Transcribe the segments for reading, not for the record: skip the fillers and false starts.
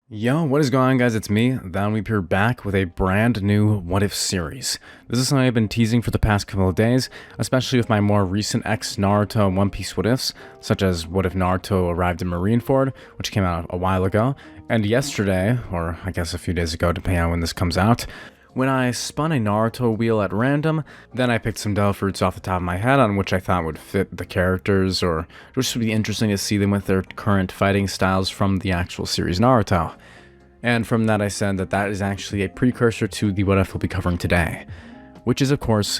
Yo, what is going on, guys? It's me, Weep here, back with a brand new What If series. This is something I've been teasing for the past couple of days, especially with my more recent ex-Naruto and One Piece What Ifs, such as What If Naruto arrived in Marineford, which came out a while ago, and yesterday, or I guess a few days ago, depending on when this comes out, when I spun a Naruto wheel at random, then I picked some devil fruits off the top of my head on which I thought would fit the characters, or which would be interesting to see them with their current fighting styles from the actual series Naruto. And from that I said that that is actually a precursor to the What If we'll be covering today, which is of course,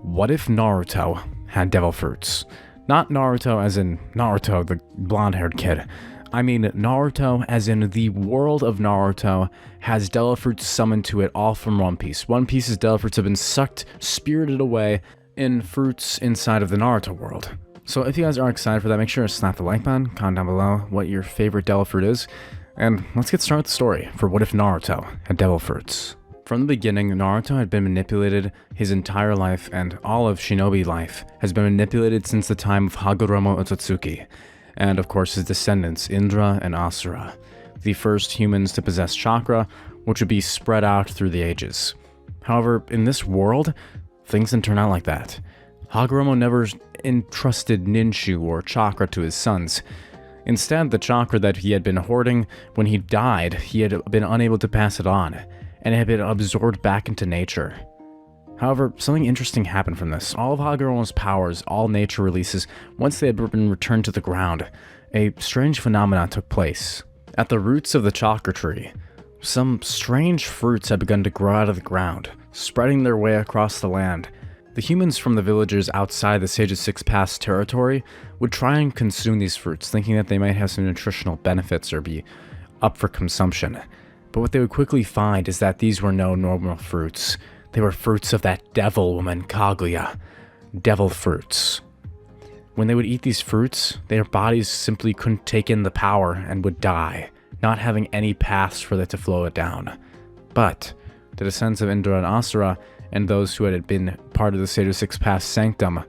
what if Naruto had devil fruits? Not Naruto as in Naruto, the blonde-haired kid. I mean Naruto as in the world of Naruto has devil fruits summoned to it all from One Piece. One Piece's devil fruits have been sucked, spirited away in fruits inside of the Naruto world. So if you guys are excited for that, make sure to slap the like button, comment down below what your favorite devil fruit is, and let's get started with the story for What If Naruto had devil fruits. From the beginning, Naruto had been manipulated his entire life, and all of shinobi life has been manipulated since the time of Hagoromo Otsutsuki, and of course his descendants, Indra and Asura, the first humans to possess chakra, which would be spread out through the ages. However, in this world, things didn't turn out like that. Hagoromo never entrusted ninshu or chakra to his sons. Instead, the chakra that he had been hoarding when he died, he had been unable to pass it on, and it had been absorbed back into nature. However, something interesting happened from this. All of Hagoromo's powers, all nature releases, once they had been returned to the ground, a strange phenomenon took place. At the roots of the chakra tree, some strange fruits had begun to grow out of the ground, spreading their way across the land. The humans from the villagers outside the Sage's Six Paths territory would try and consume these fruits, thinking that they might have some nutritional benefits or be up for consumption. But what they would quickly find is that these were no normal fruits. They were fruits of that devil woman, Kaguya. Devil fruits. When they would eat these fruits, their bodies simply couldn't take in the power and would die, not having any paths for it to flow it down. But the descendants of Indra and Asura, and those who had been part of the Sage's Six Paths sanctum,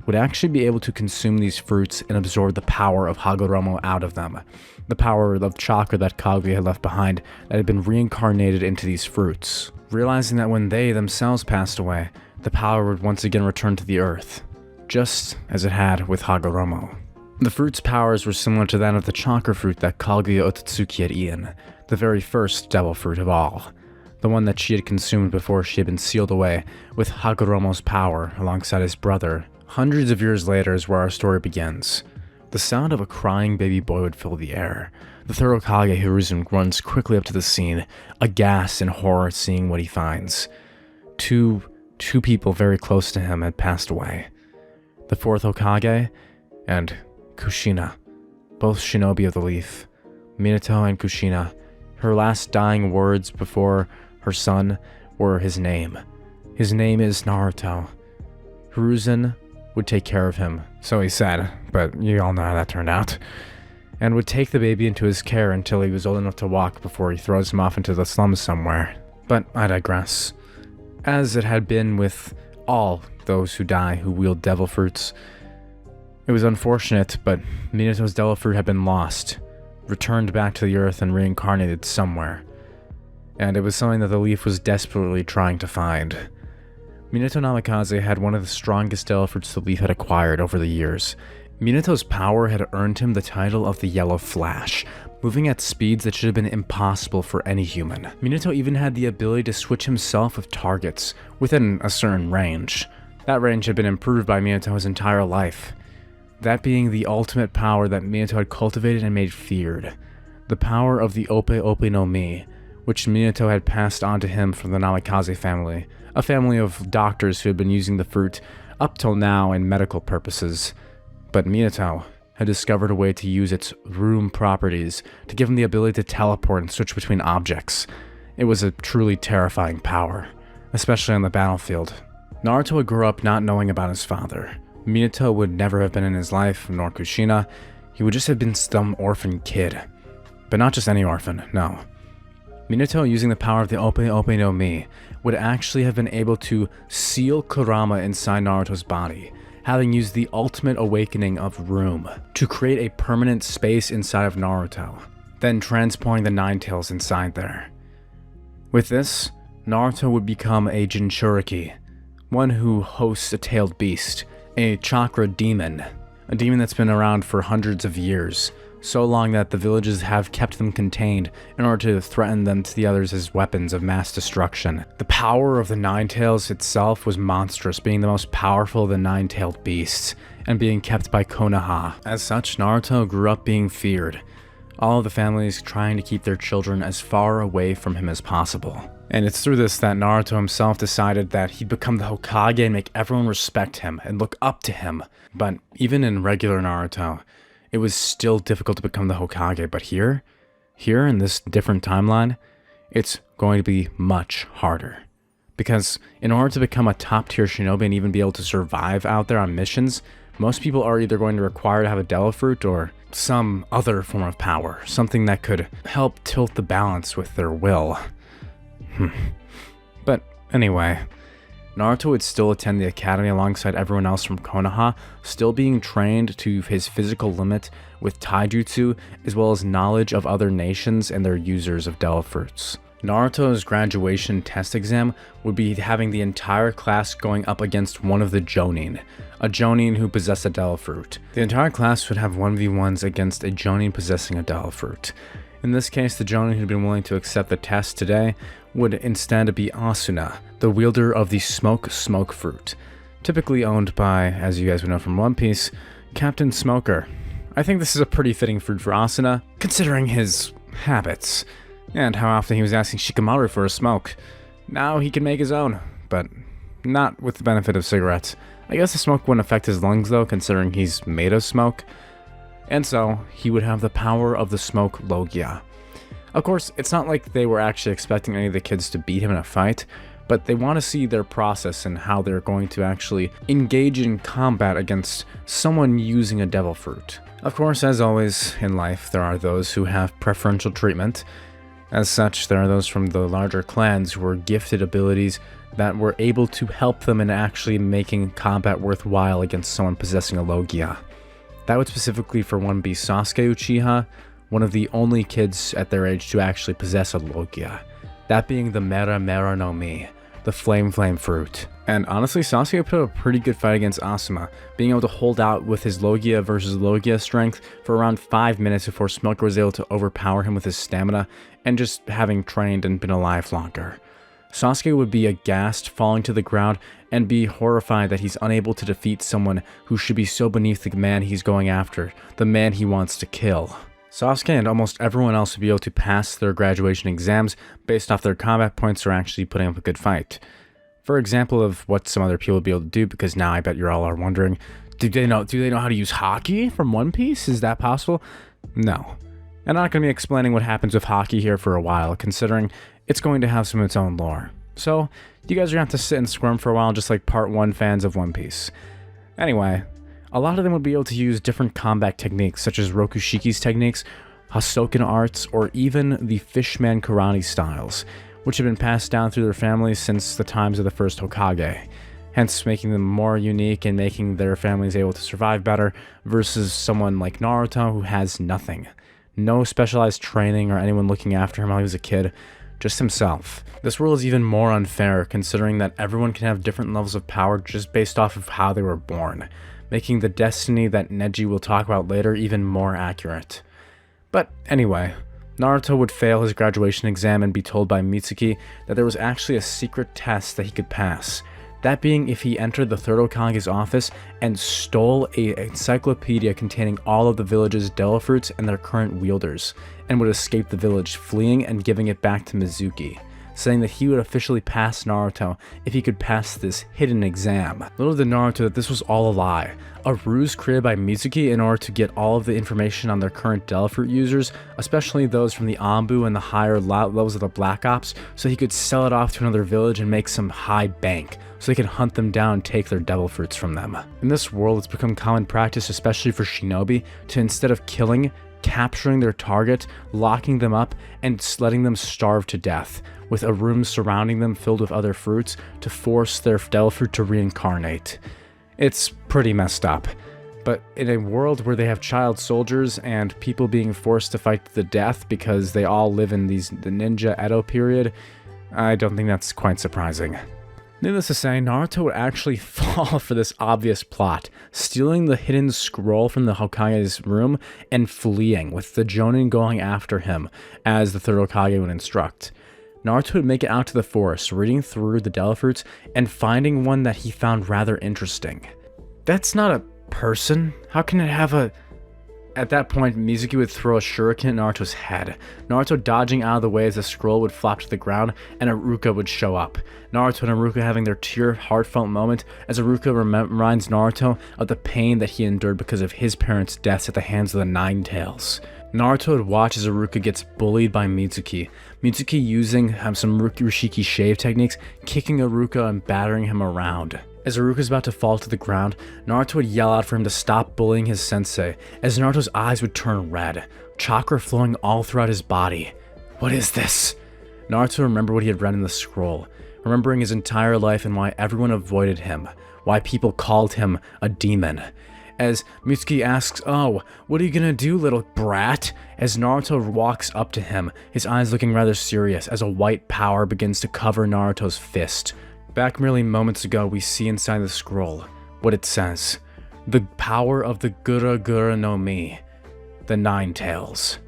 would actually be able to consume these fruits and absorb the power of Hagoromo out of them. The power of chakra that Kaguya had left behind that had been reincarnated into these fruits. Realizing that when they themselves passed away, the power would once again return to the earth, just as it had with Hagoromo. The fruit's powers were similar to that of the chakra fruit that Kaguya Otsutsuki had eaten, the very first devil fruit of all. The one that she had consumed before she had been sealed away with Hagoromo's power alongside his brother. Hundreds of years later is where our story begins. The sound of a crying baby boy would fill the air. The third Hokage, Hiruzen, runs quickly up to the scene, aghast in horror seeing what he finds. Two people very close to him had passed away. The fourth Hokage and Kushina, both shinobi of the leaf. Minato and Kushina, her last dying words before her son were his name. His name is Naruto. Hiruzen would take care of him, so he said, but you all know how that turned out, and would take the baby into his care until he was old enough to walk before he throws him off into the slums somewhere. But I digress. As it had been with all those who die who wield devil fruits, it was unfortunate, but Minato's devil fruit had been lost, returned back to the earth and reincarnated somewhere. And it was something that the leaf was desperately trying to find. Minato Namikaze had one of the strongest devil fruits the leaf had acquired over the years. Minato's power had earned him the title of the Yellow Flash, moving at speeds that should have been impossible for any human. Minato even had the ability to switch himself with targets within a certain range. That range had been improved by Minato his entire life. That being the ultimate power that Minato had cultivated and made feared. The power of the Ope Ope no Mi, which Minato had passed on to him from the Namikaze family, a family of doctors who had been using the fruit up till now in medical purposes. But Minato had discovered a way to use its room properties to give him the ability to teleport and switch between objects. It was a truly terrifying power, especially on the battlefield. Naruto would grow up not knowing about his father. Minato would never have been in his life, nor Kushina. He would just have been some orphan kid. But not just any orphan, no. Minato, using the power of the Ope Ope no Mi, would actually have been able to seal Kurama inside Naruto's body, having used the ultimate awakening of room to create a permanent space inside of Naruto. then transporting the Nine Tails inside there. With this, Naruto would become a Jinchuriki, one who hosts a tailed beast, a chakra demon, a demon that's been around for hundreds of years, so long that the villages have kept them contained in order to threaten them to the others as weapons of mass destruction. The power of the Nine Tails itself was monstrous, being the most powerful of the nine-tailed beasts, and being kept by Konoha. As such, Naruto grew up being feared, all of the families trying to keep their children as far away from him as possible. And it's through this that Naruto himself decided that he'd become the Hokage and make everyone respect him and look up to him. But even in regular Naruto, it was still difficult to become the Hokage, but here in this different timeline, it's going to be much harder. Because in order to become a top-tier shinobi and even be able to survive out there on missions, most people are either going to require to have a devil fruit or some other form of power, something that could help tilt the balance with their will. But anyway, Naruto would still attend the academy alongside everyone else from Konoha, still being trained to his physical limit with taijutsu, as well as knowledge of other nations and their users of devil fruits. Naruto's graduation test exam would be having the entire class going up against one of the Jonin, a Jonin who possessed a devil fruit. The entire class would have 1v1s against a Jonin possessing a devil fruit. In this case, the Jonin who'd been willing to accept the test today would instead be Asuna, the wielder of the smoke fruit, typically owned by, as you guys would know from One Piece, Captain Smoker. I think this is a pretty fitting fruit for Asuna, considering his habits, and how often he was asking Shikamaru for a smoke. Now he can make his own, but not with the benefit of cigarettes. I guess the smoke wouldn't affect his lungs though, considering he's made of smoke. And so, he would have the power of the smoke Logia. Of course, it's not like they were actually expecting any of the kids to beat him in a fight, but they want to see their process and how they're going to actually engage in combat against someone using a devil fruit. Of course, as always in life, there are those who have preferential treatment. As such, there are those from the larger clans who were gifted abilities that were able to help them in actually making combat worthwhile against someone possessing a Logia. That would specifically for one be Sasuke Uchiha, one of the only kids at their age to actually possess a Logia. That being the Mera Mera no Mi, the Flame fruit. And honestly, Sasuke put up a pretty good fight against Asuma, being able to hold out with his Logia versus Logia strength for around 5 minutes before Smoker was able to overpower him with his stamina and just having trained and been alive longer. Sasuke would be aghast, falling to the ground, and be horrified that he's unable to defeat someone who should be so beneath the man he's going after, the man he wants to kill. Sasuke and almost everyone else would be able to pass their graduation exams based off their combat points or actually putting up a good fight. For example of what some other people would be able to do, because now I bet you all are wondering, do they know how to use haki from One Piece? Is that possible? No. I'm not going to be explaining what happens with haki here for a while, considering it's going to have some of its own lore. So, you guys are going to have to sit and squirm for a while, just like Part 1 fans of One Piece. Anyway, a lot of them would be able to use different combat techniques, such as Rokushiki's techniques, Hosoken arts, or even the Fishman karate styles, which have been passed down through their families since the times of the first Hokage, hence making them more unique and making their families able to survive better versus someone like Naruto who has nothing. No specialized training or anyone looking after him while he was a kid, just himself. This world is even more unfair considering that everyone can have different levels of power just based off of how they were born, making the destiny that Neji will talk about later even more accurate. But anyway, Naruto would fail his graduation exam and be told by Mizuki that there was actually a secret test that he could pass. That being if he entered the third Hokage's office and stole an encyclopedia containing all of the village's devil fruits and their current wielders, and would escape the village, fleeing and giving it back to Mizuki, saying that he would officially pass Naruto if he could pass this hidden exam. Little did Naruto that this was all a lie, a ruse created by Mizuki in order to get all of the information on their current devil fruit users, especially those from the Anbu and the higher levels of the Black Ops, so he could sell it off to another village and make some high bank, so they could hunt them down and take their devil fruits from them. In this world, it's become common practice, especially for shinobi, to instead of killing, capturing their target, locking them up, and letting them starve to death, with a room surrounding them filled with other fruits to force their devil fruit to reincarnate. It's pretty messed up. But in a world where they have child soldiers and people being forced to fight to the death because they all live in the ninja Edo period, I don't think that's quite surprising. Needless to say, Naruto would actually fall for this obvious plot, stealing the hidden scroll from the Hokage's room and fleeing, with the Jonin going after him, as the third Hokage would instruct. Naruto would make it out to the forest, reading through the devil fruits and finding one that he found rather interesting. That's not a person? How can it have a... At that point, Mizuki would throw a shuriken at Naruto's head, Naruto dodging out of the way as the scroll would flop to the ground and Iruka would show up. Naruto and Iruka having their heartfelt moment as Iruka reminds Naruto of the pain that he endured because of his parents' deaths at the hands of the Nine Tails. Naruto would watch as Iruka gets bullied by Mizuki. Mizuki using some Rishiki shave techniques, kicking Iruka and battering him around. As Iruka's about to fall to the ground, Naruto would yell out for him to stop bullying his sensei, as Naruto's eyes would turn red, chakra flowing all throughout his body. What is this? Naruto remembered what he had read in the scroll, remembering his entire life and why everyone avoided him, why people called him a demon. As Mizuki asks, "Oh, what are you gonna do, little brat?" As Naruto walks up to him, his eyes looking rather serious as a white power begins to cover Naruto's fist. Back merely moments ago, we see inside the scroll what it says. The power of the Gura-Gura no Mi. The Nine Tails.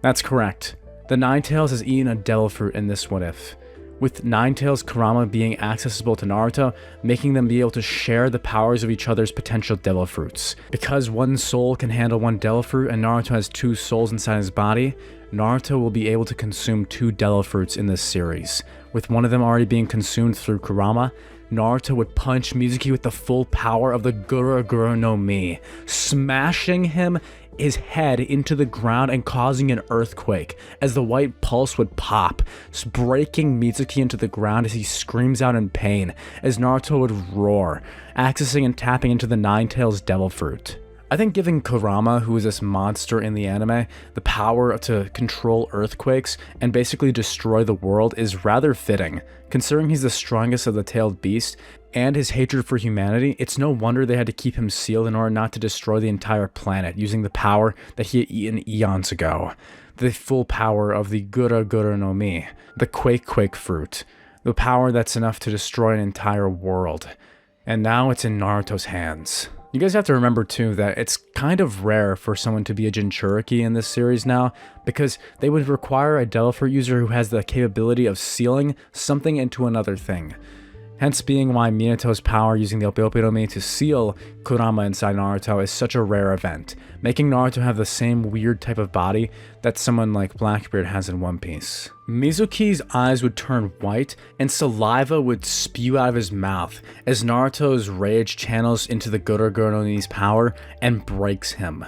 That's correct. The Nine Tails has eaten a devil fruit in this what if, with Nine Tails Kurama being accessible to Naruto, making them be able to share the powers of each other's potential devil fruits. Because one soul can handle one devil fruit and Naruto has two souls inside his body, Naruto will be able to consume two devil fruits in this series. With one of them already being consumed through Kurama, Naruto would punch Mizuki with the full power of the Gura-Gura no Mi, smashing his head into the ground and causing an earthquake as the white pulse would pop, breaking Mizuki into the ground as he screams out in pain as Naruto would roar, accessing and tapping into the Nine Tails Devil Fruit. I think giving Kurama, who is this monster in the anime, the power to control earthquakes and basically destroy the world is rather fitting. Considering he's the strongest of the tailed beast and his hatred for humanity, it's no wonder they had to keep him sealed in order not to destroy the entire planet using the power that he had eaten eons ago. The full power of the Gura-Gura no Mi, the Quake fruit, the power that's enough to destroy an entire world. And now it's in Naruto's hands. You guys have to remember too that it's kind of rare for someone to be a Jinchuriki in this series now, because they would require a devil fruit user who has the capability of sealing something into another thing. Hence being why Minato's power using the Ope-Ope no Mi to seal Kurama inside Naruto is such a rare event, making Naruto have the same weird type of body that someone like Blackbeard has in One Piece. Mizuki's eyes would turn white and saliva would spew out of his mouth as Naruto's rage channels into the Gura-Gura no Mi's power and breaks him.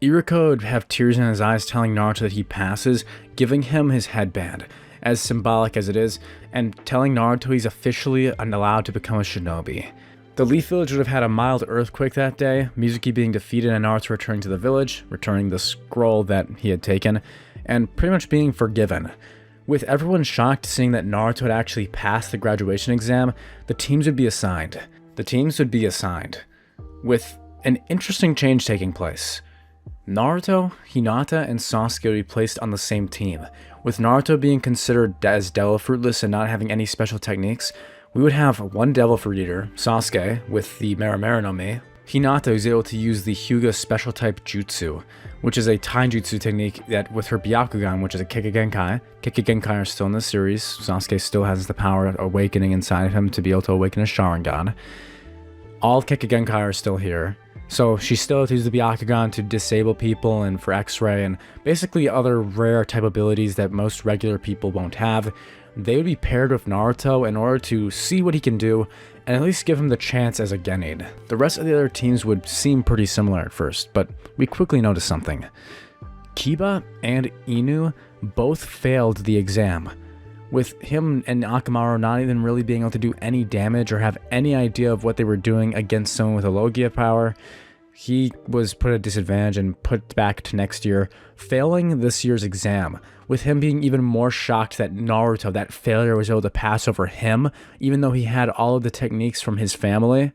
Iruka would have tears in his eyes telling Naruto that he passes, giving him his headband, as symbolic as it is, and telling Naruto he's officially allowed to become a shinobi. The Leaf Village would have had a mild earthquake that day, Mizuki being defeated and Naruto returning to the village, returning the scroll that he had taken, and pretty much being forgiven. With everyone shocked seeing that Naruto had actually passed the graduation exam, the teams would be assigned. With an interesting change taking place. Naruto, Hinata, and Sasuke would be placed on the same team. With Naruto being considered as devil fruitless and not having any special techniques, we would have one devil fruit eater, Sasuke, with the Meramera no Mi. Hinata is able to use the Hyuga special type jutsu, which is a taijutsu technique that with her Byakugan, which is a Kekigenkai. Kekigenkai are still in the series. Sasuke still has the power of awakening inside of him to be able to awaken a Sharingan. All Kekigenkai are still here. So she still uses the Byakugan to disable people and for X-ray and basically other rare type abilities that most regular people won't have. They would be paired with Naruto in order to see what he can do and at least give him the chance as a Genin. The rest of the other teams would seem pretty similar at first, but we quickly noticed something. Kiba and Inu both failed the exam, with him and Akamaru not even really being able to do any damage or have any idea of what they were doing against someone with a Logia power. He was put at a disadvantage and put back to next year, failing this year's exam, with him being even more shocked that Naruto, that failure, was able to pass over him, even though he had all of the techniques from his family.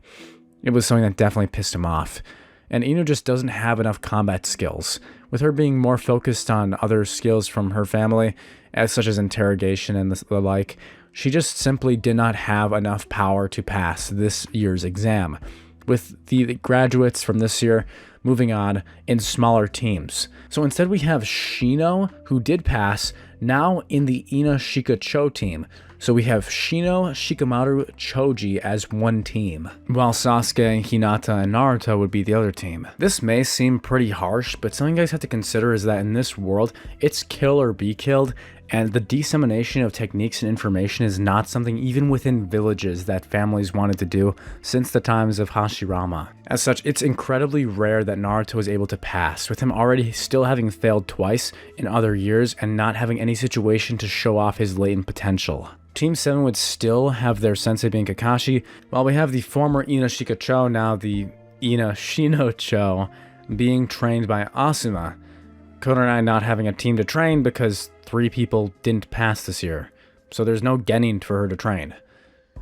It was something that definitely pissed him off. and Ino just doesn't have enough combat skills, with her being more focused on other skills from her family, such as interrogation and the like. She just simply did not have enough power to pass this year's exam, with the graduates from this year moving on in smaller teams. So instead we have Shino, who did pass, now in the Ina Shikacho team. So we have Shino, Shikamaru, Choji as one team, while Sasuke, Hinata, and Naruto would be the other team. This may seem pretty harsh, but something you guys have to consider is that in this world, it's kill or be killed, and the dissemination of techniques and information is not something even within villages that families wanted to do since the times of Hashirama. As such, it's incredibly rare that Naruto is able to pass, with him already still having failed twice in other years and not having any situation to show off his latent potential. Team 7 would still have their sensei being Kakashi, while we have the former Ina Shikacho, now the Ina Shinocho, being trained by Asuma. Konoha not having a team to train because 3 people didn't pass this year, so there's no genin for her to train.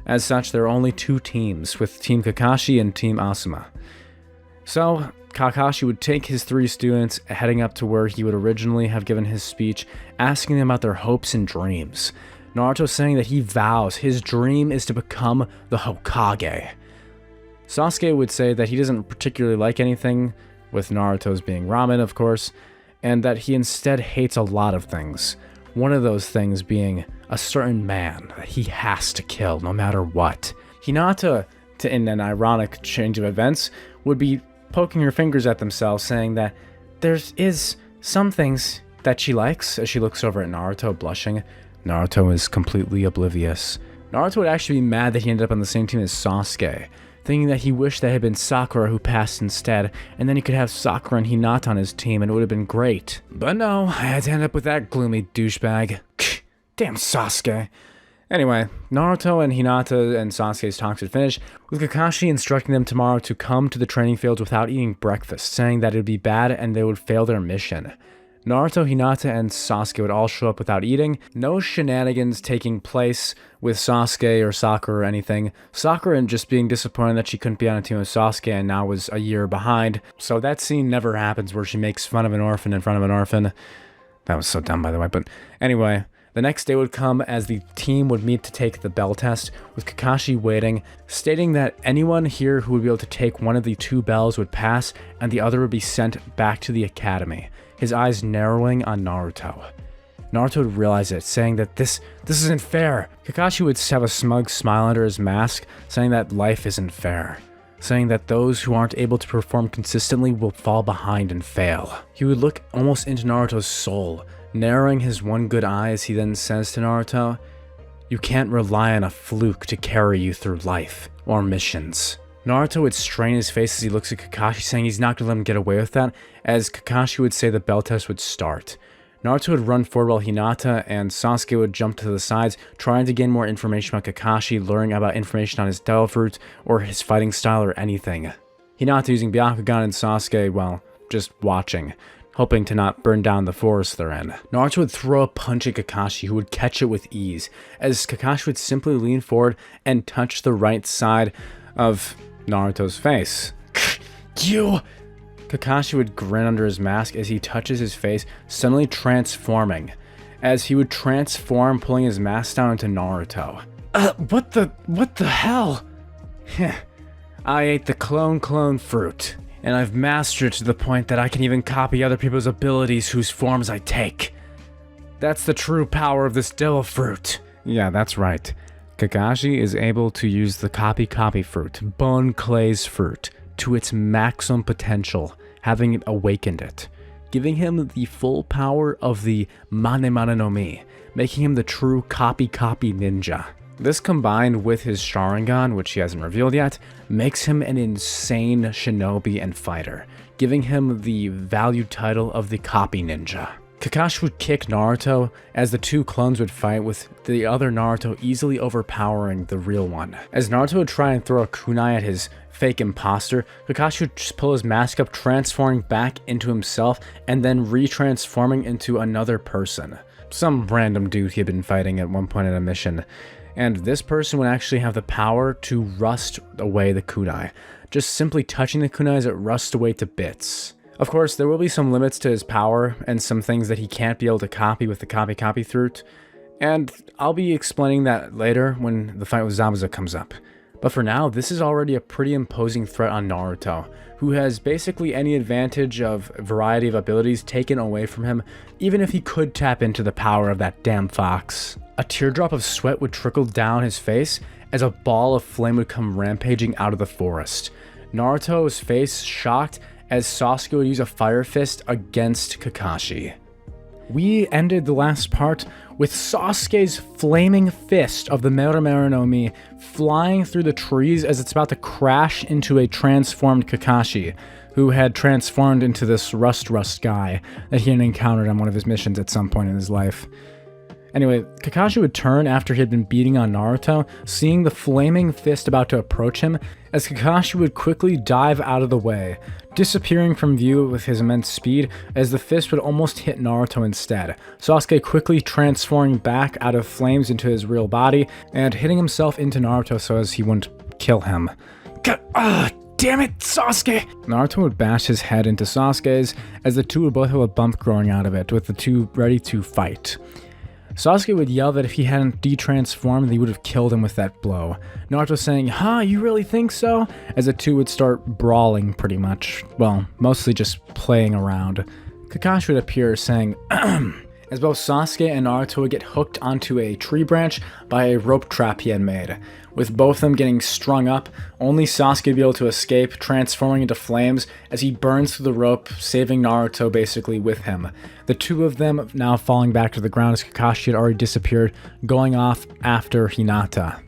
As such, there are only 2 teams, with Team Kakashi and Team Asuma. So, Kakashi would take his 3 students, heading up to where he would originally have given his speech, asking them about their hopes and dreams. Naruto saying that he vows his dream is to become the Hokage. Sasuke would say that he doesn't particularly like anything, with Naruto's being ramen, of course, and that he instead hates a lot of things. One of those things being a certain man that he has to kill no matter what. Hinata, in an ironic change of events, would be poking her fingers at themselves, saying that there is some things that she likes, as she looks over at Naruto, blushing. Naruto is completely oblivious. Naruto would actually be mad that he ended up on the same team as Sasuke, thinking that he wished that it had been Sakura who passed instead, and then he could have Sakura and Hinata on his team and it would have been great. But no, I had to end up with that gloomy douchebag. Damn Sasuke. Anyway, Naruto and Hinata and Sasuke's talks had finished, with Kakashi instructing them tomorrow to come to the training fields without eating breakfast, saying that it would be bad and they would fail their mission. Naruto, Hinata, and Sasuke would all show up without eating. No shenanigans taking place with Sasuke or Sakura or anything. Sakura just being disappointed that she couldn't be on a team with Sasuke and now was a year behind. So that scene never happens where she makes fun of an orphan in front of an orphan. That was so dumb, by the way. But anyway, the next day would come as the team would meet to take the bell test, with Kakashi waiting, stating that anyone here who would be able to take one of the 2 bells would pass and the other would be sent back to the academy. His eyes narrowing on Naruto. Naruto would realize it, saying that this isn't fair. Kakashi would have a smug smile under his mask, saying that life isn't fair. Saying that those who aren't able to perform consistently will fall behind and fail. He would look almost into Naruto's soul, narrowing his one good eye as he then says to Naruto, "You can't rely on a fluke to carry you through life, or missions." Naruto would strain his face as he looks at Kakashi, saying he's not going to let him get away with that, as Kakashi would say the bell test would start. Naruto would run forward while Hinata and Sasuke would jump to the sides, trying to gain more information about Kakashi, learning about information on his devil fruit, or his fighting style, or anything. Hinata using Byakugan and Sasuke, well, just watching, hoping to not burn down the forest they're in. Naruto would throw a punch at Kakashi, who would catch it with ease, as Kakashi would simply lean forward and touch the right side of Naruto's face. You! Kakashi would grin under his mask as he touches his face, suddenly transforming, as he would transform, pulling his mask down into Naruto. What the hell? I ate the clone fruit, and I've mastered it to the point that I can even copy other people's abilities whose forms I take. That's the true power of this devil fruit. Yeah, that's right. Kakashi is able to use the copy fruit, Bon Clay's fruit, to its maximum potential, having awakened it, giving him the full power of the Mane no Mi, making him the true copy ninja. This combined with his Sharingan, which he hasn't revealed yet, makes him an insane shinobi and fighter, giving him the valued title of the copy ninja. Kakashi would kick Naruto as the 2 clones would fight, with the other Naruto easily overpowering the real one. As Naruto would try and throw a kunai at his fake imposter, Kakashi would just pull his mask up, transforming back into himself and then retransforming into another person. Some random dude he had been fighting at one point in a mission. And this person would actually have the power to rust away the kunai, just simply touching the kunai as it rusts away to bits. Of course, there will be some limits to his power, and some things that he can't be able to copy with the copy fruit, and I'll be explaining that later when the fight with Zabuza comes up. But for now, this is already a pretty imposing threat on Naruto, who has basically any advantage of a variety of abilities taken away from him, even if he could tap into the power of that damn fox. A teardrop of sweat would trickle down his face as a ball of flame would come rampaging out of the forest. Naruto's face shocked as Sasuke would use a fire fist against Kakashi. We ended the last part with Sasuke's flaming fist of the Merumeru no Mi flying through the trees as it's about to crash into a transformed Kakashi, who had transformed into this rust guy that he had encountered on one of his missions at some point in his life. Anyway, Kakashi would turn after he had been beating on Naruto, seeing the flaming fist about to approach him, as Kakashi would quickly dive out of the way, disappearing from view with his immense speed as the fist would almost hit Naruto instead. Sasuke quickly transforming back out of flames into his real body and hitting himself into Naruto so as he wouldn't kill him. Damn it, Sasuke! Naruto would bash his head into Sasuke's as the two would both have a bump growing out of it, with the two ready to fight. Sasuke would yell that if he hadn't de-transformed, he would have killed him with that blow. Naruto saying, "Huh, you really think so?" As the two would start brawling pretty much. Well, mostly just playing around. Kakashi would appear saying, as both Sasuke and Naruto would get hooked onto a tree branch by a rope trap he had made. With both of them getting strung up, only Sasuke would be able to escape, transforming into flames as he burns through the rope, saving Naruto basically with him. The two of them now falling back to the ground as Kakashi had already disappeared, going off after Hinata.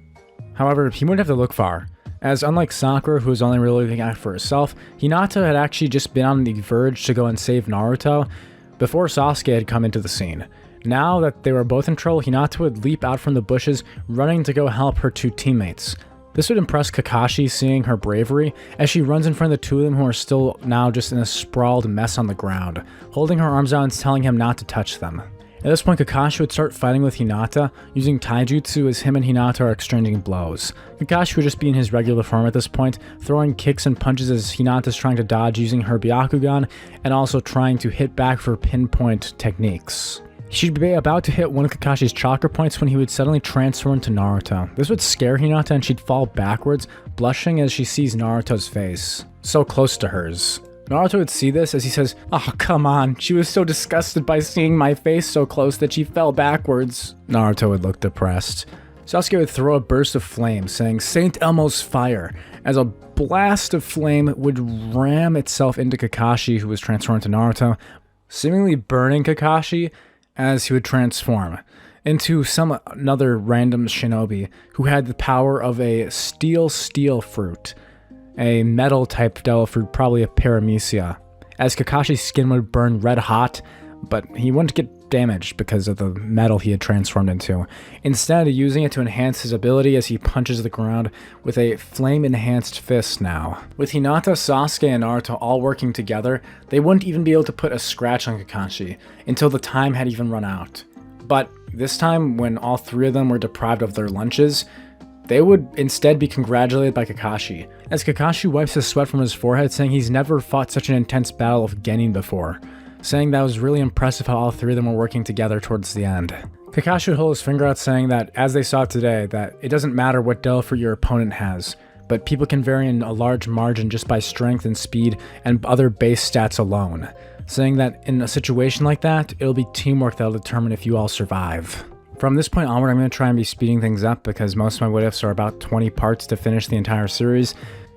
However, he wouldn't have to look far, as unlike Sakura, who was only really looking out for herself, Hinata had actually just been on the verge to go and save Naruto before Sasuke had come into the scene. Now that they were both in trouble, Hinata would leap out from the bushes, running to go help her two teammates. This would impress Kakashi, seeing her bravery, as she runs in front of the two of them who are still now just in a sprawled mess on the ground, holding her arms out and telling him not to touch them. At this point, Kakashi would start fighting with Hinata, using taijutsu as him and Hinata are exchanging blows. Kakashi would just be in his regular form at this point, throwing kicks and punches as Hinata's trying to dodge using her Byakugan, and also trying to hit back for pinpoint techniques. She'd be about to hit one of Kakashi's chakra points when he would suddenly transform into Naruto. This would scare Hinata and she'd fall backwards, blushing as she sees Naruto's face, so close to hers. Naruto would see this as he says, "Oh, come on, she was so disgusted by seeing my face so close that she fell backwards." Naruto would look depressed. Sasuke would throw a burst of flame, saying Saint Elmo's fire, as a blast of flame would ram itself into Kakashi, who was transformed into Naruto, seemingly burning Kakashi as he would transform into another random shinobi who had the power of a steel fruit, a metal type devil fruit, probably a paramecia, as Kakashi's skin would burn red hot, but he wouldn't get damaged because of the metal he had transformed into, instead using it to enhance his ability as he punches the ground with a flame-enhanced fist now. With Hinata, Sasuke, and Naruto all working together, they wouldn't even be able to put a scratch on Kakashi until the time had even run out. But this time, when all three of them were deprived of their lunches, they would instead be congratulated by Kakashi, as Kakashi wipes his sweat from his forehead, saying he's never fought such an intense battle of genin before, saying that was really impressive how all three of them were working together towards the end. Kakashi would hold his finger out, saying that, as they saw today, that it doesn't matter what devil fruit your opponent has, but people can vary in a large margin just by strength and speed and other base stats alone, saying that in a situation like that, it'll be teamwork that'll determine if you all survive. From this point onward, I'm going to try and be speeding things up because most of my what-ifs are about 20 parts to finish the entire series,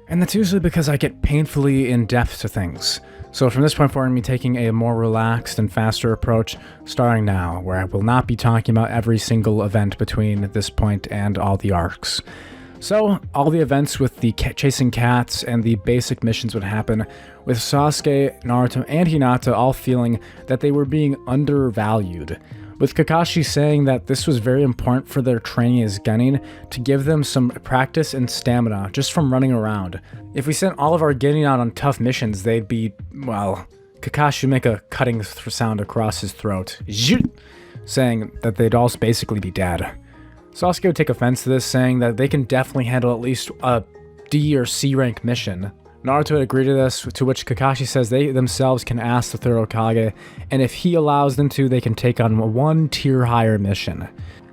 and that's usually because I get painfully in-depth to things. So from this point forward, I'm going to be taking a more relaxed and faster approach, starting now, where I will not be talking about every single event between this point and all the arcs. So, all the events with the chasing cats and the basic missions would happen, with Sasuke, Naruto, and Hinata all feeling that they were being undervalued, with Kakashi saying that this was very important for their training as genin to give them some practice and stamina just from running around. If we sent all of our genin out on tough missions, they'd be, well, Kakashi would make a cutting sound across his throat, saying that they'd all basically be dead. Sasuke would take offense to this, saying that they can definitely handle at least a D or C rank mission. Naruto would agree to this, to which Kakashi says they themselves can ask the third Hokage, and if he allows them to, they can take on a 1 tier higher mission.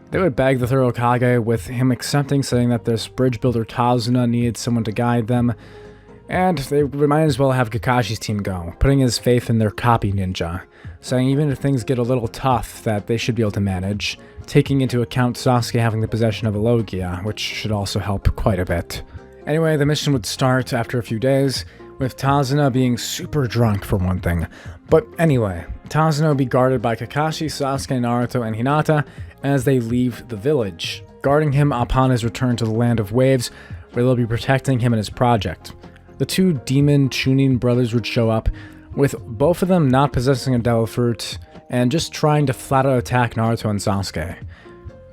They would beg the third Hokage, with him accepting, saying that this bridge builder Tazuna needed someone to guide them, and they might as well have Kakashi's team go, putting his faith in their copy ninja, saying even if things get a little tough, that they should be able to manage, taking into account Sasuke having the possession of a Logia, which should also help quite a bit. Anyway, the mission would start after a few days, with Tazuna being super drunk for one thing. But anyway, Tazuna would be guarded by Kakashi, Sasuke, Naruto, and Hinata as they leave the village, guarding him upon his return to the Land of Waves, where they'll be protecting him and his project. The 2 demon Chunin brothers would show up, with both of them not possessing a devil fruit, and just trying to flat out attack Naruto and Sasuke.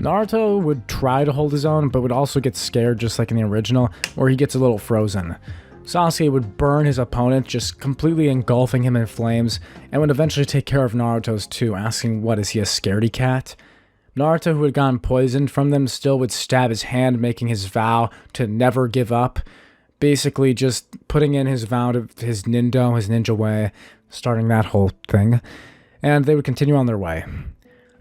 Naruto would try to hold his own, but would also get scared just like in the original, where he gets a little frozen. Sasuke would burn his opponent, just completely engulfing him in flames, and would eventually take care of Naruto's too, asking what is he, a scaredy cat? Naruto, who had gotten poisoned from them, still would stab his hand, making his vow to never give up, basically just putting in his vow to his ninja way, starting that whole thing, and they would continue on their way.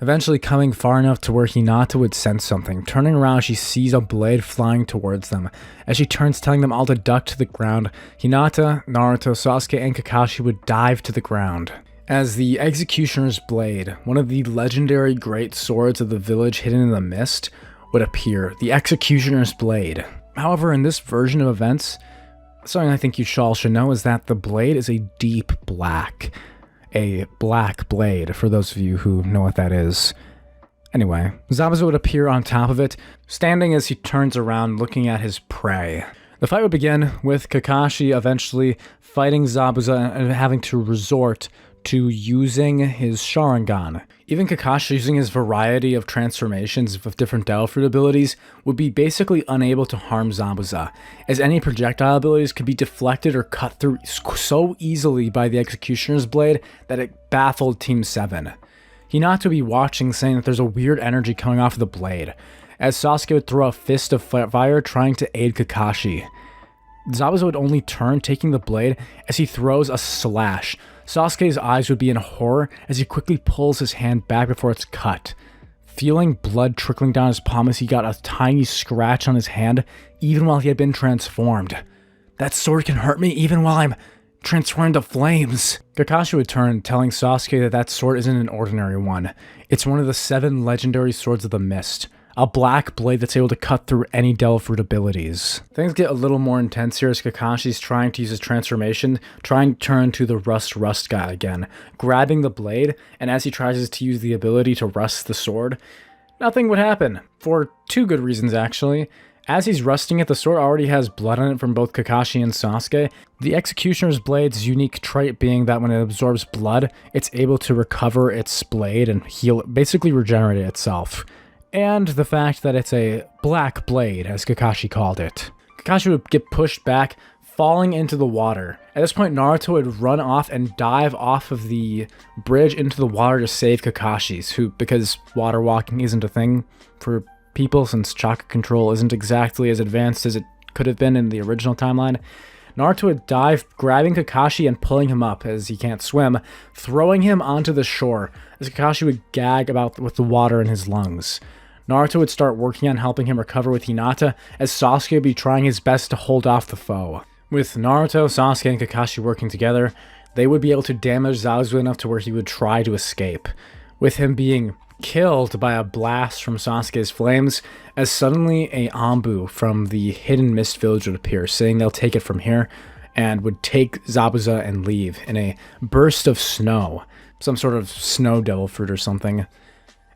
Eventually coming far enough to where Hinata would sense something. Turning around, she sees a blade flying towards them. As she turns, telling them all to duck to the ground, Hinata, Naruto, Sasuke, and Kakashi would dive to the ground. As the Executioner's Blade, one of the legendary great swords of the village hidden in the mist, would appear. The Executioner's Blade. However, in this version of events, something I think you all should know is that the blade is a deep black. A black blade, for those of you who know what that is. Anyway, Zabuza would appear on top of it, standing as he turns around looking at his prey. The fight would begin with Kakashi eventually fighting Zabuza and having to resort to using his Sharingan. Even Kakashi, using his variety of transformations of different devil fruit abilities, would be basically unable to harm Zabuza, as any projectile abilities could be deflected or cut through so easily by the Executioner's Blade that it baffled Team 7. Hinata would be watching, saying that there's a weird energy coming off of the blade, as Sasuke would throw a fist of fire trying to aid Kakashi. Zabuza would only turn, taking the blade, as he throws a slash. Sasuke's eyes would be in horror as he quickly pulls his hand back before it's cut. Feeling blood trickling down his palm as he got a tiny scratch on his hand, even while he had been transformed. That sword can hurt me even while I'm transformed to flames. Kakashi would turn, telling Sasuke that that sword isn't an ordinary one. It's one of the 7 legendary swords of the mist. A black blade that's able to cut through any devil fruit abilities. Things get a little more intense here as Kakashi's trying to use his transformation, trying to turn to the rust guy again, grabbing the blade, and as he tries to use the ability to rust the sword, nothing would happen, for 2 good reasons actually. As he's rusting it, the sword already has blood on it from both Kakashi and Sasuke. The Executioner's Blade's unique trait being that when it absorbs blood, it's able to recover its blade and heal, basically regenerate itself. And the fact that it's a black blade, as Kakashi called it. Kakashi would get pushed back, falling into the water. At this point, Naruto would run off and dive off of the bridge into the water to save Kakashi's, because water walking isn't a thing for people since chakra control isn't exactly as advanced as it could have been in the original timeline. Naruto would dive, grabbing Kakashi and pulling him up as he can't swim, throwing him onto the shore, as Kakashi would gag about with the water in his lungs. Naruto would start working on helping him recover with Hinata, as Sasuke would be trying his best to hold off the foe. With Naruto, Sasuke, and Kakashi working together, they would be able to damage Zabuza enough to where he would try to escape, with him being killed by a blast from Sasuke's flames, as suddenly a Anbu from the hidden mist village would appear, saying they'll take it from here, and would take Zabuza and leave in a burst of snow, some sort of snow devil fruit or something.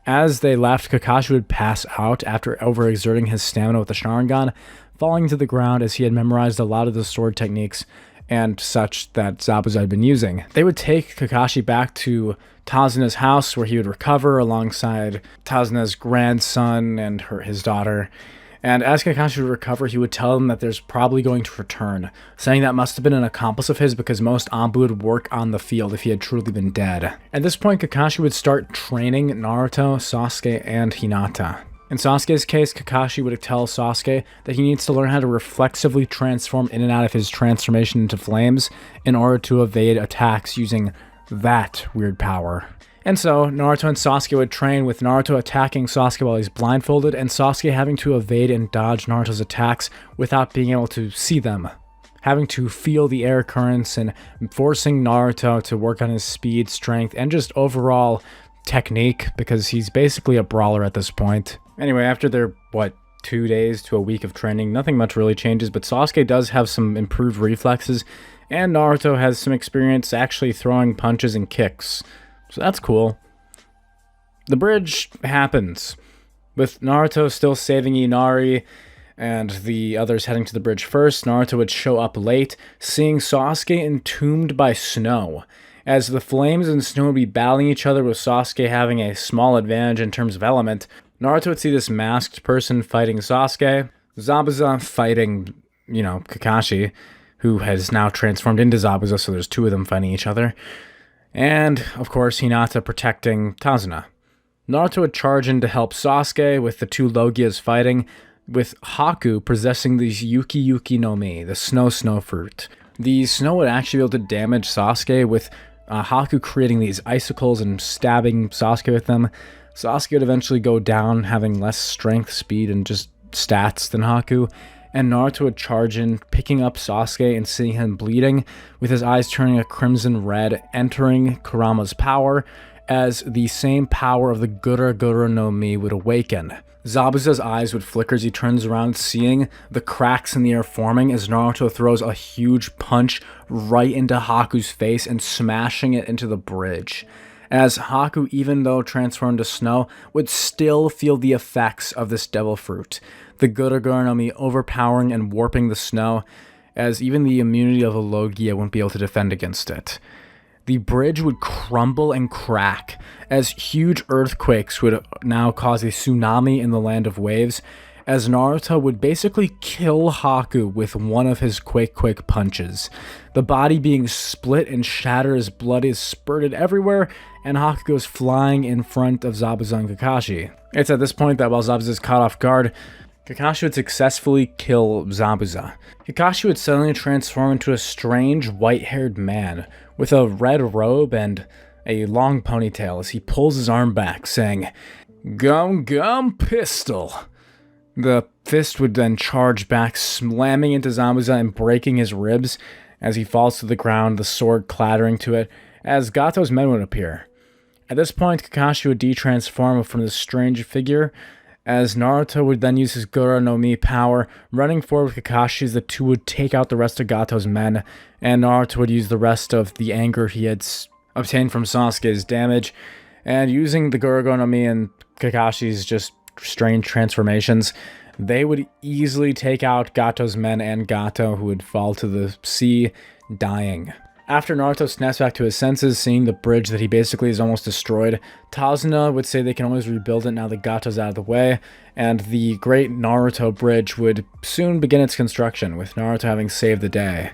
As they left, Kakashi would pass out after overexerting his stamina with the Sharingan, falling to the ground as he had memorized a lot of the sword techniques and such that Zabuza had been using. They would take Kakashi back to Tazuna's house where he would recover alongside Tazuna's grandson and his daughter. And as Kakashi would recover, he would tell them that there's probably going to return, saying that must have been an accomplice of his because most Anbu would work on the field if he had truly been dead. At this point, Kakashi would start training Naruto, Sasuke, and Hinata. In Sasuke's case, Kakashi would tell Sasuke that he needs to learn how to reflexively transform in and out of his transformation into flames in order to evade attacks using that weird power. And so, Naruto and Sasuke would train with Naruto attacking Sasuke while he's blindfolded, and Sasuke having to evade and dodge Naruto's attacks without being able to see them. Having to feel the air currents and forcing Naruto to work on his speed, strength, and just overall technique, because he's basically a brawler at this point. Anyway, after their, 2 days to a week of training, nothing much really changes, but Sasuke does have some improved reflexes, and Naruto has some experience actually throwing punches and kicks. So that's cool. The bridge happens, with Naruto still saving Inari, and the others heading to the bridge first. Naruto would show up late, seeing Sasuke entombed by snow. As the flames and snow would be battling each other, with Sasuke having a small advantage in terms of element, Naruto would see this masked person fighting Sasuke, Zabuza fighting, Kakashi, who has now transformed into Zabuza, so there's two of them fighting each other, and, of course, Hinata protecting Kazuna. Naruto would charge in to help Sasuke with the two Logias fighting, with Haku possessing these Yuki no Mi, the snow fruit. The snow would actually be able to damage Sasuke, with Haku creating these icicles and stabbing Sasuke with them. Sasuke would eventually go down, having less strength, speed, and just stats than Haku, and Naruto would charge in, picking up Sasuke and seeing him bleeding, with his eyes turning a crimson red, entering Kurama's power, as the same power of the Gura-Gura no Mi would awaken. Zabuza's eyes would flicker as he turns around, seeing the cracks in the air forming as Naruto throws a huge punch right into Haku's face and smashing it into the bridge. As Haku, even though transformed to snow, would still feel the effects of this devil fruit, the Gura-Gura no Mi overpowering and warping the snow, as even the immunity of a Logia wouldn't be able to defend against it. The bridge would crumble and crack, as huge earthquakes would now cause a tsunami in the Land of Waves, as Naruto would basically kill Haku with one of his quick punches. The body being split and shattered as blood is spurted everywhere, and Haku goes flying in front of Zabuza and Kakashi. It's at this point that while Zabuza is caught off guard, Kakashi would successfully kill Zabuza. Kakashi would suddenly transform into a strange white-haired man with a red robe and a long ponytail as he pulls his arm back, saying, "Gum pistol." The fist would then charge back, slamming into Zabuza and breaking his ribs as he falls to the ground, the sword clattering to it, as Gato's men would appear. At this point, Kakashi would de-transform from this strange figure, as Naruto would then use his Gura no Mi power, running forward with Kakashi as the two would take out the rest of Gato's men, and Naruto would use the rest of the anger he had obtained from Sasuke's damage, and using the Gura no Mi and Kakashi's just strange transformations, they would easily take out Gato's men and Gato, who would fall to the sea, dying. After Naruto snaps back to his senses, seeing the bridge that he basically is almost destroyed, Tazuna would say they can always rebuild it now that Gato's out of the way, and the Great Naruto Bridge would soon begin its construction, with Naruto having saved the day.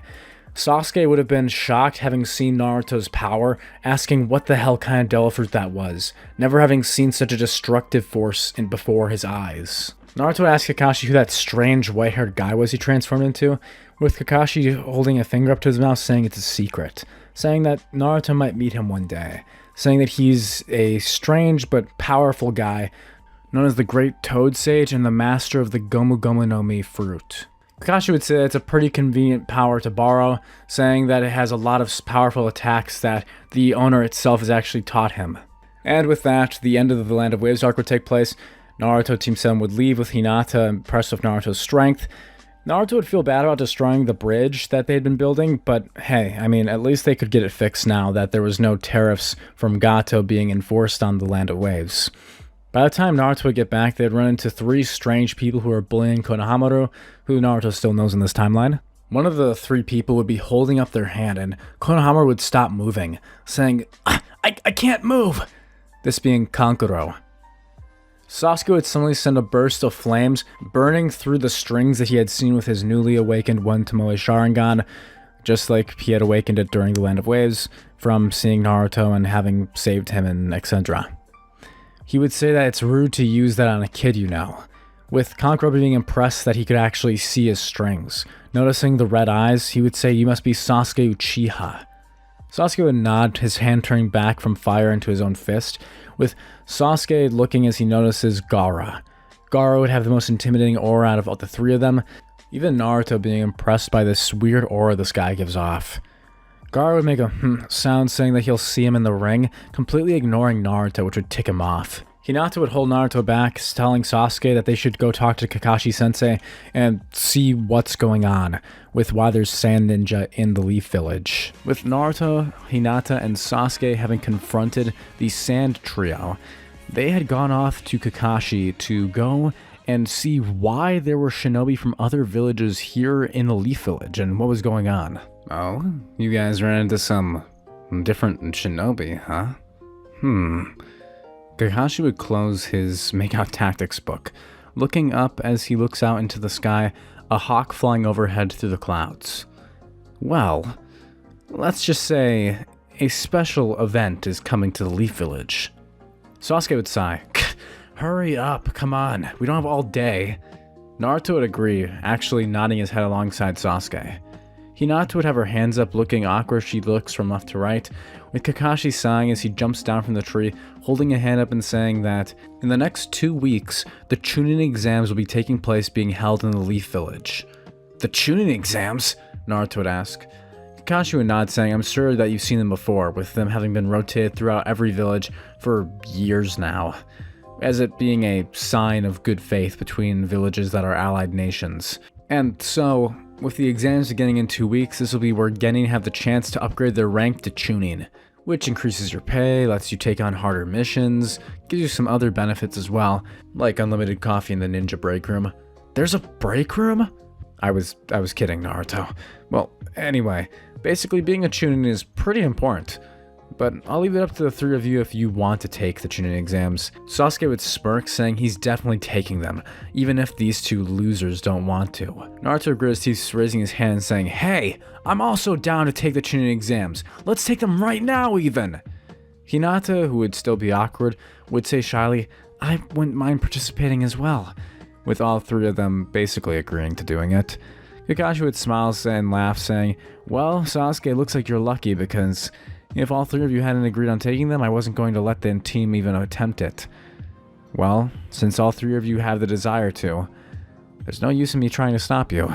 Sasuke would have been shocked having seen Naruto's power, asking what the hell kind of devil fruit that was, never having seen such a destructive force before his eyes. Naruto asked Kakashi who that strange white-haired guy was he transformed into, with Kakashi holding a finger up to his mouth saying it's a secret, saying that Naruto might meet him one day, saying that he's a strange but powerful guy known as the Great Toad Sage and the master of the Gomu no Mi fruit. Kakashi would say it's a pretty convenient power to borrow, saying that it has a lot of powerful attacks that the owner itself has actually taught him. And with that, the end of the Land of Waves arc would take place. Naruto Team 7 would leave with Hinata, impressed with Naruto's strength. Naruto would feel bad about destroying the bridge that they had been building, but hey, I mean, at least they could get it fixed now that there was no tariffs from Gato being enforced on the Land of Waves. By the time Naruto would get back, they'd run into three strange people who were bullying Konohamaru, who Naruto still knows in this timeline. One of the three people would be holding up their hand, and Konohamaru would stop moving, saying, I can't move! This being Kankuro. Sasuke would suddenly send a burst of flames, burning through the strings that he had seen with his newly awakened One Tomoe Sharingan, just like he had awakened it during the Land of Waves, from seeing Naruto and having saved him and etc. He would say that it's rude to use that on a kid, you know. With Kankuro being impressed that he could actually see his strings. Noticing the red eyes, he would say, "You must be Sasuke Uchiha." Sasuke would nod, his hand turning back from fire into his own fist, with Sasuke looking as he notices Gaara. Gaara would have the most intimidating aura out of all the three of them, even Naruto being impressed by this weird aura this guy gives off. Gaara would make a sound saying that he'll see him in the ring, completely ignoring Naruto, which would tick him off. Hinata would hold Naruto back, telling Sasuke that they should go talk to Kakashi-sensei and see what's going on with why there's sand ninja in the Leaf Village. With Naruto, Hinata, and Sasuke having confronted the sand trio, they had gone off to Kakashi to go and see why there were shinobi from other villages here in the Leaf Village and what was going on. Oh, you guys ran into some different shinobi, huh? Kakashi would close his Makeout Tactics book, looking up as he looks out into the sky, a hawk flying overhead through the clouds. Well, let's just say a special event is coming to the Leaf Village. Sasuke would sigh. Hurry up, come on, we don't have all day. Naruto would agree, actually nodding his head alongside Sasuke. Hinata would have her hands up, looking awkward. She looks from left to right, with Kakashi sighing as he jumps down from the tree, holding a hand up and saying that in the next 2 weeks, the Chunin exams will be taking place being held in the Leaf Village. The Chunin exams? Naruto would ask. Kakashi would nod, saying, I'm sure that you've seen them before, with them having been rotated throughout every village for years now, as it being a sign of good faith between villages that are allied nations. And so, with the exams beginning in 2 weeks, this will be where Genin have the chance to upgrade their rank to Chunin, which increases your pay, lets you take on harder missions, gives you some other benefits as well, like unlimited coffee in the ninja break room. There's a break room? I was kidding, Naruto. Well, anyway, basically being a Chunin is pretty important. But I'll leave it up to the three of you if you want to take the Chunin exams. Sasuke would smirk, saying he's definitely taking them, even if these two losers don't want to. Naruto grit his teeth, raising his hand saying, Hey, I'm also down to take the Chunin exams. Let's take them right now even! Hinata, who would still be awkward, would say shyly, I wouldn't mind participating as well, with all three of them basically agreeing to doing it. Kakashi would smile and laugh, saying, Well, Sasuke, looks like you're lucky because if all three of you hadn't agreed on taking them, I wasn't going to let the team even attempt it. Well, since all three of you have the desire to, there's no use in me trying to stop you.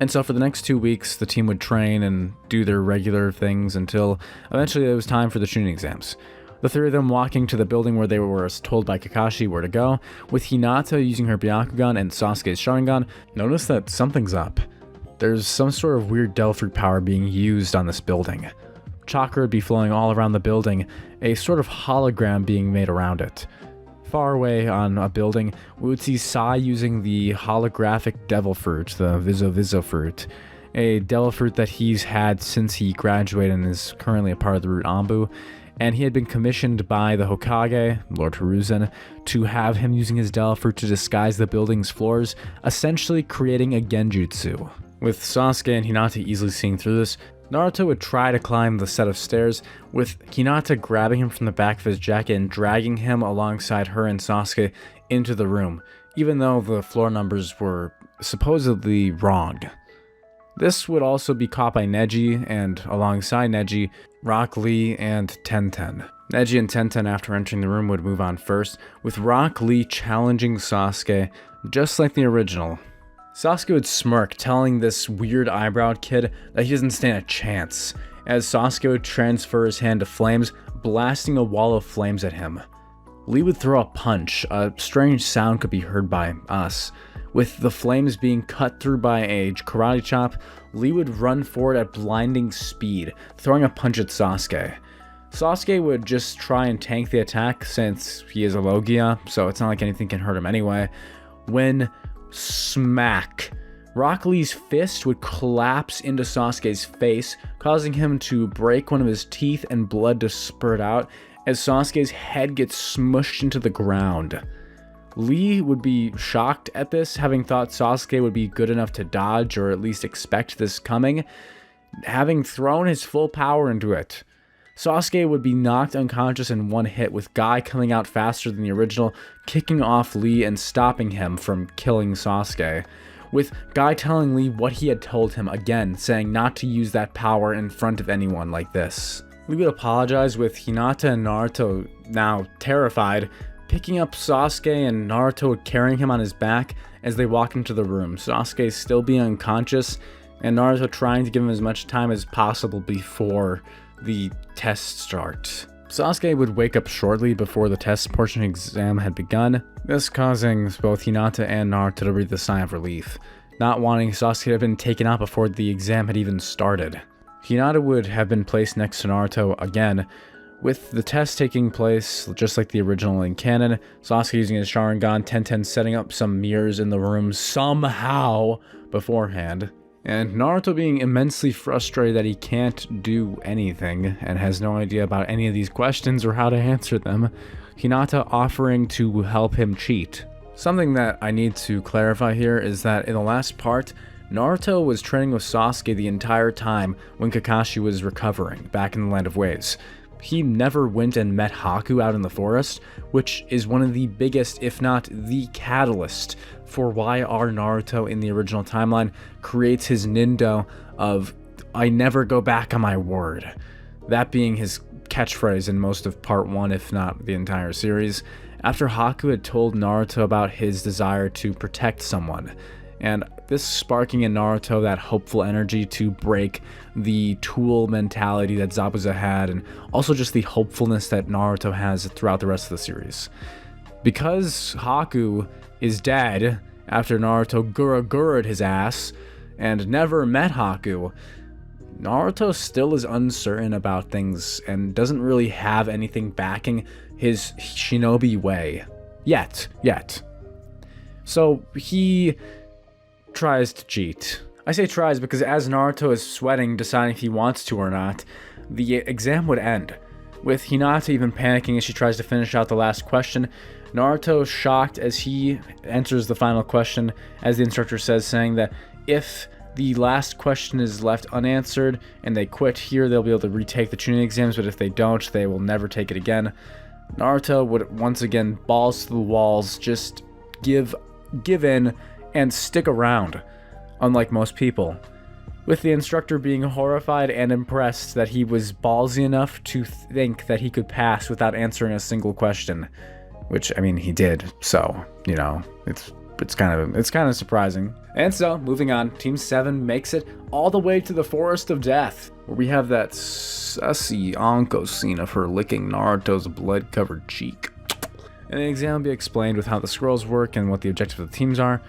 And so for the next 2 weeks, the team would train and do their regular things until eventually it was time for the Chunin exams. The three of them walking to the building where they were told by Kakashi where to go, with Hinata using her Byakugan and Sasuke's Sharingan, notice that something's up. There's some sort of weird devil fruit power being used on this building. Chakra would be flowing all around the building, a sort of hologram being made around it. Far away on a building, we would see Sai using the holographic devil fruit, the Vizo fruit, a devil fruit that he's had since he graduated and is currently a part of the root Anbu, and he had been commissioned by the Hokage, Lord Hiruzen, to have him using his devil fruit to disguise the building's floors, essentially creating a genjutsu. With Sasuke and Hinata easily seeing through this, Naruto would try to climb the set of stairs, with Hinata grabbing him from the back of his jacket and dragging him alongside her and Sasuke into the room, even though the floor numbers were supposedly wrong. This would also be caught by Neji, and alongside Neji, Rock Lee and Tenten. Neji and Tenten, after entering the room, would move on first, with Rock Lee challenging Sasuke, just like the original. Sasuke would smirk, telling this weird eyebrowed kid that he doesn't stand a chance, as Sasuke would transfer his hand to flames, blasting a wall of flames at him. Lee would throw a punch. A strange sound could be heard by us. With the flames being cut through by a karate chop, Lee would run forward at blinding speed, throwing a punch at Sasuke. Sasuke would just try and tank the attack since he is a Logia, so it's not like anything can hurt him anyway, when smack! Rock Lee's fist would collapse into Sasuke's face, causing him to break one of his teeth and blood to spurt out as Sasuke's head gets smushed into the ground. Lee would be shocked at this, having thought Sasuke would be good enough to dodge or at least expect this coming, having thrown his full power into it. Sasuke would be knocked unconscious in one hit, with Guy coming out faster than the original, kicking off Lee and stopping him from killing Sasuke, with Guy telling Lee what he had told him again, saying not to use that power in front of anyone like this. Lee would apologize, with Hinata and Naruto, now terrified, picking up Sasuke and Naruto carrying him on his back as they walk into the room, Sasuke still being unconscious, and Naruto trying to give him as much time as possible before the test start. Sasuke would wake up shortly before the test portion exam had begun, this causing both Hinata and Naruto to breathe a sigh of relief, not wanting Sasuke to have been taken out before the exam had even started. Hinata would have been placed next to Naruto again, with the test taking place just like the original in canon, Sasuke using his Sharingan, Tenten setting up some mirrors in the room somehow beforehand, and Naruto being immensely frustrated that he can't do anything and has no idea about any of these questions or how to answer them, Hinata offering to help him cheat. Something that I need to clarify here is that in the last part, Naruto was training with Sasuke the entire time when Kakashi was recovering back in the Land of Waves. He never went and met Haku out in the forest, which is one of the biggest, if not the catalyst, for why our Naruto in the original timeline creates his Nindo of, "I never go back on my word." That being his catchphrase in most of part 1, if not the entire series, after Haku had told Naruto about his desire to protect someone, and this sparking in Naruto that hopeful energy to break the tool mentality that Zabuza had, and also just the hopefulness that Naruto has throughout the rest of the series. Because Haku is dead after Naruto Gura-Gura'd his ass and never met Haku, Naruto still is uncertain about things and doesn't really have anything backing his shinobi way. Yet. So he tries to cheat. I say tries because as Naruto is sweating, deciding if he wants to or not, the exam would end, with Hinata even panicking as she tries to finish out the last question. Naruto shocked as he answers the final question, as the instructor says, saying that if the last question is left unanswered and they quit here, they'll be able to retake the Chunin exams, but if they don't, they will never take it again. Naruto would once again balls to the walls, just give in and stick around, unlike most people, with the instructor being horrified and impressed that he was ballsy enough to think that he could pass without answering a single question, which, I mean, he did, so, you know, it's kind of surprising. And so, moving on, Team 7 makes it all the way to the Forest of Death, where we have that sussy Anko scene of her licking Naruto's blood-covered cheek. And the exam will be explained with how the scrolls work and what the objectives of the teams are.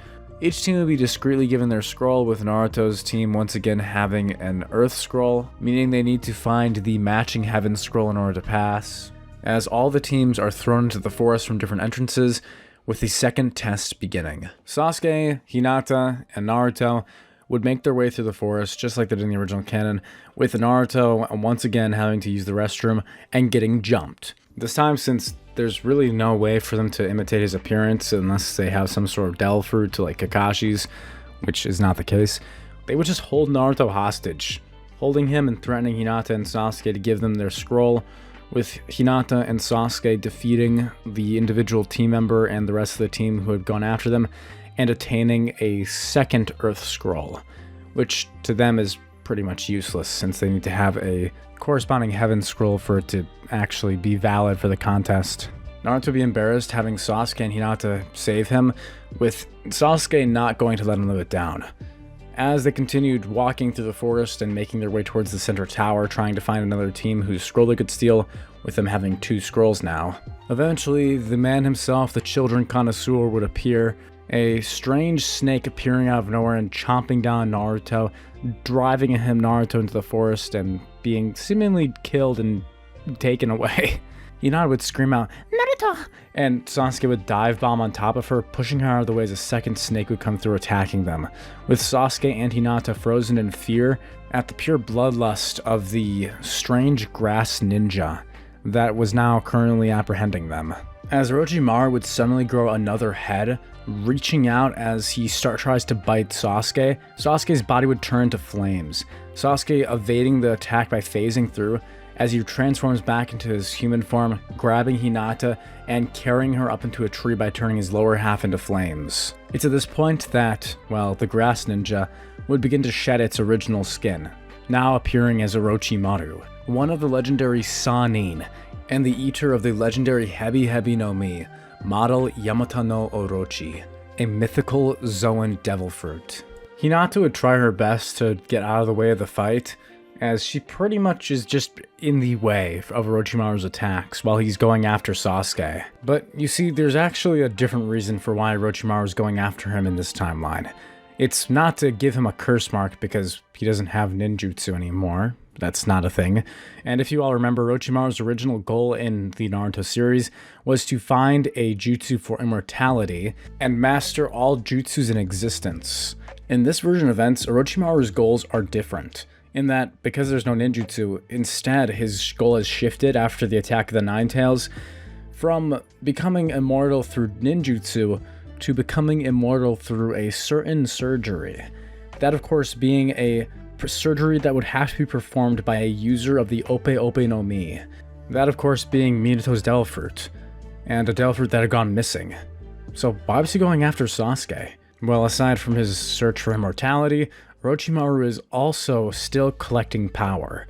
Each team will be discreetly given their scroll, with Naruto's team once again having an Earth scroll, meaning they need to find the matching Heaven scroll in order to pass, as all the teams are thrown into the forest from different entrances, with the second test beginning. Sasuke, Hinata, and Naruto would make their way through the forest just like they did in the original canon, with Naruto once again having to use the restroom and getting jumped. This time, since there's really no way for them to imitate his appearance unless they have some sort of Del fruit to like Kakashi's, which is not the case, they would just hold Naruto hostage, holding him and threatening Hinata and Sasuke to give them their scroll, with Hinata and Sasuke defeating the individual team member and the rest of the team who had gone after them, and attaining a second Earth scroll, which to them is pretty much useless since they need to have a corresponding Heaven scroll for it to actually be valid for the contest. Naruto would be embarrassed having Sasuke and Hinata save him, with Sasuke not going to let him live it down. As they continued walking through the forest and making their way towards the center tower, trying to find another team whose scroll they could steal, with them having 2 scrolls now. Eventually, the man himself, the children connoisseur, would appear, a strange snake appearing out of nowhere and chomping down Naruto, driving him Naruto into the forest and being seemingly killed and taken away. Hinata would scream out, "Naruto!" and Sasuke would dive bomb on top of her, pushing her out of the way as a second snake would come through, attacking them, with Sasuke and Hinata frozen in fear at the pure bloodlust of the strange grass ninja that was now currently apprehending them. As Orochimaru would suddenly grow another head, reaching out as he tries to bite Sasuke, Sasuke's body would turn to flames, Sasuke evading the attack by phasing through, as he transforms back into his human form, grabbing Hinata and carrying her up into a tree by turning his lower half into flames. It's at this point that, well, the grass ninja would begin to shed its original skin, now appearing as Orochimaru, one of the legendary Sannin, and the eater of the legendary Hebi Hebi no Mi, model Yamata no Orochi, a mythical Zoan devil fruit. Hinata would try her best to get out of the way of the fight, as she pretty much is just in the way of Orochimaru's attacks while he's going after Sasuke. But you see, there's actually a different reason for why Orochimaru's going after him in this timeline. It's not to give him a curse mark because he doesn't have ninjutsu anymore. That's not a thing. And if you all remember, Orochimaru's original goal in the Naruto series was to find a jutsu for immortality and master all jutsus in existence. In this version of events, Orochimaru's goals are different, in that because there's no ninjutsu, instead his goal has shifted after the attack of the Nine Tails from becoming immortal through ninjutsu to becoming immortal through a certain surgery. That, of course, being a surgery that would have to be performed by a user of the Ope Ope no Mi. That, of course, being Minato's devil fruit, and a devil fruit that had gone missing. So why was he going after Sasuke? Well, aside from his search for immortality, Orochimaru is also still collecting power.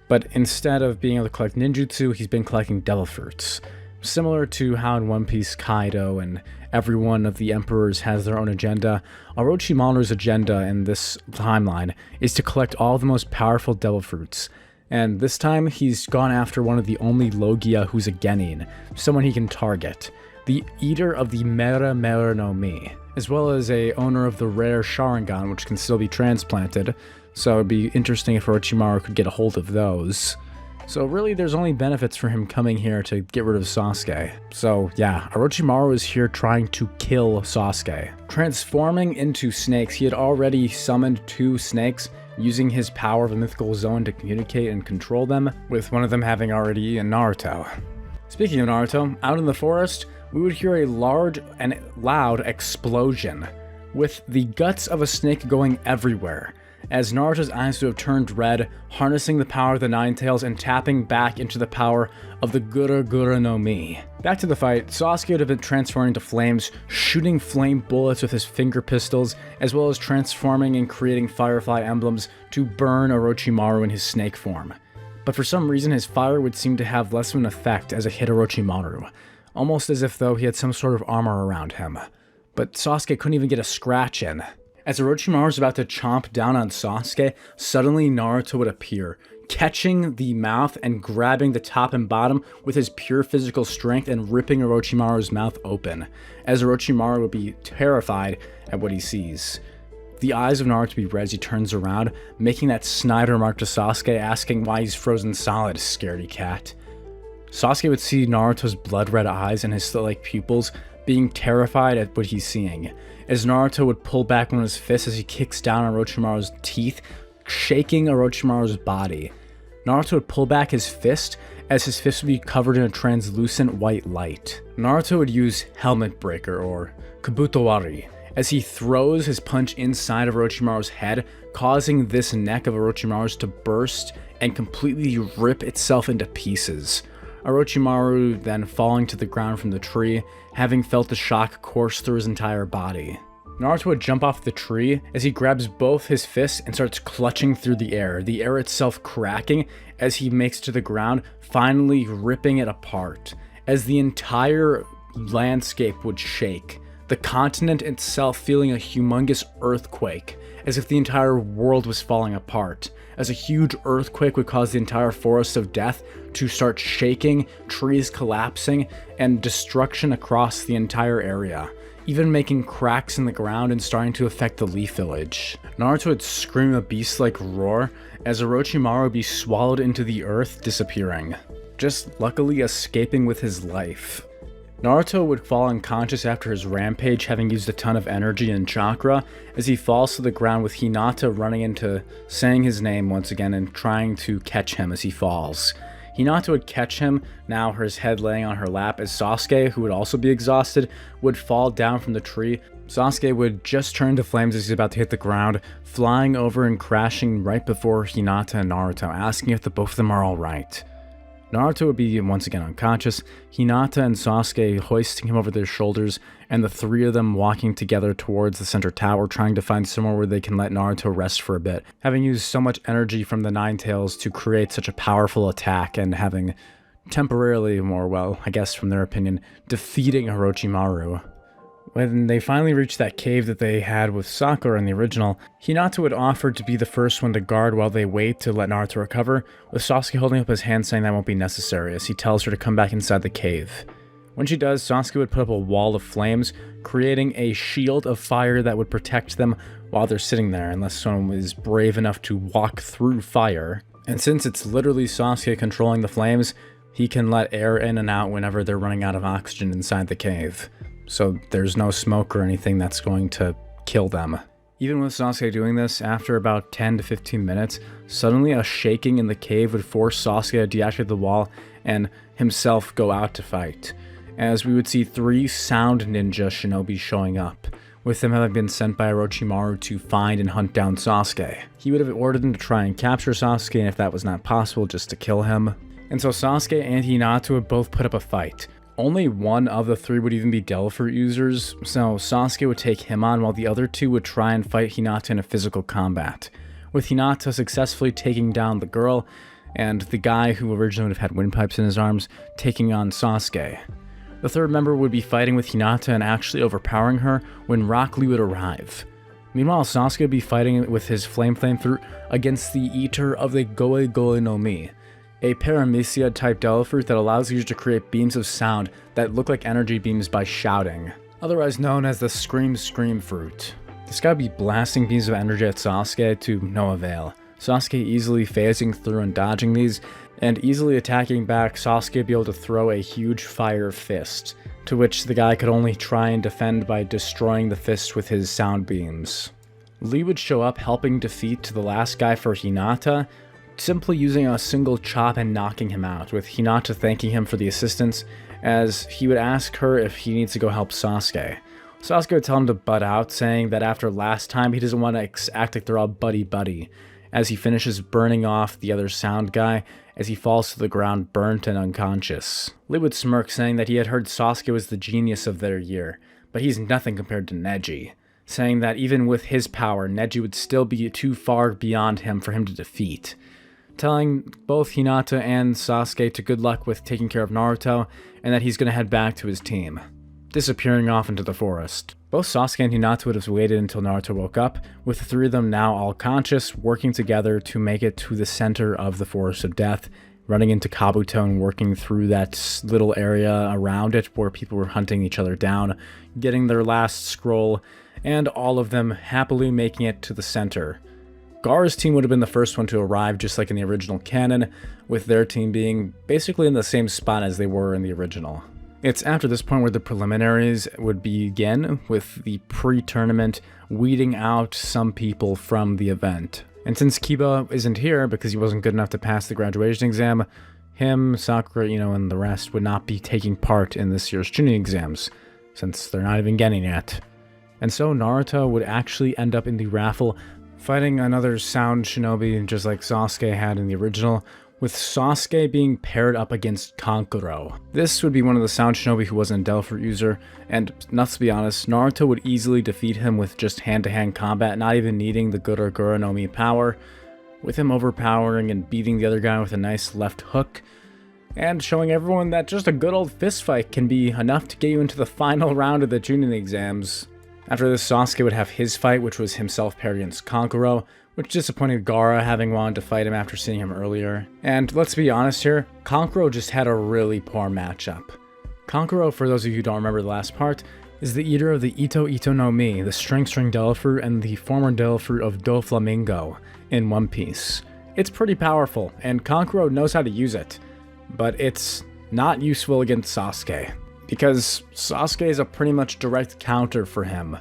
But instead of being able to collect ninjutsu, he's been collecting devil fruits. Similar to how in One Piece Kaido and every one of the emperors has their own agenda, Orochimaru's agenda in this timeline is to collect all the most powerful devil fruits. And this time, he's gone after one of the only Logia who's a genin, someone he can target, the eater of the Mera Mera no Mi, as well as a owner of the rare Sharingan, which can still be transplanted, so it'd be interesting if Orochimaru could get a hold of those. So really, there's only benefits for him coming here to get rid of Sasuke. So yeah, Orochimaru is here trying to kill Sasuke. Transforming into snakes, he had already summoned 2 snakes, using his power of a mythical zone to communicate and control them, with one of them having already eaten Naruto. Speaking of Naruto, out in the forest, we would hear a large and loud explosion, with the guts of a snake going everywhere, as Naruto's eyes would have turned red, harnessing the power of the Nine Tails and tapping back into the power of the Gura-Gura no Mi. Back to the fight, Sasuke would have been transforming into flames, shooting flame bullets with his finger pistols, as well as transforming and creating firefly emblems to burn Orochimaru in his snake form. But for some reason, his fire would seem to have less of an effect as it hit Orochimaru, almost as if though he had some sort of armor around him. But Sasuke couldn't even get a scratch in. As Orochimaru was about to chomp down on Sasuke, suddenly Naruto would appear, catching the mouth and grabbing the top and bottom with his pure physical strength and ripping Orochimaru's mouth open, as Orochimaru would be terrified at what he sees. The eyes of Naruto be red as he turns around, making that snide remark to Sasuke, asking why he's frozen solid, scaredy cat. Sasuke would see Naruto's blood-red eyes and his slit-like pupils, being terrified at what he's seeing, as Naruto would pull back one of his fists as he kicks down on Orochimaru's teeth, shaking Orochimaru's body. Naruto would pull back his fist, as his fist would be covered in a translucent white light. Naruto would use Helmet Breaker, or Kabutowari, as he throws his punch inside of Orochimaru's head, causing this neck of Orochimaru's to burst and completely rip itself into pieces. Orochimaru then falling to the ground from the tree, having felt the shock course through his entire body. Naruto would jump off the tree as he grabs both his fists and starts clutching through the air itself cracking as he makes to the ground, finally ripping it apart, as the entire landscape would shake, the continent itself feeling a humongous earthquake, as if the entire world was falling apart, as a huge earthquake would cause the entire forest of death to start shaking, trees collapsing, and destruction across the entire area, even making cracks in the ground and starting to affect the leaf village. Naruto would scream a beast-like roar as Orochimaru would be swallowed into the earth, disappearing, just luckily escaping with his life. Naruto would fall unconscious after his rampage, having used a ton of energy and chakra, as he falls to the ground with Hinata running into saying his name once again and trying to catch him as he falls. Hinata would catch him, now his head laying on her lap, as Sasuke, who would also be exhausted, would fall down from the tree. Sasuke would just turn to flames as he's about to hit the ground, flying over and crashing right before Hinata and Naruto, asking if the both of them are alright. Naruto would be once again unconscious, Hinata and Sasuke hoisting him over their shoulders, and the three of them walking together towards the center tower, trying to find somewhere where they can let Naruto rest for a bit, having used so much energy from the Nine Tails to create such a powerful attack and having temporarily, or well, I guess from their opinion, defeating Orochimaru. When they finally reached that cave that they had with Sakura in the original, Hinata would offer to be the first one to guard while they wait to let Naruto recover, with Sasuke holding up his hand saying that won't be necessary as he tells her to come back inside the cave. When she does, Sasuke would put up a wall of flames, creating a shield of fire that would protect them while they're sitting there unless someone is brave enough to walk through fire. And since it's literally Sasuke controlling the flames, he can let air in and out whenever they're running out of oxygen inside the cave. So there's no smoke or anything that's going to kill them. Even with Sasuke doing this, after about 10 to 15 minutes, suddenly a shaking in the cave would force Sasuke to deactivate the wall and himself go out to fight, as we would see 3 sound ninja shinobi showing up, with them having been sent by Orochimaru to find and hunt down Sasuke. He would have ordered them to try and capture Sasuke, and if that was not possible, just to kill him. And so Sasuke and Hinata would both put up a fight. Only one of the 3 would even be Delphi users, so Sasuke would take him on while the other 2 would try and fight Hinata in a physical combat, with Hinata successfully taking down the girl, and the guy who originally would have had windpipes in his arms taking on Sasuke. The 3rd member would be fighting with Hinata and actually overpowering her when Rock Lee would arrive. Meanwhile, Sasuke would be fighting with his flame fruit against the Eater of the Goe Goe no Mi, a paramecia type devil fruit that allows users to create beams of sound that look like energy beams by shouting, otherwise known as the Scream fruit. This guy would be blasting beams of energy at Sasuke to no avail, Sasuke easily phasing through and dodging these, and easily attacking back. Sasuke would be able to throw a huge fire fist, to which the guy could only try and defend by destroying the fist with his sound beams. Lee would show up helping defeat the last guy for Hinata, simply using a single chop and knocking him out, with Hinata thanking him for the assistance, as he would ask her if he needs to go help Sasuke. Sasuke would tell him to butt out, saying that after last time he doesn't want to act like they're all buddy-buddy, as he finishes burning off the other sound guy as he falls to the ground burnt and unconscious. Lee would smirk, saying that he had heard Sasuke was the genius of their year, but he's nothing compared to Neji, saying that even with his power, Neji would still be too far beyond him for him to defeat, telling both Hinata and Sasuke to good luck with taking care of Naruto, and that he's going to head back to his team, disappearing off into the forest. Both Sasuke and Hinata would have waited until Naruto woke up, with the 3 of them now all conscious, working together to make it to the center of the Forest of Death, running into Kabuto and working through that little area around it where people were hunting each other down, getting their last scroll, and all of them happily making it to the center. Gaara's team would have been the first one to arrive, just like in the original canon, with their team being basically in the same spot as they were in the original. It's after this point where the preliminaries would begin, with the pre-tournament weeding out some people from the event. And since Kiba isn't here because he wasn't good enough to pass the graduation exam, him, Sakura, and the rest would not be taking part in this year's Chunin exams, since they're not even getting it. And so Naruto would actually end up in the raffle, fighting another sound shinobi just like Sasuke had in the original, with Sasuke being paired up against Kankuro. This would be one of the sound shinobi who wasn't a Delphi user, and not to be honest, Naruto would easily defeat him with just hand-to-hand combat, not even needing the Gura-Gura no Mi power, with him overpowering and beating the other guy with a nice left hook, and showing everyone that just a good old fist fight can be enough to get you into the final round of the Chunin exams. After this, Sasuke would have his fight, which was himself paired against Kankuro, which disappointed Gaara, having wanted to fight him after seeing him earlier. And let's be honest here, Kankuro just had a really poor matchup. Kankuro, for those of you who don't remember the last part, is the eater of the Ito Ito no Mi, the string devil fruit, and the former devil fruit of Doflamingo in One Piece. It's pretty powerful, and Kankuro knows how to use it, but it's not useful against Sasuke, because Sasuke is a pretty much direct counter for him,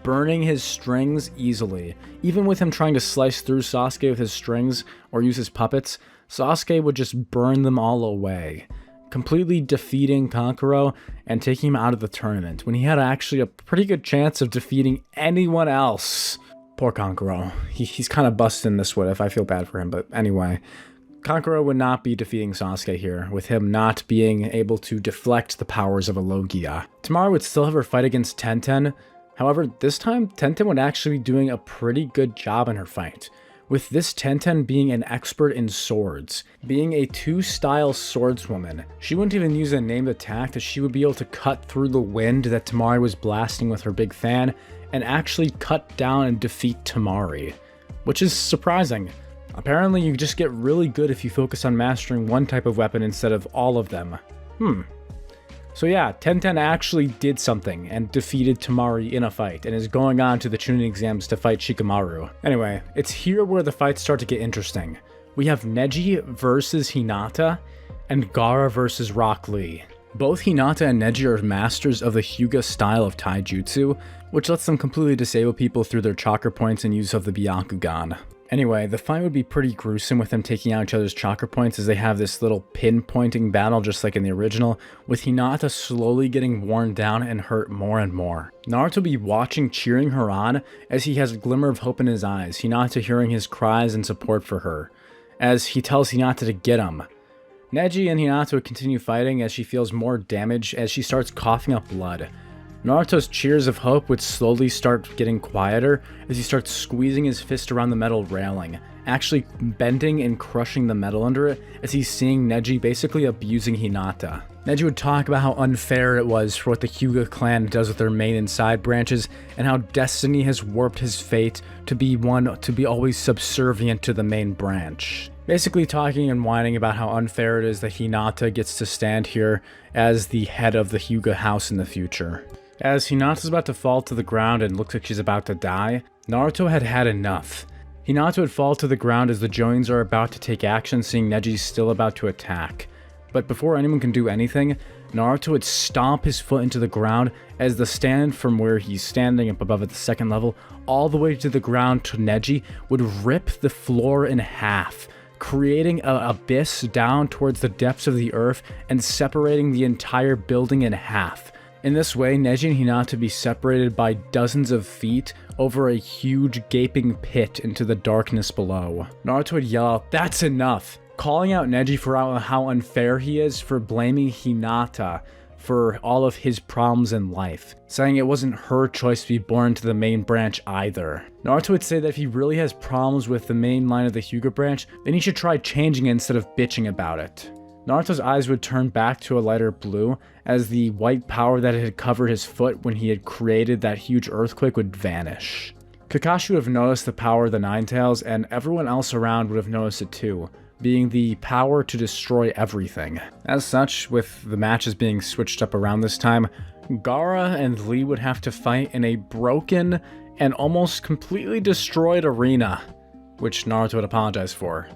burning his strings easily. Even with him trying to slice through Sasuke with his strings or use his puppets, Sasuke would just burn them all away, completely defeating Kankuro and taking him out of the tournament, when he had actually a pretty good chance of defeating anyone else. Poor Kankuro. He's kind of busted in this what if. I feel bad for him, but anyway. Kankuro would not be defeating Sasuke here, with him not being able to deflect the powers of a Logia. Tamaru would still have her fight against Tenten. However, this time, Tenten would actually be doing a pretty good job in her fight, with this Tenten being an expert in swords. Being a 2-style swordswoman, she wouldn't even use a named attack, that she would be able to cut through the wind that Tamari was blasting with her big fan, and actually cut down and defeat Tamari, which is surprising. Apparently, you just get really good if you focus on mastering one type of weapon instead of all of them. So yeah, Tenten actually did something and defeated Tamari in a fight, and is going on to the Chunin exams to fight Shikamaru. Anyway, it's here where the fights start to get interesting. We have Neji versus Hinata, and Gaara versus Rock Lee. Both Hinata and Neji are masters of the Hyuga style of taijutsu, which lets them completely disable people through their chakra points and use of the Byakugan. Anyway, the fight would be pretty gruesome with them taking out each other's chakra points, as they have this little pinpointing battle just like in the original, with Hinata slowly getting worn down and hurt more and more. Naruto will be watching, cheering her on, as he has a glimmer of hope in his eyes, Hinata hearing his cries and support for her, as he tells Hinata to get him. Neji and Hinata would continue fighting as she feels more damage as she starts coughing up blood. Naruto's cheers of hope would slowly start getting quieter as he starts squeezing his fist around the metal railing, actually bending and crushing the metal under it as he's seeing Neji basically abusing Hinata. Neji would talk about how unfair it was for what the Hyuga clan does with their main and side branches, and how destiny has warped his fate to be always subservient to the main branch. Basically talking and whining about how unfair it is that Hinata gets to stand here as the head of the Hyuga house in the future. As Hinata's about to fall to the ground and looks like she's about to die, Naruto had had enough. Hinata would fall to the ground as the Joins are about to take action, seeing Neji's still about to attack. But before anyone can do anything, Naruto would stomp his foot into the ground as the stand from where he's standing up above at the second level all the way to the ground to Neji would rip the floor in half, creating an abyss down towards the depths of the earth and separating the entire building in half. In this way, Neji and Hinata be separated by dozens of feet over a huge gaping pit into the darkness below. Naruto would yell out, "That's enough!" calling out Neji for how unfair he is for blaming Hinata for all of his problems in life, saying it wasn't her choice to be born to the main branch either. Naruto would say that if he really has problems with the main line of the Hyuga branch, then he should try changing it instead of bitching about it. Naruto's eyes would turn back to a lighter blue as the white power that had covered his foot when he had created that huge earthquake would vanish. Kakashi would have noticed the power of the Nine Tails, and everyone else around would have noticed it too, being the power to destroy everything. As such, with the matches being switched up around this time, Gaara and Lee would have to fight in a broken and almost completely destroyed arena, which Naruto would apologize for.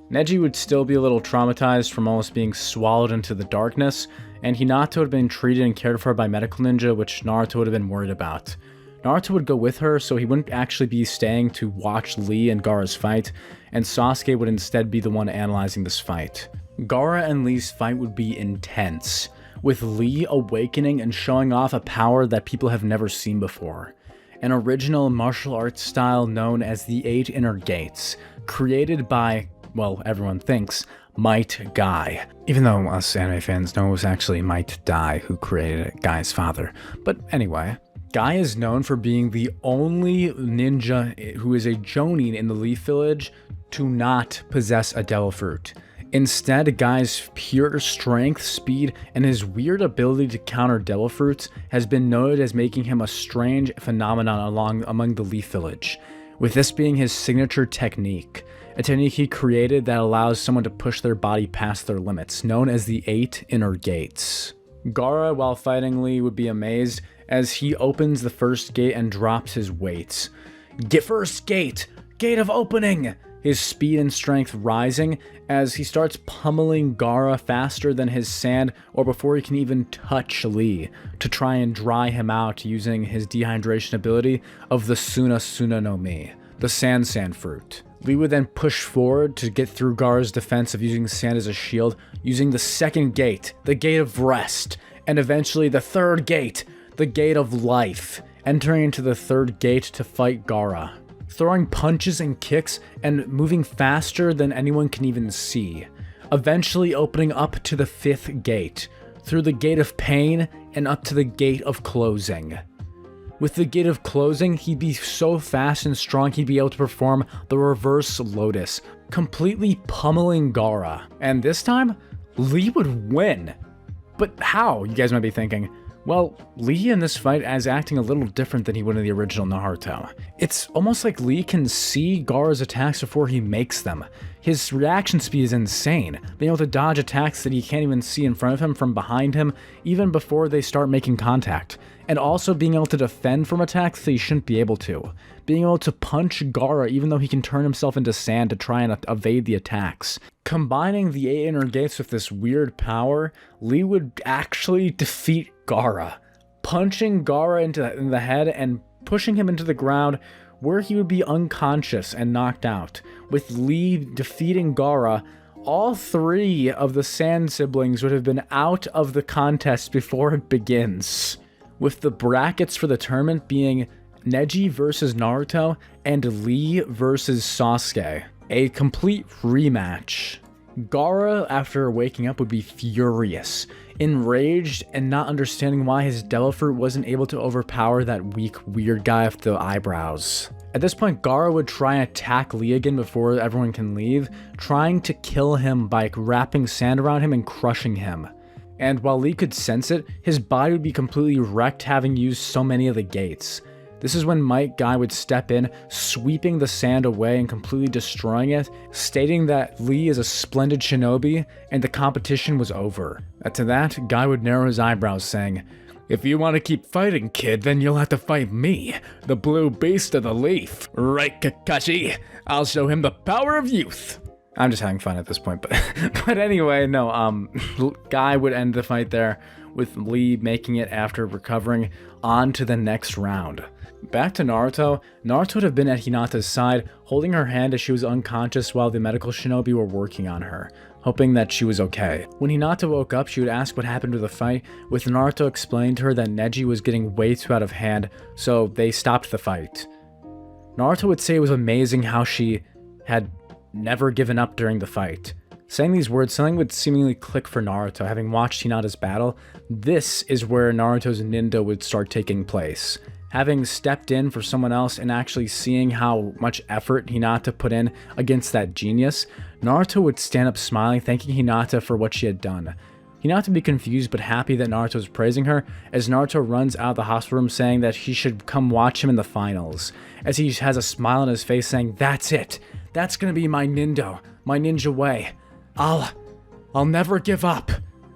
Neji would still be a little traumatized from almost being swallowed into the darkness, and Hinata would have been treated and cared for by medical ninja, which Naruto would have been worried about. Naruto would go with her, so he wouldn't actually be staying to watch Lee and Gaara's fight, and Sasuke would instead be the one analyzing this fight. Gaara and Lee's fight would be intense, with Lee awakening and showing off a power that people have never seen before. An original martial arts style known as the 8 Inner Gates, created by, well, everyone thinks, Might Guy. Even though us anime fans know it was actually Might Dai who created it, Guy's father. But anyway, Guy is known for being the only ninja who is a Jonin in the Leaf Village to not possess a devil fruit. Instead, Guy's pure strength, speed, and his weird ability to counter devil fruits has been noted as making him a strange phenomenon among the Leaf Village, with this being his signature technique. A technique he created that allows someone to push their body past their limits, known as the 8 Inner Gates. Gaara, while fighting Lee, would be amazed as he opens the first gate and drops his weights. Get first gate! Gate of opening! His speed and strength rising as he starts pummeling Gaara faster than his sand or before he can even touch Lee, to try and dry him out using his dehydration ability of the Suna no Mi, the sand fruit. Lee would then push forward to get through Gaara's defense of using sand as a shield, using the second gate, the Gate of Rest, and eventually the third gate, the Gate of Life, entering into the third gate to fight Gaara. throwing punches and kicks and moving faster than anyone can even see, eventually opening up to the 5th gate, through the gate of pain and up to the gate of closing. With the gate of closing, he'd be so fast and strong he'd be able to perform the reverse lotus, completely pummeling Gaara. And this time, Lee would win. But how, you guys might be thinking? Well, Lee in this fight is acting a little different than he would in the original Naruto. It's almost like Lee can see Gaara's attacks before he makes them. His reaction speed is insane, being able to dodge attacks that he can't even see in front of him from behind him, even before they start making contact. And also being able to defend from attacks that he shouldn't be able to. Being able to punch Gaara even though he can turn himself into sand to try and evade the attacks. Combining the 8 inner gates with this weird power, Lee would actually defeat Gaara, punching Gaara in the head and pushing him into the ground where he would be unconscious and knocked out. With Lee defeating Gaara, all 3 of the Sand siblings would have been out of the contest before it begins, with the brackets for the tournament being Neji versus Naruto and Lee versus Sasuke. A complete rematch. Gaara, after waking up, would be furious, enraged, and not understanding why his devil fruit wasn't able to overpower that weak, weird guy with the eyebrows. At this point, Gaara would try and attack Lee again before everyone can leave, trying to kill him by wrapping sand around him and crushing him. And while Lee could sense it, his body would be completely wrecked having used so many of the gates. This is when Might Guy would step in, sweeping the sand away and completely destroying it, stating that Lee is a splendid shinobi and the competition was over. To that, Guy would narrow his eyebrows, saying, "If you want to keep fighting, kid, then you'll have to fight me, the blue beast of the leaf. Right, Kakashi? I'll show him the power of youth." I'm just having fun at this point, but anyway, no, Guy would end the fight there, with Lee making it after recovering on to the next round. Back to Naruto. Naruto would have been at Hinata's side, holding her hand as she was unconscious while the medical shinobi were working on her, hoping that she was okay. When Hinata woke up, she would ask what happened to the fight, with Naruto explaining to her that Neji was getting way too out of hand, so they stopped the fight. Naruto would say it was amazing how she had never given up during the fight. Saying these words, something would seemingly click for Naruto. Having watched Hinata's battle, this is where Naruto's Nindo would start taking place. Having stepped in for someone else and actually seeing how much effort Hinata put in against that genius, Naruto would stand up smiling, thanking Hinata for what she had done. Hinata would be confused but happy that Naruto was praising her, as Naruto runs out of the hospital room saying that he should come watch him in the finals, as he has a smile on his face saying, "That's it. That's gonna be my Nindo, my ninja way. I'll never give up."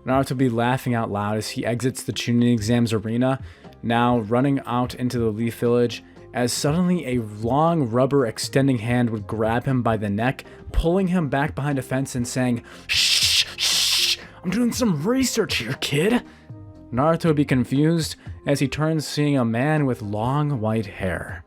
Naruto would be laughing out loud as he exits the Chunin exams arena, now running out into the Leaf Village, as suddenly a long rubber extending hand would grab him by the neck, pulling him back behind a fence and saying, "Shh, shh, I'm doing some research here, kid." Naruto would be confused as he turns seeing a man with long white hair.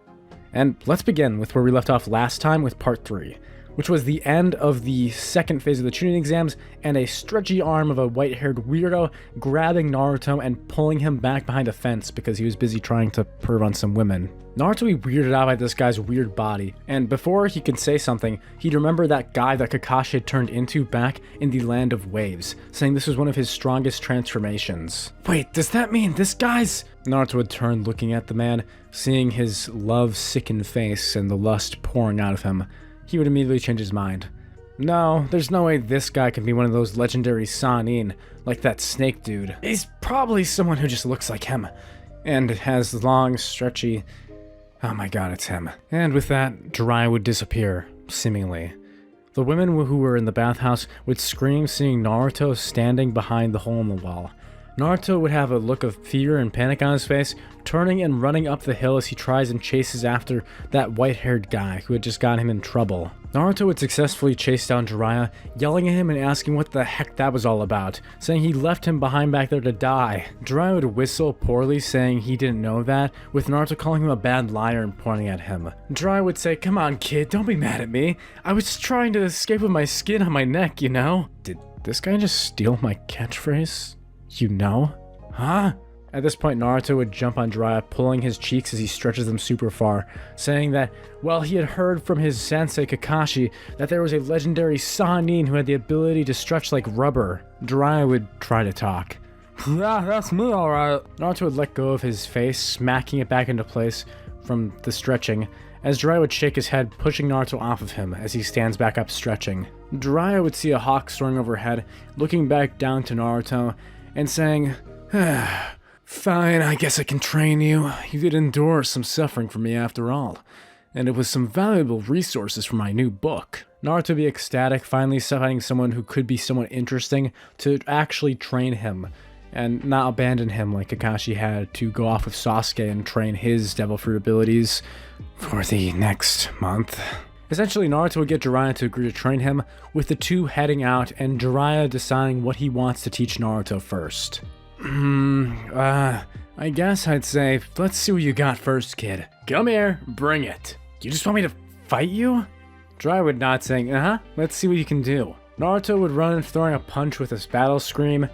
And let's begin with where we left off last time with part 3, which was the end of the second phase of the Chunin exams and a stretchy arm of a white-haired weirdo grabbing Naruto and pulling him back behind a fence because he was busy trying to perv on some women. Naruto would be weirded out by this guy's weird body, and before he could say something, he'd remember that guy that Kakashi had turned into back in the Land of Waves, saying this was one of his strongest transformations. Wait, does that mean this guy's... Naruto would turn looking at the man, seeing his love-sickened face and the lust pouring out of him. He would immediately change his mind. No, there's no way this guy can be one of those legendary Sanin, like that snake dude. He's probably someone who just looks like him, and has long, stretchy... Oh my god, it's him. And with that, Jiraiya would disappear, seemingly. The women who were in the bathhouse would scream seeing Naruto standing behind the hole in the wall. Naruto would have a look of fear and panic on his face, turning and running up the hill as he tries and chases after that white-haired guy who had just gotten him in trouble. Naruto would successfully chase down Jiraiya, yelling at him and asking what the heck that was all about, saying he left him behind back there to die. Jiraiya would whistle poorly, saying he didn't know that, with Naruto calling him a bad liar and pointing at him. Jiraiya would say, "Come on, kid, don't be mad at me. I was trying to escape with my skin on my neck, you know?" Did this guy just steal my catchphrase? You know? Huh? At this point, Naruto would jump on Jiraiya, pulling his cheeks as he stretches them super far, saying that, well, he had heard from his sensei Kakashi that there was a legendary Sannin who had the ability to stretch like rubber. Jiraiya would try to talk. Yeah, that's me, alright. Naruto would let go of his face, smacking it back into place from the stretching, as Jiraiya would shake his head, pushing Naruto off of him as he stands back up stretching. Jiraiya would see a hawk soaring overhead, looking back down to Naruto, and saying, Fine, I guess I can train you. You did endure some suffering for me after all. And it was some valuable resources for my new book. Naruto would be ecstatic, finally finding someone who could be somewhat interesting to actually train him, and not abandon him like Kakashi had to go off with Sasuke and train his devil fruit abilities for the next month. Essentially, Naruto would get Jiraiya to agree to train him, with the two heading out and Jiraiya deciding what he wants to teach Naruto first. I guess I'd say, let's see what you got first, kid. Come here, bring it. You just want me to fight you? Jiraiya would nod, saying, let's see what you can do. Naruto would run, throwing a punch with his battle scream,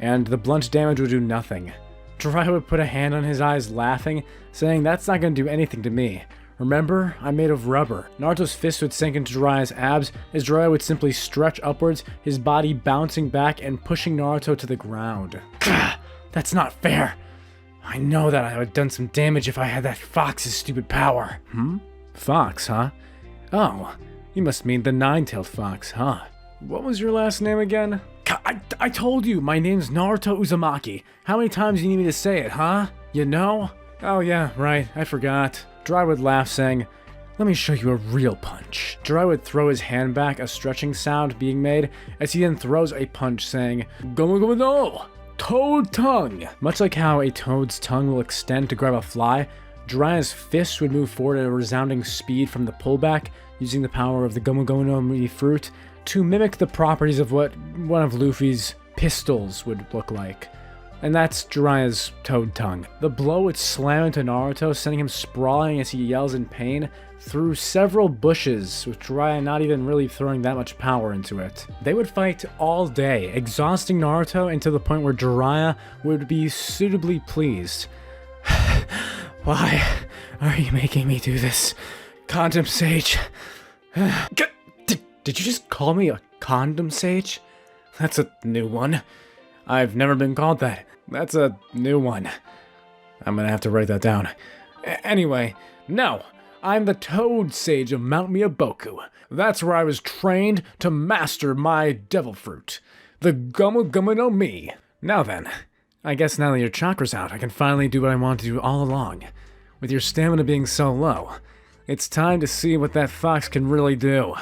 and the blunt damage would do nothing. Jiraiya would put a hand on his eyes, laughing, saying, that's not going to do anything to me. Remember, I'm made of rubber. Naruto's fist would sink into Jiraiya's abs, as Jiraiya would simply stretch upwards, his body bouncing back and pushing Naruto to the ground. That's not fair. I know that I would have done some damage if I had that fox's stupid power. Fox, huh? Oh, you must mean the nine-tailed fox, huh? What was your last name again? I told you, my name's Naruto Uzumaki. How many times do you need me to say it, huh? You know? Oh yeah, right, I forgot. Jiraiya would laugh, saying, let me show you a real punch. Jiraiya would throw his hand back, a stretching sound being made, as he then throws a punch, saying, Gomu Gomu no! Toad tongue! Much like how a toad's tongue will extend to grab a fly, Jiraiya's fist would move forward at a resounding speed from the pullback, using the power of the Gomu Gomu no Mi fruit to mimic the properties of what one of Luffy's pistols would look like. And that's Jiraiya's toad tongue. The blow would slam into Naruto, sending him sprawling as he yells in pain through several bushes, with Jiraiya not even really throwing that much power into it. They would fight all day, exhausting Naruto, and to the point where Jiraiya would be suitably pleased. Why are you making me do this? Condom Sage. Did you just call me a condom sage? That's a new one. I've never been called that. That's a new one. I'm gonna have to write that down. Anyway, no. I'm the Toad Sage of Mount Miyaboku. That's where I was trained to master my devil fruit. The Gomu Gomu no Mi. Now then, I guess now that your chakra's out, I can finally do what I wanted to do all along. With your stamina being so low, it's time to see what that fox can really do.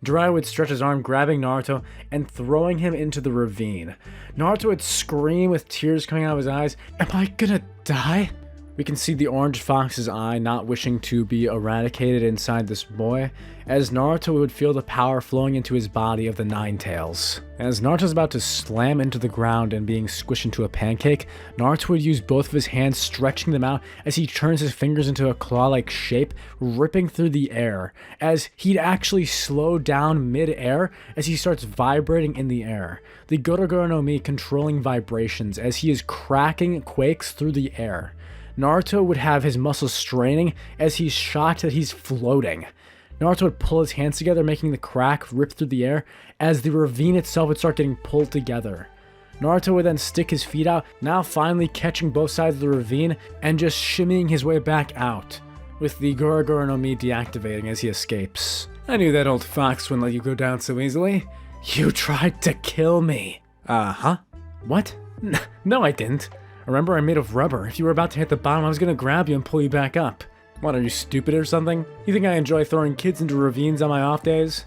Jiraiya would stretch his arm, grabbing Naruto and throwing him into the ravine. Naruto would scream with tears coming out of his eyes. Am I gonna die? We can see the orange fox's eye not wishing to be eradicated inside this boy, as Naruto would feel the power flowing into his body of the Nine Tails. As Naruto's about to slam into the ground and being squished into a pancake, Naruto would use both of his hands, stretching them out as he turns his fingers into a claw-like shape, ripping through the air, as he'd actually slow down mid-air as he starts vibrating in the air. The Gura-Gura no Mi controlling vibrations as he is cracking quakes through the air. Naruto would have his muscles straining as he's shocked that he's floating. Naruto would pull his hands together, making the crack rip through the air as the ravine itself would start getting pulled together. Naruto would then stick his feet out, now finally catching both sides of the ravine and just shimmying his way back out, with the Gura-Gura no Mi deactivating as he escapes. I knew that old fox wouldn't let you go down so easily. You tried to kill me. Huh? What? No, I didn't. Remember, I'm made of rubber. If you were about to hit the bottom, I was gonna grab you and pull you back up. What, are you stupid or something? You think I enjoy throwing kids into ravines on my off days?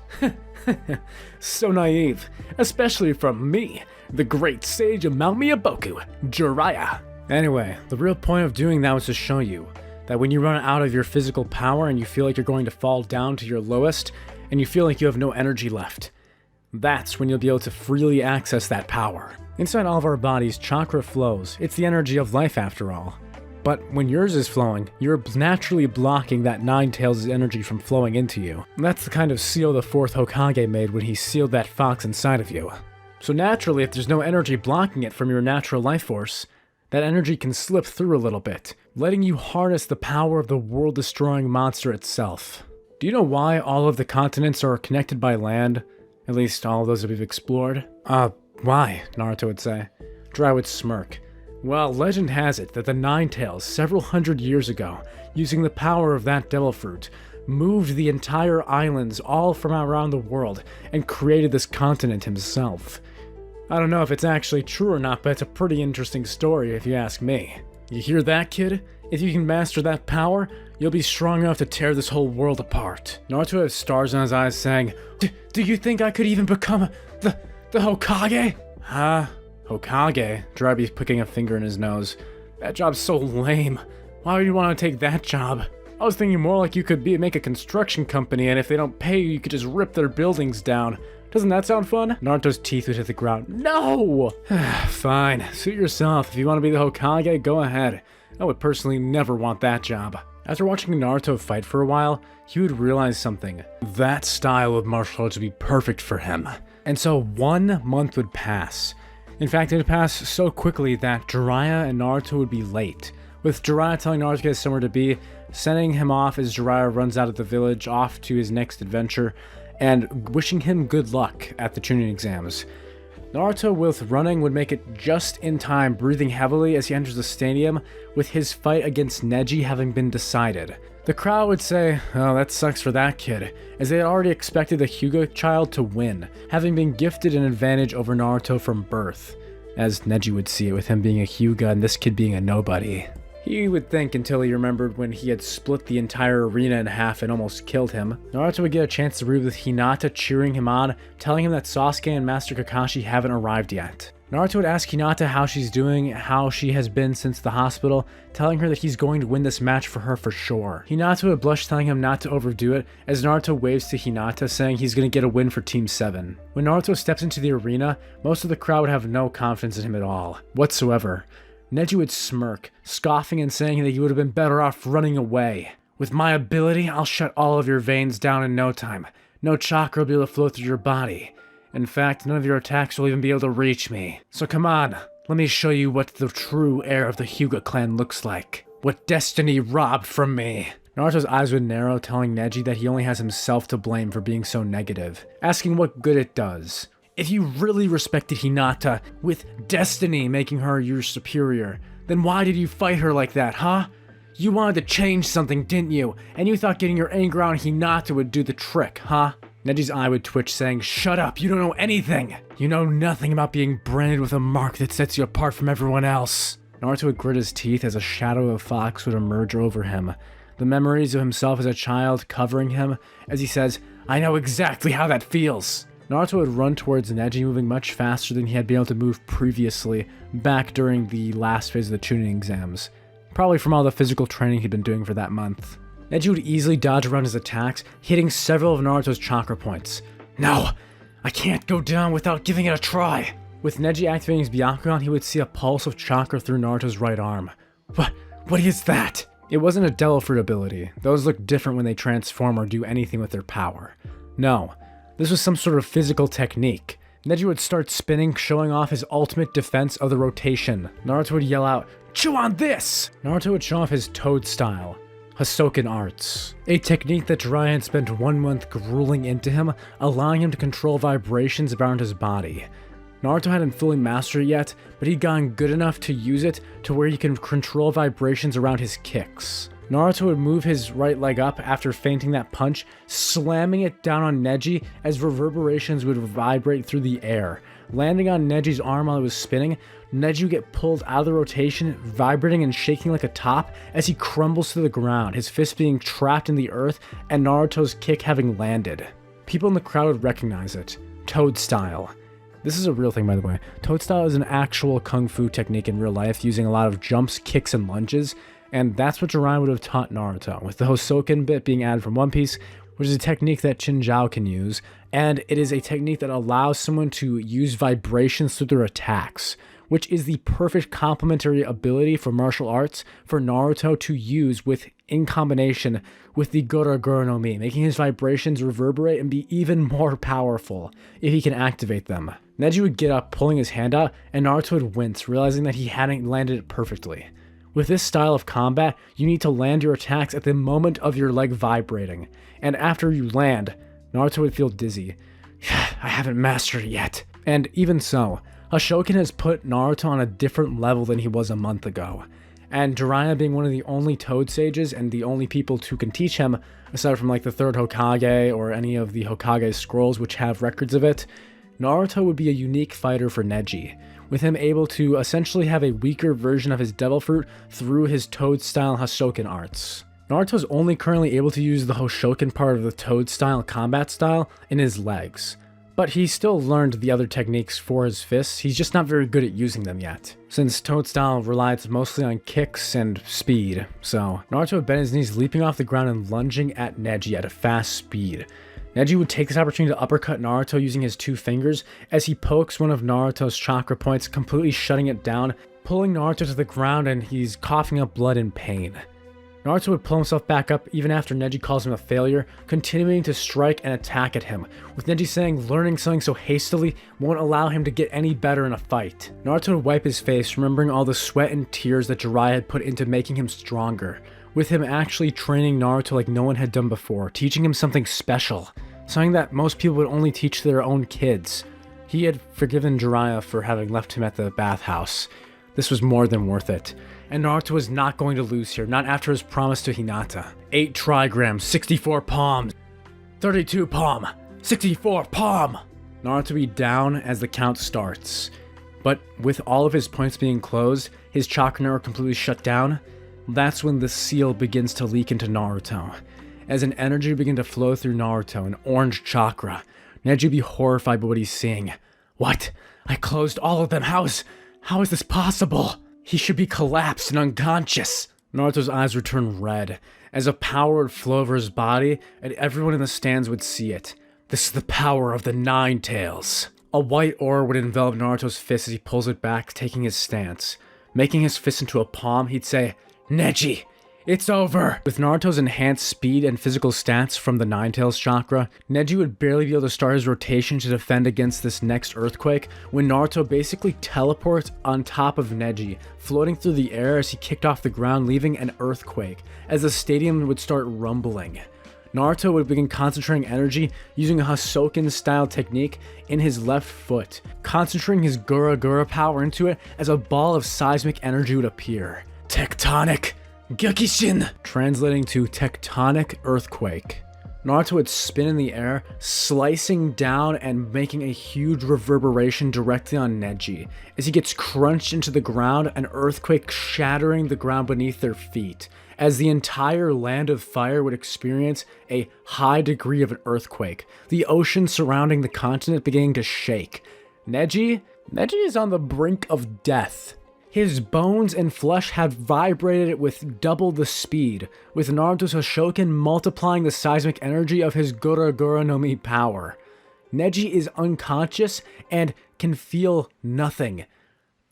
So naive. Especially from me, the great sage of Mount Miyaboku, Jiraiya. Anyway, the real point of doing that was to show you that when you run out of your physical power and you feel like you're going to fall down to your lowest, and you feel like you have no energy left, that's when you'll be able to freely access that power. Inside all of our bodies, chakra flows. It's the energy of life after all. But when yours is flowing, you're naturally blocking that Nine Tails' energy from flowing into you. That's the kind of seal the 4th Hokage made when he sealed that fox inside of you. So naturally, if there's no energy blocking it from your natural life force, that energy can slip through a little bit, letting you harness the power of the world-destroying monster itself. Do you know why all of the continents are connected by land? At least all of those that we've explored? Why? Naruto would say. Jiraiya would smirk. Well, legend has it that the Nine Tails, several hundred years ago, using the power of that devil fruit, moved the entire islands all from around the world and created this continent himself. I don't know if it's actually true or not, but it's a pretty interesting story if you ask me. You hear that, kid? If you can master that power, you'll be strong enough to tear this whole world apart. Naruto has stars in his eyes saying, Do you think I could even become the Hokage? Huh? Hokage? Jiraiya picking a finger in his nose. That job's so lame. Why would you want to take that job? I was thinking more like you could make a construction company, and if they don't pay you, you could just rip their buildings down. Doesn't that sound fun? Naruto's teeth would hit the ground. No! Fine. Suit yourself. If you want to be the Hokage, go ahead. I would personally never want that job. After watching Naruto fight for a while, he would realize something. That style of martial arts would be perfect for him. And so 1 month would pass. In fact, it would pass so quickly that Jiraiya and Naruto would be late, with Jiraiya telling Naruto to get somewhere to be, sending him off as Jiraiya runs out of the village off to his next adventure, and wishing him good luck at the Chunin exams. Naruto with running would make it just in time, breathing heavily as he enters the stadium, with his fight against Neji having been decided. The crowd would say, oh, that sucks for that kid, as they had already expected the Hyuga child to win, having been gifted an advantage over Naruto from birth, as Neji would see it with him being a Hyuga and this kid being a nobody. He would think until he remembered when he had split the entire arena in half and almost killed him. Naruto would get a chance to breathe with Hinata cheering him on, telling him that Sasuke and Master Kakashi haven't arrived yet. Naruto would ask Hinata how she's doing, how she has been since the hospital, telling her that he's going to win this match for her for sure. Hinata would blush, telling him not to overdo it, as Naruto waves to Hinata, saying he's going to get a win for Team 7. When Naruto steps into the arena, most of the crowd would have no confidence in him at all, whatsoever. Neji would smirk, scoffing and saying that you would have been better off running away. With my ability, I'll shut all of your veins down in no time. No chakra will be able to flow through your body. In fact, none of your attacks will even be able to reach me. So come on, let me show you what the true heir of the Hyuga clan looks like. What destiny robbed from me. Naruto's eyes would narrow, telling Neji that he only has himself to blame for being so negative, asking what good it does. If you really respected Hinata, with destiny making her your superior, then why did you fight her like that, huh? You wanted to change something, didn't you? And you thought getting your anger on Hinata would do the trick, huh? Neji's eye would twitch, saying, shut up, you don't know anything! You know nothing about being branded with a mark that sets you apart from everyone else. Naruto would grit his teeth as a shadow of a fox would emerge over him, the memories of himself as a child covering him, as he says, I know exactly how that feels! Naruto would run towards Neji, moving much faster than he had been able to move previously, back during the last phase of the Chunin exams. Probably from all the physical training he'd been doing for that month. Neji would easily dodge around his attacks, hitting several of Naruto's chakra points. No! I can't go down without giving it a try! With Neji activating his Byakugan, he would see a pulse of chakra through Naruto's right arm. What is that? It wasn't a devil fruit ability. Those look different when they transform or do anything with their power. No. This was some sort of physical technique. Neji would start spinning, showing off his ultimate defense of the rotation. Naruto would yell out, chew on this! Naruto would show off his Toad style, Hosoken arts. A technique that Jiraiya had spent 1 month grueling into him, allowing him to control vibrations around his body. Naruto hadn't fully mastered it yet, but he'd gotten good enough to use it to where he can control vibrations around his kicks. Naruto would move his right leg up after feinting that punch, slamming it down on Neji as reverberations would vibrate through the air. Landing on Neji's arm while it was spinning, Neji would get pulled out of the rotation, vibrating and shaking like a top as he crumbles to the ground, his fist being trapped in the earth and Naruto's kick having landed. People in the crowd would recognize it. Toad style. This is a real thing, by the way. Toad style is an actual kung fu technique in real life, using a lot of jumps, kicks, and lunges. And that's what Jiraiya would have taught Naruto, with the Hosoken bit being added from One Piece, which is a technique that Chinjao can use, and it is a technique that allows someone to use vibrations through their attacks, which is the perfect complementary ability for martial arts for Naruto to use in combination with the Gura-Gura no Mi, making his vibrations reverberate and be even more powerful if he can activate them. Neji would get up, pulling his hand out, and Naruto would wince, realizing that he hadn't landed it perfectly. With this style of combat, you need to land your attacks at the moment of your leg vibrating, and after you land, Naruto would feel dizzy. I haven't mastered it yet. And even so, Hashokin has put Naruto on a different level than he was a month ago. And Jiraiya being one of the only Toad Sages and the only people who can teach him, aside from like the third Hokage or any of the Hokage scrolls which have records of it, Naruto would be a unique fighter for Neji, with him able to essentially have a weaker version of his Devil Fruit through his Toad-style Hashokin arts. Naruto is only currently able to use the Hoshokin part of the Toad-style combat style in his legs, but he still learned the other techniques for his fists, he's just not very good at using them yet, since Toad-style relies mostly on kicks and speed, so Naruto would bend his knees, leaping off the ground and lunging at Neji at a fast speed. Neji would take this opportunity to uppercut Naruto using his 2 fingers as he pokes one of Naruto's chakra points, completely shutting it down, pulling Naruto to the ground, and he's coughing up blood in pain. Naruto would pull himself back up even after Neji calls him a failure, continuing to strike and attack at him, with Neji saying learning something so hastily won't allow him to get any better in a fight. Naruto would wipe his face, remembering all the sweat and tears that Jiraiya had put into making him stronger, with him actually training Naruto like no one had done before, teaching him something special, something that most people would only teach their own kids. He had forgiven Jiraiya for having left him at the bathhouse. This was more than worth it. And Naruto was not going to lose here, not after his promise to Hinata. 8 trigrams, 64 palms, 32 palm, 64 palm. Naruto would be down as the count starts. But with all of his points being closed, his chakra network completely shut down, that's when the seal begins to leak into Naruto. As an energy begins to flow through Naruto, an orange chakra, Neji would be horrified by what he's seeing. What? I closed all of them. How is this possible? He should be collapsed and unconscious. Naruto's eyes would turn red, as a power would flow over his body, and everyone in the stands would see it. This is the power of the Nine Tails. A white aura would envelop Naruto's fist as he pulls it back, taking his stance. Making his fist into a palm, he'd say, Neji, it's over! With Naruto's enhanced speed and physical stats from the Nine Tails chakra, Neji would barely be able to start his rotation to defend against this next earthquake when Naruto basically teleports on top of Neji, floating through the air as he kicked off the ground, leaving an earthquake, as the stadium would start rumbling. Naruto would begin concentrating energy using a Hashokin-style technique in his left foot, concentrating his Gura-Gura power into it as a ball of seismic energy would appear. Tectonic Gekishin, translating to tectonic earthquake. Naruto would spin in the air, slicing down and making a huge reverberation directly on Neji, as he gets crunched into the ground, an earthquake shattering the ground beneath their feet, as the entire land of fire would experience a high degree of an earthquake, the ocean surrounding the continent beginning to shake. Neji is on the brink of death. His bones and flesh have vibrated with double the speed, with Naruto's Hashokin multiplying the seismic energy of his Gura-Gura no Mi power. Neji is unconscious and can feel nothing.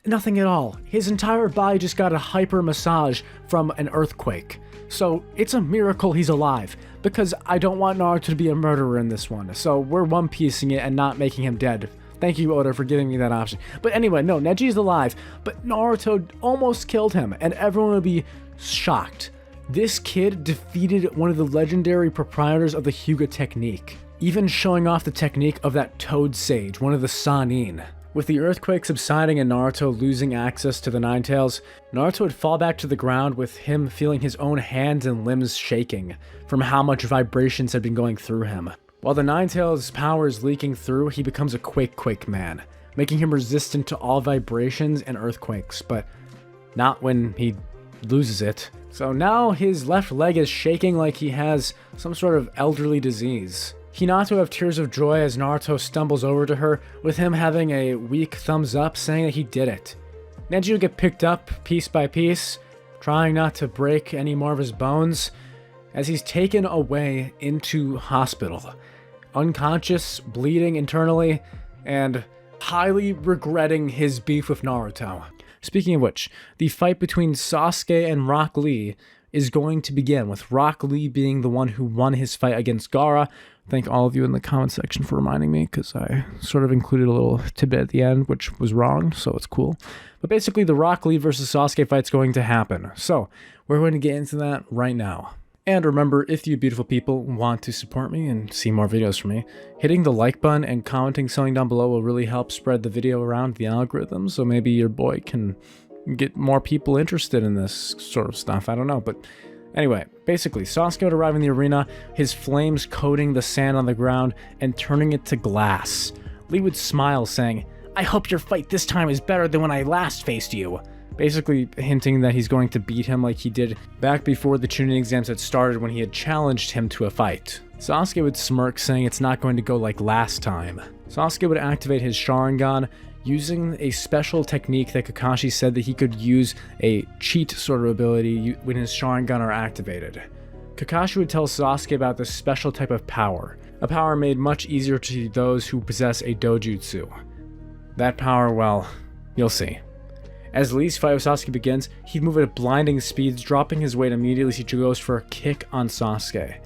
Nothing at all. His entire body just got a hyper massage from an earthquake. So it's a miracle he's alive, because I don't want Naruto to be a murderer in this one, so we're one-piecing it and not making him dead. Thank you, Oda, for giving me that option. But anyway, no, Neji's alive, but Naruto almost killed him, and everyone would be shocked. This kid defeated one of the legendary proprietors of the Hyuga technique, even showing off the technique of that Toad Sage, one of the Sannin. With the earthquake subsiding and Naruto losing access to the Nine Tails, Naruto would fall back to the ground with him feeling his own hands and limbs shaking from how much vibrations had been going through him. While the Nine Tails' power is leaking through, he becomes a Quake man, making him resistant to all vibrations and earthquakes, but not when he loses it. So now his left leg is shaking like he has some sort of elderly disease. Hinata would have tears of joy as Naruto stumbles over to her, with him having a weak thumbs up saying that he did it. Neji would get picked up piece by piece, trying not to break any more of his bones, as he's taken away into hospital, unconscious, bleeding internally, and highly regretting his beef with Naruto. Speaking of which, the fight between Sasuke and Rock Lee is going to begin, with Rock Lee being the one who won his fight against Gaara. Thank all of you in the comment section for reminding me, because I sort of included a little tidbit at the end, which was wrong, so it's cool. But basically, the Rock Lee versus Sasuke fight's going to happen. So, we're going to get into that right now. And remember, if you beautiful people want to support me and see more videos from me, hitting the like button and commenting something down below will really help spread the video around the algorithm, so maybe your boy can get more people interested in this sort of stuff. I don't know, but anyway, basically, Sasuke would arrive in the arena, his flames coating the sand on the ground and turning it to glass. Lee would smile, saying, "I hope your fight this time is better than when I last faced you." Basically hinting that he's going to beat him like he did back before the Chunin exams had started when he had challenged him to a fight. Sasuke would smirk, saying it's not going to go like last time. Sasuke would activate his Sharingan, using a special technique that Kakashi said that he could use a cheat sort of ability when his Sharingan are activated. Kakashi would tell Sasuke about this special type of power, a power made much easier to those who possess a dojutsu. That power, well, you'll see. As Lee's fight with Sasuke begins, he'd move at blinding speeds, dropping his weight immediately as he goes for a kick on Sasuke.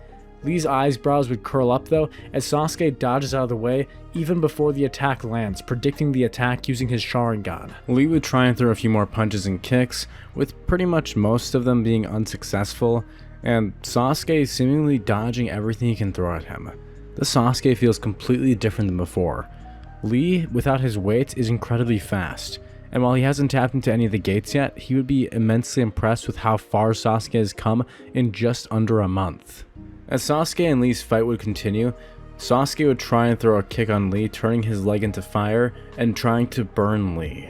Lee's eyebrows would curl up though, as Sasuke dodges out of the way even before the attack lands, predicting the attack using his Sharingan. Lee would try and throw a few more punches and kicks, with pretty much most of them being unsuccessful, and Sasuke seemingly dodging everything he can throw at him. The Sasuke feels completely different than before. Lee, without his weight, is incredibly fast. And while he hasn't tapped into any of the gates yet, he would be immensely impressed with how far Sasuke has come in just under a month. As Sasuke and Lee's fight would continue, Sasuke would try and throw a kick on Lee, turning his leg into fire and trying to burn Lee.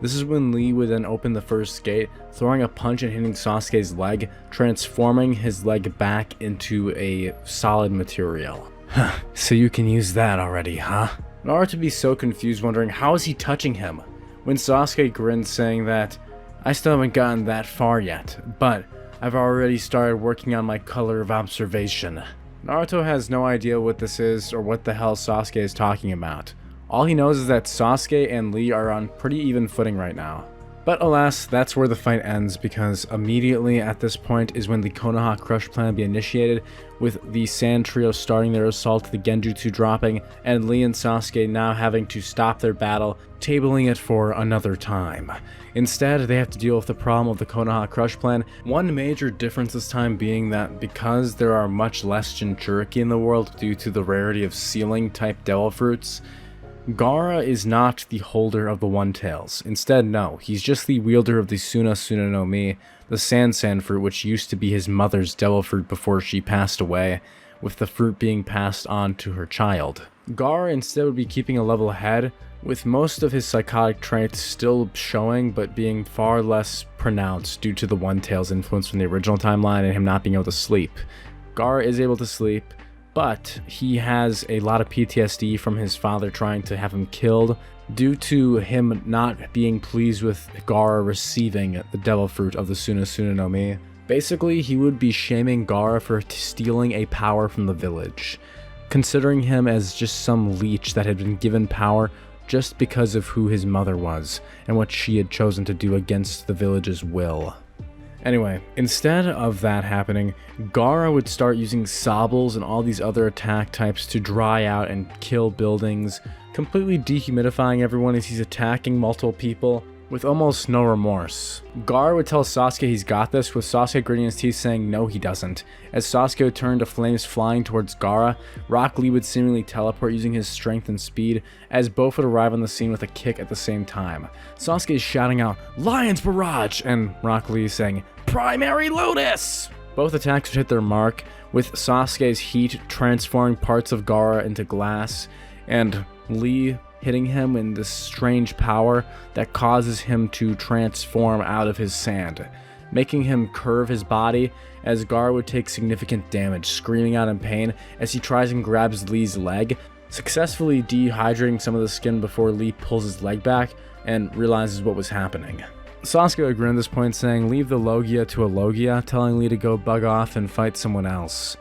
This is when Lee would then open the first gate, throwing a punch and hitting Sasuke's leg, transforming his leg back into a solid material. So you can use that already, huh? Naruto would be so confused, wondering how is he touching him? When Sasuke grinned, saying that, "I still haven't gotten that far yet, but I've already started working on my color of observation." Naruto has no idea what this is or what the hell Sasuke is talking about. All he knows is that Sasuke and Lee are on pretty even footing right now. But alas, that's where the fight ends, because immediately at this point is when the Konoha Crush plan be initiated, with the Sand Trio starting their assault, the Genjutsu dropping, and Lee and Sasuke now having to stop their battle, tabling it for another time. Instead, they have to deal with the problem of the Konoha Crush plan, one major difference this time being that because there are much less Jinchuriki in the world due to the rarity of ceiling-type devil fruits, Gaara is not the holder of the One Tails. Instead, no, he's just the wielder of the Suna no Mi, the Sand fruit, which used to be his mother's devil fruit before she passed away, with the fruit being passed on to her child. Gaara instead would be keeping a level head, with most of his psychotic traits still showing but being far less pronounced due to the One Tails influence from the original timeline and him not being able to sleep. Gaara is able to sleep, but he has a lot of PTSD from his father trying to have him killed due to him not being pleased with Gaara receiving the devil fruit of the Suna no Mi. Basically, he would be shaming Gaara for stealing a power from the village, considering him as just some leech that had been given power just because of who his mother was and what she had chosen to do against the village's will. Anyway, instead of that happening, Gaara would start using sabbles and all these other attack types to dry out and kill buildings, completely dehumidifying everyone as he's attacking multiple people with almost no remorse. Gaara would tell Sasuke he's got this, with Sasuke gritting his teeth saying no he doesn't. As Sasuke would turn to flames flying towards Gaara, Rock Lee would seemingly teleport using his strength and speed, as both would arrive on the scene with a kick at the same time. Sasuke is shouting out, "Lion's Barrage!" and Rock Lee saying, "Primary Lotus!" Both attacks would hit their mark, with Sasuke's heat transforming parts of Gaara into glass, and Lee hitting him in this strange power that causes him to transform out of his sand, making him curve his body, as Gaara would take significant damage, screaming out in pain as he tries and grabs Lee's leg, successfully dehydrating some of the skin before Lee pulls his leg back and realizes what was happening. Sasuke would grin at this point, saying leave the Logia to a Logia, telling Lee to go bug off and fight someone else.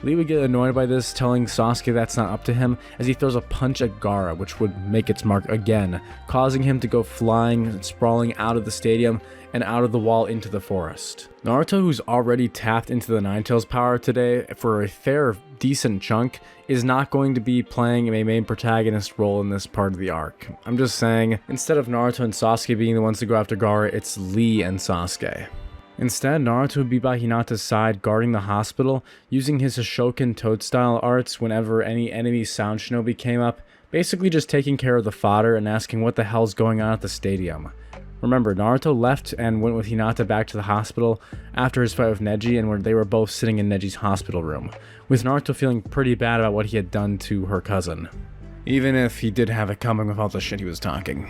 Lee would get annoyed by this, telling Sasuke that's not up to him, as he throws a punch at Gaara, which would make its mark again, causing him to go flying and sprawling out of the stadium and out of the wall into the forest. Naruto, who's already tapped into the Nine Tails power today for a fair, decent chunk, is not going to be playing a main protagonist role in this part of the arc. I'm just saying, instead of Naruto and Sasuke being the ones to go after Gaara, it's Lee and Sasuke. Instead, Naruto would be by Hinata's side guarding the hospital, using his Hoshoken Toad-style arts whenever any enemy sound shinobi came up, basically just taking care of the fodder and asking what the hell's going on at the stadium. Remember, Naruto left and went with Hinata back to the hospital after his fight with Neji, and where they were both sitting in Neji's hospital room, with Naruto feeling pretty bad about what he had done to her cousin. Even if he did have it coming with all the shit he was talking.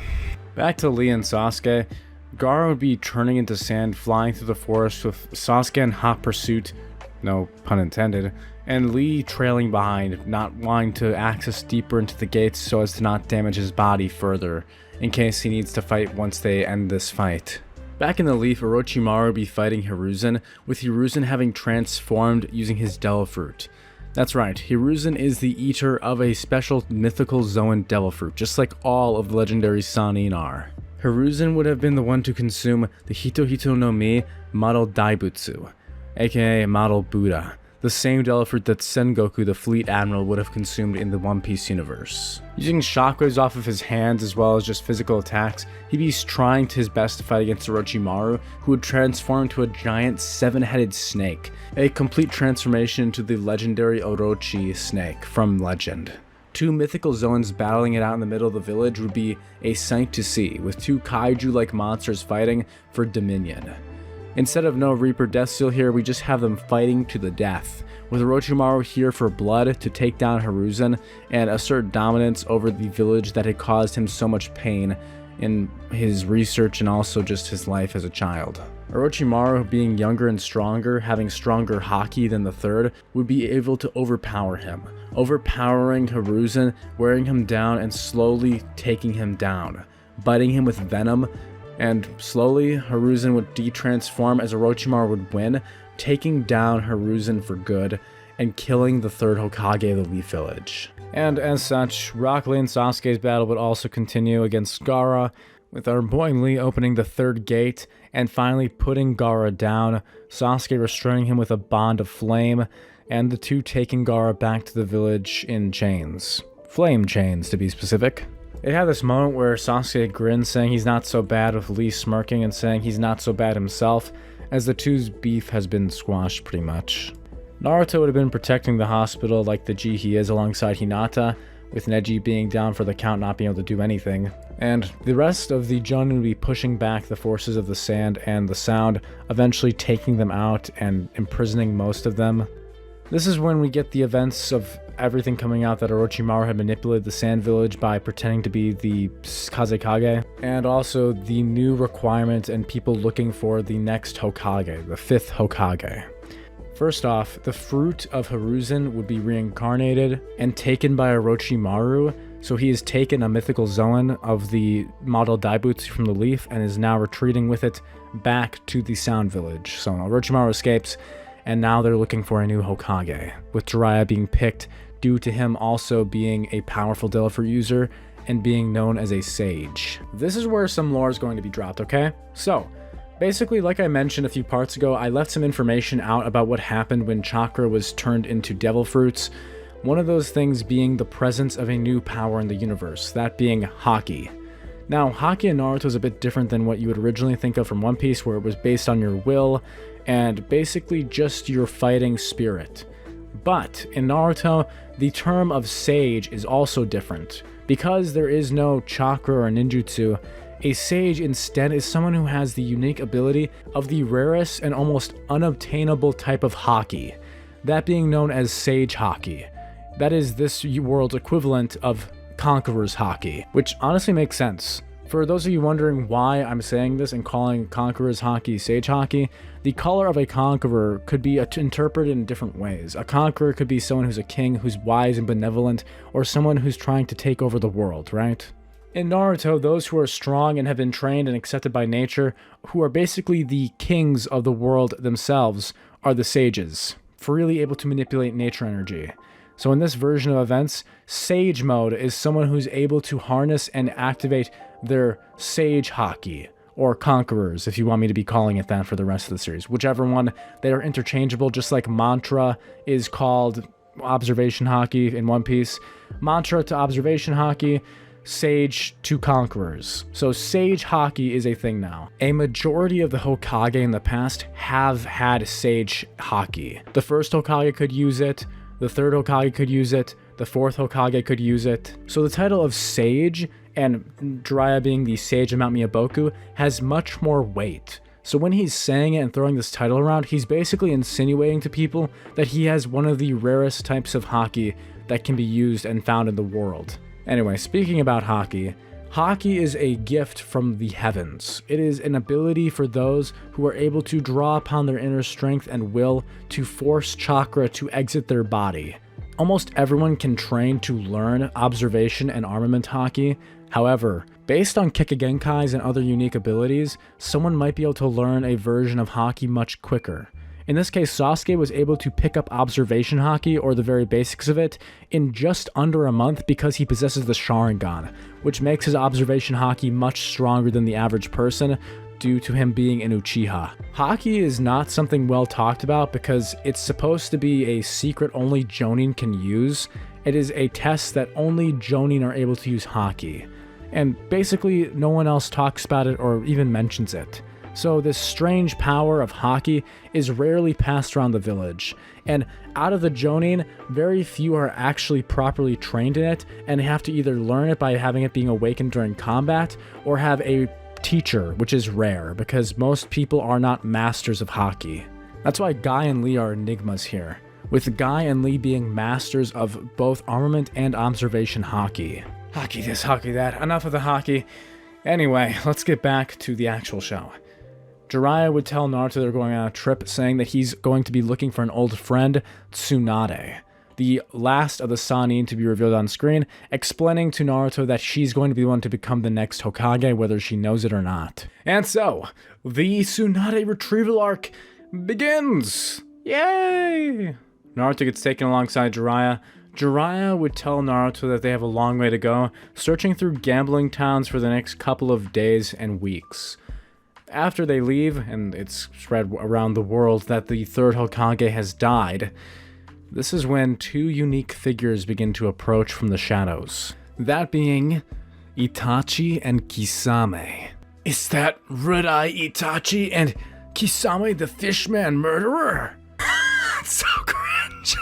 Back to Lee and Sasuke, Gaara would be turning into sand, flying through the forest with Sasuke in hot pursuit, no pun intended, and Lee trailing behind, not wanting to access deeper into the gates so as to not damage his body further, in case he needs to fight once they end this fight. Back in the Leaf, Orochimaru would be fighting Hiruzen, with Hiruzen having transformed using his Devil Fruit. That's right, Hiruzen is the eater of a special mythical Zoan Devil Fruit, just like all of the legendary Sannin are. Hiruzen would have been the one to consume the Hito Hito no Mi Model Daibutsu, aka Model Buddha, the same Devil Fruit that Sengoku, the Fleet Admiral, would have consumed in the One Piece universe. Using shockwaves off of his hands as well as just physical attacks, he'd be trying his best to fight against Orochimaru, who would transform into a giant 7-headed snake, a complete transformation into the legendary Orochi snake from Legend. Two mythical Zoans battling it out in the middle of the village would be a sight to see, with two kaiju-like monsters fighting for dominion. Instead of no Reaper Death Seal here, we just have them fighting to the death, with Orochimaru here for blood to take down Hiruzen and assert dominance over the village that had caused him so much pain in his research and also just his life as a child. Orochimaru, being younger and stronger, having stronger haki than the third, would be able to overpower him, overpowering Hiruzen, wearing him down and slowly taking him down, biting him with venom, and slowly Hiruzen would de-transform as Orochimaru would win, taking down Hiruzen for good and killing the third Hokage of the Leaf Village. And as such, Rock Lee and Sasuke's battle would also continue against Gaara, with our boy Lee opening the third gate and finally putting Gaara down, Sasuke restraining him with a bond of flame, and the two taking Gaara back to the village in chains. Flame chains, to be specific. They had this moment where Sasuke grins, saying he's not so bad, with Lee smirking and saying he's not so bad himself, as the two's beef has been squashed pretty much. Naruto would have been protecting the hospital like the G he is alongside Hinata, with Neji being down for the count, not being able to do anything. And the rest of the Jonin would be pushing back the forces of the sand and the sound, eventually taking them out and imprisoning most of them. This is when we get the events of everything coming out that Orochimaru had manipulated the Sand Village by pretending to be the Kazekage, and also the new requirement and people looking for the next Hokage, the 5th Hokage. First off, the fruit of Hiruzen would be reincarnated and taken by Orochimaru, so he has taken a mythical Zoan of the model Daibutsu from the Leaf and is now retreating with it back to the Sound Village. So Orochimaru escapes, and now they're looking for a new Hokage, with Jiraiya being picked due to him also being a powerful Devil Fruit user and being known as a sage. This is where some lore is going to be dropped, okay? So, basically, like I mentioned a few parts ago, I left some information out about what happened when chakra was turned into Devil Fruits. One of those things being the presence of a new power in the universe, that being haki. Now, haki in Naruto is a bit different than what you would originally think of from One Piece, where it was based on your will and basically just your fighting spirit. But in Naruto, the term of sage is also different. Because there is no chakra or ninjutsu, a sage instead is someone who has the unique ability of the rarest and almost unobtainable type of haki, that being known as sage haki. That is this world's equivalent of Conqueror's haki, which honestly makes sense. For those of you wondering why I'm saying this and calling Conqueror's haki sage haki, the color of a conqueror could be interpreted in different ways. A conqueror could be someone who's a king, who's wise and benevolent, or someone who's trying to take over the world, right? In Naruto, those who are strong and have been trained and accepted by nature, who are basically the kings of the world themselves, are the sages. freely able to manipulate nature energy. So in this version of events, Sage Mode is someone who's able to harness and activate their Sage Haki, or Conquerors, if you want me to be calling it that for the rest of the series. Whichever one, they are interchangeable, just like Mantra is called Observation Haki in One Piece. Mantra to Observation Haki, Sage to Conquerors. So Sage Haki is a thing now. A majority of the Hokage in the past have had Sage Haki. The first Hokage could use it, the third Hokage could use it, the fourth Hokage could use it. So the title of Sage, and Jiraiya being the Sage of Mount Miyaboku, has much more weight. So when he's saying it and throwing this title around, he's basically insinuating to people that he has one of the rarest types of Haki that can be used and found in the world. Anyway, speaking about Haki, Haki is a gift from the heavens. It is an ability for those who are able to draw upon their inner strength and will to force chakra to exit their body. Almost everyone can train to learn observation and armament Haki. However, based on Kikagenkais and other unique abilities, someone might be able to learn a version of Haki much quicker. In this case, Sasuke was able to pick up observation Haki, or the very basics of it, in just under a month because he possesses the Sharingan, which makes his observation Haki much stronger than the average person due to him being an Uchiha. Haki is not something well talked about because it's supposed to be a secret only Jonin can use. It is a test that only Jonin are able to use Haki. And basically, no one else talks about it or even mentions it. So this strange power of Haki is rarely passed around the village, and out of the Jonin, very few are actually properly trained in it and have to either learn it by having it being awakened during combat or have a teacher, which is rare because most people are not masters of Haki. That's why Guy and Lee are enigmas here, with Guy and Lee being masters of both armament and observation Haki. Haki this, Haki that, enough of the Haki. Anyway, let's get back to the actual show. Jiraiya would tell Naruto they're going on a trip, saying that he's going to be looking for an old friend, Tsunade, the last of the Sannin to be revealed on screen, explaining to Naruto that she's going to be the one to become the next Hokage, whether she knows it or not. And so, the Tsunade retrieval arc begins! Yay! Naruto gets taken alongside Jiraiya. Jiraiya would tell Naruto that they have a long way to go, searching through gambling towns for the next couple of days and weeks. After they leave, and it's spread around the world that the third Hokage has died, this is when two unique figures begin to approach from the shadows. That being Itachi and Kisame. Is that Red-Eye Itachi and Kisame the Fishman murderer? It's so cringe.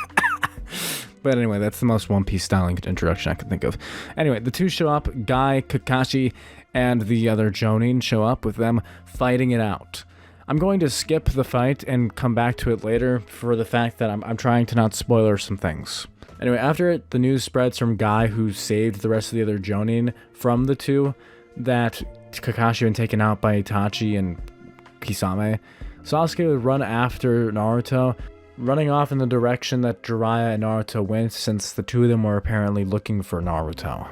But anyway, that's the most One Piece styling introduction I can think of. Anyway, the two show up, Guy, Kakashi, and the other Jonin show up with them fighting it out. I'm going to skip the fight and come back to it later for the fact that I'm trying to not spoiler some things. Anyway, after it, the news spreads from Guy, who saved the rest of the other Jonin from the two, that Kakashi had been taken out by Itachi and Kisame. Sasuke would run after Naruto, running off in the direction that Jiraiya and Naruto went, since the two of them were apparently looking for Naruto.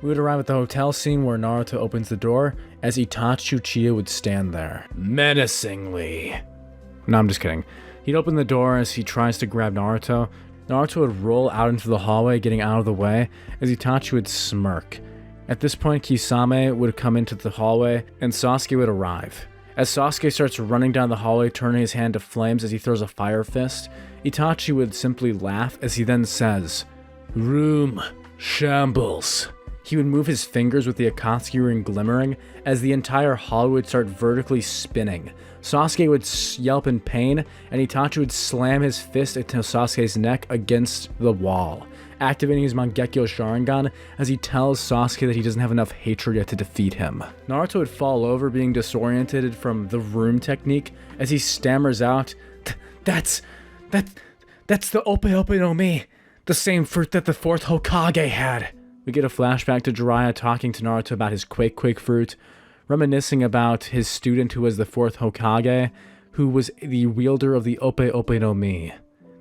We would arrive at the hotel scene where Naruto opens the door, as Itachi Uchiha would stand there, menacingly. No, I'm just kidding. He'd open the door as he tries to grab Naruto. Naruto would roll out into the hallway, getting out of the way, as Itachi would smirk. At this point, Kisame would come into the hallway, and Sasuke would arrive. As Sasuke starts running down the hallway, turning his hand to flames as he throws a fire fist, Itachi would simply laugh as he then says, "Room shambles." He would move his fingers with the Akatsuki ring glimmering as the entire hallway would start vertically spinning. Sasuke would yelp in pain, and Itachi would slam his fist into Sasuke's neck against the wall, activating his Mangekyo Sharingan as he tells Sasuke that he doesn't have enough hatred yet to defeat him. Naruto would fall over, being disoriented from the room technique, as he stammers out, That's the Ope Ope no Mi, the same fruit that the fourth Hokage had." We get a flashback to Jiraiya talking to Naruto about his Quake fruit, reminiscing about his student who was the fourth Hokage, who was the wielder of the Ope Ope no Mi,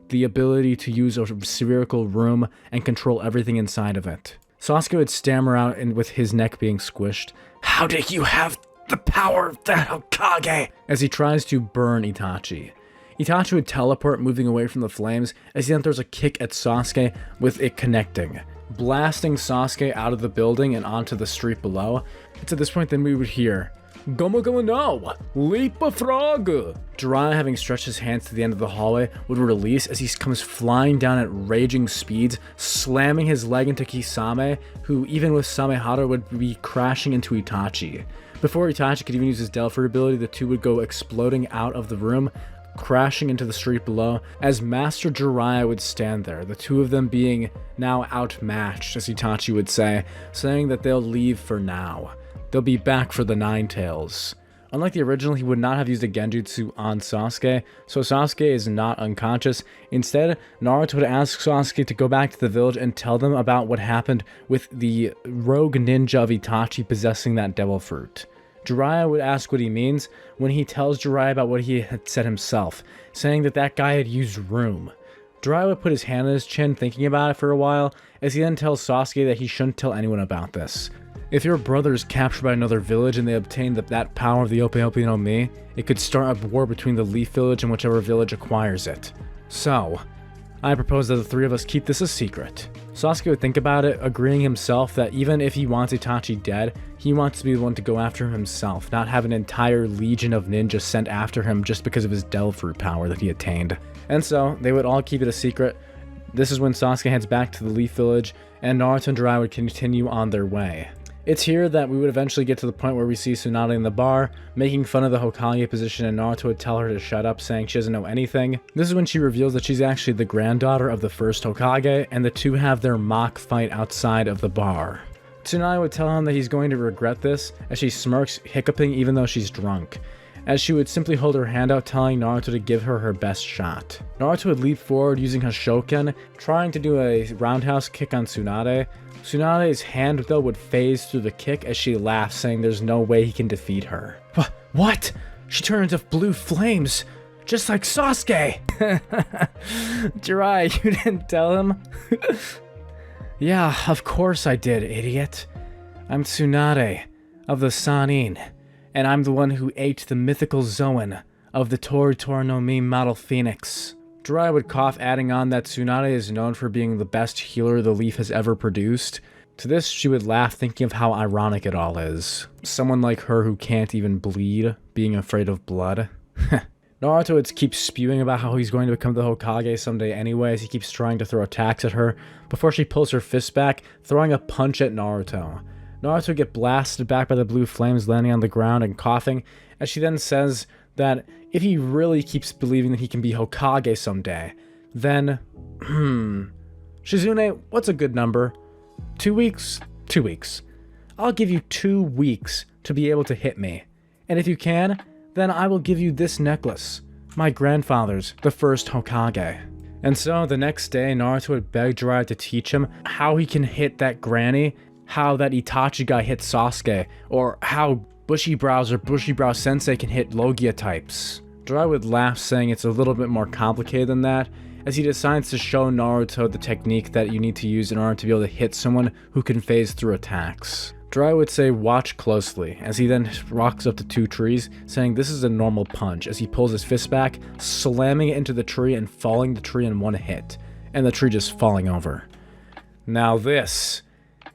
the ability to use a spherical room and control everything inside of it. Sasuke would stammer out, and with his neck being squished, "How did you have the power of that Hokage?" as he tries to burn Itachi. Itachi would teleport, moving away from the flames, as he then throws a kick at Sasuke, with it connecting, blasting Sasuke out of the building and onto the street below. It's at this point then we would hear, "Gomu Gomu no! Leap a frog!" Jiraiya, having stretched his hands to the end of the hallway, would release as he comes flying down at raging speeds, slamming his leg into Kisame, who even with Samehara would be crashing into Itachi. Before Itachi could even use his Delphi ability, the two would go exploding out of the room, crashing into the street below, as Master Jiraiya would stand there, the two of them being now outmatched, as Itachi would say, saying that they'll leave for now. They'll be back for the Nine Tails. Unlike the original, he would not have used a Genjutsu on Sasuke, so Sasuke is not unconscious. Instead, Naruto would ask Sasuke to go back to the village and tell them about what happened with the rogue ninja of Itachi possessing that devil fruit. Jiraiya would ask what he means when he tells Jiraiya about what he had said himself, saying that that guy had used room. Jiraiya would put his hand on his chin thinking about it for a while, as he then tells Sasuke that he shouldn't tell anyone about this. If your brother is captured by another village and they obtain that power of the Ope Ope no Mi, it could start a war between the Leaf Village and whichever village acquires it. So, I propose that the three of us keep this a secret. Sasuke would think about it, agreeing himself that even if he wants Itachi dead, he wants to be the one to go after him himself, not have an entire legion of ninjas sent after him just because of his Devil Fruit power that he attained. And so, they would all keep it a secret. This is when Sasuke heads back to the Leaf Village, and Naruto and Jiraiya would continue on their way. It's here that we would eventually get to the point where we see Tsunade in the bar, making fun of the Hokage position, and Naruto would tell her to shut up, saying she doesn't know anything. This is when she reveals that she's actually the granddaughter of the first Hokage, and the two have their mock fight outside of the bar. Tsunade would tell him that he's going to regret this, as she smirks, hiccuping even though she's drunk, as she would simply hold her hand out, telling Naruto to give her her best shot. Naruto would leap forward using her Shoken, trying to do a roundhouse kick on Tsunade. Tsunade's hand, though, would phase through the kick as she laughs, saying there's no way he can defeat her. What? She turned into blue flames, just like Sasuke! Jiraiya, you didn't tell him? Yeah, of course I did, idiot. I'm Tsunade, of the Sannin, and I'm the one who ate the mythical Zoan of the Tori no Mi model Phoenix. Jiraiya would cough, adding on that Tsunade is known for being the best healer the Leaf has ever produced. To this, she would laugh, thinking of how ironic it all is. Someone like her who can't even bleed, being afraid of blood. Naruto would keep spewing about how he's going to become the Hokage someday anyway, as he keeps trying to throw attacks at her, before she pulls her fist back, throwing a punch at Naruto. Naruto would get blasted back by the blue flames, landing on the ground and coughing, as she then says that if he really keeps believing that he can be Hokage someday, then, Shizune, what's a good number? 2 weeks? 2 weeks. I'll give you 2 weeks to be able to hit me. And if you can, then I will give you this necklace. My grandfather's, the first Hokage. And so, the next day, Naruto would beg Jiraiya to teach him how he can hit that granny, how that Itachi guy hit Sasuke, or how Bushy Brows or Bushy Brow Sensei can hit Logia types. Jiraiya would laugh, saying it's a little bit more complicated than that, as he decides to show Naruto the technique that you need to use in order to be able to hit someone who can phase through attacks. Jiraiya would say, watch closely, as he then walks up to 2 trees, saying this is a normal punch, as he pulls his fist back, slamming it into the tree and falling the tree in one hit, and the tree just falling over. Now this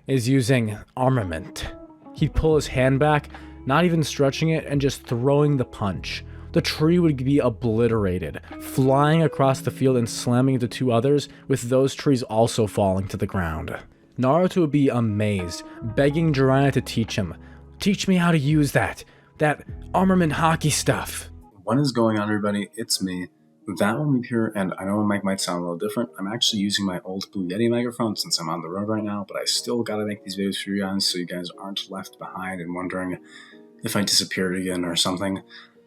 is using armament. He'd pull his hand back, not even stretching it, and just throwing the punch. The tree would be obliterated, flying across the field and slamming into 2 others, with those trees also falling to the ground. Naruto would be amazed, begging Jiraiya to teach him. Teach me how to use that armament hockey stuff. What is going on, everybody? It's me, That One Weep here, and I know my mic might sound a little different. I'm actually using my old Blue Yeti microphone since I'm on the road right now, but I still gotta make these videos for you guys so you guys aren't left behind and wondering if I disappeared again or something.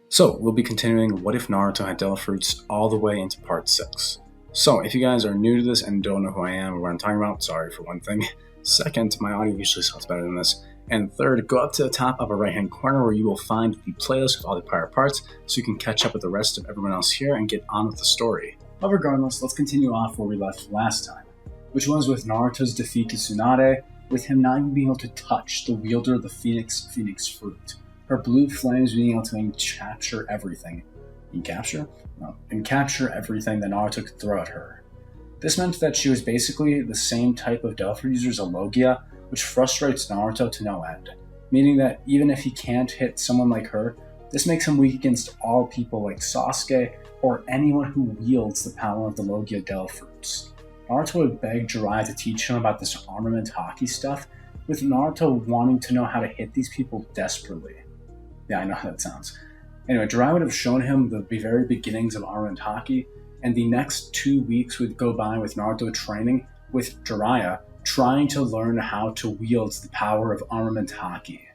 So, we'll be continuing What If Naruto Had Devil Fruits all the way into part 6. So, if you guys are new to this and don't know who I am or what I'm talking about, sorry for one thing. Second, my audio usually sounds better than this. And third, go up to the top upper right hand corner where you will find the playlist with all the prior parts so you can catch up with the rest of everyone else here and get on with the story. But regardless, let's continue off where we left last time, which was with Naruto's defeat to Tsunade, with him not even being able to touch the wielder of the Phoenix fruit. Her blue flames being able to capture everything. And capture? No. And capture everything that Naruto could throw at her. This meant that she was basically the same type of Delphi user as a Logia, which frustrates Naruto to no end. Meaning that even if he can't hit someone like her, this makes him weak against all people like Sasuke or anyone who wields the power of the Logia Delphi. Naruto would beg Jiraiya to teach him about this armament hockey stuff, with Naruto wanting to know how to hit these people desperately. Yeah, I know how that sounds. Anyway, Jiraiya would have shown him the very beginnings of armament hockey, and the next 2 weeks would go by with Naruto training with Jiraiya, trying to learn how to wield the power of armament hockey.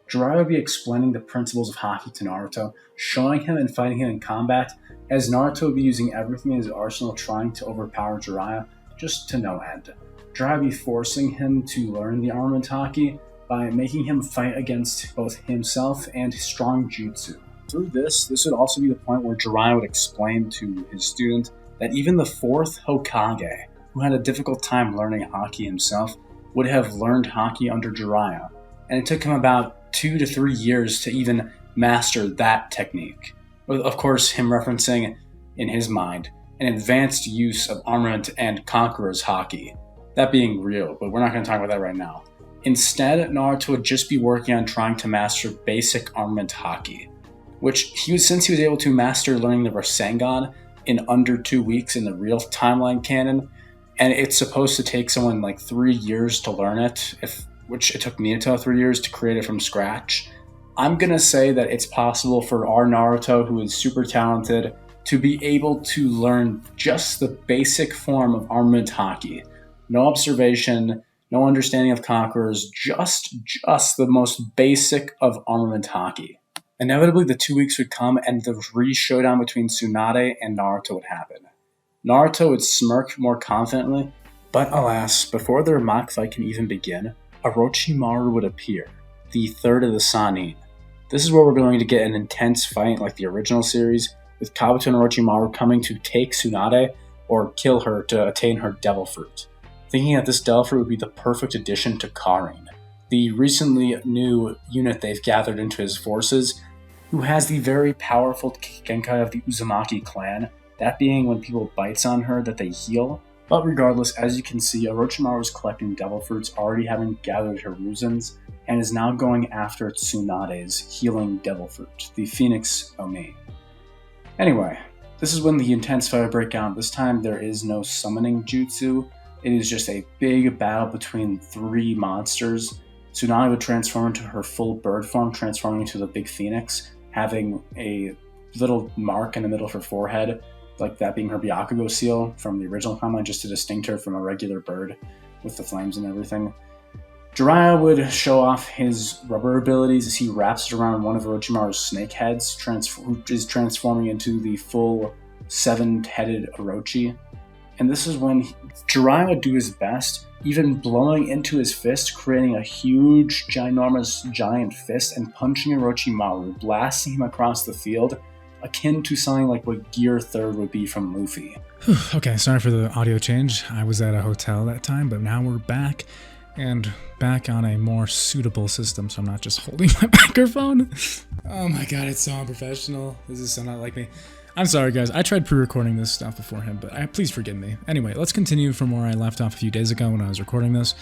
Jiraiya would be explaining the principles of hockey to Naruto, showing him and fighting him in combat, as Naruto would be using everything in his arsenal trying to overpower Jiraiya, just to no end. Jiraiya would be forcing him to learn the armament hockey by making him fight against both himself and his strong jutsu. Through this would also be the point where Jiraiya would explain to his student that even the 4th Hokage, who had a difficult time learning hockey himself, would have learned hockey under Jiraiya, and it took him about 2 to 3 years to even master that technique. With, of course, him referencing, in his mind, an advanced use of armament and conqueror's hockey. That being real, but we're not going to talk about that right now. Instead, Naruto would just be working on trying to master basic armament hockey, which since he was able to master learning the Rasengan in under 2 weeks in the real timeline canon, and it's supposed to take someone like 3 years to learn it, which it took Minato 3 years to create it from scratch. I'm going to say that it's possible for our Naruto, who is super talented, to be able to learn just the basic form of armament hockey. No observation, no understanding of conquerors, just the most basic of armament hockey. Inevitably, the 2 weeks would come and the showdown between Tsunade and Naruto would happen. Naruto would smirk more confidently, but alas, before their mock fight can even begin, Orochimaru would appear, the 3rd of the Sannin. This is where we're going to get an intense fight like the original series, with Kabuto and Orochimaru coming to take Tsunade or kill her to attain her devil fruit, thinking that this devil fruit would be the perfect addition to Karin, the recently new unit they've gathered into his forces, who has the very powerful Genkai of the Uzumaki clan, that being when people bites on her that they heal. But regardless, as you can see, Orochimaru is collecting devil fruits, already having gathered her Ruzens, and is now going after Tsunade's healing devil fruit, the Phoenix Omi. Anyway, this is when the intense fight would break out. This time there is no summoning jutsu, it is just a big battle between 3 monsters. Tsunade would transform into her full bird form, transforming into the big phoenix, having a little mark in the middle of her forehead, like that being her Byakugo seal from the original timeline, just to distinct her from a regular bird with the flames and everything. Jiraiya would show off his rubber abilities as he wraps it around one of Orochimaru's snake heads, who is transforming into the full 7-headed Orochi. And this is when Jiraiya would do his best, even blowing into his fist, creating a huge, ginormous, giant fist, and punching Orochimaru, blasting him across the field, akin to something like what Gear 3rd would be from Luffy. Okay, sorry for the audio change. I was at a hotel that time, but now we're back, and back on a more suitable system, so I'm not just holding my microphone. Oh my god, it's so unprofessional. This is so not like me. I'm sorry, guys. I tried pre-recording this stuff beforehand, but please forgive me. Anyway, let's continue from where I left off a few days ago when I was recording this,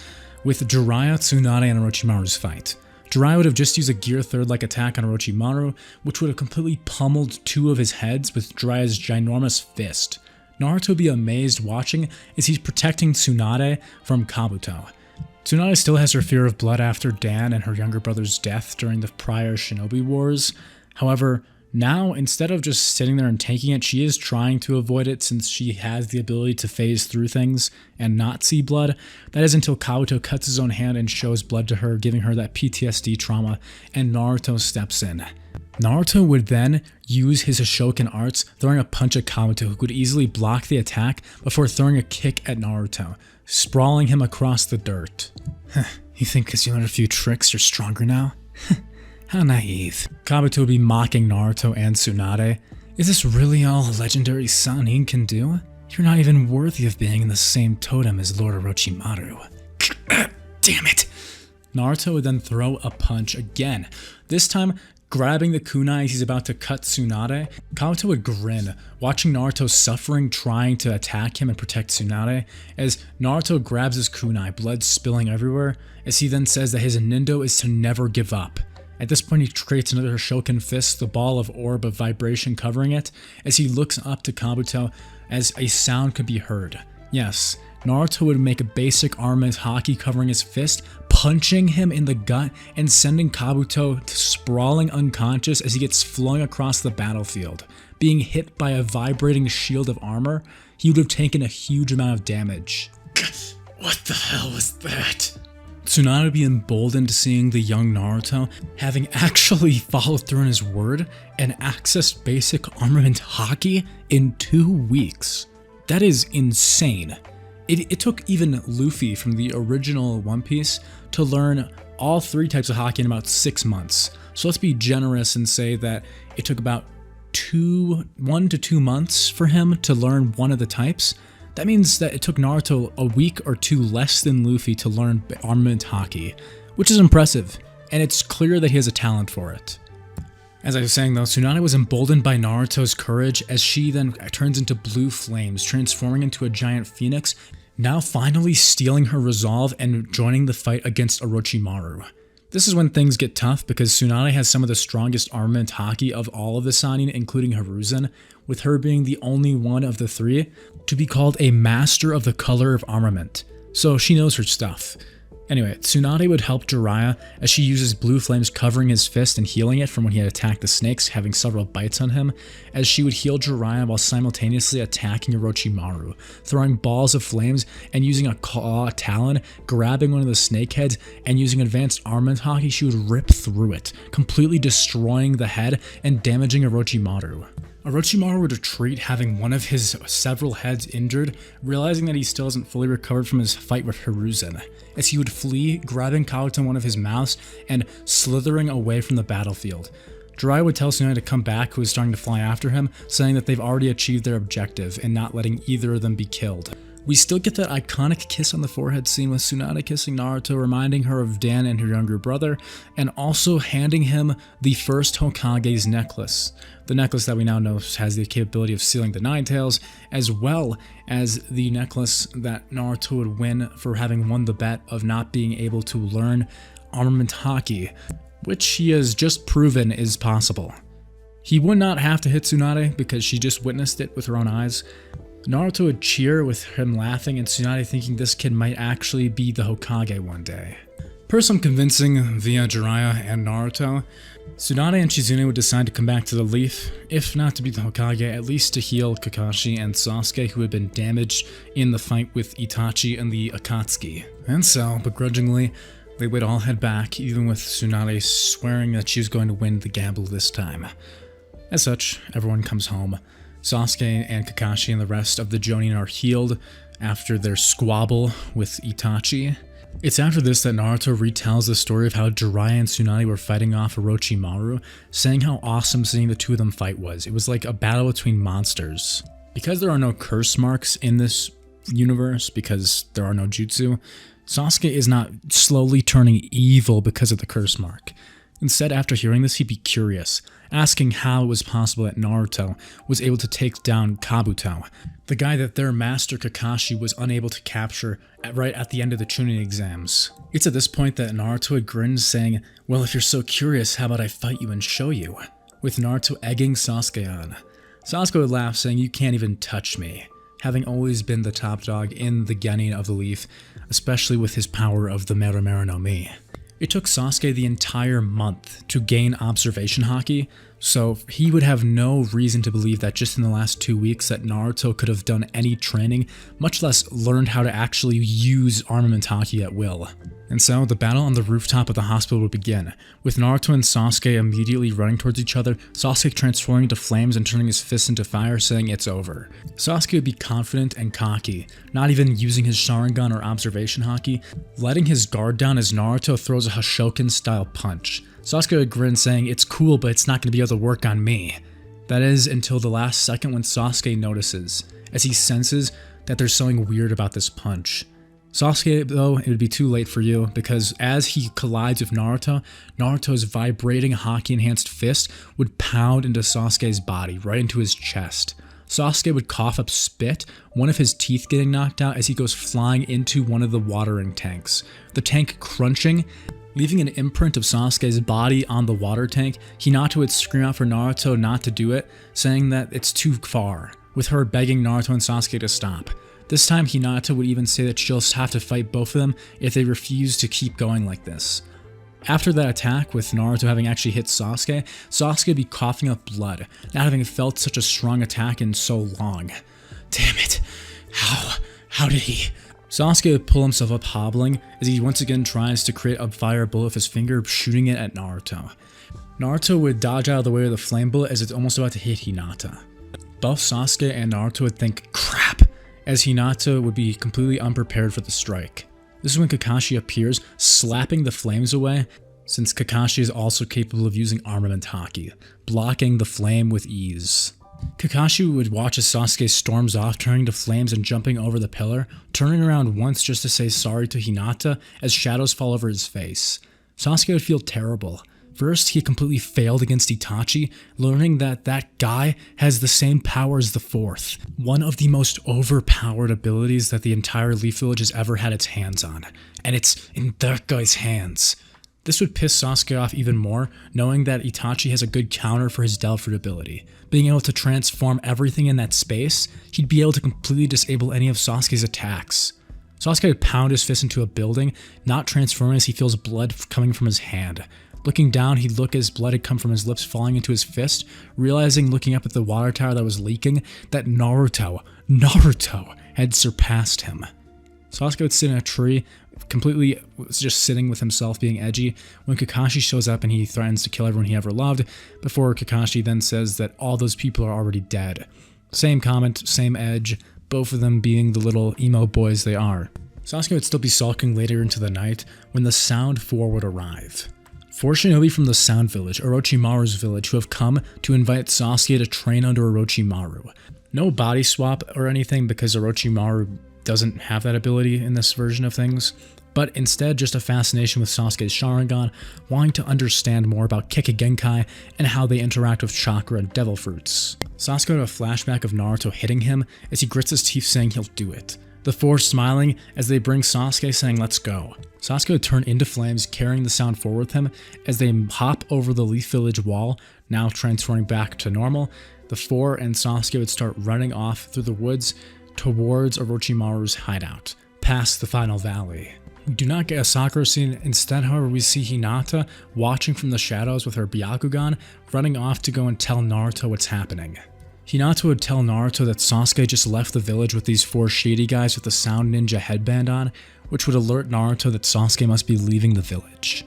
with Jiraiya, Tsunade, and Orochimaru's fight. Jiraiya would have just used a Gear 3rd-like attack on Orochimaru, which would have completely pummeled 2 of his heads with Jiraiya's ginormous fist. Naruto would be amazed watching as he's protecting Tsunade from Kabuto. Tsunade still has her fear of blood after Dan and her younger brother's death during the prior Shinobi Wars. However, now, instead of just sitting there and taking it, she is trying to avoid it since she has the ability to phase through things and not see blood. That is until Kabuto cuts his own hand and shows blood to her, giving her that PTSD trauma, and Naruto steps in. Naruto would then use his Hoshoken arts, throwing a punch at Kabuto, who could easily block the attack before throwing a kick at Naruto, sprawling him across the dirt. You think because you learned a few tricks you're stronger now? How naive. Kabuto would be mocking Naruto and Tsunade. Is this really all a legendary Sannin can do? You're not even worthy of being in the same totem as Lord Orochimaru. Damn it. Naruto would then throw a punch again, this time Grabbing the kunai as he's about to cut Tsunade, Kabuto would grin, watching Naruto suffering trying to attack him and protect Tsunade, as Naruto grabs his kunai, blood spilling everywhere, as he then says that his nindo is to never give up. At this point he creates another Shoken fist, the ball of orb of vibration covering it, as he looks up to Kabuto as a sound could be heard. Yes, Naruto would make a basic armament haki covering his fist, punching him in the gut and sending Kabuto sprawling unconscious as he gets flung across the battlefield. Being hit by a vibrating shield of armor, he would have taken a huge amount of damage. What the hell was that? Tsunade would be emboldened seeing the young Naruto having actually followed through on his word and accessed basic armament haki in 2 weeks. That is insane. It took even Luffy from the original One Piece to learn all 3 types of haki in about 6 months. So let's be generous and say that it took about 1 to 2 months for him to learn one of the types. That means that it took Naruto a week or 2 less than Luffy to learn armament haki, which is impressive, and it's clear that he has a talent for it. As I was saying though, Tsunade was emboldened by Naruto's courage as she then turns into blue flames, transforming into a giant phoenix, now finally stealing her resolve and joining the fight against Orochimaru. This is when things get tough because Tsunade has some of the strongest armament haki of all of the Sannin, including Hiruzen, with her being the only one of the 3 to be called a master of the color of armament. So she knows her stuff. Anyway, Tsunade would help Jiraiya as she uses blue flames covering his fist and healing it from when he had attacked the snakes, having several bites on him, as she would heal Jiraiya while simultaneously attacking Orochimaru, throwing balls of flames and using a claw talon, grabbing one of the snake heads, and using advanced armament haki, she would rip through it, completely destroying the head and damaging Orochimaru. Orochimaru would retreat, having one of his several heads injured, realizing that he still hasn't fully recovered from his fight with Hiruzen, as he would flee, grabbing Kabuto in one of his mouths and slithering away from the battlefield. Jiraiya would tell Tsunade to come back, who was starting to fly after him, saying that they've already achieved their objective and not letting either of them be killed. We still get that iconic kiss on the forehead scene with Tsunade kissing Naruto, reminding her of Dan and her younger brother, and also handing him the first Hokage's necklace. The necklace that we now know has the capability of sealing the Nine Tails, as well as the necklace that Naruto would win for having won the bet of not being able to learn armament haki, which he has just proven is possible. He would not have to hit Tsunade because she just witnessed it with her own eyes. Naruto would cheer with him laughing and Tsunade thinking this kid might actually be the Hokage one day. Per some convincing via Jiraiya and Naruto, Tsunade and Chizune would decide to come back to the Leaf, if not to be the Hokage, at least to heal Kakashi and Sasuke, who had been damaged in the fight with Itachi and the Akatsuki. And so, begrudgingly, they would all head back, even with Tsunade swearing that she was going to win the gamble this time. As such, everyone comes home. Sasuke and Kakashi and the rest of the Jonin are healed after their squabble with Itachi. It's after this that Naruto retells the story of how Jiraiya and Tsunade were fighting off Orochimaru, saying how awesome seeing the 2 of them fight was. It was like a battle between monsters. Because there are no curse marks in this universe, because there are no jutsu, Sasuke is not slowly turning evil because of the curse mark. Instead, after hearing this, he'd be curious, asking how it was possible that Naruto was able to take down Kabuto, the guy that their master Kakashi was unable to capture right at the end of the Chunin exams. It's at this point that Naruto had grinned, saying, "Well, if you're so curious, how about I fight you and show you?" with Naruto egging Sasuke on. Sasuke would laugh, saying, "You can't even touch me," having always been the top dog in the Genin of the Leaf, especially with his power of the Meru no Mi. It took Sasuke the entire month to gain observation haki, so he would have no reason to believe that just in the last 2 weeks that Naruto could have done any training, much less learned how to actually use armament haki at will. And so the battle on the rooftop of the hospital would begin, with Naruto and Sasuke immediately running towards each other, Sasuke transforming into flames and turning his fists into fire, saying it's over. Sasuke would be confident and cocky, not even using his Sharingan or observation haki, letting his guard down as Naruto throws a Hashoken-style punch. Sasuke would grin, saying, "It's cool, but it's not going to be able to work on me." That is until the last second when Sasuke notices, as he senses that there's something weird about this punch. Sasuke, though, it would be too late for you, because as he collides with Naruto, Naruto's vibrating Haki-enhanced fist would pound into Sasuke's body, right into his chest. Sasuke would cough up spit, one of his teeth getting knocked out as he goes flying into one of the watering tanks. The tank crunching, leaving an imprint of Sasuke's body on the water tank. Hinata would scream out for Naruto not to do it, saying that it's too far, with her begging Naruto and Sasuke to stop. This time, Hinata would even say that she'll have to fight both of them if they refuse to keep going like this. After that attack, with Naruto having actually hit Sasuke, Sasuke would be coughing up blood, not having felt such a strong attack in so long. Damn it. How did he? Sasuke would pull himself up hobbling as he once again tries to create a fire bullet with his finger, shooting it at Naruto. Naruto would dodge out of the way of the flame bullet as it's almost about to hit Hinata. Both Sasuke and Naruto would think, crap, as Hinata would be completely unprepared for the strike. This is when Kakashi appears, slapping the flames away, since Kakashi is also capable of using armament haki, blocking the flame with ease. Kakashi would watch as Sasuke storms off, turning to flames and jumping over the pillar, turning around once just to say sorry to Hinata as shadows fall over his face. Sasuke would feel terrible. First, he completely failed against Itachi, learning that that guy has the same power as the Fourth, one of the most overpowered abilities that the entire Leaf Village has ever had its hands on, and it's in that guy's hands. This would piss Sasuke off even more, knowing that Itachi has a good counter for his Delphoid ability. Being able to transform everything in that space, he'd be able to completely disable any of Sasuke's attacks. Sasuke would pound his fist into a building, not transforming as he feels blood coming from his hand. Looking down, he'd look as blood had come from his lips falling into his fist, realizing looking up at the water tower that was leaking, that Naruto had surpassed him. Sasuke would sit in a tree, completely just sitting with himself being edgy, when Kakashi shows up and he threatens to kill everyone he ever loved, before Kakashi then says that all those people are already dead. Same comment, same edge, both of them being the little emo boys they are. Sasuke would still be sulking later into the night when the Sound Four would arrive. 4 shinobi from the Sound Village, Orochimaru's village, who have come to invite Sasuke to train under Orochimaru. No body swap or anything because Orochimaru doesn't have that ability in this version of things, but instead just a fascination with Sasuke's Sharingan, wanting to understand more about Kikki-Genkai and how they interact with chakra and devil fruits. Sasuke had a flashback of Naruto hitting him as he grits his teeth saying he'll do it. The four smiling as they bring Sasuke saying let's go. Sasuke would turn into flames, carrying the Sound Four with him as they hop over the Leaf Village wall, now transforming back to normal. The four and Sasuke would start running off through the woods towards Orochimaru's hideout, past the final valley. We do not get a Sakura scene. Instead, however, we see Hinata watching from the shadows with her Byakugan, running off to go and tell Naruto what's happening. Hinata would tell Naruto that Sasuke just left the village with these 4 shady guys with the Sound Ninja headband on, which would alert Naruto that Sasuke must be leaving the village.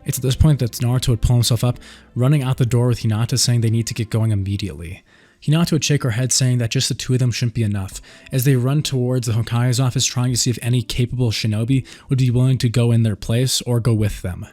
It's at this point that Naruto would pull himself up, running out the door with Hinata saying they need to get going immediately. Hinata would shake her head saying that just the 2 of them shouldn't be enough, as they run towards the Hokage's office trying to see if any capable shinobi would be willing to go in their place or go with them.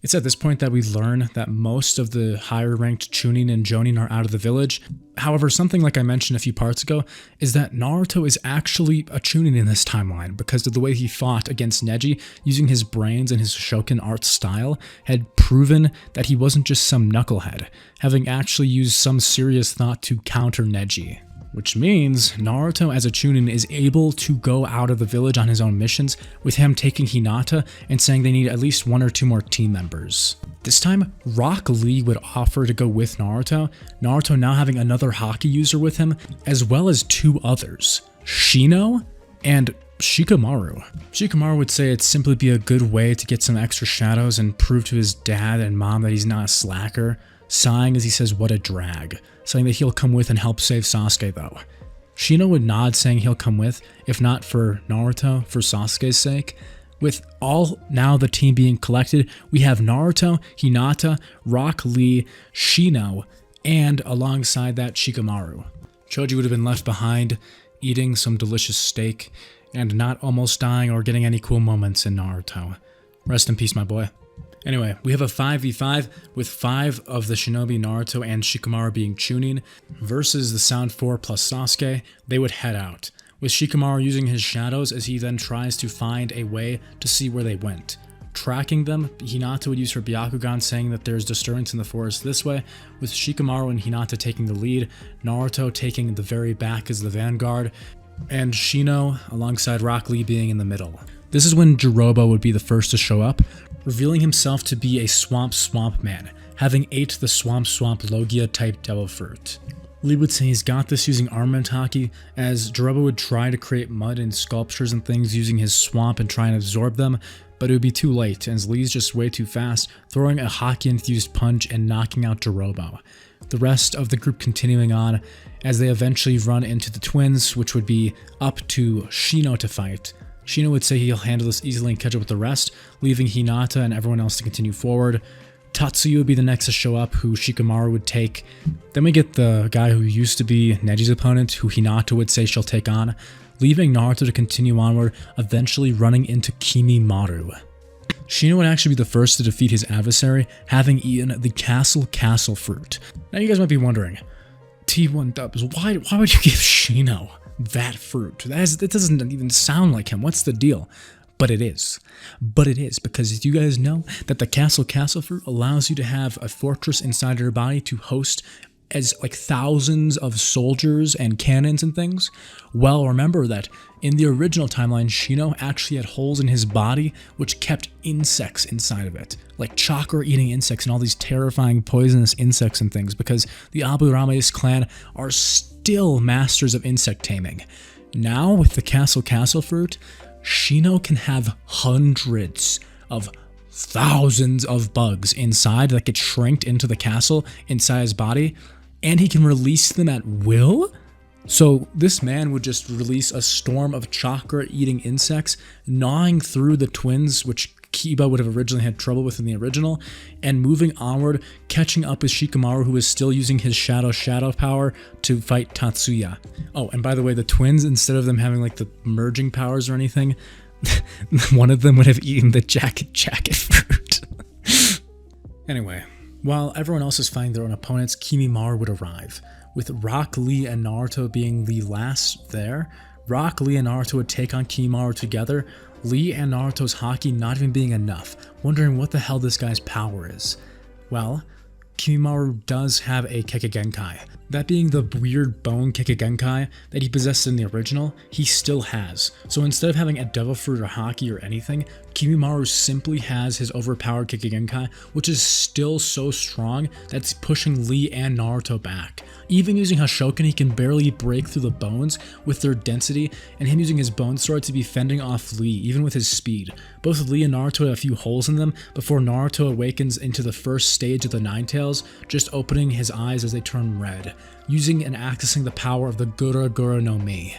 It's at this point that we learn that most of the higher ranked Chunin and Jonin are out of the village. However, something like I mentioned a few parts ago is that Naruto is actually a Chunin in this timeline because of the way he fought against Neji using his brains and his Shokin art style had proven that he wasn't just some knucklehead, having actually used some serious thought to counter Neji. Which means Naruto as a Chunin is able to go out of the village on his own missions, with him taking Hinata and saying they need at least 1 or 2 more team members. This time, Rock Lee would offer to go with Naruto, Naruto now having another Haki user with him, as well as 2 others, Shino and Shikamaru. Shikamaru would say it'd simply be a good way to get some extra shadows and prove to his dad and mom that he's not a slacker, sighing as he says what a drag, saying that he'll come with and help save Sasuke though. Shino would nod saying he'll come with, if not for Naruto, for Sasuke's sake. With all now the team being collected, we have Naruto, Hinata, Rock Lee, Shino, and alongside that Shikamaru. Choji would have been left behind, eating some delicious steak, and not almost dying or getting any cool moments in Naruto. Rest in peace, my boy. Anyway, we have a 5v5 with 5 of the shinobi Naruto and Shikamaru being Chunin versus the Sound 4 plus Sasuke. They would head out. with Shikamaru using his shadows as he then tries to find a way to see where they went. Tracking them, Hinata would use her Byakugan saying that there's disturbance in the forest this way, with Shikamaru and Hinata taking the lead, Naruto taking the very back as the vanguard, and Shino alongside Rock Lee being in the middle. This is when Jirobo would be the first to show up, revealing himself to be a swamp man, having ate the swamp Logia type devil fruit. Lee would say he's got this using armament haki, as Jirobo would try to create mud and sculptures and things using his swamp and try and absorb them, but it would be too late, as Lee's just way too fast, throwing a haki-infused punch and knocking out Jirobo. The rest of the group continuing on, as they eventually run into the twins, which would be up to Shino to fight. Shino would say he'll handle this easily and catch up with the rest, leaving Hinata and everyone else to continue forward. Tatsuya would be the next to show up, who Shikamaru would take. Then we get the guy who used to be Neji's opponent, who Hinata would say she'll take on, leaving Naruto to continue onward, eventually running into Kimimaru. Shino would actually be the first to defeat his adversary, having eaten the castle fruit. Now you guys might be wondering, T1 Dubs, why would you give Shino that fruit? That doesn't even sound like him. What's the deal? But it is. Because you guys know that the castle fruit allows you to have a fortress inside your body to host as like thousands of soldiers and cannons and things. Well, remember that in the original timeline, Shino actually had holes in his body which kept insects inside of it, like chakra eating insects and all these terrifying poisonous insects and things, because the Aburames clan are still masters of insect taming. Now with the castle fruit, Shino can have hundreds of thousands of bugs inside that get shrinked into the castle inside his body, and he can release them at will? So this man would just release a storm of chakra-eating insects, gnawing through the twins, which Kiba would have originally had trouble with in the original, and moving onward, catching up with Shikamaru, who is still using his shadow power to fight Tatsuya. Oh, and by the way, the twins, instead of them having like the merging powers or anything, one of them would have eaten the jacket fruit. Anyway, while everyone else is fighting their own opponents, Kimimaru would arrive. With Rock Lee and Naruto being the last there, Rock Lee and Naruto would take on Kimimaru together, Lee and Naruto's haki not even being enough, wondering what the hell this guy's power is. Well, Kimimaru does have a Kekkei. That being the weird bone Kekkei that he possessed in the original, he still has. So instead of having a devil fruit or haki or anything, Kimimaru simply has his overpowered Kekkei, which is still so strong that's pushing Lee and Naruto back. Even using Hashoken, he can barely break through the bones with their density, and him using his bone sword to be fending off Lee, even with his speed. Both Lee and Naruto have a few holes in them before Naruto awakens into the first stage of the Nine Tails, just opening his eyes as they turn red, using and accessing the power of the Gura-Gura no Mi.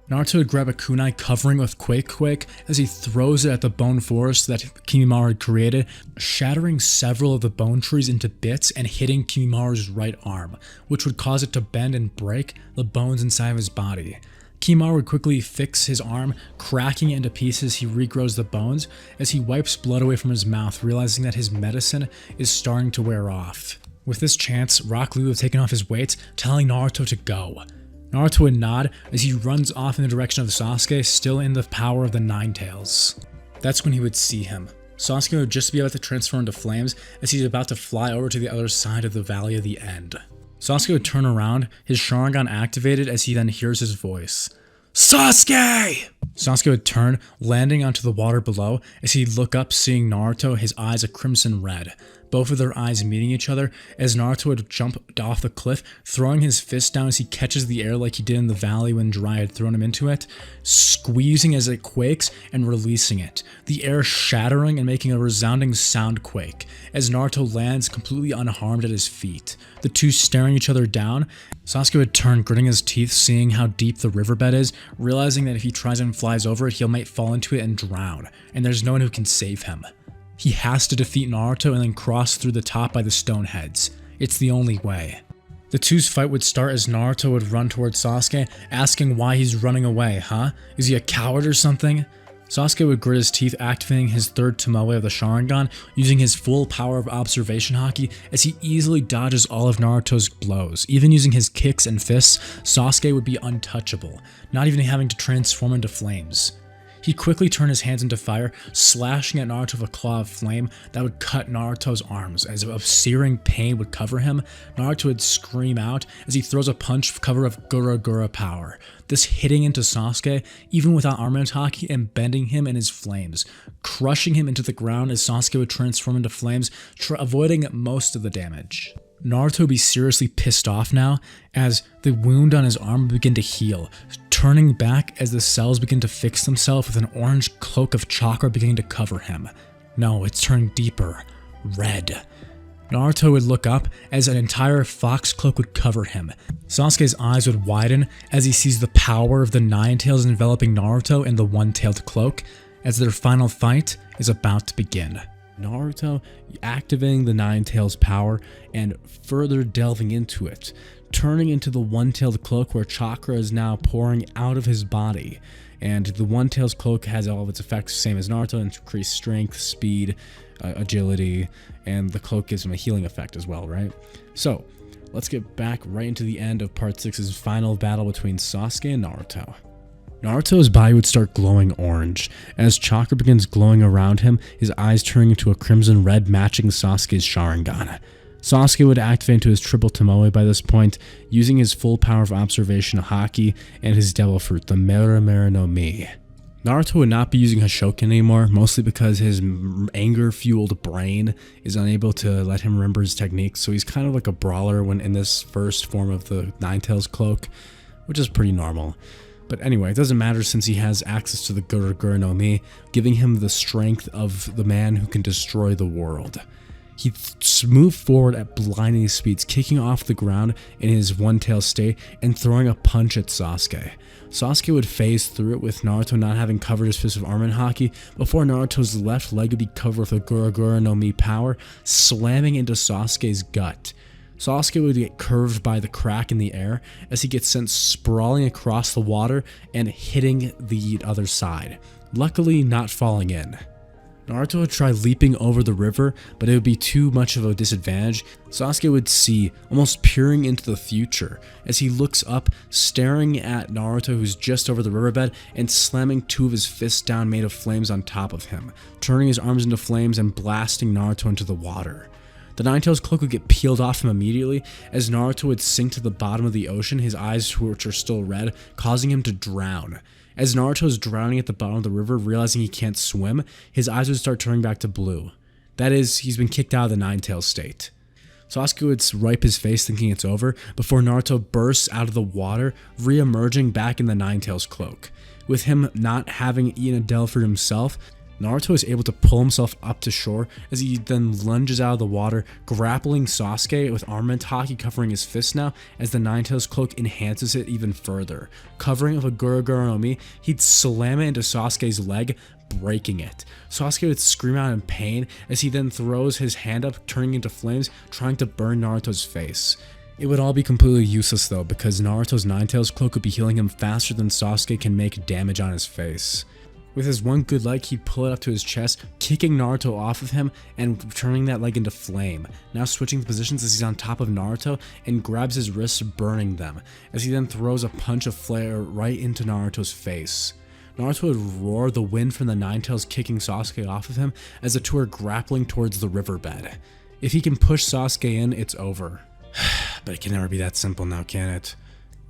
Naruto would grab a kunai covering with Quake as he throws it at the bone forest that Kimimaru had created, shattering several of the bone trees into bits and hitting Kimimaru's right arm, which would cause it to bend and break the bones inside of his body. Kimimaru would quickly fix his arm, cracking it into pieces. He regrows the bones as he wipes blood away from his mouth, realizing that his medicine is starting to wear off. With this chance, Rock Lee would have taken off his weights, telling Naruto to go. Naruto would nod as he runs off in the direction of Sasuke, still in the power of the Nine Tails. That's when he would see him. Sasuke would just be about to transform into flames as he's about to fly over to the other side of the Valley of the End. Sasuke would turn around, his Sharingan activated as he then hears his voice. Sasuke! Sasuke would turn, landing onto the water below as he'd look up, seeing Naruto, his eyes a crimson red. Both of their eyes meeting each other as Naruto would jump off the cliff, throwing his fist down as he catches the air like he did in the valley when Jiraiya had thrown him into it, squeezing as it quakes and releasing it, the air shattering and making a resounding sound quake as Naruto lands completely unharmed at his feet. The two staring each other down, Sasuke would turn, gritting his teeth, seeing how deep the riverbed is, realizing that if he tries and flies over it, he might fall into it and drown, and there's no one who can save him. He has to defeat Naruto and then cross through the top by the stone heads. It's the only way. The two's fight would start as Naruto would run towards Sasuke, asking why he's running away, huh? Is he a coward or something? Sasuke would grit his teeth, activating his third Tomoe of the Sharingan, using his full power of observation haki as he easily dodges all of Naruto's blows. Even using his kicks and fists, Sasuke would be untouchable, not even having to transform into flames. He'd quickly turn his hands into fire, slashing at Naruto with a claw of flame that would cut Naruto's arms. As a searing pain would cover him, Naruto would scream out as he throws a punch cover of Gura-Gura power. This hitting into Sasuke, even without armament haki, and bending him in his flames, crushing him into the ground as Sasuke would transform into flames, avoiding most of the damage. Naruto would be seriously pissed off now as the wound on his arm would begin to heal, turning back as the cells begin to fix themselves with an orange cloak of chakra beginning to cover him. No, it's turning deeper, red. Naruto would look up as an entire fox cloak would cover him. Sasuke's eyes would widen as he sees the power of the Nine Tails enveloping Naruto in the one-tailed cloak as their final fight is about to begin. Naruto activating the Nine Tails power and further delving into it, turning into the one-tailed cloak where chakra is now pouring out of his body. And the one-tailed cloak has all of its effects same as Naruto, increased strength, speed, agility, and the cloak gives him a healing effect as well, right? So, let's get back right into the end of part 6's final battle between Sasuke and Naruto. Naruto's body would start glowing orange. As chakra begins glowing around him, his eyes turning into a crimson red matching Sasuke's Sharingan. Sasuke would activate into his triple Tomoe by this point, using his full power of observation haki and his devil fruit, the Mera Mera no Mi. Naruto would not be using Hashoken anymore, mostly because his anger-fueled brain is unable to let him remember his techniques, so he's kind of like a brawler when in this first form of the Nine Tails cloak, which is pretty normal. But anyway, it doesn't matter since he has access to the Gura-Gura no Mi, giving him the strength of the man who can destroy the world. He'd move forward at blinding speeds, kicking off the ground in his one-tail state and throwing a punch at Sasuke. Sasuke would phase through it with Naruto not having covered his fist with armament haki before Naruto's left leg would be covered with a Gura-Gura no Mi power, slamming into Sasuke's gut. Sasuke would get curved by the crack in the air as he gets sent sprawling across the water and hitting the other side, luckily not falling in. Naruto would try leaping over the river, but it would be too much of a disadvantage. Sasuke would see, almost peering into the future, as he looks up, staring at Naruto who's just over the riverbed and slamming two of his fists down made of flames on top of him, turning his arms into flames and blasting Naruto into the water. The Nine Tails cloak would get peeled off him immediately as Naruto would sink to the bottom of the ocean, his eyes which are still red, causing him to drown. As Naruto is drowning at the bottom of the river, realizing he can't swim, his eyes would start turning back to blue. That is, he's been kicked out of the Nine Tails state. Sasuke would wipe his face thinking it's over, before Naruto bursts out of the water, re-emerging back in the Nine Tails cloak. With him not having eaten a devil fruit himself, Naruto is able to pull himself up to shore as he then lunges out of the water, grappling Sasuke with armament haki covering his fist now as the Nine Tails cloak enhances it even further. Covering it with a Gura-Gura no Mi, he'd slam it into Sasuke's leg, breaking it. Sasuke would scream out in pain as he then throws his hand up, turning into flames, trying to burn Naruto's face. It would all be completely useless though, because Naruto's Nine Tails cloak would be healing him faster than Sasuke can make damage on his face. With his one good leg, he'd pull it up to his chest, kicking Naruto off of him and turning that leg into flame. Now switching positions as he's on top of Naruto and grabs his wrists, burning them, as he then throws a punch of flare right into Naruto's face. Naruto would roar, the wind from the Nine Tails kicking Sasuke off of him as the two are grappling towards the riverbed. If he can push Sasuke in, it's over. But it can never be that simple now, can it?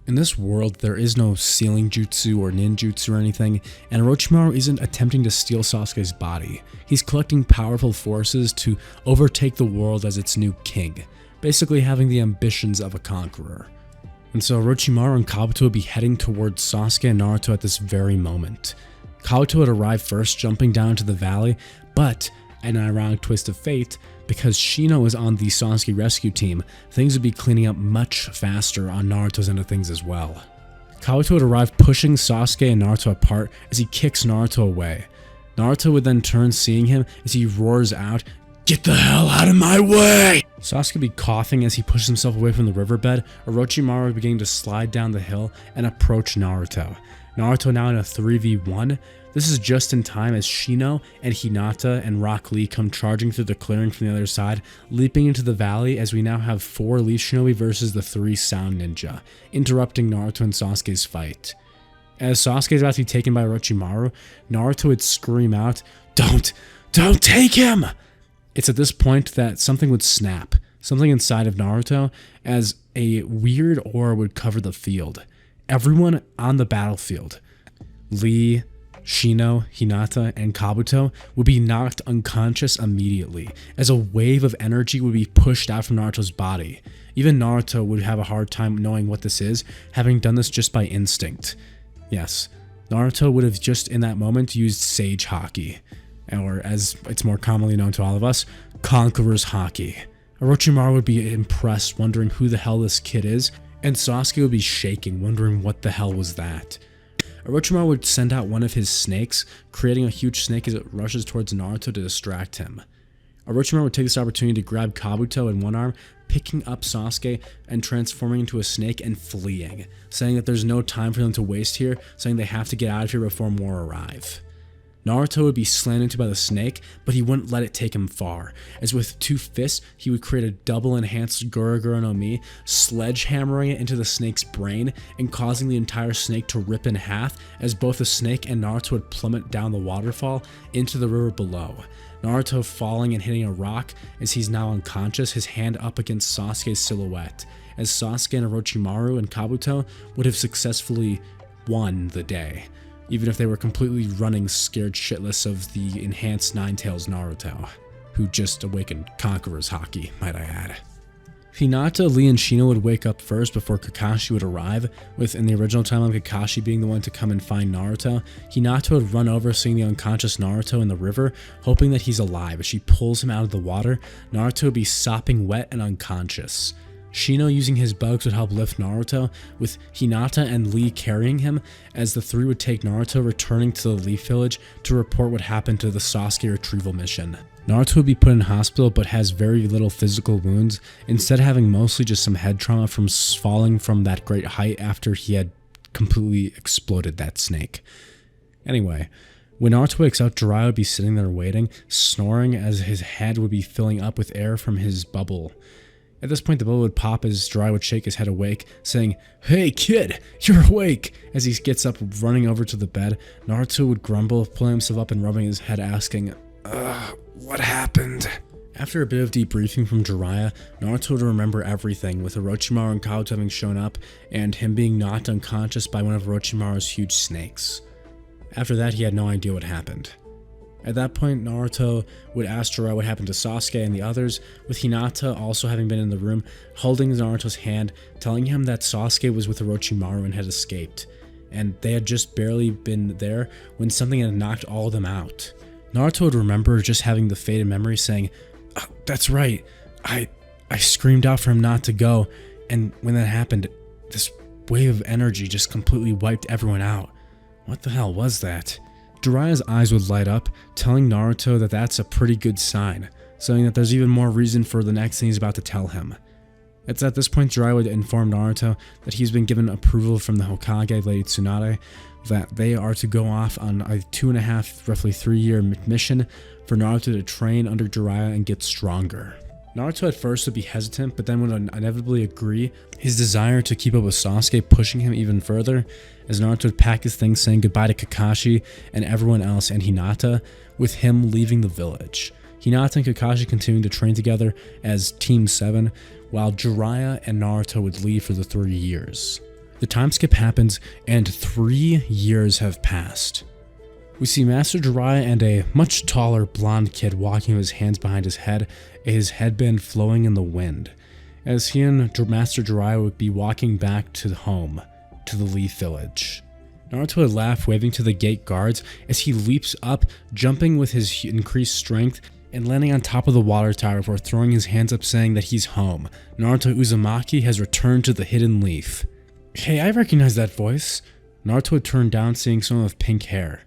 In this world, there is no sealing jutsu or ninjutsu or anything, and Orochimaru isn't attempting to steal Sasuke's body. He's collecting powerful forces to overtake the world as its new king, basically having the ambitions of a conqueror. And so Orochimaru and Kabuto would be heading towards Sasuke and Naruto at this very moment. Kabuto would arrive first, jumping down to the valley, but an ironic twist of fate, because Shino is on the Sasuke rescue team, things would be cleaning up much faster on Naruto's end of things as well. Kabuto would arrive pushing Sasuke and Naruto apart as he kicks Naruto away. Naruto would then turn, seeing him as he roars out, "Get the hell out of my way!" Sasuke would be coughing as he pushes himself away from the riverbed, Orochimaru beginning to slide down the hill and approach Naruto. Naruto now in a 3v1. This is just in time as Shino and Hinata and Rock Lee come charging through the clearing from the other side, leaping into the valley as we now have 4 Leaf Shinobi versus the 3 Sound Ninja, interrupting Naruto and Sasuke's fight. As Sasuke is about to be taken by Orochimaru, Naruto would scream out, Don't take him!" It's at this point that something would snap, something inside of Naruto, as a weird aura would cover the field. Everyone on the battlefield, Lee, Shino, Hinata, and Kabuto, would be knocked unconscious immediately, as a wave of energy would be pushed out from Naruto's body. Even Naruto would have a hard time knowing what this is, having done this just by instinct. Yes, Naruto would have just in that moment used Sage Haki, or as it's more commonly known to all of us, Conqueror's Haki. Orochimaru would be impressed, wondering who the hell this kid is, and Sasuke would be shaking, wondering what the hell was that. Orochimaru would send out one of his snakes, creating a huge snake as it rushes towards Naruto to distract him. Orochimaru would take this opportunity to grab Kabuto in one arm, picking up Sasuke and transforming into a snake and fleeing, saying that there's no time for them to waste here, saying they have to get out of here before more arrive. Naruto would be slammed into by the snake, but he wouldn't let it take him far, as with 2 fists, he would create a double enhanced Gura-Gura no Mi, sledgehammering it into the snake's brain and causing the entire snake to rip in half, as both the snake and Naruto would plummet down the waterfall into the river below. Naruto falling and hitting a rock as he's now unconscious, his hand up against Sasuke's silhouette, as Sasuke and Orochimaru and Kabuto would have successfully won the day, even if they were completely running scared shitless of the enhanced Ninetales Naruto, who just awakened Conqueror's Haki, might I add. Hinata, Lee, and Shino would wake up first before Kakashi would arrive, with in the original timeline Kakashi being the one to come and find Naruto. Hinata would run over seeing the unconscious Naruto in the river, hoping that he's alive. As she pulls him out of the water, Naruto would be sopping wet and unconscious. Shino using his bugs would help lift Naruto, with Hinata and Lee carrying him, as the 3 would take Naruto returning to the Leaf Village to report what happened to the Sasuke retrieval mission. Naruto would be put in hospital but has very little physical wounds, instead having mostly just some head trauma from falling from that great height after he had completely exploded that snake. Anyway, when Naruto wakes up, Jiraiya would be sitting there waiting, snoring as his head would be filling up with air from his bubble. At this point, the bubble would pop as Jiraiya would shake his head awake, saying, "Hey kid, you're awake!" As he gets up, running over to the bed, Naruto would grumble, pulling himself up and rubbing his head, asking, "What happened?" After a bit of debriefing from Jiraiya, Naruto would remember everything, with Orochimaru and Kabuto having shown up, and him being knocked unconscious by one of Orochimaru's huge snakes. After that, he had no idea what happened. At that point, Naruto would ask Jiraiya what happened to Sasuke and the others, with Hinata also having been in the room, holding Naruto's hand, telling him that Sasuke was with Orochimaru and had escaped, and they had just barely been there when something had knocked all of them out. Naruto would remember just having the faded memory saying, "That's right, I screamed out for him not to go, and when that happened, this wave of energy just completely wiped everyone out. What the hell was that?" Jiraiya's eyes would light up, telling Naruto that that's a pretty good sign, saying that there's even more reason for the next thing he's about to tell him. It's at this point Jiraiya would inform Naruto that he's been given approval from the Hokage, Lady Tsunade, that they are to go off on a 2.5, roughly 3-year mission for Naruto to train under Jiraiya and get stronger. Naruto at first would be hesitant, but then would inevitably agree, his desire to keep up with Sasuke pushing him even further, as Naruto would pack his things saying goodbye to Kakashi and everyone else and Hinata, with him leaving the village. Hinata and Kakashi continuing to train together as Team 7, while Jiraiya and Naruto would leave for the 3 years. The time skip happens, and 3 years have passed. We see Master Jiraiya and a much taller blonde kid walking with his hands behind his headband flowing in the wind, as he and Master Jiraiya would be walking back to home, to the Leaf Village. Naruto would laugh, waving to the gate guards as he leaps up, jumping with his increased strength and landing on top of the water tower before throwing his hands up saying that he's home. Naruto Uzumaki has returned to the Hidden Leaf. "Hey, I recognize that voice." Naruto would turn down, seeing someone with pink hair.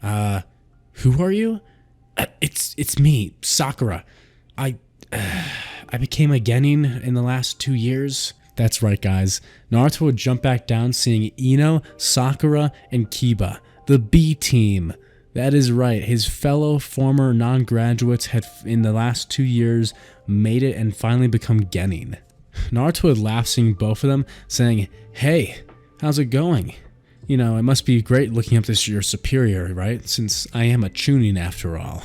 Who are you?" It's me, Sakura. I became a genin in the last 2 years." That's right, guys. Naruto would jump back down, seeing Ino, Sakura, and Kiba, The B team. That is right. His fellow former non-graduates had, in the last 2 years, made it and finally become genin. Naruto would laugh seeing both of them, saying, "Hey, how's it going? You know, it must be great looking up to your superior, right? Since I am a Chunin after all."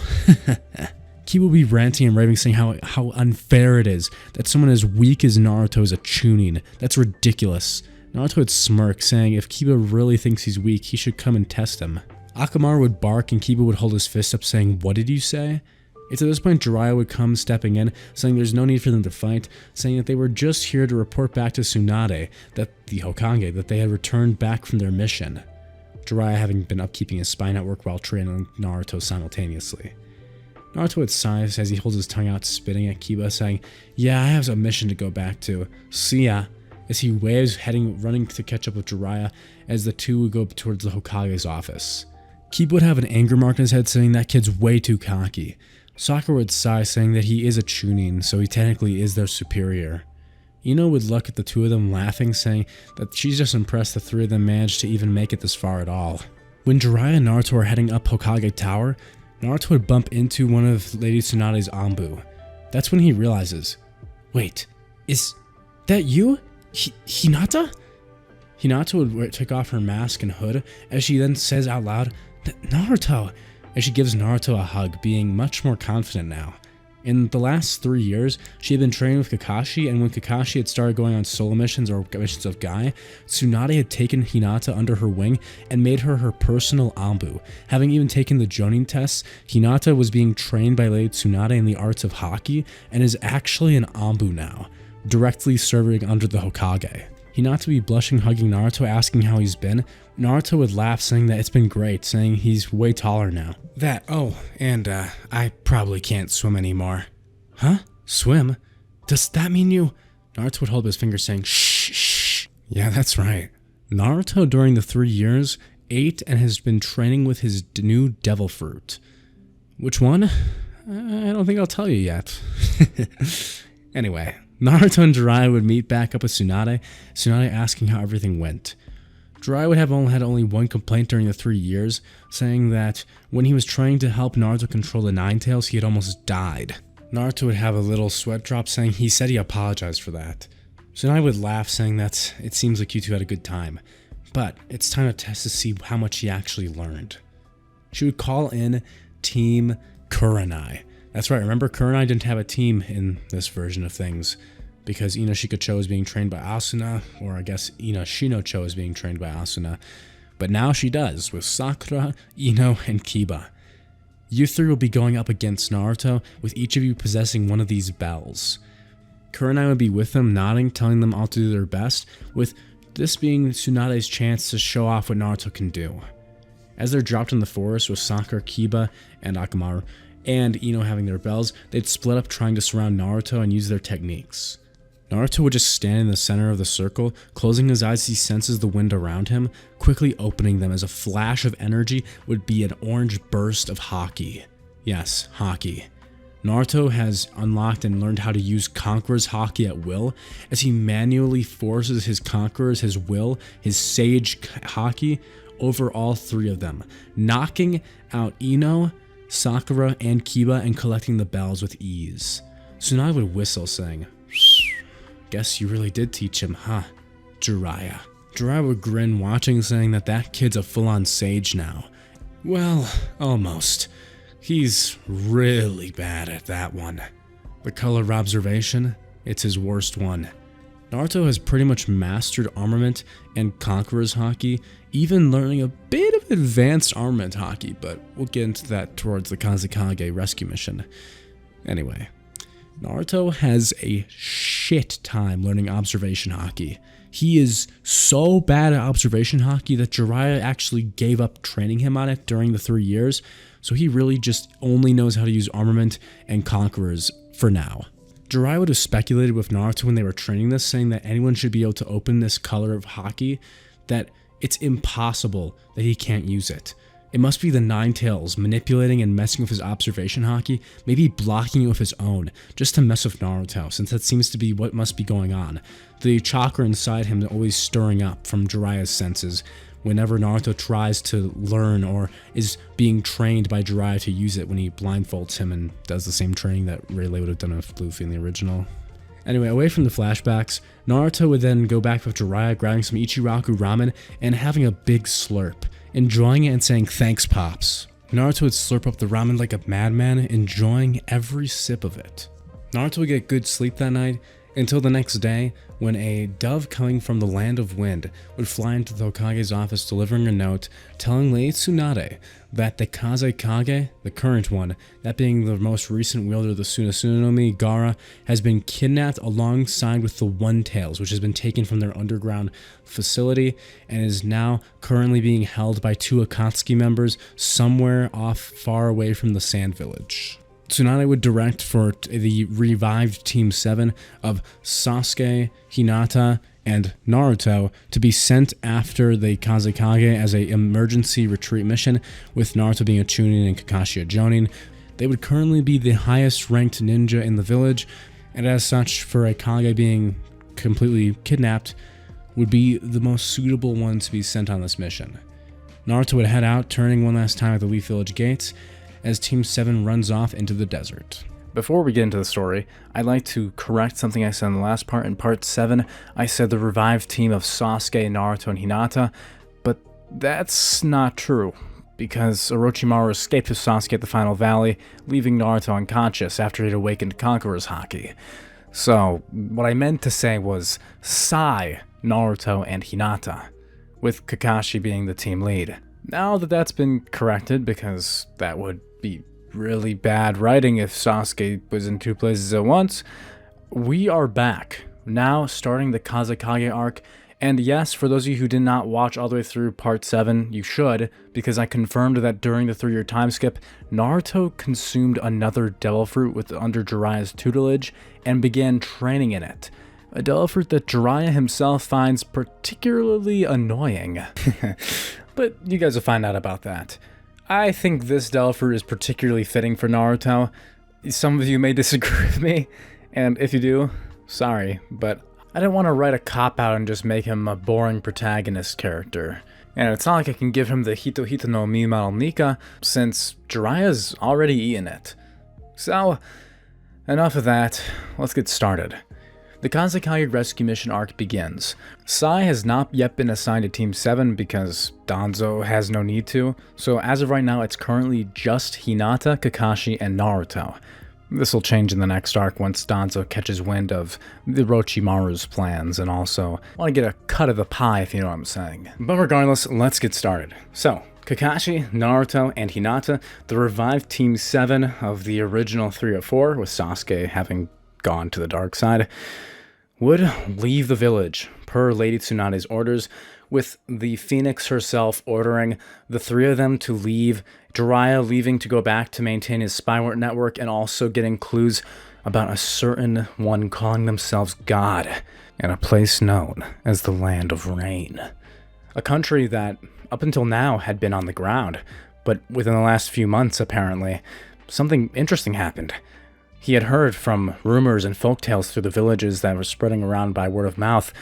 Kiba would be ranting and raving, saying how unfair it is that someone as weak as Naruto is a Chunin. That's ridiculous. Naruto would smirk, saying if Kiba really thinks he's weak, he should come and test him. Akamaru would bark and Kiba would hold his fist up, saying, "What did you say?" It's at this point Jiraiya would come stepping in, saying there's no need for them to fight, saying that they were just here to report back to Tsunade, that the Hokage, that they had returned back from their mission. Jiraiya having been upkeeping his spy network while training Naruto simultaneously. Naruto would sigh as he holds his tongue out, spitting at Kiba, saying, "Yeah, I have a mission to go back to. See ya," as he waves, running to catch up with Jiraiya as the two would go towards the Hokage's office. Kiba would have an anger mark on his head, saying that kid's way too cocky. Sakura would sigh, saying that he is a Chunin, so he technically is their superior. Ino would look at the two of them laughing, saying that she's just impressed the three of them managed to even make it this far at all. When Jiraiya and Naruto are heading up Hokage Tower, Naruto would bump into one of Lady Tsunade's Anbu. That's when he realizes, "Wait, is that you? Hinata?" Hinata would take off her mask and hood as she then says out loud, "Naruto," as she gives Naruto a hug, being much more confident now. In the last 3 years, she had been training with Kakashi, and when Kakashi had started going on solo missions or missions of Guy, Tsunade had taken Hinata under her wing and made her her personal Anbu. Having even taken the Jonin tests, Hinata was being trained by Lady Tsunade in the arts of Haki and is actually an Anbu now, directly serving under the Hokage. Hinata would be blushing, hugging Naruto, asking how he's been. Naruto would laugh, saying that it's been great, saying he's way taller now. And I probably can't swim anymore. Huh? Swim? Does that mean you... Naruto would hold his finger, saying, "Shh, shh." Yeah, that's right. Naruto, during the 3 years, ate and has been training with his new devil fruit. Which one? I don't think I'll tell you yet. Anyway, Naruto and Jiraiya would meet back up with Tsunade asking how everything went. Jiraiya would have had only one complaint during the 3 years, saying that when he was trying to help Naruto control the Nine Tails, he had almost died. Naruto would have a little sweat drop, saying he said he apologized for that. Tsunade would laugh, saying that it seems like you two had a good time, but it's time to test to see how much he actually learned. She would call in Team Kurenai. That's right, remember Kurenai didn't have a team in this version of things, because Ino Shikacho is being trained by Asuna, or I guess Ino Shinocho is being trained by Asuna, but now she does, with Sakura, Ino, and Kiba. You three will be going up against Naruto, with each of you possessing one of these bells. Kurenai would be with them, nodding, telling them all to do their best, with this being Tsunade's chance to show off what Naruto can do. As they're dropped in the forest with Sakura, Kiba, and Akamaru, and Ino having their bells, they'd split up trying to surround Naruto and use their techniques. Naruto would just stand in the center of the circle, closing his eyes as he senses the wind around him, quickly opening them as a flash of energy would be an orange burst of Haki. Yes, Haki. Naruto has unlocked and learned how to use Conqueror's Haki at will, as he manually forces his Conquerors, his will, his Sage Haki, over all three of them, knocking out Ino, Sakura, and Kiba and collecting the bells with ease. Tsunade would whistle, saying, "Guess you really did teach him, huh, Jiraiya?" Jiraiya would grin, watching, saying that kid's a full-on sage now. Well, almost. He's really bad at that one. The color of observation, it's his worst one. Naruto has pretty much mastered armament and Conqueror's Haki, even learning a bit of advanced armament Haki, but we'll get into that towards the Kazekage rescue mission. Anyway, Naruto has a shit time learning observation Haki. He is so bad at observation Haki that Jiraiya actually gave up training him on it during the 3 years, so he really just only knows how to use armament and Conquerors for now. Jiraiya would have speculated with Naruto when they were training this, saying that anyone should be able to open this color of Haki, that it's impossible that he can't use it. It must be the Nine Tails manipulating and messing with his observation Haki, maybe blocking it with his own, just to mess with Naruto, since that seems to be what must be going on. The chakra inside him always stirring up from Jiraiya's senses, whenever Naruto tries to learn or is being trained by Jiraiya to use it when he blindfolds him and does the same training that Rayleigh would have done with Luffy in the original. Anyway, away from the flashbacks, Naruto would then go back with Jiraiya, grabbing some Ichiraku ramen and having a big slurp, enjoying it and saying, "Thanks, Pops." Naruto would slurp up the ramen like a madman, enjoying every sip of it. Naruto would get good sleep that night until the next day when a dove coming from the land of wind would fly into the Hokage's office delivering a note telling Lady Tsunade that the Kazekage, the current one, that being the most recent wielder of the Sunasuna no Mi, Gaara, has been kidnapped alongside with the One-Tails, which has been taken from their underground facility and is now currently being held by 2 Akatsuki members somewhere off far away from the Sand Village. Tsunade would direct for the revived Team 7 of Sasuke, Hinata, and Naruto to be sent after the Kazekage as an emergency retreat mission, with Naruto being a Chunin and Kakashi a Jonin. They would currently be the highest ranked ninja in the village, and as such, for a Kage being completely kidnapped, would be the most suitable one to be sent on this mission. Naruto would head out, turning one last time at the Leaf Village gates, as Team 7 runs off into the desert. Before we get into the story, I'd like to correct something I said in the last part. In part 7, I said the revived team of Sasuke, Naruto, and Hinata, but that's not true, because Orochimaru escaped with Sasuke at the Final Valley, leaving Naruto unconscious after he'd awakened Conqueror's Haki. So, what I meant to say was Sai, Naruto, and Hinata, with Kakashi being the team lead. Now that that's been corrected, because that would be really bad writing if Sasuke was in 2 places at once, we are back, now starting the Kazekage arc. And yes, for those of you who did not watch all the way through part 7, you should, because I confirmed that during the 3-year time skip, Naruto consumed another devil fruit under Jiraiya's tutelage and began training in it. A devil fruit that Jiraiya himself finds particularly annoying. But you guys will find out about that. I think this devil fruit is particularly fitting for Naruto. Some of you may disagree with me, and if you do, sorry, but I didn't want to write a cop-out and just make him a boring protagonist character. And it's not like I can give him the Hito Hito no Mi model Nika, since Jiraiya's already eaten it. So, enough of that, let's get started. The Kazekage rescue mission arc begins. Sai has not yet been assigned to Team 7 because Danzo has no need to, so as of right now it's currently just Hinata, Kakashi, and Naruto. This will change in the next arc once Danzo catches wind of the Orochimaru's plans and also want to get a cut of the pie, if you know what I'm saying. But regardless, let's get started. So, Kakashi, Naruto, and Hinata, the revived Team 7 of the original 3 of 4, with Sasuke having gone to the dark side, would leave the village per Lady Tsunade's orders, with the Phoenix herself ordering the 3 of them to leave, Jiraiya leaving to go back to maintain his spyware network, and also getting clues about a certain one calling themselves God in a place known as the Land of Rain. A country that up until now had been on the ground, but within the last few months apparently, something interesting happened. He had heard from rumors and folktales through the villages that were spreading around by word of mouth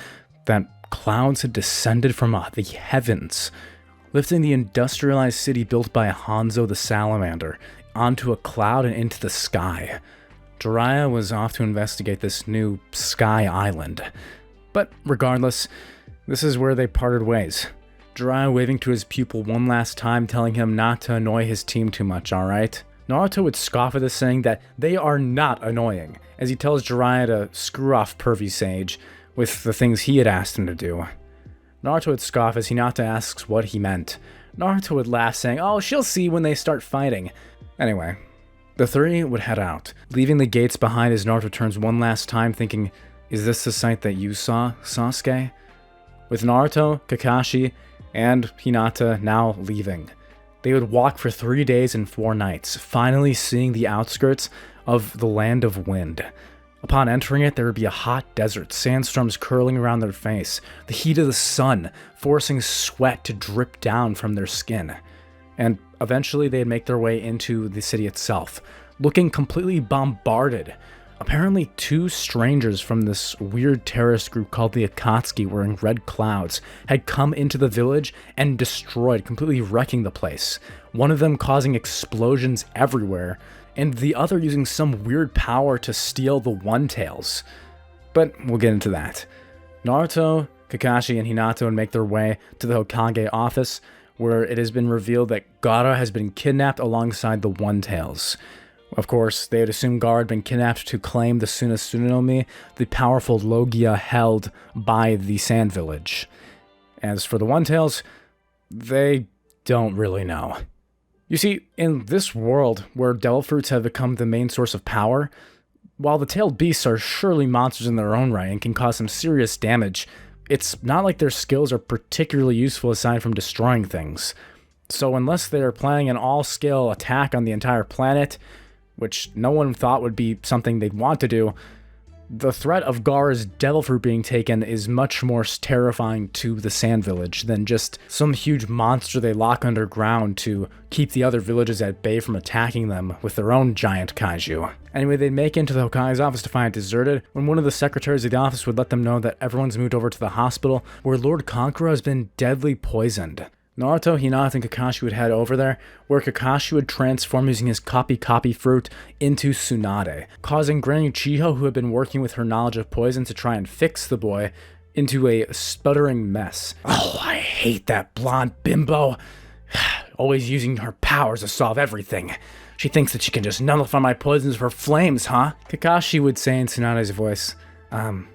that clouds had descended from the heavens, lifting the industrialized city built by Hanzo the Salamander onto a cloud and into the sky. Jiraiya was off to investigate this new sky island. But regardless, this is where they parted ways. Jiraiya waving to his pupil one last time, telling him not to annoy his team too much, alright? Naruto would scoff at this, saying that they are not annoying, as he tells Jiraiya to screw off pervy sage with the things he had asked him to do. Naruto would scoff as Hinata asks what he meant. Naruto would laugh, saying, "Oh, she'll see when they start fighting." Anyway, the 3 would head out, leaving the gates behind as Naruto turns one last time, thinking, "Is this the sight that you saw, Sasuke?" With Naruto, Kakashi, and Hinata now leaving, they would walk for 3 days and 4 nights, finally seeing the outskirts of the Land of Wind. Upon entering it, there would be a hot desert, sandstorms curling around their face, the heat of the sun forcing sweat to drip down from their skin. And eventually they'd make their way into the city itself, looking completely bombarded Apparently, 2 strangers from this weird terrorist group called the Akatsuki wearing red clouds had come into the village and destroyed, completely wrecking the place. One of them causing explosions everywhere, and the other using some weird power to steal the One-Tails. But we'll get into that. Naruto, Kakashi, and Hinata would make their way to the Hokage office, where it has been revealed that Gaara has been kidnapped alongside the One-Tails. Of course, they had assumed Gaara had been kidnapped to claim the Tsunade no Mi, the powerful Logia held by the Sand Village. As for the One-Tails, they don't really know. You see, in this world where devil fruits have become the main source of power, while the tailed beasts are surely monsters in their own right and can cause some serious damage, it's not like their skills are particularly useful aside from destroying things. So unless they're planning an all-scale attack on the entire planet, which no one thought would be something they'd want to do, the threat of Gaara's devil fruit being taken is much more terrifying to the Sand Village than just some huge monster they lock underground to keep the other villages at bay from attacking them with their own giant kaiju. Anyway, they'd make it into the Hokage's office to find it deserted, when one of the secretaries of the office would let them know that everyone's moved over to the hospital, where Lord Kankura has been deadly poisoned. Naruto, Hinata, and Kakashi would head over there, where Kakashi would transform using his copy fruit into Tsunade, causing Granny Chiho, who had been working with her knowledge of poison to try and fix the boy, into a sputtering mess. Oh, I hate that blonde bimbo. Always using her powers to solve everything. She thinks that she can just nullify my poisons for flames, huh? Kakashi would say in Tsunade's voice,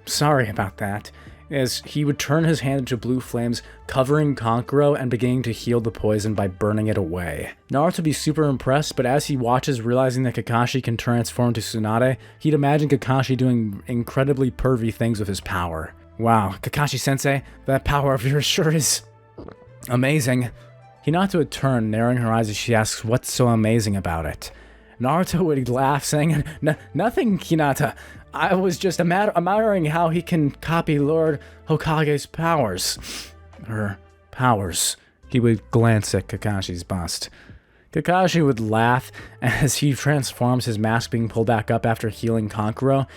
sorry about that, as he would turn his hand into blue flames, covering Kankuro and beginning to heal the poison by burning it away. Naruto would be super impressed, but as he watches, realizing that Kakashi can transform to Tsunade, he'd imagine Kakashi doing incredibly pervy things with his power. Wow, Kakashi-sensei, that power of yours sure is amazing. Hinata would turn, narrowing her eyes as she asks what's so amazing about it. Naruto would laugh, saying, Nothing, Hinata. I was just admiring how he can copy Lord Hokage's powers. Her powers. He would glance at Kakashi's bust. Kakashi would laugh as he transforms, his mask being pulled back up after healing Kankuro,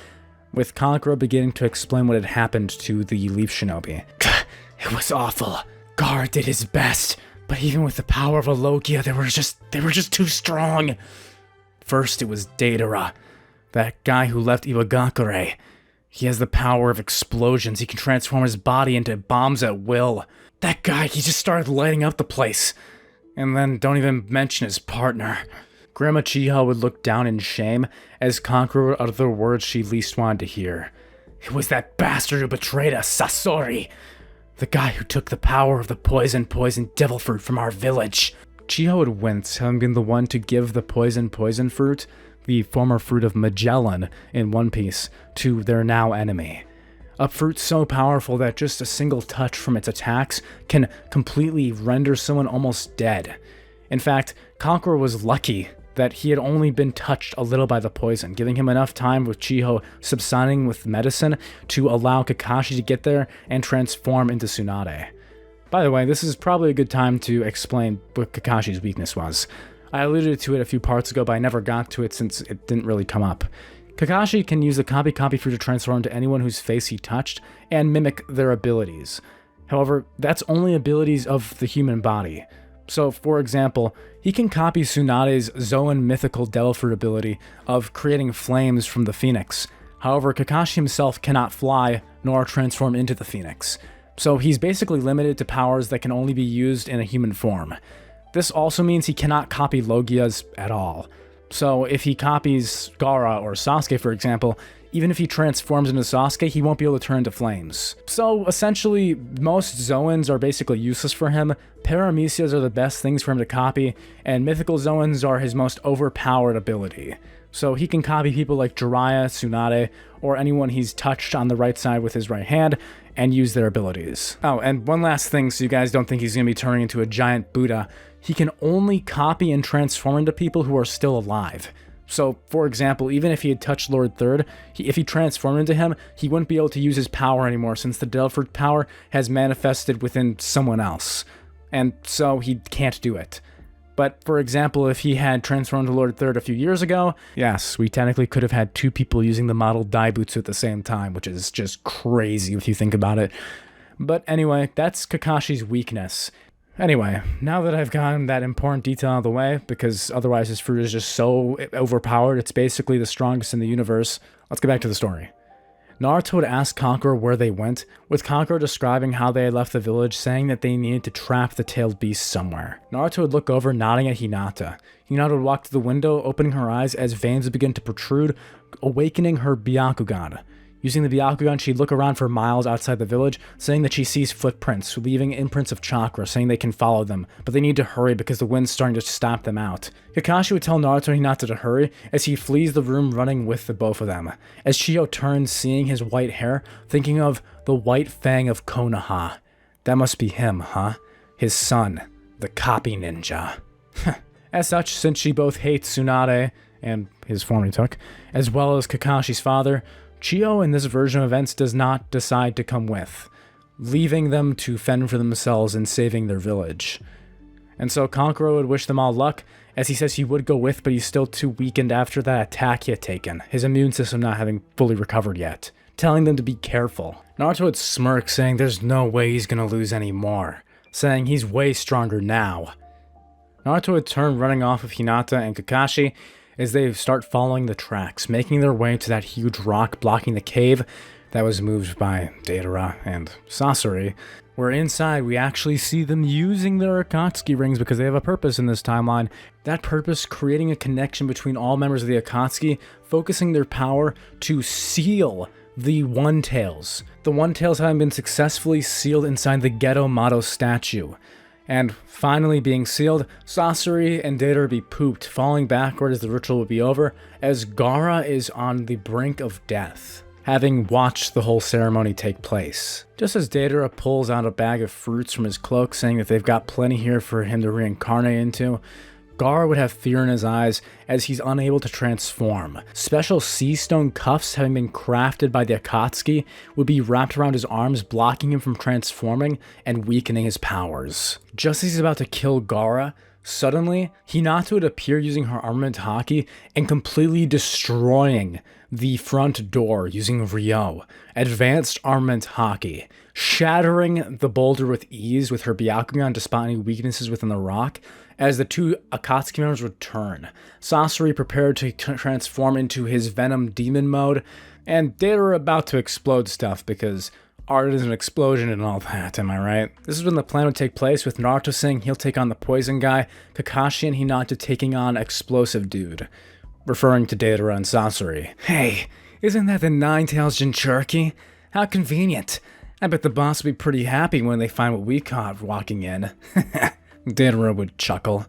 with Kankuro beginning to explain what had happened to the Leaf Shinobi. It was awful. Gaara did his best, but even with the power of a Logia, they were just too strong. First, it was Deidara, that guy who left Iwagakure. He has the power of explosions. He can transform his body into bombs at will. That guy, he just started lighting up the place. And then don't even mention his partner. Grandma Chiha would look down in shame as Kankuro would utter the words she least wanted to hear. It was that bastard who betrayed us, Sasori. The guy who took the power of the poison devil fruit from our village. Chiha would wince, having been the one to give the poison fruit, the former fruit of Magellan in One Piece, to their now enemy. A fruit so powerful that just a single touch from its attacks can completely render someone almost dead. In fact, Kankuro was lucky that he had only been touched a little by the poison, giving him enough time with Chiho subsiding with medicine to allow Kakashi to get there and transform into Tsunade. By the way, this is probably a good time to explain what Kakashi's weakness was. I alluded to it a few parts ago, but I never got to it since it didn't really come up. Kakashi can use the copy fruit to transform into anyone whose face he touched and mimic their abilities. However, that's only abilities of the human body. So, for example, he can copy Tsunade's Zoan mythical devil fruit ability of creating flames from the phoenix. However, Kakashi himself cannot fly nor transform into the phoenix. So he's basically limited to powers that can only be used in a human form. This also means he cannot copy Logias at all. So if he copies Gaara or Sasuke, for example, even if he transforms into Sasuke, he won't be able to turn into flames. So essentially, most Zoans are basically useless for him, Paramecias are the best things for him to copy, and Mythical Zoans are his most overpowered ability. So he can copy people like Jiraiya, Tsunade, or anyone he's touched on the right side with his right hand, and use their abilities. Oh, and one last thing so you guys don't think he's going to be turning into a giant Buddha. He can only copy and transform into people who are still alive. So, for example, even if he had touched Lord Third, if he transformed into him, he wouldn't be able to use his power anymore since the Delphic power has manifested within someone else. And so he can't do it. But for example, if he had transformed to Lord Third a few years ago, yes, we technically could have had 2 people using the model Daibutsu at the same time, which is just crazy if you think about it. But anyway, that's Kakashi's weakness. Anyway, now that I've gotten that important detail out of the way, because otherwise his fruit is just so overpowered, it's basically the strongest in the universe, let's get back to the story. Naruto would ask Kankuro where they went, with Kankuro describing how they had left the village, saying that they needed to trap the tailed beast somewhere. Naruto would look over, nodding at Hinata. Hinata would walk to the window, opening her eyes as veins would begin to protrude, awakening her Byakugan. Using the Byakugan, she'd look around for miles outside the village, saying that she sees footprints, leaving imprints of chakra, saying they can follow them, but they need to hurry because the wind's starting to stamp them out. Kakashi would tell Naruto and Hinata to hurry, as he flees the room running with the both of them. As Chiyo turns, seeing his white hair, thinking of the white fang of Konoha. That must be him, huh? His son, the copy ninja. As such, since she both hates Tsunade, and his form he took, as well as Kakashi's father, Chiyo in this version of events does not decide to come with, leaving them to fend for themselves and saving their village. And so Kankuro would wish them all luck, as he says he would go with, but he's still too weakened after that attack he had taken, his immune system not having fully recovered yet, telling them to be careful. Naruto would smirk, saying there's no way he's gonna lose any more, saying he's way stronger now. Naruto would turn, running off with Hinata and Kakashi, as they start following the tracks, making their way to that huge rock blocking the cave that was moved by Deidara and Sasori, where inside we actually see them using their Akatsuki rings because they have a purpose in this timeline. That purpose creating a connection between all members of the Akatsuki, focusing their power to seal the One-Tails. The One-Tails having been successfully sealed inside the Geto Mato statue. And finally being sealed, Sasori and Deidara be pooped, falling backward as the ritual would be over, as Gaara is on the brink of death, having watched the whole ceremony take place. Just as Deidara pulls out a bag of fruits from his cloak, saying that they've got plenty here for him to reincarnate into, Gaara would have fear in his eyes as he's unable to transform. Special sea stone cuffs, having been crafted by the Akatsuki, would be wrapped around his arms, blocking him from transforming and weakening his powers. Just as he's about to kill Gaara, suddenly, Hinata would appear using her armament haki and completely destroying the front door using Ryo, advanced armament haki, shattering the boulder with ease with her Byakugan to spot any weaknesses within the rock. As the 2 Akatsuki members return, Sasori prepared to transform into his Venom Demon mode, and Deidara about to explode stuff because art is an explosion and all that, am I right? This is when the plan would take place, with Naruto saying he'll take on the poison guy, Kakashi and Hinata taking on Explosive Dude, referring to Deidara and Sasori. Hey, isn't that the Nine-Tails Jinchuriki? How convenient. I bet the boss will be pretty happy when they find what we caught walking in. Deidara would chuckle.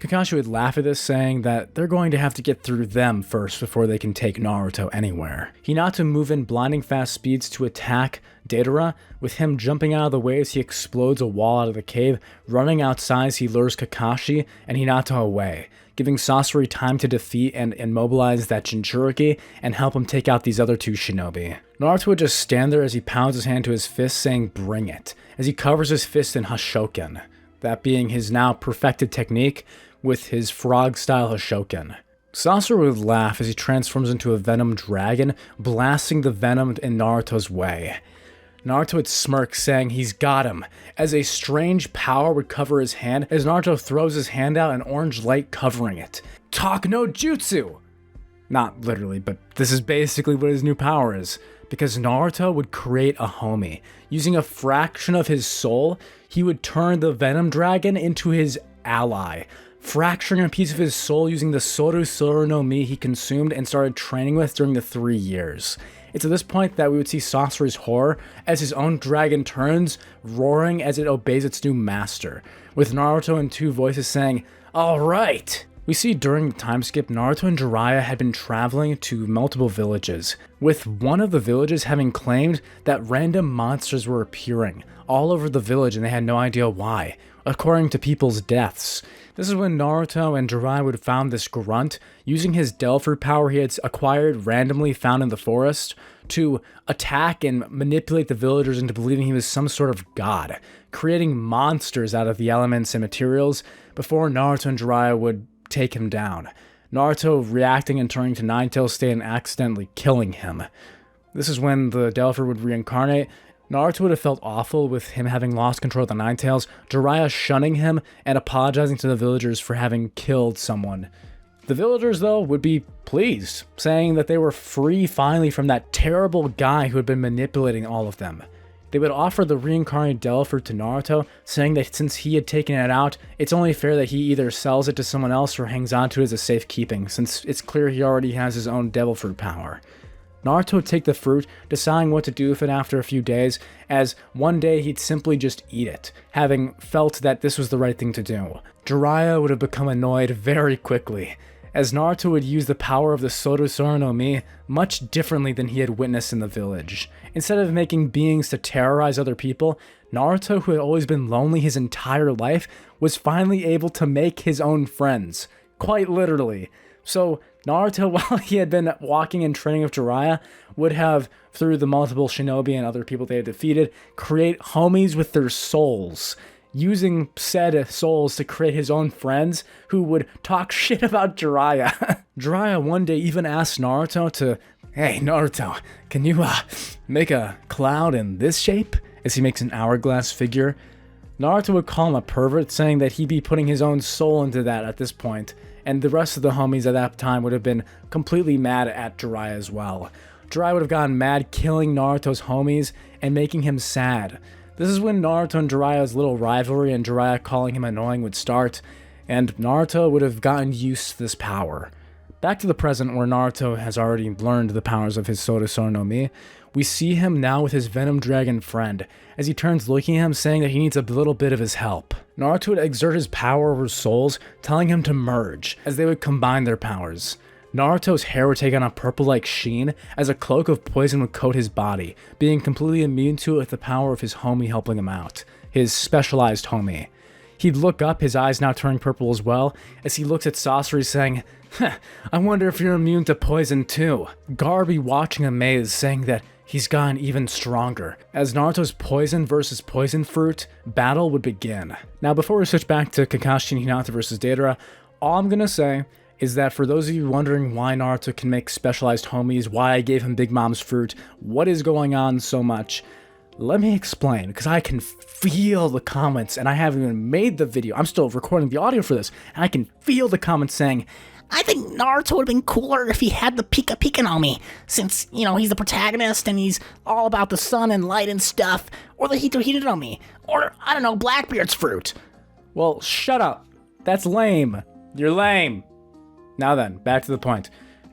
Kakashi would laugh at this, saying that they're going to have to get through them first before they can take Naruto anywhere. Hinata move in blinding fast speeds to attack Deidara, with him jumping out of the way as he explodes a wall out of the cave. Running outside as he lures Kakashi and Hinata away, giving Sasori time to defeat and immobilize that Jinchuriki and help him take out these other 2 shinobi. Naruto would just stand there as he pounds his hand to his fist, saying bring it, as he covers his fist in Hashoken, that being his now perfected technique with his frog-style Hashoken. Sasori would laugh as he transforms into a Venom Dragon, blasting the venom in Naruto's way. Naruto would smirk, saying he's got him, as a strange power would cover his hand as Naruto throws his hand out, an orange light covering it. Talk no jutsu! Not literally, but this is basically what his new power is, because Naruto would create a homie. Using a fraction of his soul, he would turn the Venom Dragon into his ally, fracturing a piece of his soul using the Soru Soru no Mi he consumed and started training with during the 3 years. It's at this point that we would see Sasori's horror as his own dragon turns, roaring as it obeys its new master, with Naruto and 2 voices saying, "Alright!" We see during the time skip, Naruto and Jiraiya had been traveling to multiple villages, with one of the villages having claimed that random monsters were appearing all over the village and they had no idea why. according to people's deaths. This is when Naruto and Jiraiya would have found this grunt, using his devil fruit power he had acquired randomly found in the forest, to attack and manipulate the villagers into believing he was some sort of god, creating monsters out of the elements and materials before Naruto and Jiraiya would take him down. Naruto reacting and turning to Nine-Tails state and accidentally killing him. This is when the devil fruit would reincarnate. Naruto would have felt awful with him having lost control of the Nine-Tails, Jiraiya shunning him and apologizing to the villagers for having killed someone. The villagers, though, would be pleased, saying that they were free finally from that terrible guy who had been manipulating all of them. They would offer the reincarnated devil fruit to Naruto, saying that since he had taken it out, it's only fair that he either sells it to someone else or hangs on to it as a safekeeping, since it's clear he already has his own devil fruit power. Naruto would take the fruit, deciding what to do with it after a few days, as one day he'd simply just eat it, having felt that this was the right thing to do. Jiraiya would have become annoyed very quickly, as Naruto would use the power of the Soro no Mi much differently than he had witnessed in the village. Instead of making beings to terrorize other people, Naruto, who had always been lonely his entire life, was finally able to make his own friends. Quite literally. So Naruto, while he had been walking and training with Jiraiya, would have, through the multiple shinobi and other people they had defeated, create homies with their souls, using said souls to create his own friends who would talk shit about Jiraiya. Jiraiya one day even asked Naruto to, "Hey Naruto, can you make a cloud in this shape?" as he makes an hourglass figure. Naruto would call him a pervert, saying that he'd be putting his own soul into that at this point, and the rest of the homies at that time would have been completely mad at Jiraiya as well. Jiraiya would have gotten mad killing Naruto's homies and making him sad. This is when Naruto and Jiraiya's little rivalry and Jiraiya calling him annoying would start, and Naruto would have gotten used to this power. Back to the present, where Naruto has already learned the powers of his Soro no Mi, we see him now with his Venom Dragon friend, as he turns looking at him saying that he needs a little bit of his help. Naruto would exert his power over souls, telling him to merge, as they would combine their powers. Naruto's hair would take on a purple-like sheen, as a cloak of poison would coat his body, being completely immune to it with the power of his homie helping him out, his specialized homie. He'd look up, his eyes now turning purple as well, as he looks at Sasori saying, "I wonder if you're immune to poison too." Garby watching amazed, saying that he's gotten even stronger, as Naruto's poison versus poison fruit battle would begin. Now before we switch back to Kakashi and Hinata versus Deidara, all I'm gonna say is that for those of you wondering why Naruto can make specialized homies, why I gave him Big Mom's fruit, what is going on so much, let me explain, because I can feel the comments, and I haven't even made the video. I'm still recording the audio for this, and I can feel the comments saying, I think Naruto would have been cooler if he had the Pika Pika no Mi, since, he's the protagonist and he's all about the sun and light and stuff, or the Hito Hito no Mi, or, I don't know, Blackbeard's fruit. Well, shut up. That's lame. You're lame. Now then, back to the point.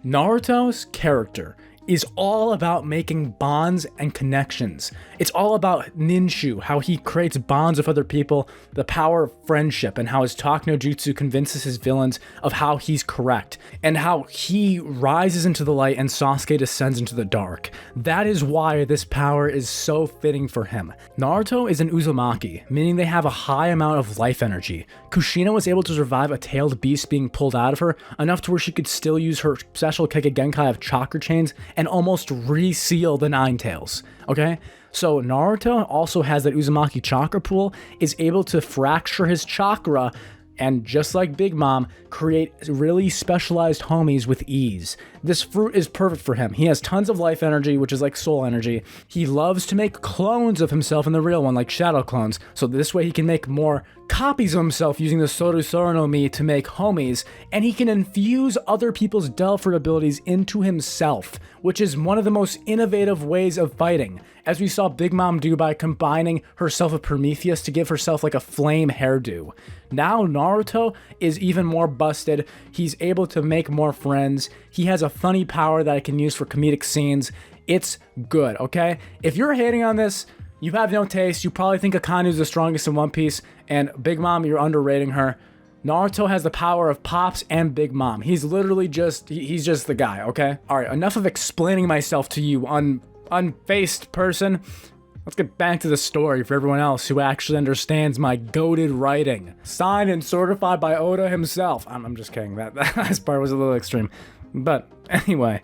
Naruto's character is all about making bonds and connections. It's all about ninshu, how he creates bonds with other people, the power of friendship, and how his talk no jutsu convinces his villains of how he's correct, and how he rises into the light and Sasuke descends into the dark. That is why this power is so fitting for him. Naruto is an Uzumaki, meaning they have a high amount of life energy. Kushina was able to survive a tailed beast being pulled out of her, enough to where she could still use her special Kekkei Genkai of chakra chains and almost reseal the Nine Tails, okay? So Naruto also has that Uzumaki chakra pool, is able to fracture his chakra, and just like Big Mom, create really specialized homies with ease. This fruit is perfect for him. He has tons of life energy, which is like soul energy. He loves to make clones of himself in the real one, like shadow clones, so this way he can make more copies of himself using the Soro no Mi to make homies, and he can infuse other people's Delpher abilities into himself, which is one of the most innovative ways of fighting, as we saw Big Mom do by combining herself with Prometheus to give herself like a flame hairdo. Now Naruto is even more busted. He's able to make more friends. He has a funny power that I can use for comedic scenes. It's good, okay? If you're hating on this, you have no taste. You probably think Akanu's the strongest in One Piece, and Big Mom, you're underrating her. Naruto has the power of Pops and Big Mom. He's literally just, he's just the guy, okay? All right, enough of explaining myself to you, unfaced person. Let's get back to the story for everyone else who actually understands my goated writing. Signed and certified by Oda himself. I'm just kidding, that last part was a little extreme. But anyway,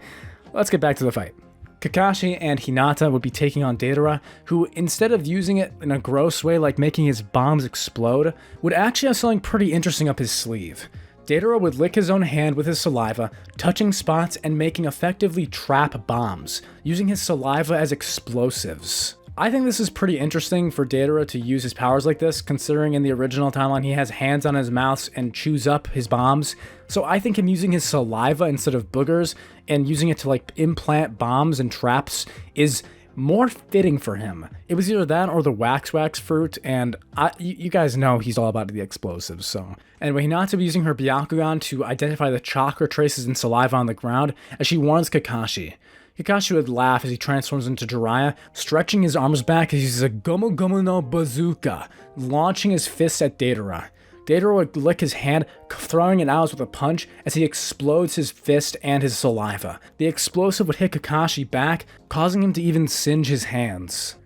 let's get back to the fight. Kakashi and Hinata would be taking on Deidara, who, instead of using it in a gross way like making his bombs explode, would actually have something pretty interesting up his sleeve. Deidara would lick his own hand with his saliva, touching spots and making effectively trap bombs, using his saliva as explosives. I think this is pretty interesting for Deidara to use his powers like this, considering in the original timeline he has hands on his mouth and chews up his bombs. So I think him using his saliva instead of boogers and using it to like implant bombs and traps is more fitting for him. It was either that or the wax fruit, and you guys know he's all about the explosives, so. Anyway, Hinata be using her Byakugan to identify the chakra traces in saliva on the ground as she warns Kakashi. Kakashi would laugh as he transforms into Jiraiya, stretching his arms back as he uses a Gomu Gomu no Bazooka, launching his fists at Deidara. Deidara would lick his hand, throwing it out with a punch as he explodes his fist and his saliva. The explosive would hit Kakashi back, causing him to even singe his hands.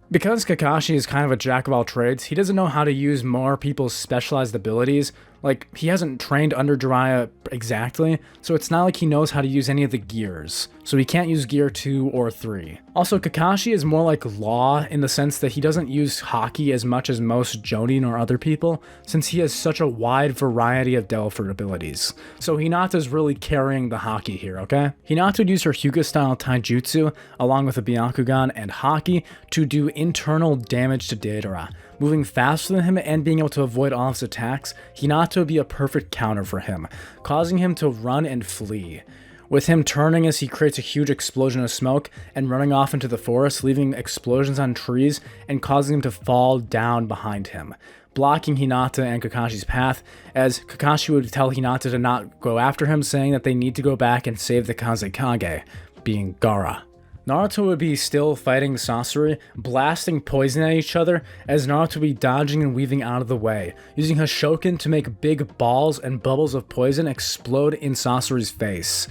Because Kakashi is kind of a jack of all trades, he doesn't know how to use more people's specialized abilities. Like, he hasn't trained under Jiraiya exactly, so it's not like he knows how to use any of the gears. So he can't use gear 2 or 3. Also, Kakashi is more like Law in the sense that he doesn't use Haki as much as most Jonin or other people, since he has such a wide variety of Devil Fruit abilities. So Hinata's really carrying the Haki here, okay? Hinata would use her Hyuga-style Taijutsu, along with a Byakugan and Haki, to do internal damage to Deidara. Moving faster than him and being able to avoid all of his attacks, Hinata would be a perfect counter for him, causing him to run and flee. With him turning as he creates a huge explosion of smoke and running off into the forest, leaving explosions on trees and causing him to fall down behind him, blocking Hinata and Kakashi's path, as Kakashi would tell Hinata to not go after him, saying that they need to go back and save the Kazekage, being Gaara. Naruto would be still fighting Sasori, blasting poison at each other, as Naruto would be dodging and weaving out of the way, using Hashoken to make big balls and bubbles of poison explode in Sasori's face.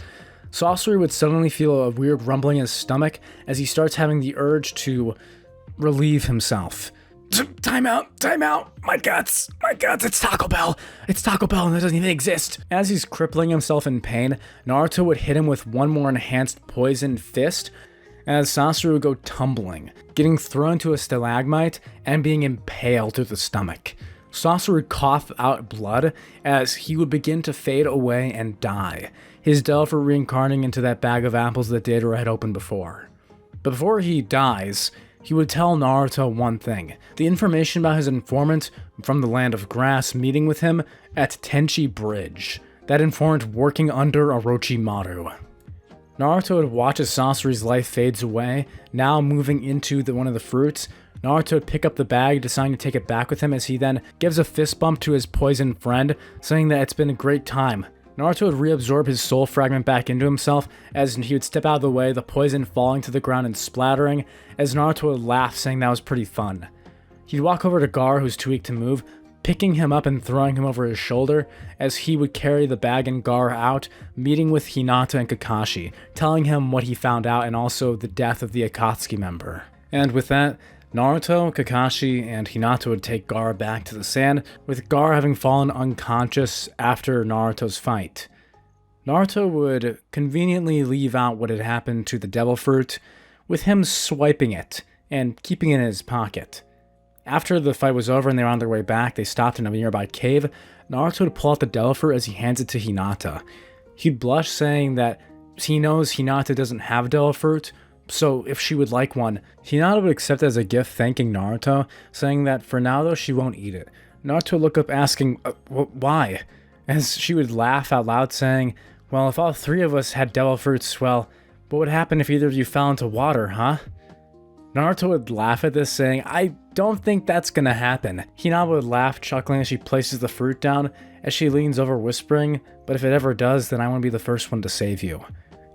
Sasori would suddenly feel a weird rumbling in his stomach as he starts having the urge to relieve himself. Time out, my guts, it's Taco Bell and that doesn't even exist. As he's crippling himself in pain, Naruto would hit him with one more enhanced poison fist, as Sasori would go tumbling, getting thrown to a stalagmite and being impaled through the stomach. Sasori would cough out blood as he would begin to fade away and die, his Delver reincarnating into that bag of apples that Deidara had opened before. But before he dies, he would tell Naruto one thing: the information about his informant from the Land of Grass meeting with him at Tenchi Bridge, that informant working under Orochimaru. Naruto would watch as Sasori's life fades away, now moving into one of the fruits. Naruto would pick up the bag, deciding to take it back with him as he then gives a fist bump to his poisoned friend, saying that it's been a great time. Naruto would reabsorb his soul fragment back into himself as he would step out of the way, the poison falling to the ground and splattering, as Naruto would laugh, saying that was pretty fun. He'd walk over to Gaara, who's too weak to move, picking him up and throwing him over his shoulder as he would carry the bag and Gaara out, meeting with Hinata and Kakashi, telling him what he found out and also the death of the Akatsuki member. And with that, Naruto, Kakashi, and Hinata would take Gaara back to the sand, with Gaara having fallen unconscious after Naruto's fight. Naruto would conveniently leave out what had happened to the Devil Fruit, with him swiping it and keeping it in his pocket. After the fight was over and they were on their way back, they stopped in a nearby cave. Naruto would pull out the Devil Fruit as he hands it to Hinata. He'd blush, saying that he knows Hinata doesn't have Devil Fruit, so if she would like one, Hinata would accept it as a gift, thanking Naruto, saying that for now though she won't eat it. Naruto would look up asking, why? As she would laugh out loud, saying, well, if all three of us had Devil Fruits, well, what would happen if either of you fell into water, huh? Naruto would laugh at this, saying, I don't think that's gonna happen. Hinata would laugh, chuckling as she places the fruit down, as she leans over whispering, but if it ever does, then I want to be the first one to save you.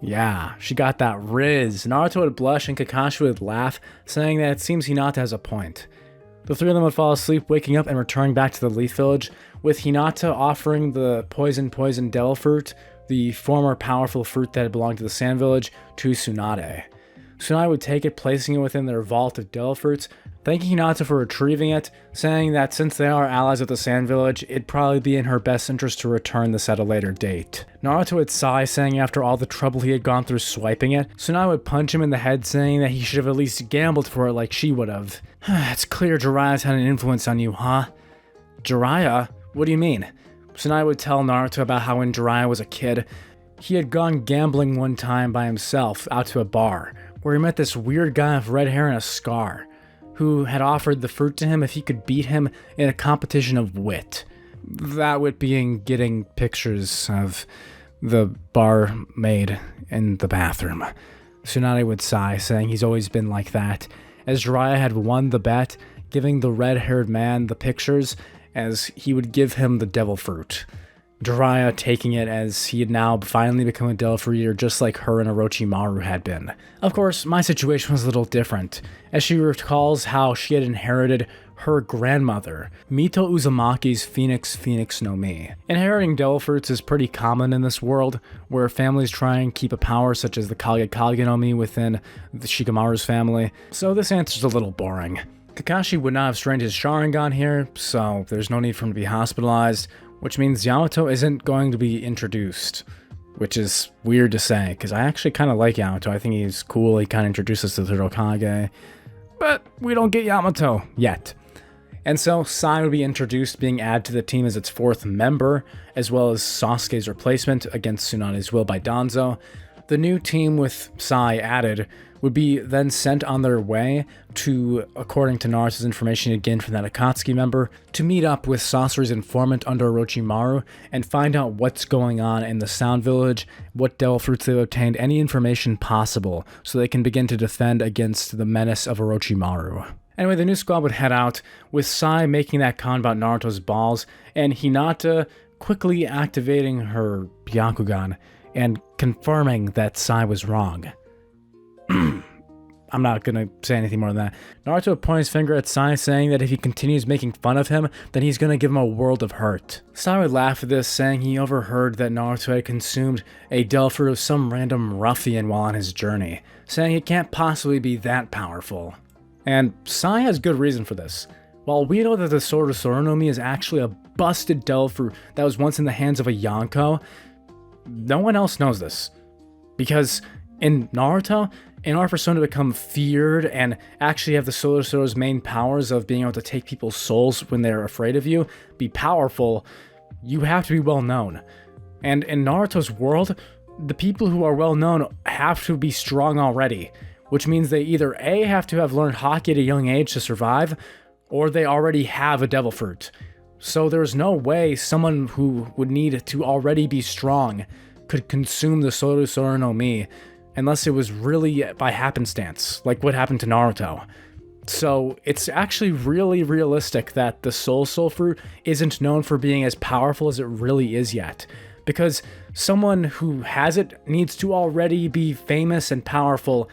Yeah, she got that riz. Naruto would blush and Kakashi would laugh, saying that it seems Hinata has a point. The three of them would fall asleep, waking up and returning back to the Leaf Village, with Hinata offering the poison Devil Fruit, the former powerful fruit that had belonged to the Sand Village, to Tsunade. Tsunade would take it, placing it within their vault of devil fruits, thanking Hinata for retrieving it, saying that since they are allies of the Sand Village, it'd probably be in her best interest to return this at a later date. Naruto would sigh, saying after all the trouble he had gone through swiping it, Tsunade would punch him in the head, saying that he should have at least gambled for it like she would have. It's clear Jiraiya's had an influence on you, huh? Jiraiya? What do you mean? Tsunade would tell Naruto about how when Jiraiya was a kid, he had gone gambling one time by himself out to a bar, where he met this weird guy with red hair and a scar, who had offered the fruit to him if he could beat him in a competition of wit. That wit being getting pictures of the barmaid in the bathroom. Tsunade would sigh, saying he's always been like that, as Jiraiya had won the bet, giving the red-haired man the pictures, as he would give him the devil fruit. Jiraiya taking it as he had now finally become a devil fruit eater just like her and Orochimaru had been. Of course, my situation was a little different, as she recalls how she had inherited her grandmother, Mito Uzumaki's Phoenix no Mi. Inheriting devil fruits is pretty common in this world, where families try and keep a power such as the Kage no Mi within the Shikamaru's family, so this answer's a little boring. Kakashi would not have strained his Sharingan here, so there's no need for him to be hospitalized, which means Yamato isn't going to be introduced, which is weird to say, because I actually kind of like Yamato. I think he's cool, he kind of introduces us to the Hokage, but we don't get Yamato yet. And so Sai would be introduced, being added to the team as its 4th member, as well as Sasuke's replacement against Tsunade's will by Danzo. The new team with Sai added would be then sent on their way to, according to Naruto's information again from that Akatsuki member, to meet up with Sasuke's informant under Orochimaru and find out what's going on in the Sound Village, what devil fruits they've obtained, any information possible, so they can begin to defend against the menace of Orochimaru. Anyway, the new squad would head out, with Sai making that comment about Naruto's balls, and Hinata quickly activating her Byakugan and confirming that Sai was wrong. I'm not gonna say anything more than that. Naruto would point his finger at Sai, saying that if he continues making fun of him, then he's gonna give him a world of hurt. Sai would laugh at this, saying he overheard that Naruto had consumed a devil fruit of some random ruffian while on his journey, saying it can't possibly be that powerful. And Sai has good reason for this. While we know that the Sword of Soronomi is actually a busted devil fruit that was once in the hands of a Yonko, no one else knows this. Because in Naruto, in order for someone to become feared and actually have the Sword of Soro's main powers of being able to take people's souls when they're afraid of you, be powerful, you have to be well known. And in Naruto's world, the people who are well known have to be strong already, which means they either A, have to have learned Haki at a young age to survive, or they already have a devil fruit. So there's no way someone who would need to already be strong could consume the Sword of Soronomi unless it was really by happenstance, like what happened to Naruto. So it's actually really realistic that the Soul Fruit isn't known for being as powerful as it really is yet, because someone who has it needs to already be famous and powerful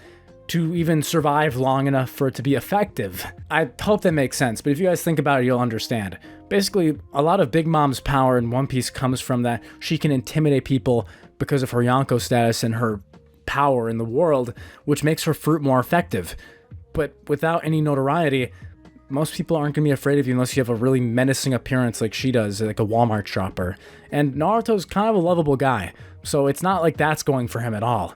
to even survive long enough for it to be effective. I hope that makes sense, but if you guys think about it, you'll understand. Basically, a lot of Big Mom's power in One Piece comes from that she can intimidate people because of her Yonko status and her power in the world, which makes her fruit more effective. But without any notoriety, most people aren't going to be afraid of you unless you have a really menacing appearance like she does, like a Walmart shopper. And Naruto's kind of a lovable guy, so it's not like that's going for him at all.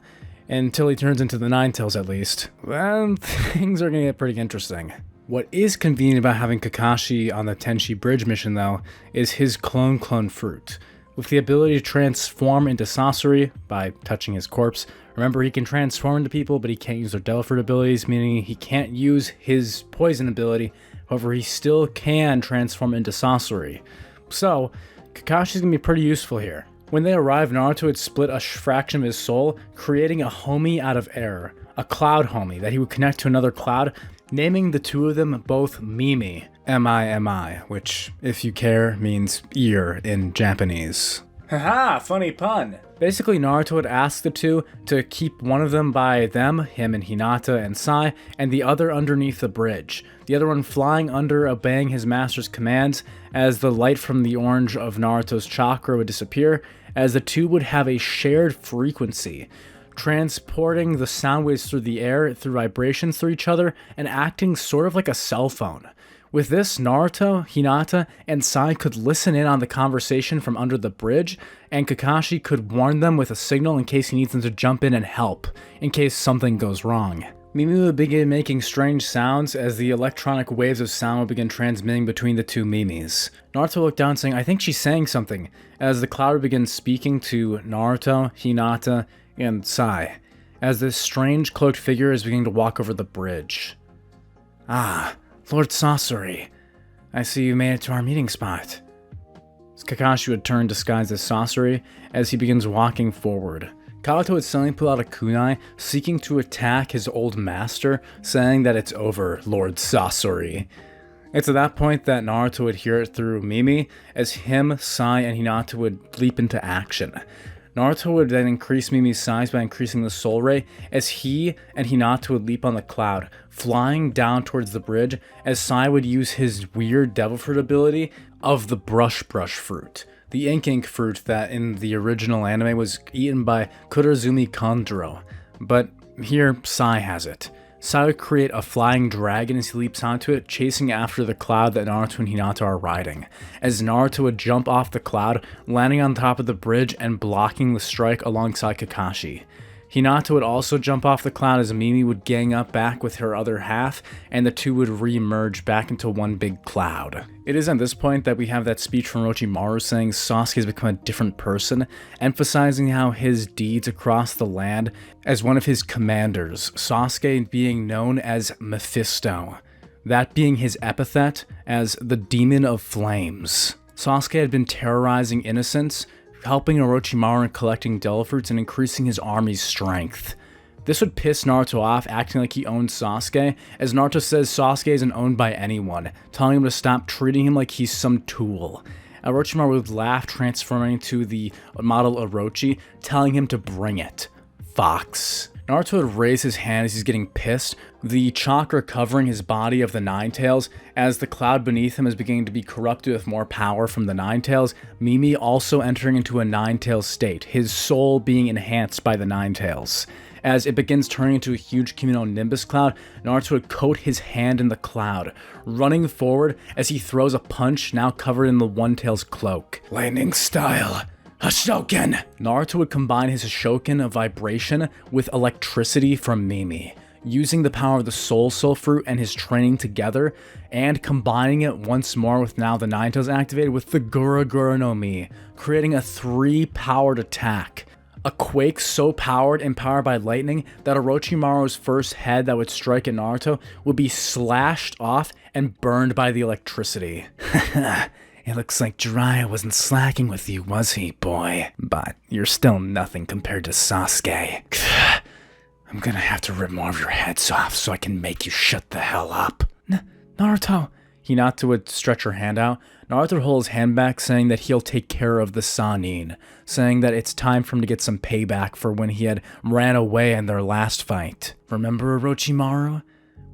Until he turns into the Nine-Tails, at least. Then things are going to get pretty interesting. What is convenient about having Kakashi on the Tenshi Bridge mission, though, is his clone fruit. With the ability to transform into Sasori by touching his corpse. Remember, he can transform into people, but he can't use their devil fruit abilities, meaning he can't use his poison ability. However, he still can transform into Sasori. So, Kakashi's going to be pretty useful here. When they arrived, Naruto had split a fraction of his soul, creating a homie out of air, a cloud homie that he would connect to another cloud, naming the two of them both Mimi, M-I-M-I, which, if you care, means ear in Japanese. Haha, funny pun. Basically, Naruto would ask the two to keep one of them by them, him and Hinata and Sai, and the other underneath the bridge. The other one flying under, obeying his master's commands, as the light from the orange of Naruto's chakra would disappear, as the two would have a shared frequency. transporting the sound waves through the air through vibrations through each other and acting sort of like a cell phone. With this, Naruto, Hinata, and Sai could listen in on the conversation from under the bridge, and Kakashi could warn them with a signal in case he needs them to jump in and help, in case something goes wrong. Mimi would begin making strange sounds as the electronic waves of sound would begin transmitting between the two Mimis. Naruto looked down saying, "I think she's saying something," as the cloud would begin speaking to Naruto, Hinata, and Sai, as this strange cloaked figure is beginning to walk over the bridge. "Ah, Lord Sasori, I see you made it to our meeting spot." Kakashi would turn disguised as Sasori as he begins walking forward. Kabuto would suddenly pull out a kunai, seeking to attack his old master, saying that it's over, Lord Sasori. It's at that point that Naruto would hear it through Mimi, as him, Sai, and Hinata would leap into action. Naruto would then increase Mimi's size by increasing the soul ray, as he and Hinata would leap on the cloud, flying down towards the bridge, as Sai would use his weird devil fruit ability of the brush fruit. The ink fruit that in the original anime was eaten by Kurozumi Kondro, but here Sai has it. Sai would create a flying dragon as he leaps onto it, chasing after the cloud that Naruto and Hinata are riding, as Naruto would jump off the cloud, landing on top of the bridge and blocking the strike alongside Kakashi. Hinata would also jump off the cloud as Mimi would gang up back with her other half, and the two would re-emerge back into one big cloud. It is at this point that we have that speech from Orochimaru saying Sasuke has become a different person, emphasizing how his deeds across the land as one of his commanders, Sasuke being known as Mephisto, that being his epithet as the Demon of Flames. Sasuke had been terrorizing innocents, helping Orochimaru in collecting devil fruits and increasing his army's strength. This would piss Naruto off, acting like he owned Sasuke, as Naruto says Sasuke isn't owned by anyone, telling him to stop treating him like he's some tool. Orochimaru would laugh, transforming to the model Orochi, telling him to bring it. Fox. Naruto would raise his hand as he's getting pissed, the chakra covering his body of the Nine Tails, as the cloud beneath him is beginning to be corrupted with more power from the Nine Tails, Mimi also entering into a Nine Tails state, his soul being enhanced by the Nine Tails. As it begins turning into a huge cumulonimbus cloud, Naruto would coat his hand in the cloud, running forward as he throws a punch now covered in the One Tail's cloak. Lightning style. Hashoken! Naruto would combine his Hashoken of vibration with electricity from Mimi, using the power of the Soul Fruit and his training together, and combining it once more with now the Nine Tails activated with the Gura-Gura no Mi, creating a 3-powered attack. A quake so powered and powered by lightning that Orochimaru's first head that would strike at Naruto would be slashed off and burned by the electricity. It looks like Jiraiya wasn't slacking with you, was he, boy? But you're still nothing compared to Sasuke. I'm gonna have to rip more of your heads off so I can make you shut the hell up. Naruto! Hinata would stretch her hand out. Naruto would hold his hand back, saying that he'll take care of the Sannin, saying that it's time for him to get some payback for when he had ran away in their last fight. Remember Orochimaru?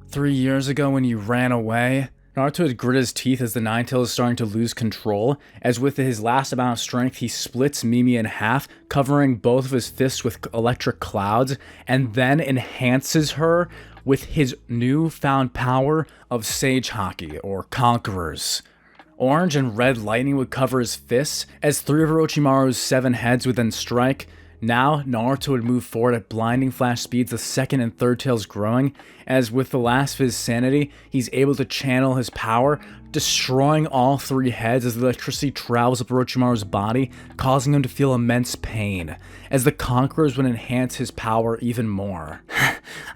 3 years ago when you ran away? Naruto would grit his teeth as the Nine Tails is starting to lose control, as with his last amount of strength he splits Mimi in half, covering both of his fists with electric clouds, and then enhances her with his newfound power of Sage Haki, or Conquerors. Orange and red lightning would cover his fists, as 3 of Orochimaru's 7 heads would then strike. Now, Naruto would move forward at blinding flash speeds, the second and third tails growing, as with the last of his sanity, he's able to channel his power, destroying all 3 heads as the electricity travels up Orochimaru's body, causing him to feel immense pain, as the Conquerors would enhance his power even more.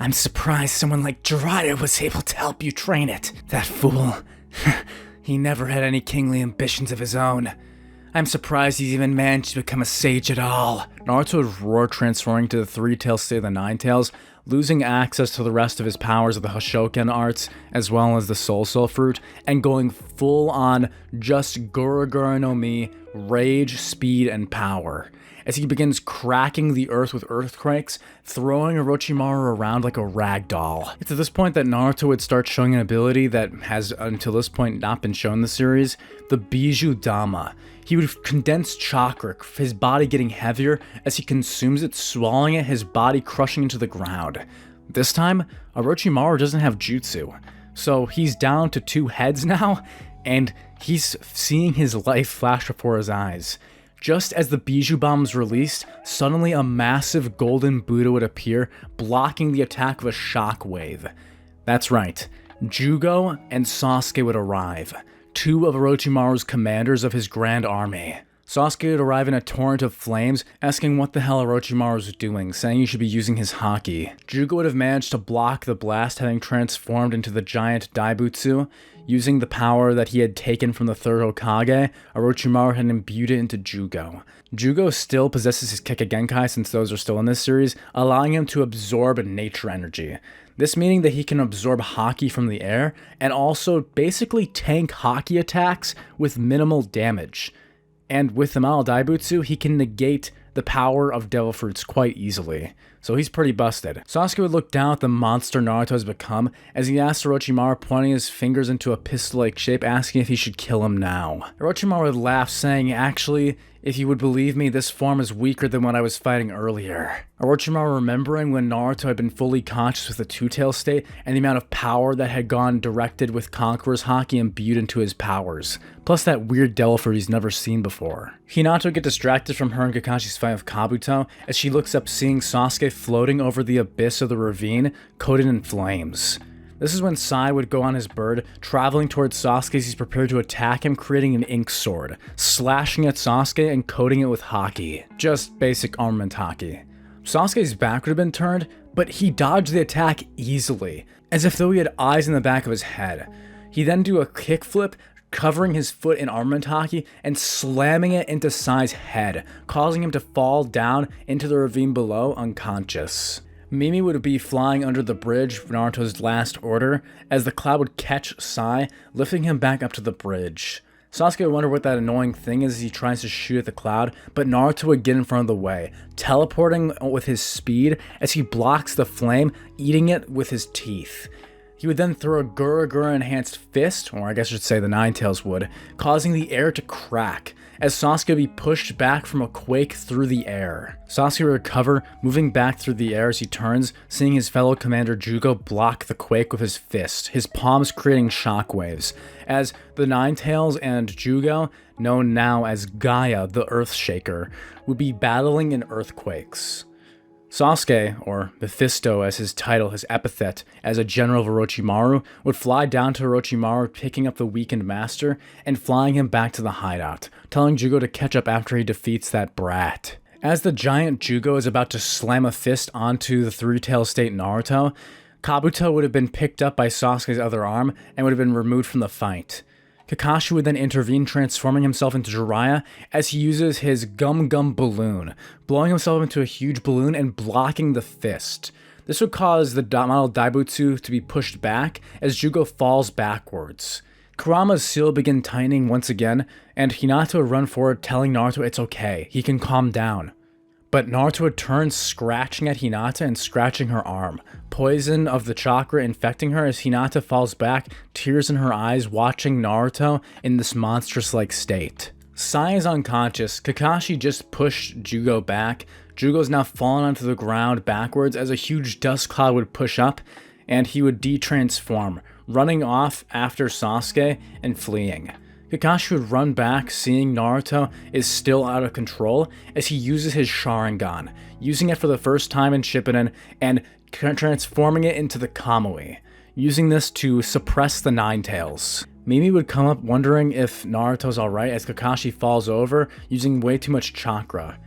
I'm surprised someone like Jiraiya was able to help you train it. That fool. He never had any kingly ambitions of his own. I'm surprised he's even managed to become a sage at all. Naruto would roar, transforming to the 3-tailed state of the 9 tails, losing access to the rest of his powers of the Hashoken arts, as well as the Soul Fruit, and going full on just Gura-Gura no Mi, rage, speed, and power, as he begins cracking the earth with earthquakes, throwing Orochimaru around like a rag doll. It's at this point that Naruto would start showing an ability that has until this point not been shown in the series, the Bijuu Dama. he would condense chakra, his body getting heavier as he consumes it, swallowing it, his body crushing into the ground. This time, Orochimaru doesn't have jutsu, so he's down to 2 heads now, and he's seeing his life flash before his eyes. Just as the Bijou Bomb was released, suddenly a massive golden Buddha would appear, blocking the attack of a shockwave. That's right, Jugo and Sasuke would arrive, 2 of Orochimaru's commanders of his grand army. Sasuke would arrive in a torrent of flames, asking what the hell Orochimaru was doing, saying he should be using his haki. Jugo would have managed to block the blast, having transformed into the giant Daibutsu. Using the power that he had taken from the 3rd Hokage, Orochimaru had imbued it into Jugo. Jugo still possesses his Kikka since those are still in this series, allowing him to absorb nature energy. This meaning that he can absorb haki from the air, and also basically tank haki attacks with minimal damage. And with the Mao Daibutsu, he can negate the power of devil fruits quite easily. So he's pretty busted. Sasuke would look down at the monster Naruto has become as he asked Orochimaru, pointing his fingers into a pistol-like shape, asking if he should kill him now. Orochimaru would laugh, saying, "Actually, if you would believe me, this form is weaker than what I was fighting earlier." Orochimaru remembering when Naruto had been fully conscious with the two-tail state and the amount of power that had gone directed with Conqueror's haki imbued into his powers, plus that weird devil fruit he's never seen before. Hinata would get distracted from her and Kakashi's fight with Kabuto as she looks up, seeing Sasuke floating over the abyss of the ravine, coated in flames. This is when Sai would go on his bird, traveling towards Sasuke as he's prepared to attack him, creating an ink sword, slashing at Sasuke and coating it with haki. Just basic armament haki. Sasuke's back would have been turned, but he dodged the attack easily, as if though he had eyes in the back of his head. He then do a kickflip, covering his foot in armament haki and slamming it into Sai's head, causing him to fall down into the ravine below unconscious. Mimi would be flying under the bridge for Naruto's last order as the cloud would catch Sai, lifting him back up to the bridge. Sasuke would wonder what that annoying thing is as he tries to shoot at the cloud, but Naruto would get in front of the way, teleporting with his speed as he blocks the flame, eating it with his teeth. He would then throw a Gura-Gura enhanced fist, or I guess I should say the Nine Tails would, causing the air to crack, as Sasuke would be pushed back from a quake through the air. Sasuke would recover, moving back through the air as he turns, seeing his fellow commander Jugo block the quake with his fist, his palms creating shockwaves, as the Nine Tails and Jugo, known now as Gaia the Earthshaker, would be battling in earthquakes. Sasuke, or Mephisto as his title, his epithet, as a general of Orochimaru, would fly down to Orochimaru, picking up the weakened master, and flying him back to the hideout, telling Jugo to catch up after he defeats that brat. As the giant Jugo is about to slam a fist onto the three-tail state Naruto, Kabuto would have been picked up by Sasuke's other arm and would have been removed from the fight. Kakashi would then intervene, transforming himself into Jiraiya as he uses his Gum Gum Balloon, blowing himself into a huge balloon and blocking the fist. This would cause the model Daibutsu to be pushed back as Jugo falls backwards. Kurama's seal begin tightening once again, and Hinata would run forward, telling Naruto it's okay, he can calm down. But Naruto would turn, scratching at Hinata and scratching her arm, poison of the chakra infecting her as Hinata falls back, tears in her eyes, watching Naruto in this monstrous-like state. Sai is unconscious. Kakashi just pushed Jugo back. Jugo's now fallen onto the ground backwards as a huge dust cloud would push up, and he would de-transform, running off after Sasuke and fleeing. Kakashi would run back, seeing Naruto is still out of control as he uses his Sharingan, using it for the first time in Shippuden and transforming it into the Kamui, using this to suppress the Nine Tails. Mimi would come up wondering if Naruto's alright as Kakashi falls over, using way too much chakra.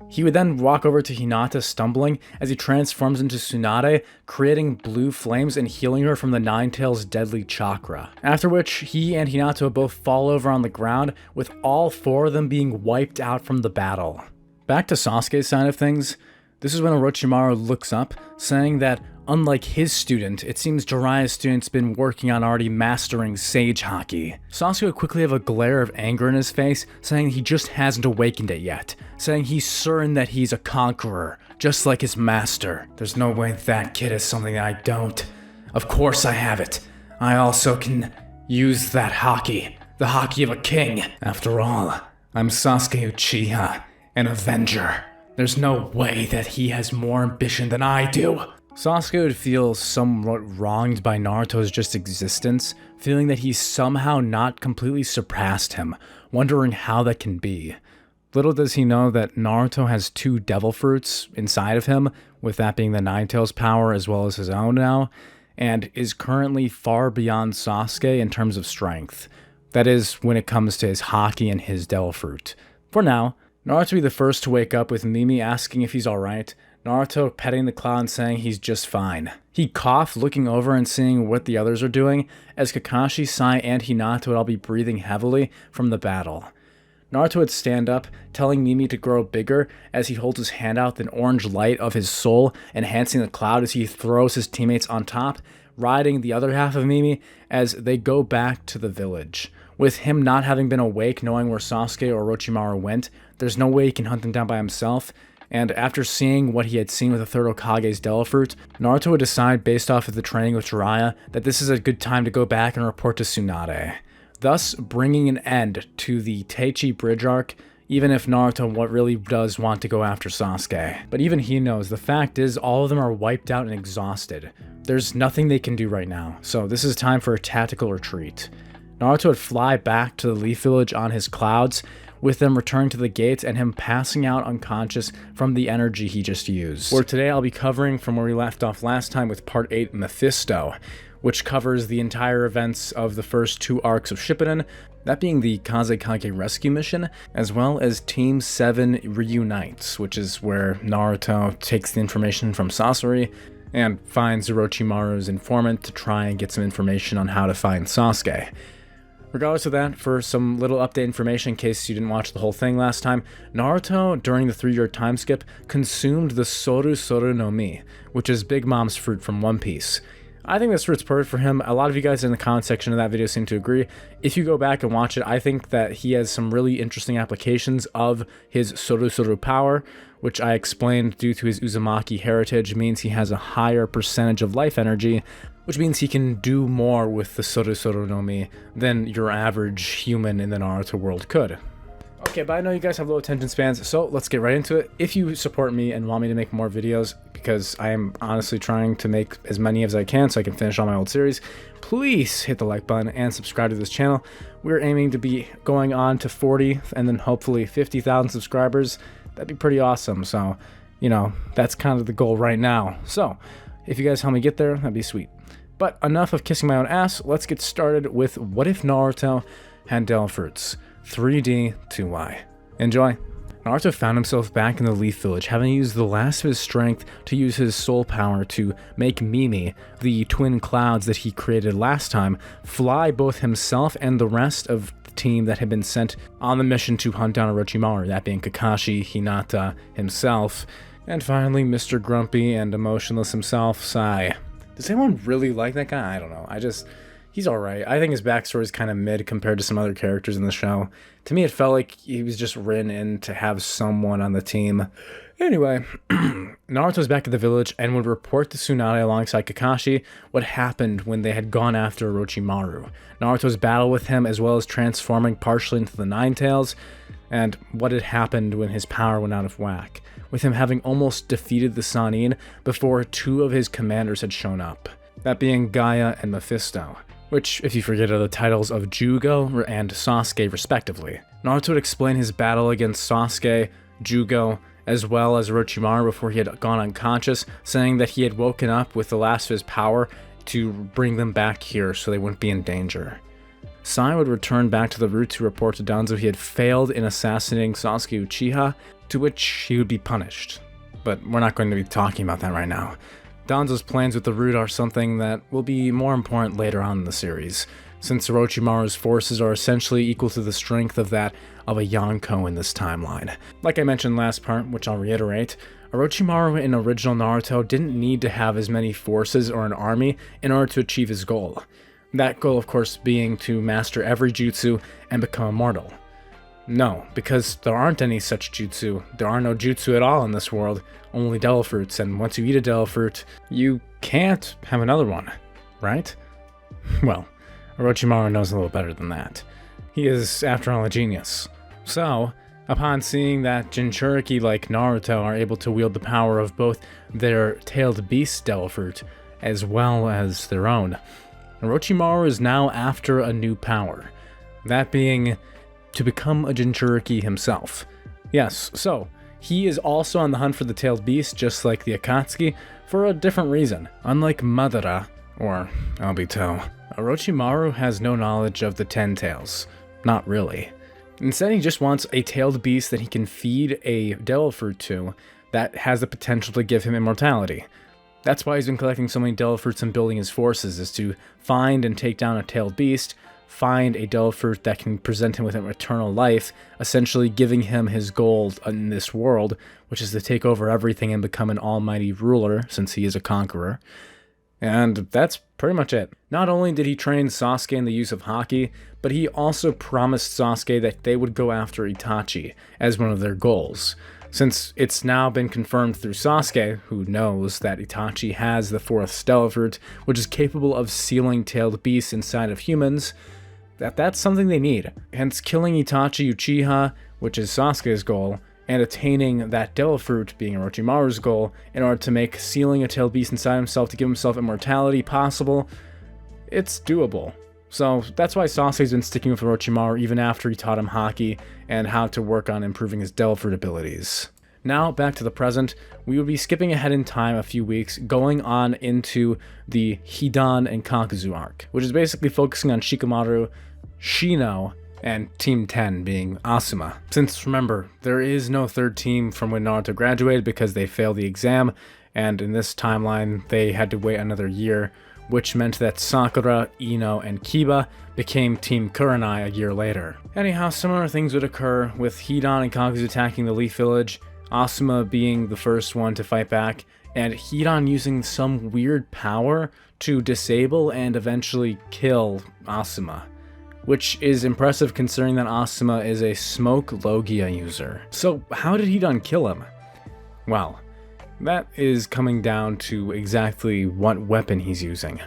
He would then walk over to Hinata, stumbling as he transforms into Tsunade, creating blue flames and healing her from the Nine Tails' deadly chakra. After which, he and Hinata would both fall over on the ground, with all 4 of them being wiped out from the battle. Back to Sasuke's side of things, this is when Orochimaru looks up, saying that unlike his student, it seems Jiraiya's student's been working on already mastering Sage Haki. Sasuke would quickly have a glare of anger in his face, saying he just hasn't awakened it yet, saying he's certain that he's a conqueror, just like his master. There's no way that kid has something I don't. Of course I have it. I also can use that haki, the haki of a king. After all, I'm Sasuke Uchiha, an Avenger. There's no way that he has more ambition than I do. Sasuke would feel somewhat wronged by Naruto's just existence, feeling that he's somehow not completely surpassed him, wondering how that can be. Little does he know that Naruto has 2 devil fruits inside of him, with that being the Nine Tails power as well as his own now, and is currently far beyond Sasuke in terms of strength. That is, when it comes to his haki and his devil fruit. For now, Naruto will be the first to wake up with Mimi asking if he's alright, Naruto petting the cloud and saying he's just fine. He coughed, looking over and seeing what the others are doing, as Kakashi, Sai, and Hinata would all be breathing heavily from the battle. Naruto would stand up, telling Mimi to grow bigger as he holds his hand out with an orange light of his soul, enhancing the cloud as he throws his teammates on top, riding the other half of Mimi as they go back to the village. With him not having been awake, knowing where Sasuke or Orochimaru went, there's no way he can hunt them down by himself, and after seeing what he had seen with the third Hokage's devil fruit, Naruto would decide based off of the training with Jiraiya that this is a good time to go back and report to Tsunade, thus bringing an end to the Teichi Bridge arc, even if Naruto really does want to go after Sasuke. But even he knows, the fact is all of them are wiped out and exhausted. There's nothing they can do right now, so this is time for a tactical retreat. Naruto would fly back to the Leaf Village on his clouds, with them returning to the gates and him passing out unconscious from the energy he just used. For today, I'll be covering from where we left off last time with Part 8, Mephisto, which covers the entire events of the first 2 arcs of Shippuden, that being the Kazekage rescue mission, as well as Team 7 reunites, which is where Naruto takes the information from Sasori and finds Orochimaru's informant to try and get some information on how to find Sasuke. Regardless of that, for some little update information in case you didn't watch the whole thing last time, Naruto, during the 3-year time skip, consumed the Soru Soru no Mi, which is Big Mom's fruit from One Piece. I think this fruit's perfect for him. A lot of you guys in the comment section of that video seem to agree. If you go back and watch it, I think that he has some really interesting applications of his Soru Soru power, which I explained due to his Uzumaki heritage means he has a higher percentage of life energy, which means he can do more with the Soru Soru no Mi than your average human in the Naruto world could. Okay, but I know you guys have low attention spans, so let's get right into it. If you support me and want me to make more videos, because I am honestly trying to make as many as I can so I can finish all my old series, please hit the like button and subscribe to this channel. We're aiming to be going on to 40 and then hopefully 50,000 subscribers. That'd be pretty awesome, so, you know, that's kind of the goal right now. So, if you guys help me get there, that'd be sweet. But enough of kissing my own ass, let's get started with What If Naruto Had Devil Fruits 3D 2Y. Enjoy! Naruto found himself back in the Leaf Village, having used the last of his strength to use his soul power to make Mimi, the twin clouds that he created last time, fly both himself and the rest of the team that had been sent on the mission to hunt down Orochimaru, that being Kakashi, Hinata, himself, and finally Mr. Grumpy and emotionless himself, Sai. Does anyone really like that guy? I don't know. He's alright. I think his backstory is kind of mid compared to some other characters in the show. To me, it felt like he was just written in to have someone on the team. Anyway, Naruto's back at the village and would report to Tsunade alongside Kakashi what happened when they had gone after Orochimaru, Naruto's battle with him as well as transforming partially into the Nine Tails, and what had happened when his power went out of whack, with him having almost defeated the Sannin before 2 of his commanders had shown up, that being Gaia and Mephisto, which, if you forget, are the titles of Jugo and Sasuke respectively. Naruto would explain his battle against Sasuke, Jugo, as well as Orochimaru before he had gone unconscious, saying that he had woken up with the last of his power to bring them back here so they wouldn't be in danger. Sai would return back to the route to report to Danzo he had failed in assassinating Sasuke Uchiha, to which he would be punished. But we're not going to be talking about that right now. Danzo's plans with the route are something that will be more important later on in the series, since Orochimaru's forces are essentially equal to the strength of that of a Yonko in this timeline. Like I mentioned last part, which I'll reiterate, Orochimaru in original Naruto didn't need to have as many forces or an army in order to achieve his goal. That goal, of course, being to master every jutsu and become immortal. No, because there aren't any such jutsu. There are no jutsu at all in this world, only devil fruits, and once you eat a devil fruit, you can't have another one, right? Well, Orochimaru knows a little better than that. He is, after all, a genius. So, upon seeing that Jinchuriki like Naruto are able to wield the power of both their tailed beast devil fruit as well as their own, Orochimaru is now after a new power, that being to become a Jinchuriki himself. Yes, so he is also on the hunt for the tailed beast, just like the Akatsuki, for a different reason. Unlike Madara, or Obito, Orochimaru has no knowledge of the 10 tails. Not really. Instead, he just wants a tailed beast that he can feed a devil fruit to that has the potential to give him immortality. That's why he's been collecting so many devil fruits and building his forces, is to find and take down a tailed beast, find a devil fruit that can present him with an eternal life, essentially giving him his goal in this world, which is to take over everything and become an almighty ruler, since he is a conqueror. And that's pretty much it. Not only did he train Sasuke in the use of haki, but he also promised Sasuke that they would go after Itachi as one of their goals. Since it's now been confirmed through Sasuke, who knows that Itachi has the 4th Stellar Fruit, which is capable of sealing tailed beasts inside of humans, that's something they need. Hence, killing Itachi Uchiha, which is Sasuke's goal, and attaining that devil fruit being Orochimaru's goal, in order to make sealing a tailed beast inside himself to give himself immortality possible, it's doable. So that's why Sasuke's been sticking with Orochimaru even after he taught him haki and how to work on improving his devil fruit abilities. Now, back to the present, we would be skipping ahead in time a few weeks, going on into the Hidan and Kakuzu arc, which is basically focusing on Shikamaru, Shino, and Team 10 being Asuma. Since, remember, there is no third team from when Naruto graduated because they failed the exam, and in this timeline, they had to wait another year, which meant that Sakura, Ino, and Kiba became Team Kurenai a year later. Anyhow, similar things would occur with Hidan and Kakuzu attacking the Leaf Village, Asuma being the first one to fight back, and Hidan using some weird power to disable and eventually kill Asuma, which is impressive considering that Asuma is a Smoke Logia user. So how did Hidan kill him? Well, that is coming down to exactly what weapon he's using.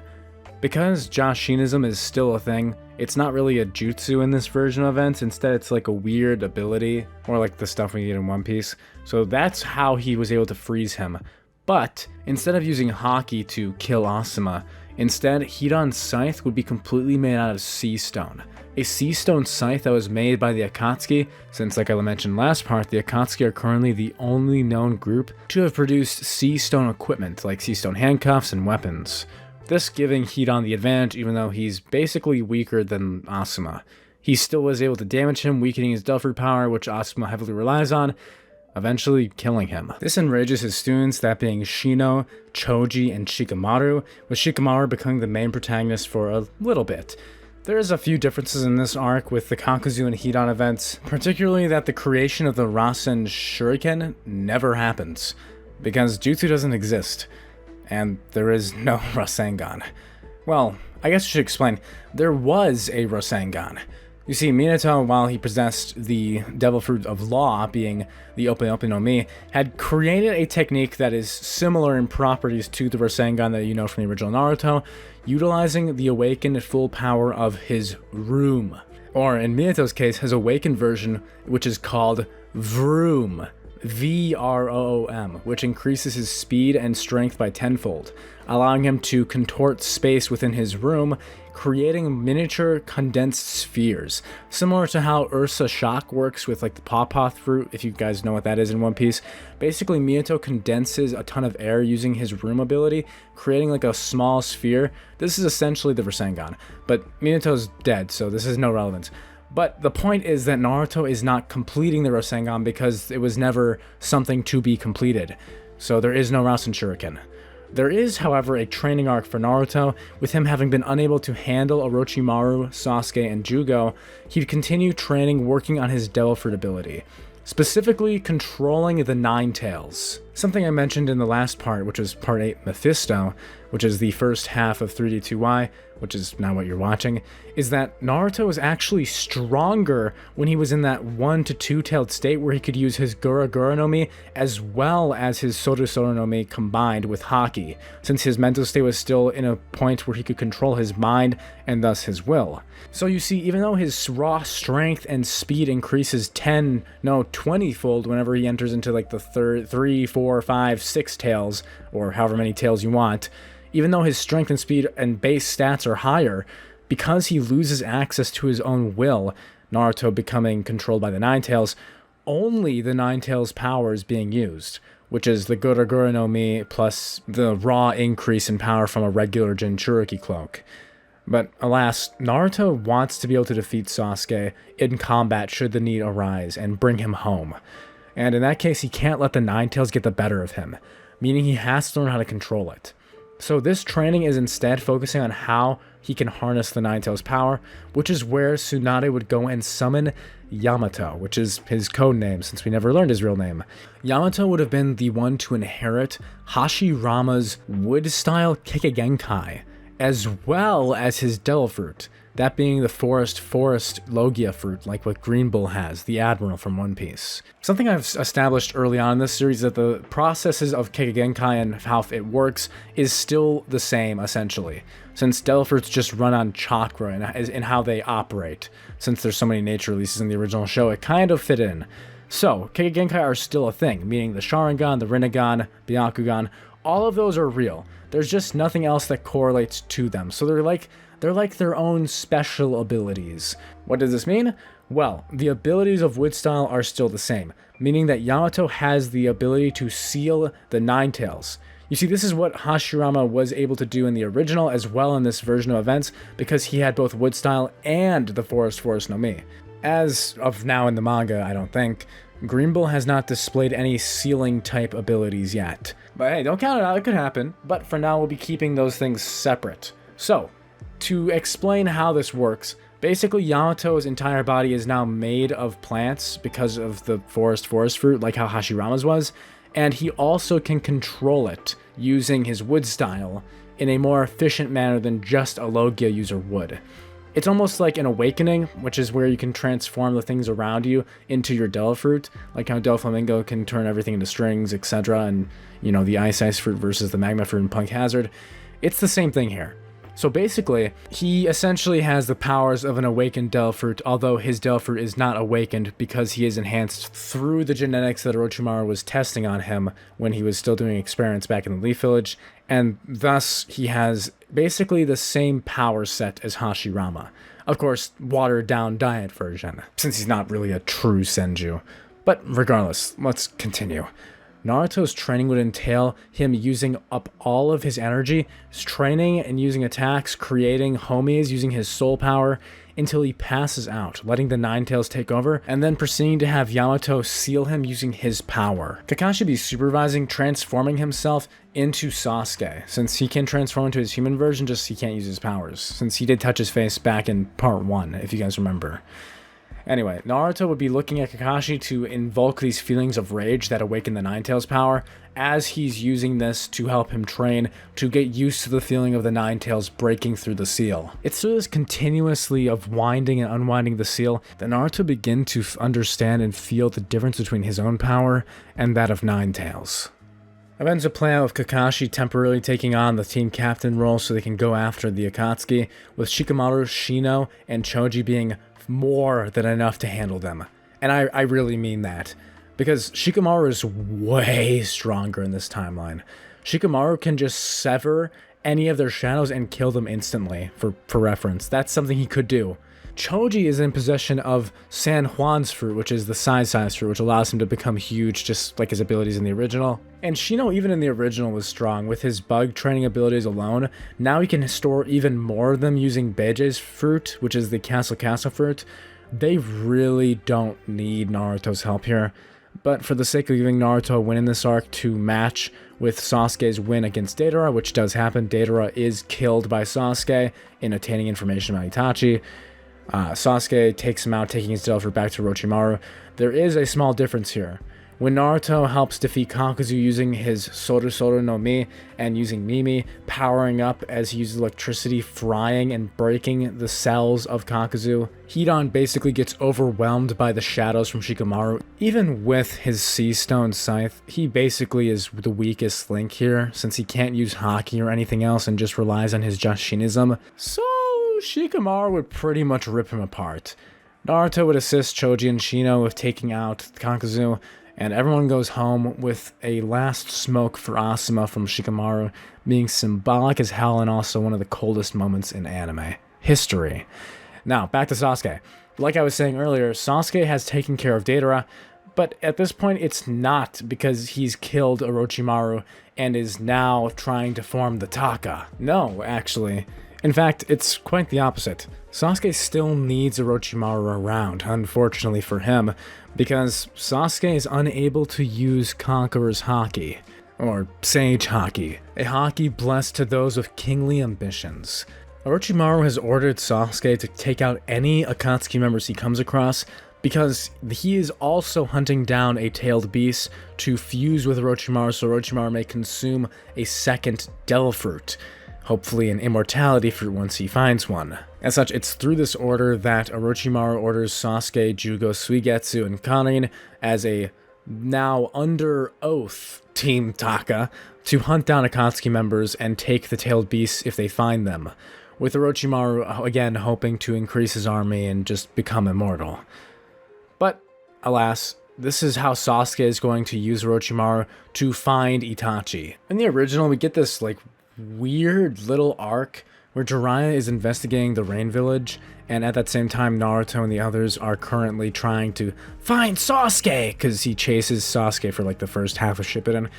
Because Jashinism is still a thing, it's not really a jutsu in this version of events, instead it's like a weird ability, or like the stuff we get in One Piece. So that's how he was able to freeze him. But instead of using haki to kill Asuma, instead Hidan's scythe would be completely made out of sea stone. A sea stone scythe that was made by the Akatsuki, since like I mentioned last part, the Akatsuki are currently the only known group to have produced sea stone equipment, like sea stone handcuffs and weapons. This giving Hidan the advantage even though he's basically weaker than Asuma. He still was able to damage him, weakening his devil fruit power, which Asuma heavily relies on, eventually killing him. This enrages his students, that being Shino, Choji, and Shikamaru, with Shikamaru becoming the main protagonist for a little bit. There is a few differences in this arc with the Kakuzu and Hidan events, particularly that the creation of the Rasen Shuriken never happens, because Jutsu doesn't exist, and there is no Rasengan. Well, I guess I should explain. There was a Rasengan. You see, Minato, while he possessed the Devil Fruit of Law, being the Open Open no Mi, had created a technique that is similar in properties to the Rasengan that you know from the original Naruto, utilizing the awakened full power of his room. Or, in Minato's case, his awakened version, which is called Vroom. VROOM, which increases his speed and strength by tenfold, allowing him to contort space within his room, creating miniature condensed spheres, similar to how Ursa Shock works with like the Pawpaw fruit, if you guys know what that is in One Piece. Basically, Minato condenses a ton of air using his room ability, creating like a small sphere. This is essentially the Rasengan, but Minato's dead, so this has no relevance. But the point is that Naruto is not completing the Rasengan because it was never something to be completed. So there is no Rasen Shuriken. There is, however, a training arc for Naruto, with him having been unable to handle Orochimaru, Sasuke, and Jugo. He'd continue training, working on his Devil Fruit ability, specifically controlling the Nine Tails. Something I mentioned in the last part, which was part 8 Mephisto, which is the first half of 3D2Y, which is now what you're watching, is that Naruto was actually stronger when he was in that 1 to 2-tailed state where he could use his Gura-Gura no Mi as well as his Soru no Mi combined with Haki, since his mental state was still in a point where he could control his mind and thus his will. So you see, even though his raw strength and speed increases 20-fold whenever he enters into like the 3, 4, 5, 6 tails, or however many tails you want, even though his strength and speed and base stats are higher, because he loses access to his own will, Naruto becoming controlled by the Nine Tails, only the Nine Tails power is being used, which is the Gura-Gura no Mi plus the raw increase in power from a regular Jinchuriki cloak. But alas, Naruto wants to be able to defeat Sasuke in combat should the need arise and bring him home. And in that case, he can't let the Nine Tails get the better of him, meaning he has to learn how to control it. So this training is instead focusing on how he can harness the Nine Tails power, which is where Tsunade would go and summon Yamato, which is his code name since we never learned his real name. Yamato would have been the one to inherit Hashirama's wood-style Kikagenkai, as well as his Devil Fruit, that being the forest Logia fruit, like what Green Bull has, the Admiral from One Piece. Something I've established early on in this series is that the processes of Kikagenkai and how it works is still the same, essentially, since Devil Fruits just run on chakra and how they operate. Since there's so many nature releases in the original show, it kind of fit in. So, Kikagenkai are still a thing, meaning the Sharingan, the Rinnegan, Byakugan, all of those are real. There's just nothing else that correlates to them, so they're like their own special abilities. What does this mean? Well, the abilities of Wood Style are still the same, meaning that Yamato has the ability to seal the Nine Tails. You see, this is what Hashirama was able to do in the original as well in this version of events, because he had both Wood Style and the Forest no Mi. As of now in the manga, I don't think, Green Bull has not displayed any sealing type abilities yet. But hey, don't count it out, it could happen. But for now, we'll be keeping those things separate. So, to explain how this works, basically Yamato's entire body is now made of plants because of the forest fruit, like how Hashirama's was, and he also can control it using his wood style in a more efficient manner than just a Logia user would. It's almost like an awakening, which is where you can transform the things around you into your Devil Fruit, like how Doflamingo can turn everything into strings, etc., and, you know, the Ice Fruit versus the Magma Fruit in Punk Hazard. It's the same thing here. So basically, he essentially has the powers of an awakened Devil Fruit, although his Devil Fruit is not awakened because he is enhanced through the genetics that Orochimaru was testing on him when he was still doing experiments back in the Leaf Village, and thus he has basically the same power set as Hashirama. Of course, watered down diet version, since he's not really a true Senju. But regardless, let's continue. Naruto's training would entail him using up all of his energy, training and using attacks, creating homies using his soul power, until he passes out, letting the Nine Tails take over, and then proceeding to have Yamato seal him using his power. Kakashi be supervising transforming himself into Sasuke, since he can transform into his human version, just he can't use his powers, since he did touch his face back in part 1, if you guys remember. Anyway, Naruto would be looking at Kakashi to invoke these feelings of rage that awaken the Nine Tails power, as he's using this to help him train to get used to the feeling of the Nine Tails breaking through the seal. It's through this continuously of winding and unwinding the seal that Naruto begin to understand and feel the difference between his own power and that of Nine Tails. Events would play out with Kakashi temporarily taking on the team captain role so they can go after the Akatsuki, with Shikamaru, Shino, and Choji being more than enough to handle them. And I really mean that, because Shikamaru is way stronger in this timeline. Shikamaru can just sever any of their shadows and kill them instantly, for reference. That's something he could do. Choji is in possession of San Juan's fruit, which is the size fruit, which allows him to become huge, just like his abilities in the original. And Shino, even in the original, was strong. With his bug training abilities alone, now he can store even more of them using Beiji's fruit, which is the Castle fruit. They really don't need Naruto's help here. But for the sake of giving Naruto a win in this arc to match with Sasuke's win against Deidara, which does happen, Deidara is killed by Sasuke in attaining information about Itachi. Sasuke takes him out, taking his Devil Fruit back to Orochimaru. There is a small difference here. When Naruto helps defeat Kakuzu using his Soru no Mi and using Mimi, powering up as he uses electricity, frying and breaking the cells of Kakuzu, Hidan basically gets overwhelmed by the shadows from Shikamaru. Even with his Sea Stone Scythe, he basically is the weakest link here, since he can't use Haki or anything else and just relies on his Jashinism. So Shikamaru would pretty much rip him apart. Naruto would assist Choji and Shino with taking out Kakuzu, and everyone goes home with a last smoke for Asuma from Shikamaru being symbolic as hell and also one of the coldest moments in anime history. Now, back to Sasuke. Like I was saying earlier, Sasuke has taken care of Deidara, but at this point it's not because he's killed Orochimaru and is now trying to form the Taka. No, actually. In fact, it's quite the opposite. Sasuke still needs Orochimaru around, unfortunately for him, because Sasuke is unable to use Conqueror's Haki, or Sage Haki, a Haki blessed to those with kingly ambitions. Orochimaru has ordered Sasuke to take out any Akatsuki members he comes across, because he is also hunting down a tailed beast to fuse with Orochimaru so Orochimaru may consume a second Devil Fruit. Hopefully an immortality fruit once he finds one. As such, it's through this order that Orochimaru orders Sasuke, Jugo, Suigetsu, and Karin as a now under oath Team Taka to hunt down Akatsuki members and take the tailed beasts if they find them, with Orochimaru again hoping to increase his army and just become immortal. But, alas, this is how Sasuke is going to use Orochimaru to find Itachi. In the original, we get this weird little arc where Jiraiya is investigating the Rain Village, and at that same time Naruto and the others are currently trying to find Sasuke, because he chases Sasuke for the first half of Shippuden.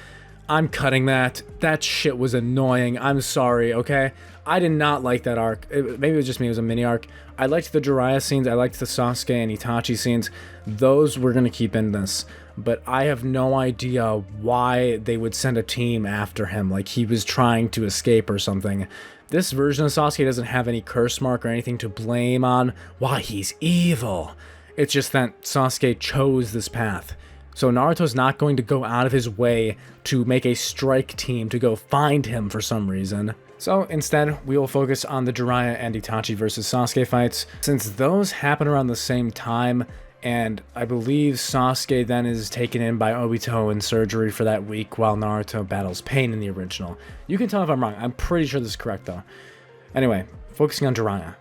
I'm cutting that. That shit was annoying. I'm sorry, okay? I did not like that arc. Maybe it was just me, it was a mini arc. I liked the Jiraiya scenes, I liked the Sasuke and Itachi scenes. Those we're gonna keep in this. But I have no idea why they would send a team after him, like he was trying to escape or something. This version of Sasuke doesn't have any curse mark or anything to blame on why he's evil. It's just that Sasuke chose this path. So Naruto's not going to go out of his way to make a strike team to go find him for some reason. So instead, we will focus on the Jiraiya and Itachi versus Sasuke fights, since those happen around the same time, and I believe Sasuke then is taken in by Obito in surgery for that week while Naruto battles pain in the original. You can tell if I'm wrong, I'm pretty sure this is correct though. Anyway, focusing on Jiraiya.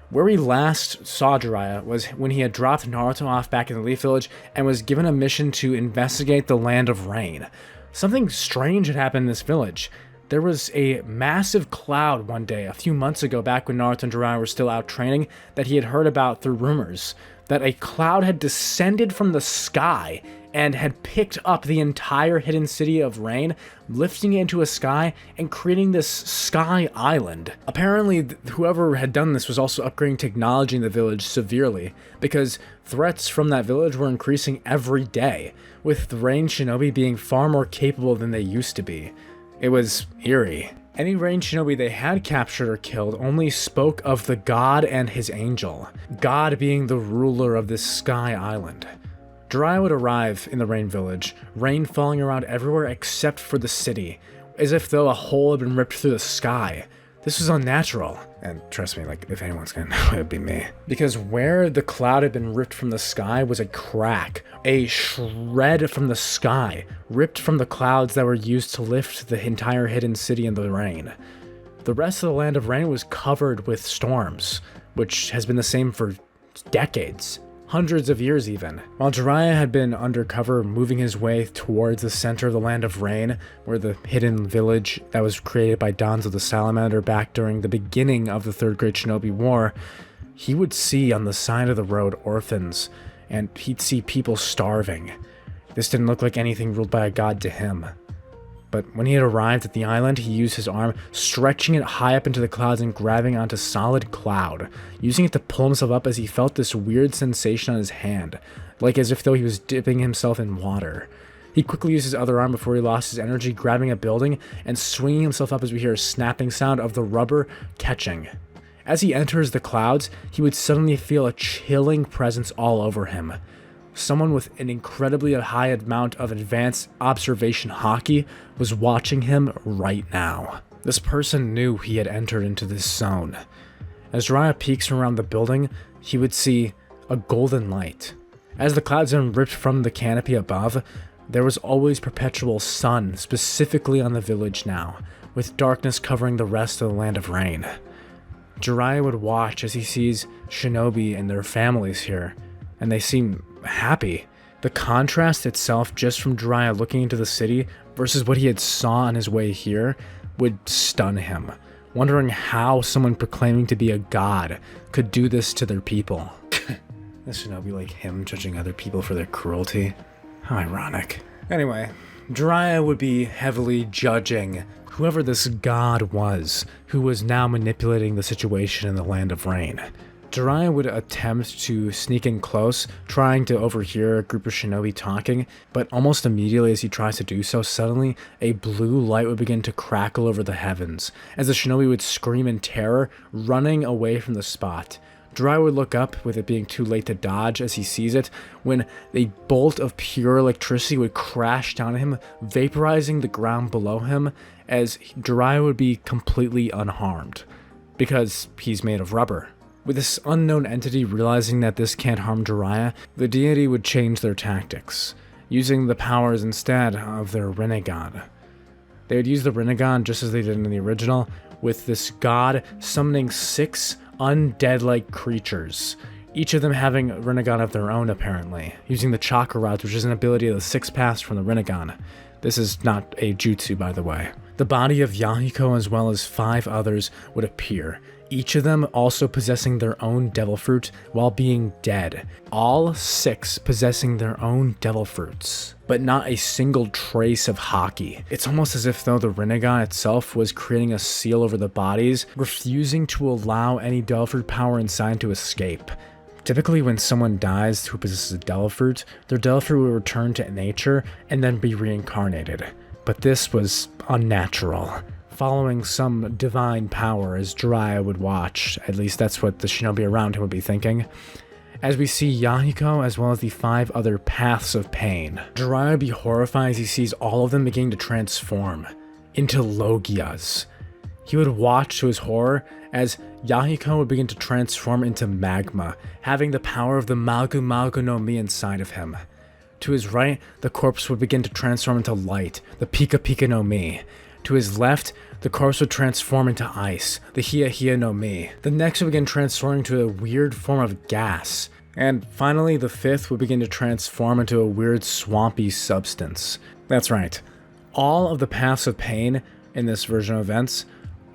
Where we last saw Jiraiya was when he had dropped Naruto off back in the Leaf Village and was given a mission to investigate the Land of Rain. Something strange had happened in this village. There was a massive cloud one day, a few months ago, back when Naruto and Jiraiya were still out training, that he had heard about through rumors. That a cloud had descended from the sky and had picked up the entire hidden city of Rain, lifting it into a sky and creating this sky island. Apparently, whoever had done this was also upgrading technology in the village severely, because threats from that village were increasing every day, with the Rain Shinobi being far more capable than they used to be. It was eerie. Any Rain Shinobi they had captured or killed only spoke of the god and his angel, God being the ruler of this sky island. Jiraiya would arrive in the Rain Village, rain falling around everywhere except for the city, as if though a hole had been ripped through the sky. This was unnatural, and trust me, if anyone's gonna know, it'd be me. Because where the cloud had been ripped from the sky was a crack, a shred from the sky, ripped from the clouds that were used to lift the entire hidden city in the rain. The rest of the Land of Rain was covered with storms, which has been the same for decades. Hundreds of years even. While Jiraiya had been undercover moving his way towards the center of the Land of Rain, where the hidden village that was created by Danzo the Salamander back during the beginning of the Third Great Shinobi War, he would see on the side of the road orphans, and he'd see people starving. This didn't look like anything ruled by a god to him. But when he had arrived at the island, he used his arm, stretching it high up into the clouds and grabbing onto solid cloud, using it to pull himself up as he felt this weird sensation on his hand, like as if though he was dipping himself in water. He quickly used his other arm before he lost his energy, grabbing a building and swinging himself up as we hear a snapping sound of the rubber catching. As he enters the clouds, he would suddenly feel a chilling presence all over him. someone with an incredibly high amount of advanced observation haki was watching him right now. This person knew he had entered into this zone. As Jiraiya peeks around the building, he would see a golden light. As the clouds then ripped from the canopy above, there was always perpetual sun specifically on the village now, with darkness covering the rest of the land of rain. Jiraiya would watch as he sees shinobi and their families here, and they seem happy. The contrast itself just from Jiraiya looking into the city versus what he had saw on his way here would stun him, wondering how someone proclaiming to be a god could do this to their people. This shinobi like him judging other people for their cruelty. How ironic. Anyway, Jiraiya would be heavily judging whoever this god was, who was now manipulating the situation in the Land of Rain. Jiraiya would attempt to sneak in close, trying to overhear a group of shinobi talking, but almost immediately as he tries to do so, suddenly a blue light would begin to crackle over the heavens, as the shinobi would scream in terror, running away from the spot. Jiraiya would look up, with it being too late to dodge as he sees it, when a bolt of pure electricity would crash down on him, vaporizing the ground below him, as Jiraiya would be completely unharmed, because he's made of rubber. With this unknown entity realizing that this can't harm Jiraiya, the deity would change their tactics, using the powers instead of their Rinnegan. They would use the Rinnegan just as they did in the original, with this god summoning 6 undead-like creatures, each of them having a Rinnegan of their own apparently, using the chakra rods, which is an ability of the 6 paths from the Rinnegan. This is not a jutsu, by the way. The body of Yahiko as well as 5 others would appear, each of them also possessing their own devil fruit while being dead. All 6 possessing their own devil fruits, but not a single trace of haki. It's almost as if though the Rinnegan itself was creating a seal over the bodies, refusing to allow any devil fruit power inside to escape. Typically when someone dies who possesses a devil fruit, their devil fruit will return to nature and then be reincarnated. But this was unnatural, following some divine power as Jiraiya would watch. At least that's what the shinobi around him would be thinking. As we see Yahiko as well as the 5 other paths of pain, Jiraiya would be horrified as he sees all of them beginning to transform into Logias. He would watch to his horror as Yahiko would begin to transform into magma, having the power of the Magu Magu no Mi inside of him. To his right, the corpse would begin to transform into light, the Pika Pika no Mi. To his left, the corpse would transform into ice, the Hia Hia no Mi. The next would begin transforming to a weird form of gas. And finally, the 5th would begin to transform into a weird swampy substance. That's right. All of the paths of pain in this version of events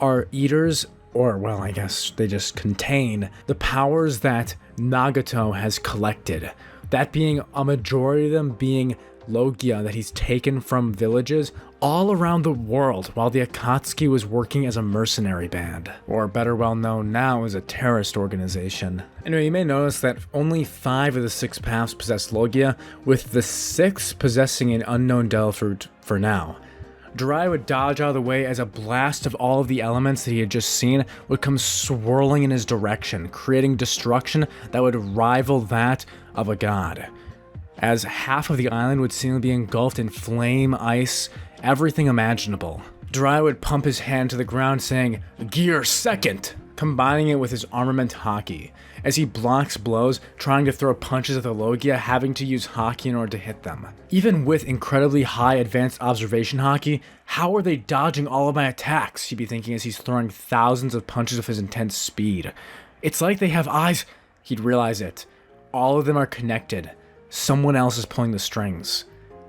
are eaters, or well, I guess they just contain the powers that Nagato has collected. That being a majority of them being Logia that he's taken from villages all around the world while the Akatsuki was working as a mercenary band, or better well known now as a terrorist organization. Anyway, you may notice that only 5 of the 6 paths possess Logia, with the 6th possessing an unknown devil fruit for now. Jiraiya would dodge out of the way as a blast of all of the elements that he had just seen would come swirling in his direction, creating destruction that would rival that of a god. As half of the island would seemingly be engulfed in flame, ice, everything imaginable. Jiraiya would pump his hand to the ground saying, "Gear second!" combining it with his armament haki, as he blocks blows, trying to throw punches at the Logia, having to use haki in order to hit them. Even with incredibly high advanced observation haki, how are they dodging all of my attacks? He'd be thinking as he's throwing thousands of punches with his intense speed. It's like they have eyes. He'd realize it. All of them are connected. Someone else is pulling the strings.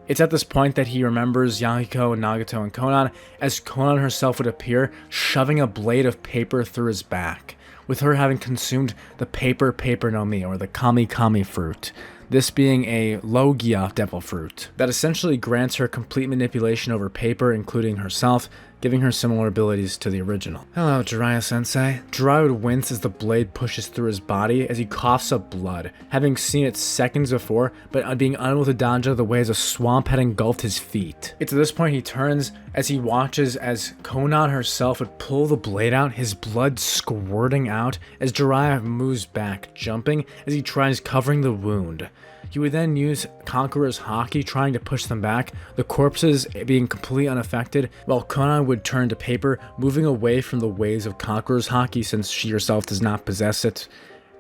It's at this point that he remembers Yahiko, Nagato, and Konan, as Konan herself would appear, shoving a blade of paper through his back, with her having consumed the paper no Mi, or the Kami Kami fruit. This being a Logia devil fruit that essentially grants her complete manipulation over paper, including herself, giving her similar abilities to the original. "Hello, Jiraiya-sensei." Jiraiya would wince as the blade pushes through his body as he coughs up blood, having seen it seconds before, but being unable to dodge out of the way as a swamp had engulfed his feet. It's at this point he turns as he watches as Konan herself would pull the blade out, his blood squirting out as Jiraiya moves back, jumping as he tries covering the wound. He would then use Conqueror's Haki, trying to push them back, the corpses being completely unaffected, while Konoha would turn to paper, moving away from the waves of Conqueror's Haki since she herself does not possess it.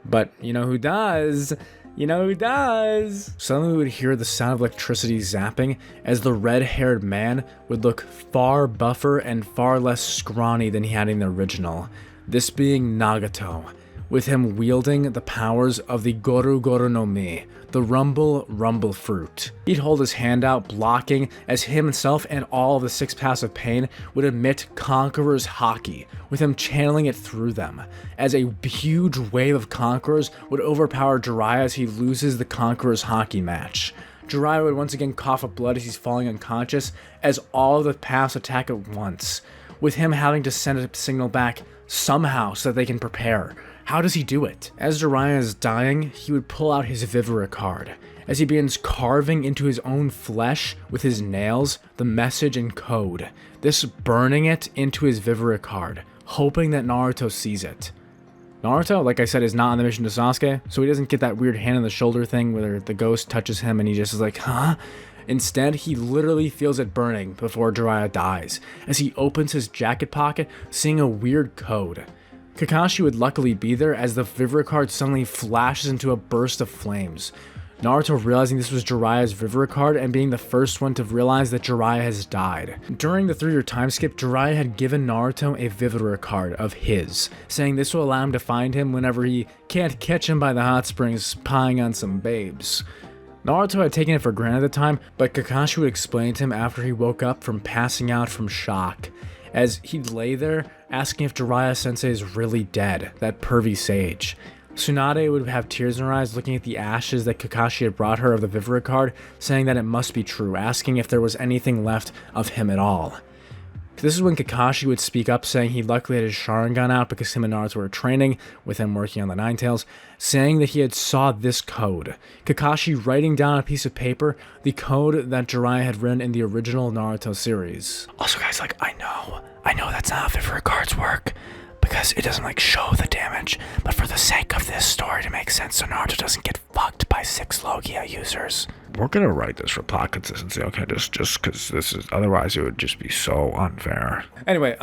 But you know who does? You know who does? Suddenly we would hear the sound of electricity zapping as the red-haired man would look far buffer and far less scrawny than he had in the original. This being Nagato, with him wielding the powers of the Gura-Gura no Mi, the rumble fruit. He'd hold his hand out, blocking, as himself and all of the 6 paths of pain would emit Conqueror's Haki, with him channeling it through them, as a huge wave of Conquerors would overpower Jiraiya as he loses the Conqueror's Haki match. Jiraiya would once again cough up blood as he's falling unconscious, as all of the paths attack at once, with him having to send a signal back somehow so that they can prepare. How does he do it? As Jiraiya is dying, he would pull out his Vivera card, as he begins carving into his own flesh with his nails the message and code, this burning it into his Vivera card, hoping that Naruto sees it. Naruto, like I said, is not on the mission to Sasuke, so he doesn't get that weird hand on the shoulder thing where the ghost touches him and he just is like, huh? Instead, he literally feels it burning before Jiraiya dies, as he opens his jacket pocket, seeing a weird code. Kakashi would luckily be there as the Vivera card suddenly flashes into a burst of flames. Naruto realizing this was Jiraiya's Vivera card and being the first one to realize that Jiraiya has died. During the 3-year time skip, Jiraiya had given Naruto a Vivera card of his, saying this will allow him to find him whenever he can't catch him by the hot springs pieing on some babes. Naruto had taken it for granted at the time, but Kakashi would explain to him after he woke up from passing out from shock, as he'd lay there asking if Jiraiya Sensei is really dead, that pervy sage. Tsunade would have tears in her eyes looking at the ashes that Kakashi had brought her of the Vivera card, saying that it must be true, asking if there was anything left of him at all. This is when Kakashi would speak up, saying he luckily had his Sharingan out because him and Naruto were training, with him working on the Nine Tails, saying that he had saw this code. Kakashi writing down on a piece of paper the code that Jiraiya had written in the original Naruto series. Also, guys, like, I know that's not how Vivera cards work, because it doesn't, like, show the damage, but for the sake of this story to make sense so Naruto doesn't get fucked by 6 Logia users. We're gonna write this for plot consistency, okay? Just because this is, otherwise it would just be so unfair. Anyway,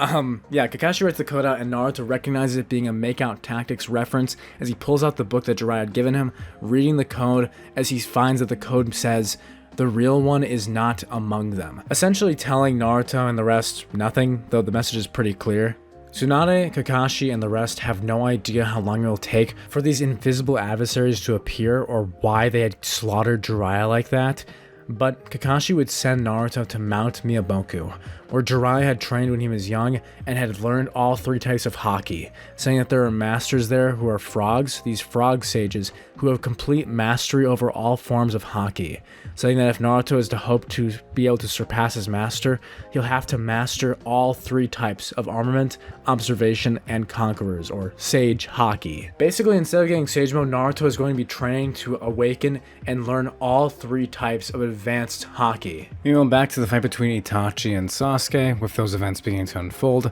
yeah, Kakashi writes the code out and Naruto recognizes it being a make-out tactics reference as he pulls out the book that Jiraiya had given him, reading the code as he finds that the code says, "The real one is not among them," essentially telling Naruto and the rest nothing, though the message is pretty clear. Tsunade, Kakashi, and the rest have no idea how long it will take for these invisible adversaries to appear or why they had slaughtered Jiraiya like that, but Kakashi would send Naruto to Mount Miyamoku, where Jiraiya had trained when he was young and had learned all 3 types of Haki, saying that there are masters there who are frogs, these frog sages, who have complete mastery over all forms of Haki, saying that if Naruto is to hope to be able to surpass his master, he'll have to master all 3 types of armament, observation, and conquerors, or sage Haki. Basically, instead of getting sage mode, Naruto is going to be training to awaken and learn all 3 types of advanced Haki. Meanwhile, back to the fight between Itachi and Sasuke, with those events beginning to unfold.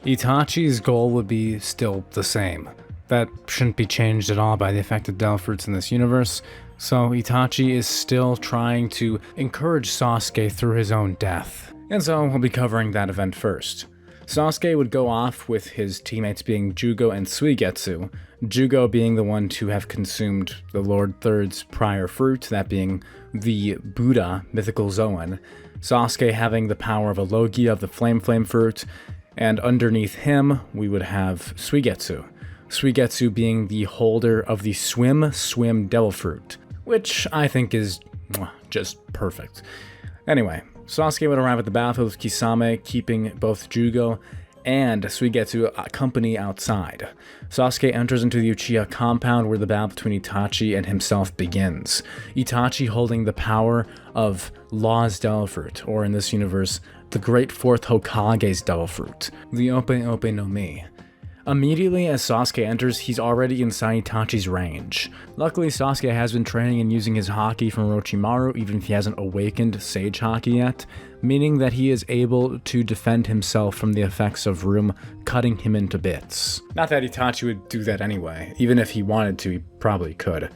Itachi's goal would be still the same. That shouldn't be changed at all by the affected devil fruits in this universe, so Itachi is still trying to encourage Sasuke through his own death. And so we'll be covering that event first. Sasuke would go off with his teammates being Jugo and Suigetsu, Jugo being the one to have consumed the Lord Third's prior fruit, that being the Buddha mythical Zoan, Sasuke having the power of a Logia of the Flame fruit, and underneath him we would have Suigetsu. Suigetsu being the holder of the Swim Devil Fruit, which I think is just perfect. Anyway, Sasuke would arrive at the battlefield with Kisame, keeping both Jugo and Suigetsu company outside. Sasuke enters into the Uchiha compound where the battle between Itachi and himself begins. Itachi holding the power of Law's Devil Fruit, or in this universe, the Great Fourth Hokage's Devil Fruit, the Ope no Mi. Immediately as Sasuke enters, he's already inside Itachi's range. Luckily, Sasuke has been training and using his Haki from Orochimaru, even if he hasn't awakened Sage Haki yet, meaning that he is able to defend himself from the effects of Room cutting him into bits. Not that Itachi would do that anyway. Even if he wanted to, he probably could.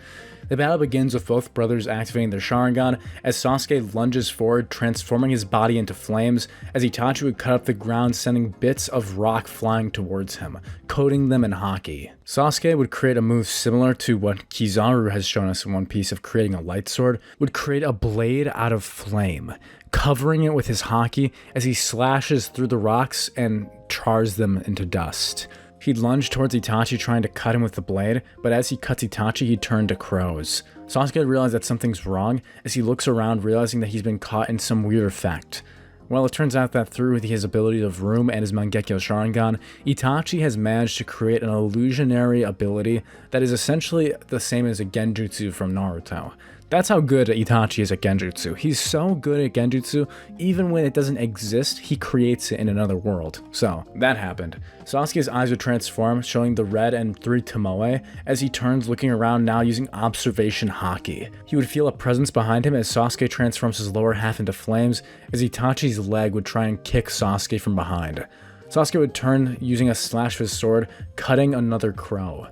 The battle begins with both brothers activating their Sharingan as Sasuke lunges forward, transforming his body into flames, as Itachi would cut up the ground, sending bits of rock flying towards him, coating them in haki. Sasuke would create a move similar to what Kizaru has shown us in One Piece of creating a light sword, would create a blade out of flame, covering it with his haki as he slashes through the rocks and chars them into dust. He'd lunge towards Itachi trying to cut him with the blade, but as he cuts Itachi, he'd turn to crows. Sasuke realizes that something's wrong as he looks around, realizing that he's been caught in some weird effect. Well, it turns out that through his ability of Room and his Mangekyo Sharingan, Itachi has managed to create an illusionary ability that is essentially the same as a Genjutsu from Naruto. That's how good Itachi is at Genjutsu. He's so good at Genjutsu, even when it doesn't exist, he creates it in another world. So, that happened. Sasuke's eyes would transform, showing the red and 3 Tomoe, as he turns looking around now using observation haki. He would feel a presence behind him as Sasuke transforms his lower half into flames, as Itachi's leg would try and kick Sasuke from behind. Sasuke would turn using a slash of his sword, cutting another crow.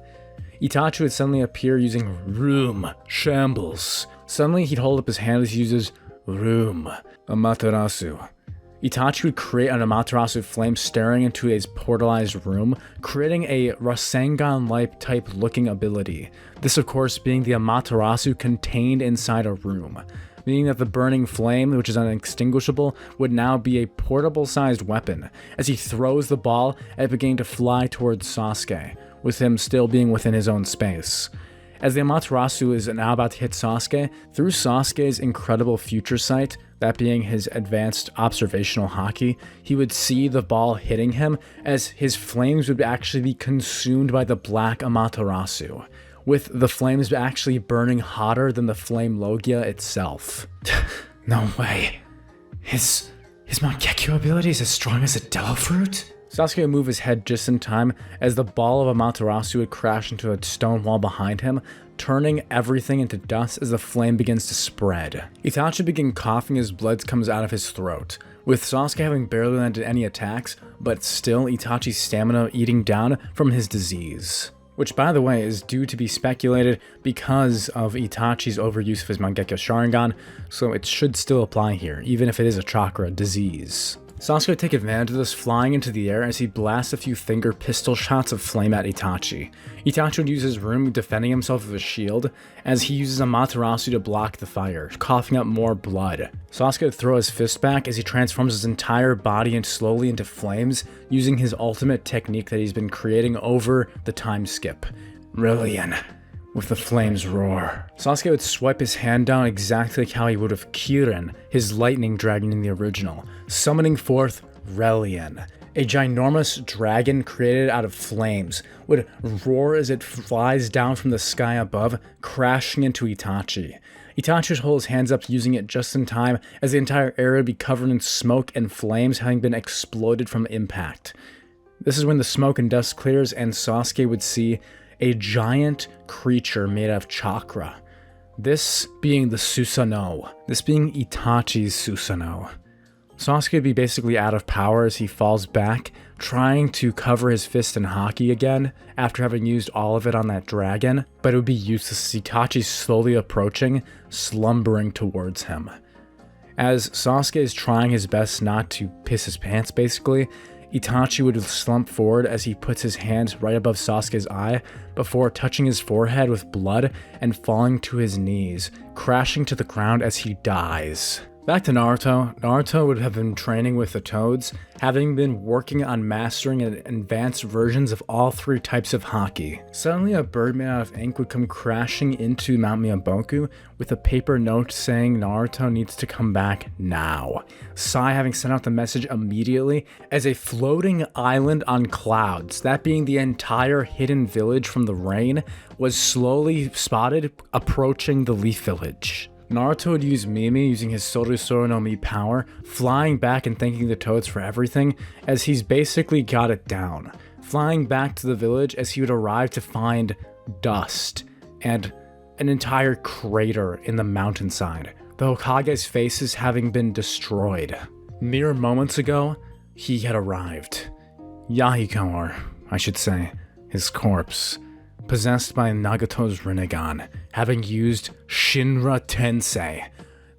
Itachi would suddenly appear using Room, Shambles. Suddenly, he'd hold up his hand as he uses Room, Amaterasu. Itachi would create an Amaterasu flame staring into his portalized room, creating a Rasengan-like type looking ability. This, of course, being the Amaterasu contained inside a room, meaning that the burning flame, which is unextinguishable, would now be a portable-sized weapon. As he throws the ball, it began to fly towards Sasuke, with him still being within his own space. As the Amaterasu is now about to hit Sasuke, through Sasuke's incredible future sight, that being his advanced observational haki, he would see the ball hitting him as his flames would actually be consumed by the black Amaterasu, with the flames actually burning hotter than the flame Logia itself. No way. His Mangekyo ability is as strong as a devil fruit? Sasuke would move his head just in time as the ball of Amaterasu would crash into a stone wall behind him, turning everything into dust as the flame begins to spread. Itachi began coughing as blood comes out of his throat, with Sasuke having barely landed any attacks, but still Itachi's stamina eating down from his disease. Which, by the way, is due to be speculated because of Itachi's overuse of his Mangekyo Sharingan, so it should still apply here, even if it is a chakra disease. Sasuke would take advantage of this, flying into the air as he blasts a few finger pistol shots of flame at Itachi. Itachi would use his room defending himself with a shield, as he uses Amaterasu to block the fire, coughing up more blood. Sasuke would throw his fist back as he transforms his entire body slowly into flames, using his ultimate technique that he's been creating over the time skip. Rillian. With the flames roar. Sasuke would swipe his hand down exactly like how he would have Kirin, his lightning dragon in the original, summoning forth Relian. A ginormous dragon created out of flames would roar as it flies down from the sky above, crashing into Itachi. Itachi would hold his hands up, using it just in time as the entire area would be covered in smoke and flames having been exploded from impact. This is when the smoke and dust clears and Sasuke would see a giant creature made of chakra. This being the Susanoo. This being Itachi's Susanoo. Sasuke would be basically out of power as he falls back, trying to cover his fist in haki again after having used all of it on that dragon, but it would be useless as Itachi slowly approaching, slumbering towards him. As Sasuke is trying his best not to piss his pants basically, Itachi would slump forward as he puts his hand right above Sasuke's eye before touching his forehead with blood and falling to his knees, crashing to the ground as he dies. Back to Naruto. Naruto would have been training with the Toads, having been working on mastering advanced versions of all 3 types of haki. Suddenly, a bird made out of ink would come crashing into Mount Miyaboku with a paper note saying Naruto needs to come back now. Sai having sent out the message immediately as a floating island on clouds, that being the entire hidden village from the rain, was slowly spotted approaching the Leaf Village. Naruto would use Mimi using his Sorusoro no Mi power, flying back and thanking the Toads for everything, as he's basically got it down. Flying back to the village as he would arrive to find dust and an entire crater in the mountainside, the Hokage's faces having been destroyed. Mere moments ago, he had arrived. Yahiko, or I should say, his corpse, possessed by Nagato's Rinnegan, having used Shinra Tensei,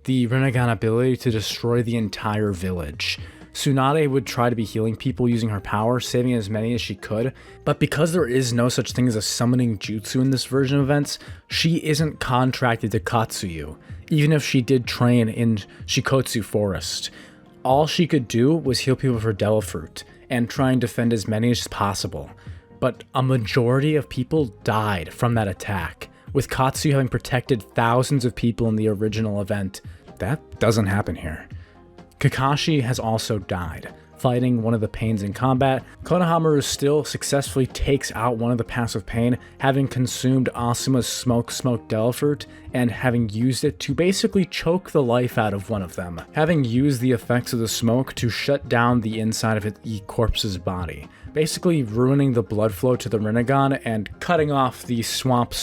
the Rinnegan ability to destroy the entire village. Tsunade would try to be healing people using her power, saving as many as she could, but because there is no such thing as a summoning jutsu in this version of events, she isn't contracted to Katsuyu, even if she did train in Shikotsu Forest. All she could do was heal people with her Devil Fruit, and try and defend as many as possible. But a majority of people died from that attack, with Katsuyu having protected thousands of people in the original event. That doesn't happen here. Kakashi has also died, fighting one of the pains in combat. Konohamaru still successfully takes out one of the passive pain, having consumed Asuma's smoke Devil Fruit and having used it to basically choke the life out of one of them, having used the effects of the smoke to shut down the inside of the corpse's body, basically ruining the blood flow to the Rinnegan and cutting off the swamp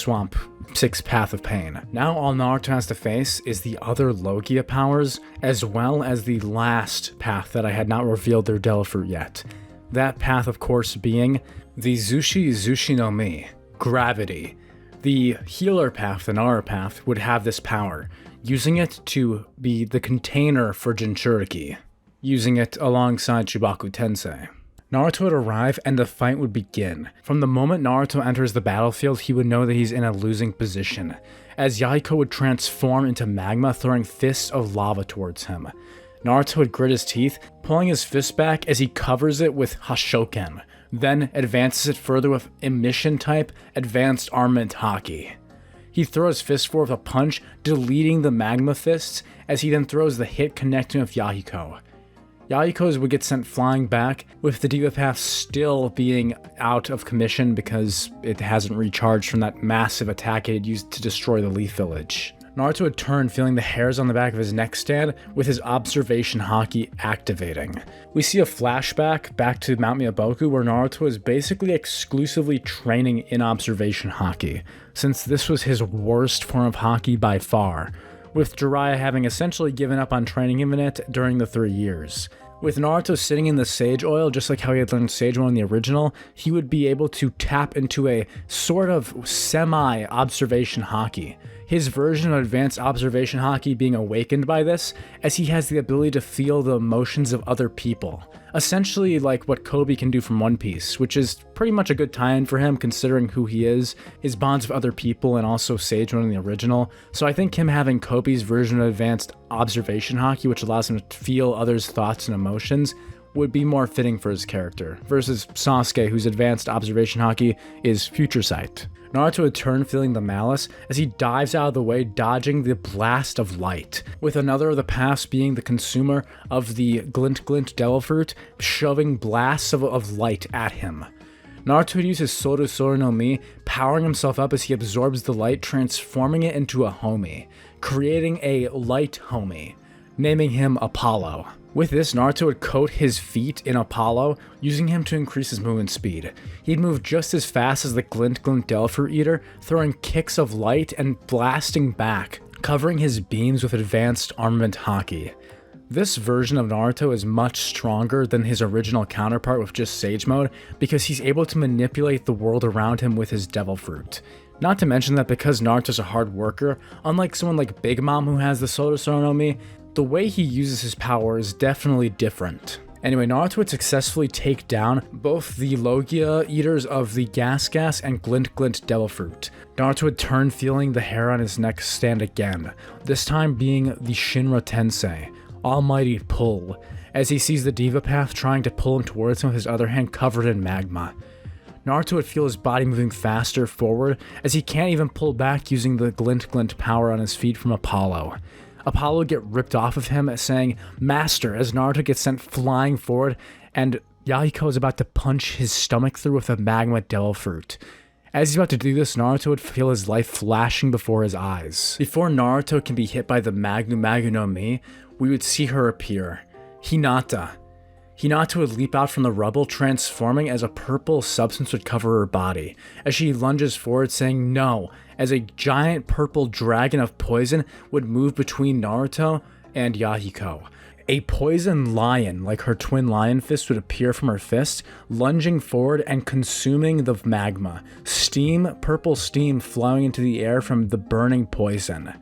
sixth path of pain. Now all Naruto has to face is the other Logia powers, as well as the last path that I had not revealed their Devil Fruit yet. That path, of course, being the Zushi no Mi, Gravity. The healer path, the Nara path, would have this power, using it to be the container for Jinchuriki, using it alongside Shibaku Tensei. Naruto would arrive and the fight would begin. From the moment Naruto enters the battlefield, he would know that he's in a losing position, as Yahiko would transform into magma, throwing fists of lava towards him. Naruto would grit his teeth, pulling his fist back as he covers it with Hashoken, then advances it further with emission type Advanced Armament Haki. He throws fist forward with a punch, deleting the magma fists, as he then throws the hit connecting with Yahiko. Yahiko's would get sent flying back, with the Diva Path still being out of commission because it hasn't recharged from that massive attack it had used to destroy the Leaf Village. Naruto would turn, feeling the hairs on the back of his neck stand, with his observation haki activating. We see a flashback back to Mount Miyaboku where Naruto is basically exclusively training in observation haki, since this was his worst form of haki by far, with Jiraiya having essentially given up on training him in it during the 3 years. With Naruto sitting in the Sage Oil, just like how he had learned Sage Oil in the original, he would be able to tap into a sort of semi-observation haki. His version of advanced observation haki being awakened by this, as he has the ability to feel the emotions of other people. Essentially like what Kobe can do from One Piece, which is pretty much a good tie-in for him considering who he is, his bonds with other people, and also Sage One in the original. So I think him having Kobe's version of advanced observation haki, which allows him to feel others' thoughts and emotions, would be more fitting for his character, versus Sasuke, whose advanced observation haki is Future Sight. Naruto would turn, feeling the malice, as he dives out of the way, dodging the blast of light, with another of the paths being the consumer of the Glint Devil Fruit, shoving blasts of light at him. Naruto would use his Soru no Mi, powering himself up as he absorbs the light, transforming it into a homie, creating a light homie, naming him Apollo. With this, Naruto would coat his feet in Apollo, using him to increase his movement speed. He'd move just as fast as the Glint Devil Fruit Eater, throwing kicks of light and blasting back, covering his beams with advanced armament haki. This version of Naruto is much stronger than his original counterpart with just Sage Mode, because he's able to manipulate the world around him with his Devil Fruit. Not to mention that because Naruto's a hard worker, unlike someone like Big Mom who has the Soru no Mi, the way he uses his power is definitely different. Anyway, Naruto would successfully take down both the Logia Eaters of the Gas and Glint Devil Fruit. Naruto would turn, feeling the hair on his neck stand again, this time being the Shinra Tensei, Almighty Pull, as he sees the Diva Path trying to pull him towards him with his other hand covered in magma. Naruto would feel his body moving faster forward, as he can't even pull back using the Glint power on his feet from Apollo. Apollo would get ripped off of him, saying, "Master," as Naruto gets sent flying forward, and Yahiko is about to punch his stomach through with a magma Devil Fruit. As he's about to do this, Naruto would feel his life flashing before his eyes. Before Naruto can be hit by the Magnu no Mi, we would see her appear. Hinata. Hinata would leap out from the rubble, transforming as a purple substance would cover her body, as she lunges forward saying no, as a giant purple dragon of poison would move between Naruto and Yahiko. A poison lion, like her twin lion fist, would appear from her fist, lunging forward and consuming the magma. Steam, purple steam flowing into the air from the burning poison.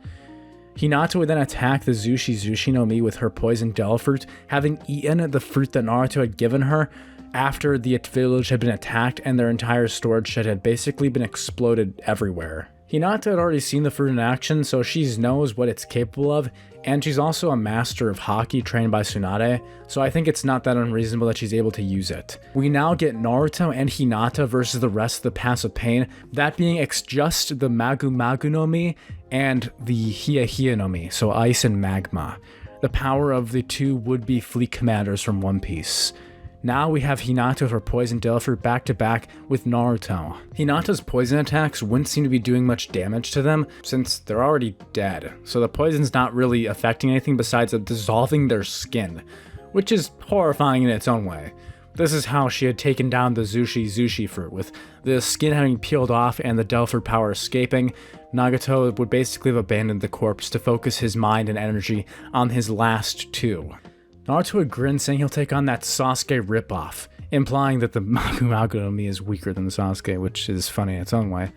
Hinata would then attack the Zushi no Mi with her poison devil fruit, having eaten the fruit that Naruto had given her after the village had been attacked and their entire storage shed had basically been exploded everywhere. Hinata had already seen the fruit in action, so she knows what it's capable of, and she's also a master of Haki trained by Tsunade, so I think it's not that unreasonable that she's able to use it. We now get Naruto and Hinata versus the rest of the passive pain, that being just the Magu no Mi and the Hiya no Mi, so ice and magma. The power of the two would-be fleet commanders from One Piece. Now we have Hinata with her poison devil fruit back to back with Naruto. Hinata's poison attacks wouldn't seem to be doing much damage to them since they're already dead, so the poison's not really affecting anything besides dissolving their skin, which is horrifying in its own way. This is how she had taken down the Zushi fruit, with the skin having peeled off and the devil fruit power escaping. Nagato would basically have abandoned the corpse to focus his mind and energy on his last two. Naruto would grin, saying he'll take on that Sasuke ripoff, implying that the Magu no Mi is weaker than Sasuke, which is funny in its own way.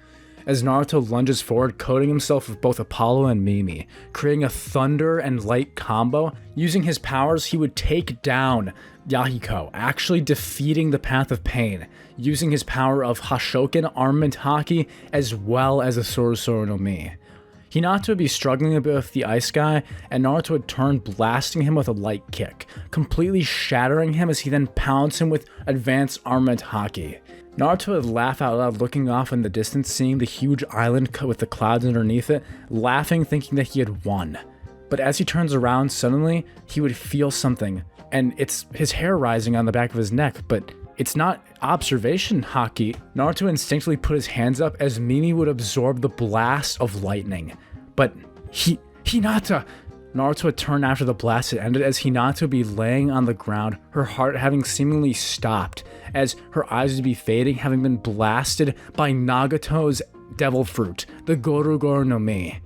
As Naruto lunges forward, coating himself with both Apollo and Mimi, creating a thunder and light combo. Using his powers, he would take down Yahiko, actually defeating the Path of Pain, using his power of Hashoken Armament Haki as well as a Sorosoro no Mi. Hinata would be struggling a bit with the ice guy, and Naruto would turn, blasting him with a light kick, completely shattering him as he then pounds him with advanced armament haki. Naruto would laugh out loud, looking off in the distance, seeing the huge island with the clouds underneath it, laughing, thinking that he had won. But as he turns around, suddenly, he would feel something, and it's his hair rising on the back of his neck, but it's not observation haki. Naruto instinctively put his hands up as Mimi would absorb the blast of lightning. But Hinata! Naruto would turn after the blast had ended as Hinata would be laying on the ground, her heart having seemingly stopped, as her eyes would be fading, having been blasted by Nagato's devil fruit, the Gura-Gura no Mi.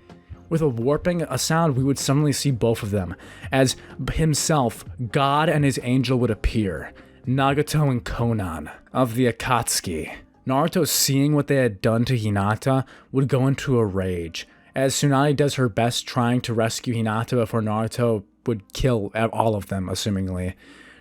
With a warping a sound, we would suddenly see both of them, as himself, God and his angel would appear. Nagato and Konan of the Akatsuki. Naruto, seeing what they had done to Hinata, would go into a rage, as Tsunade does her best trying to rescue Hinata before Naruto would kill all of them, assumingly.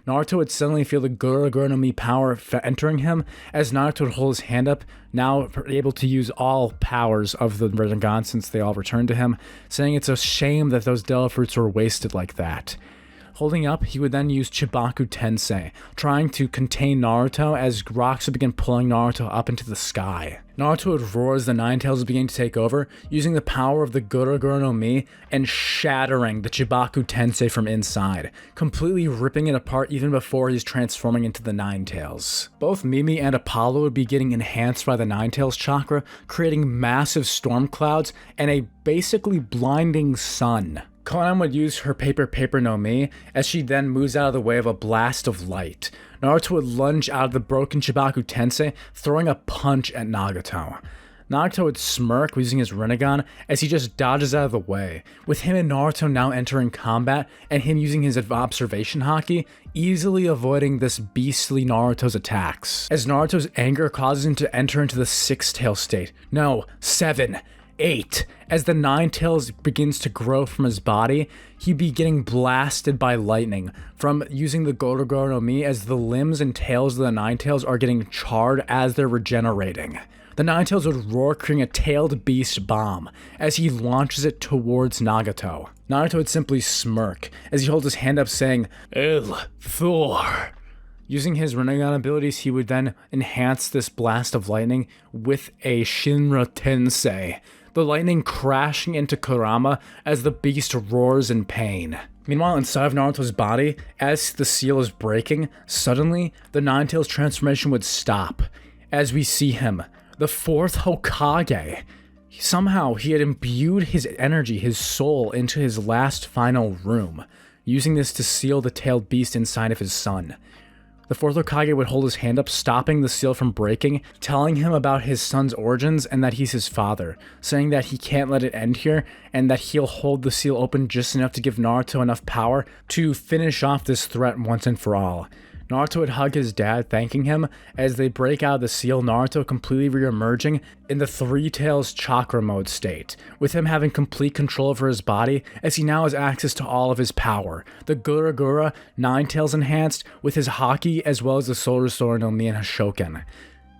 Naruto would suddenly feel the Gura-Gura no Mi power entering him, as Naruto would hold his hand up, now able to use all powers of the Rinnegan since they all returned to him, saying it's a shame that those devil fruits were wasted like that. Holding up, he would then use Chibaku Tensei, trying to contain Naruto as rocks would begin pulling Naruto up into the sky. Naruto would roar as the Nine Tails would begin to take over, using the power of the Gura-Gura no Mi and shattering the Chibaku Tensei from inside, completely ripping it apart even before he's transforming into the Nine Tails. Both Mimi and Apollo would be getting enhanced by the Nine Tails chakra, creating massive storm clouds and a basically blinding sun. Konan would use her paper no Mi as she then moves out of the way of a blast of light. Naruto would lunge out of the broken Chibaku Tensei, throwing a punch at Nagato. Nagato would smirk using his Rinnegan as he just dodges out of the way, with him and Naruto now entering combat and him using his observation haki, easily avoiding this beastly Naruto's attacks. As Naruto's anger causes him to enter into the 6-tail state. No, 7. 8. As the Nine Tails begins to grow from his body, he'd be getting blasted by lightning from using the Gura-Gura no Mi as the limbs and tails of the Nine Tails are getting charred as they're regenerating. The Nine Tails would roar, creating a tailed beast bomb as he launches it towards Nagato. Nagato would simply smirk as he holds his hand up saying, "Il Thor." Using his Rinnegan abilities, he would then enhance this blast of lightning with a Shinra Tensei, the lightning crashing into Kurama as the beast roars in pain. Meanwhile, inside of Naruto's body, as the seal is breaking, suddenly, the Nine Tails transformation would stop, as we see him, the 4th Hokage. Somehow, he had imbued his energy, his soul, into his last final room, using this to seal the tailed beast inside of his son. The fourth Hokage would hold his hand up, stopping the seal from breaking, telling him about his son's origins and that he's his father, saying that he can't let it end here and that he'll hold the seal open just enough to give Naruto enough power to finish off this threat once and for all. Naruto would hug his dad, thanking him. As they break out of the seal, Naruto completely re-emerging in the Three Tails chakra mode state, with him having complete control over his body as he now has access to all of his power. The Gura-Gura, Nine Tails enhanced, with his haki as well as the Solar Sword no Mi and Hashoken.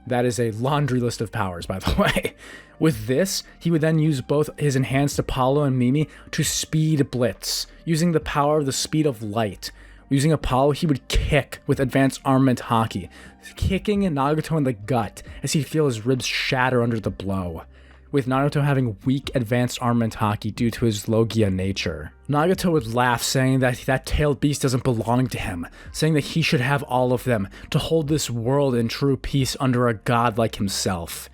That is a laundry list of powers, by the way. With this, he would then use both his enhanced Apollo and Mimi to speed blitz, using the power of the speed of light. Using Apollo, he would kick with advanced armament haki, kicking Nagato in the gut as he'd feel his ribs shatter under the blow, with Nagato having weak advanced armament haki due to his Logia nature. Nagato would laugh, saying that that tailed beast doesn't belong to him, saying that he should have all of them to hold this world in true peace under a god like himself.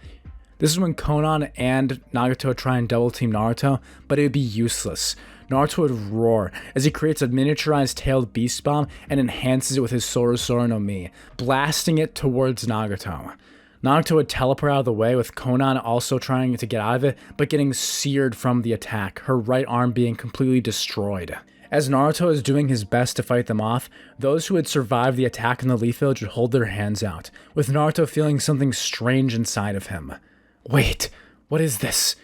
This is when Konan and Nagato try and double team Naruto, but it would be useless. Naruto would roar as he creates a miniaturized tailed beast bomb and enhances it with his Solar no Mi, blasting it towards Nagato. Nagato would teleport out of the way, with Konan also trying to get out of it, but getting seared from the attack, her right arm being completely destroyed. As Naruto is doing his best to fight them off, those who had survived the attack in the Leaf Village would hold their hands out, with Naruto feeling something strange inside of him. Wait, what is this?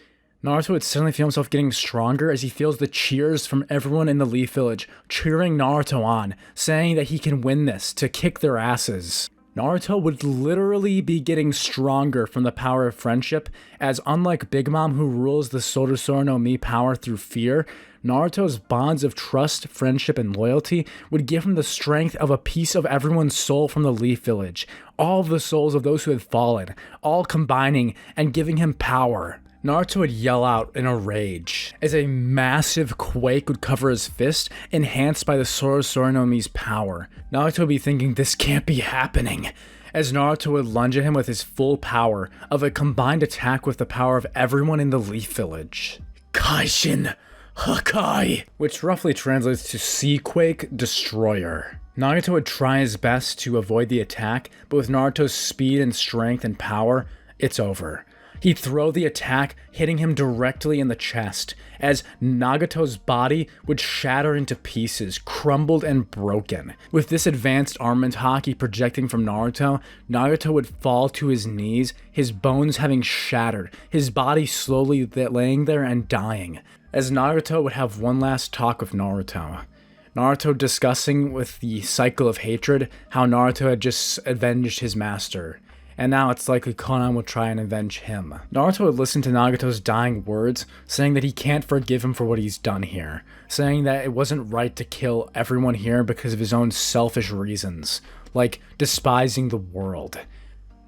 Naruto would suddenly feel himself getting stronger as he feels the cheers from everyone in the Leaf Village, cheering Naruto on, saying that he can win this, to kick their asses. Naruto would literally be getting stronger from the power of friendship, as unlike Big Mom who rules the Solar no Mi power through fear, Naruto's bonds of trust, friendship, and loyalty would give him the strength of a piece of everyone's soul from the Leaf Village, all of the souls of those who had fallen, all combining and giving him power. Naruto would yell out in a rage, as a massive quake would cover his fist, enhanced by the Solar no Mi's power. Naruto would be thinking, this can't be happening, as Naruto would lunge at him with his full power of a combined attack with the power of everyone in the Leaf Village. Kaishin Hakai, which roughly translates to Seaquake Destroyer. Nagato would try his best to avoid the attack, but with Naruto's speed and strength and power, it's over. He'd throw the attack, hitting him directly in the chest, as Nagato's body would shatter into pieces, crumbled and broken. With this advanced armament haki projecting from Naruto, Nagato would fall to his knees, his bones having shattered, his body slowly laying there and dying, as Nagato would have one last talk with Naruto. Naruto discussing with the cycle of hatred how Naruto had just avenged his master, and now it's likely Konan would try and avenge him. Naruto would listen to Nagato's dying words, saying that he can't forgive him for what he's done here, saying that it wasn't right to kill everyone here because of his own selfish reasons, like despising the world.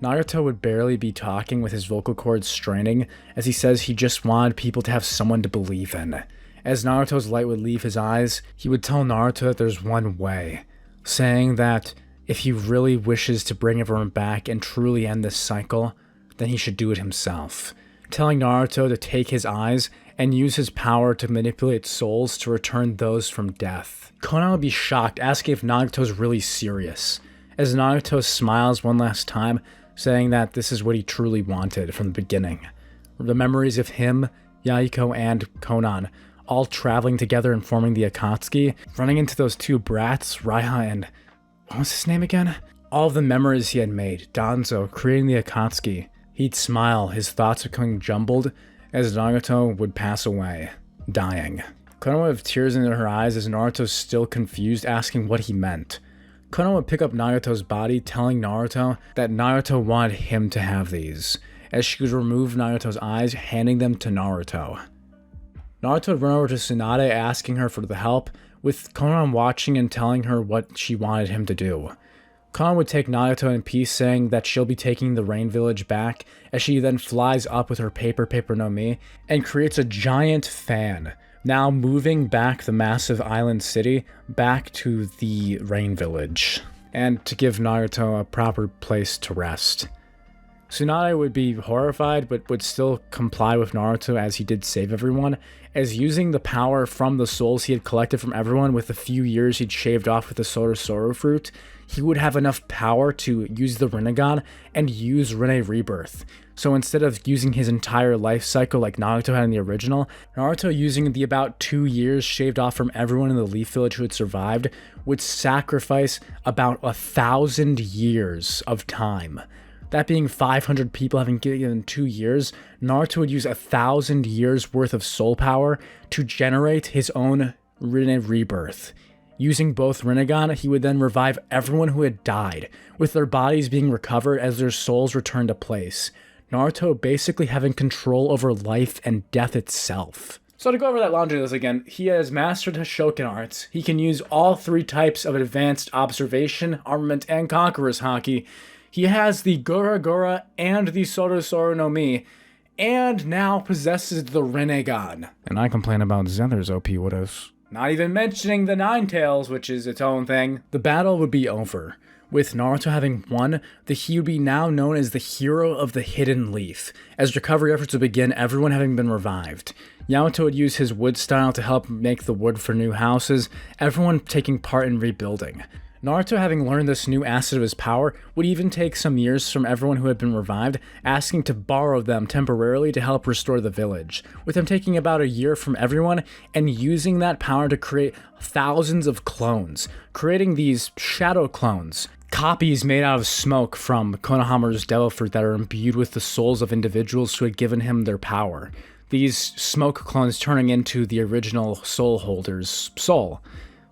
Nagato would barely be talking with his vocal cords straining, as he says he just wanted people to have someone to believe in. As Naruto's light would leave his eyes, he would tell Naruto that there's one way, saying that if he really wishes to bring everyone back and truly end this cycle, then he should do it himself. Telling Naruto to take his eyes and use his power to manipulate souls to return those from death. Konan would be shocked, asking if Nagato's really serious, as Nagato smiles one last time, saying that this is what he truly wanted from the beginning. The memories of him, Yahiko, and Konan all traveling together and forming the Akatsuki, running into those two brats, Raiha and what was his name again? All of the memories he had made, Danzo, creating the Akatsuki. He'd smile, his thoughts becoming jumbled, as Nagato would pass away, dying. Konan would have tears in her eyes as Naruto's still confused, asking what he meant. Konan would pick up Nagato's body, telling Naruto that Naruto wanted him to have these, as she would remove Nagato's eyes, handing them to Naruto. Naruto would run over to Tsunade, asking her for the help, with Konan watching and telling her what she wanted him to do. Konan would take Nagato in peace, saying that she'll be taking the Rain Village back, as she then flies up with her paper no Mi, and creates a giant fan, now moving back the massive island city back to the Rain Village, and to give Nagato a proper place to rest. Tsunade would be horrified, but would still comply with Naruto as he did save everyone, as using the power from the souls he had collected from everyone with the few years he'd shaved off with the Sorosoro fruit, he would have enough power to use the Rinnegan and use Rinne Rebirth. So instead of using his entire life cycle like Naruto had in the original, Naruto using the about 2 years shaved off from everyone in the Leaf Village who had survived would sacrifice about 1,000 years of time. That being 500 people having given 2 years, Naruto would use 1,000 years worth of soul power to generate his own Rinne Rebirth. Using both Rinnegan, he would then revive everyone who had died, with their bodies being recovered as their souls returned to place. Naruto basically having control over life and death itself. So to go over that laundry list again, he has mastered Hoshoken arts. He can use all 3 types of advanced observation, armament, and conqueror's haki. He has the Gura-Gura and the Sorosoro no Mi, and now possesses the Rinnegan. And I complain about Zether's OP what-ifs. Not even mentioning the Nine Tails, which is its own thing. The battle would be over. With Naruto having won, he would be now known as the hero of the Hidden Leaf. As recovery efforts would begin, everyone having been revived. Yamato would use his wood style to help make the wood for new houses, everyone taking part in rebuilding. Naruto, having learned this new asset of his power, would even take some years from everyone who had been revived, asking to borrow them temporarily to help restore the village, with him taking about a year from everyone and using that power to create thousands of clones, creating these shadow clones, copies made out of smoke from Konohamaru's devil fruit that are imbued with the souls of individuals who had given him their power. These smoke clones turning into the original soul holder's soul.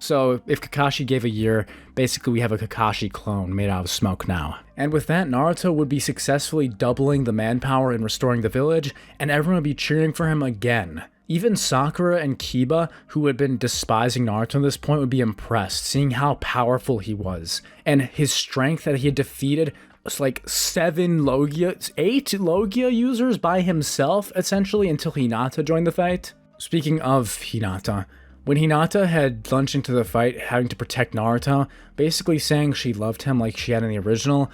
So if Kakashi gave a year, basically we have a Kakashi clone made out of smoke now. And with that, Naruto would be successfully doubling the manpower and restoring the village, and everyone would be cheering for him again. Even Sakura and Kiba, who had been despising Naruto at this point, would be impressed, seeing how powerful he was, and his strength that he had defeated like 8 Logia users by himself, essentially, until Hinata joined the fight. Speaking of Hinata, when Hinata had launched into the fight, having to protect Naruto, basically saying she loved him like she had in the original,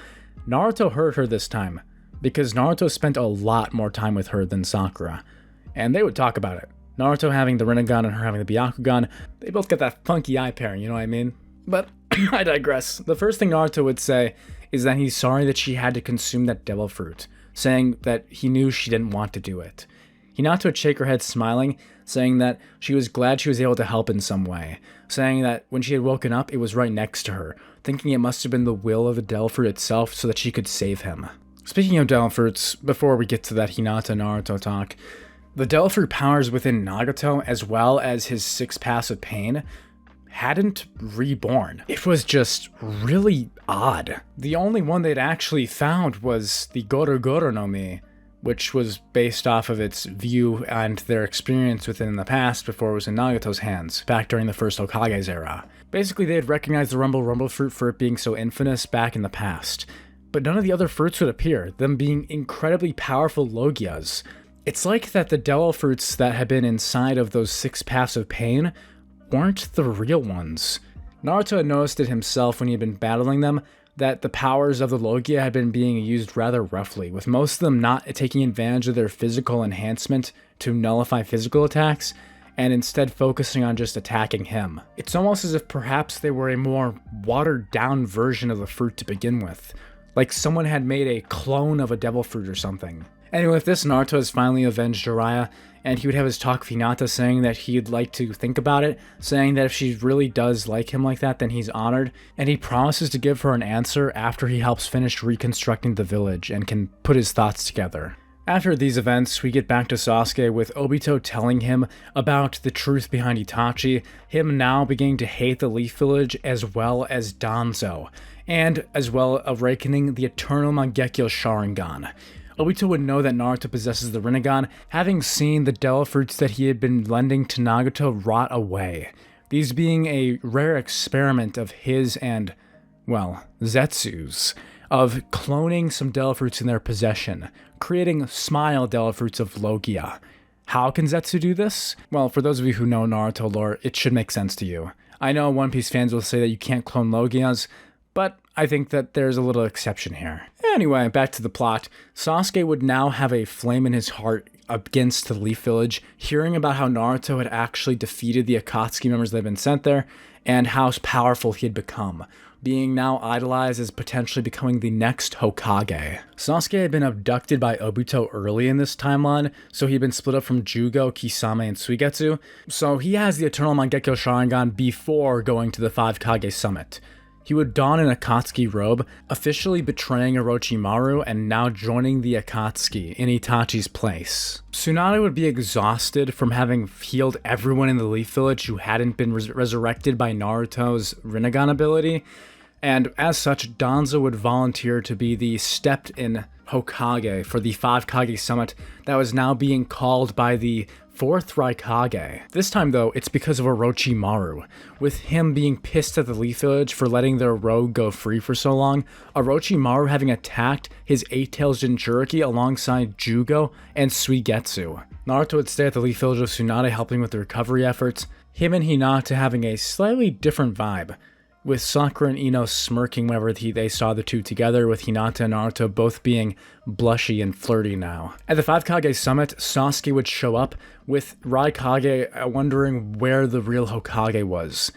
Naruto heard her this time, because Naruto spent a lot more time with her than Sakura, and they would talk about it. Naruto having the Rinnegan and her having the Byakugan, they both got that funky eye pairing, you know what I mean? But I digress. The first thing Naruto would say is that he's sorry that she had to consume that devil fruit, saying that he knew she didn't want to do it. Hinata would shake her head smiling, saying that she was glad she was able to help in some way, saying that when she had woken up, it was right next to her, thinking it must have been the will of the devil fruit itself so that she could save him. Speaking of devil fruits, before we get to that Hinata-Naruto talk, the devil fruit powers within Nagato, as well as his 6 paths of pain, hadn't reborn. It was just really odd. The only one they'd actually found was the Gura-Gura no Mi, which was based off of its view and their experience within the past before it was in Nagato's hands, back during the first Hokage's era. Basically, they had recognized the Rumble fruit for it being so infamous back in the past, but none of the other fruits would appear, them being incredibly powerful Logias. It's like that the devil fruits that had been inside of those 6 paths of pain weren't the real ones. Naruto had noticed it himself when he had been battling them, that the powers of the Logia had been being used rather roughly, with most of them not taking advantage of their physical enhancement to nullify physical attacks, and instead focusing on just attacking him. It's almost as if perhaps they were a more watered-down version of the fruit to begin with, like someone had made a clone of a devil fruit or something. Anyway, with this, Naruto has finally avenged Jiraiya, and he would have his talk with Hinata saying that he'd like to think about it, saying that if she really does like him like that, then he's honored, and he promises to give her an answer after he helps finish reconstructing the village and can put his thoughts together. After these events, we get back to Sasuke with Obito telling him about the truth behind Itachi, him now beginning to hate the Leaf Village as well as Danzo, and as well awakening the eternal Mangekyo Sharingan. Obito would know that Naruto possesses the Rinnegan, having seen the devil fruits that he had been lending to Nagato rot away. These being a rare experiment of his and, well, Zetsu's, of cloning some devil fruits in their possession, creating smile devil fruits of Logia. How can Zetsu do this? Well, for those of you who know Naruto lore, it should make sense to you. I know One Piece fans will say that you can't clone Logias, but I think that there's a little exception here. Anyway, back to the plot. Sasuke would now have a flame in his heart against the Leaf Village, hearing about how Naruto had actually defeated the Akatsuki members that had been sent there, and how powerful he had become, being now idolized as potentially becoming the next Hokage. Sasuke had been abducted by Obito early in this timeline, so he'd been split up from Jugo, Kisame, and Suigetsu, so he has the Eternal Mangekyo Sharingan before going to the 5 Kage Summit. He would don an Akatsuki robe, officially betraying Orochimaru and now joining the Akatsuki in Itachi's place. Tsunade would be exhausted from having healed everyone in the Leaf Village who hadn't been resurrected by Naruto's Rinnegan ability, and as such, Danzo would volunteer to be the stepped-in Hokage for the 5 Kage Summit that was now being called by the 4th Raikage. This time though, it's because of Orochimaru, with him being pissed at the Leaf Village for letting their rogue go free for so long, Orochimaru having attacked his 8-Tails Jinchuriki alongside Jugo and Suigetsu. Naruto would stay at the Leaf Village with Tsunade helping with the recovery efforts, him and Hinata having a slightly different vibe, with Sakura and Ino smirking whenever they saw the two together, with Hinata and Naruto both being blushy and flirty now. At the 5 Kage Summit, Sasuke would show up, with Raikage wondering where the real Hokage was,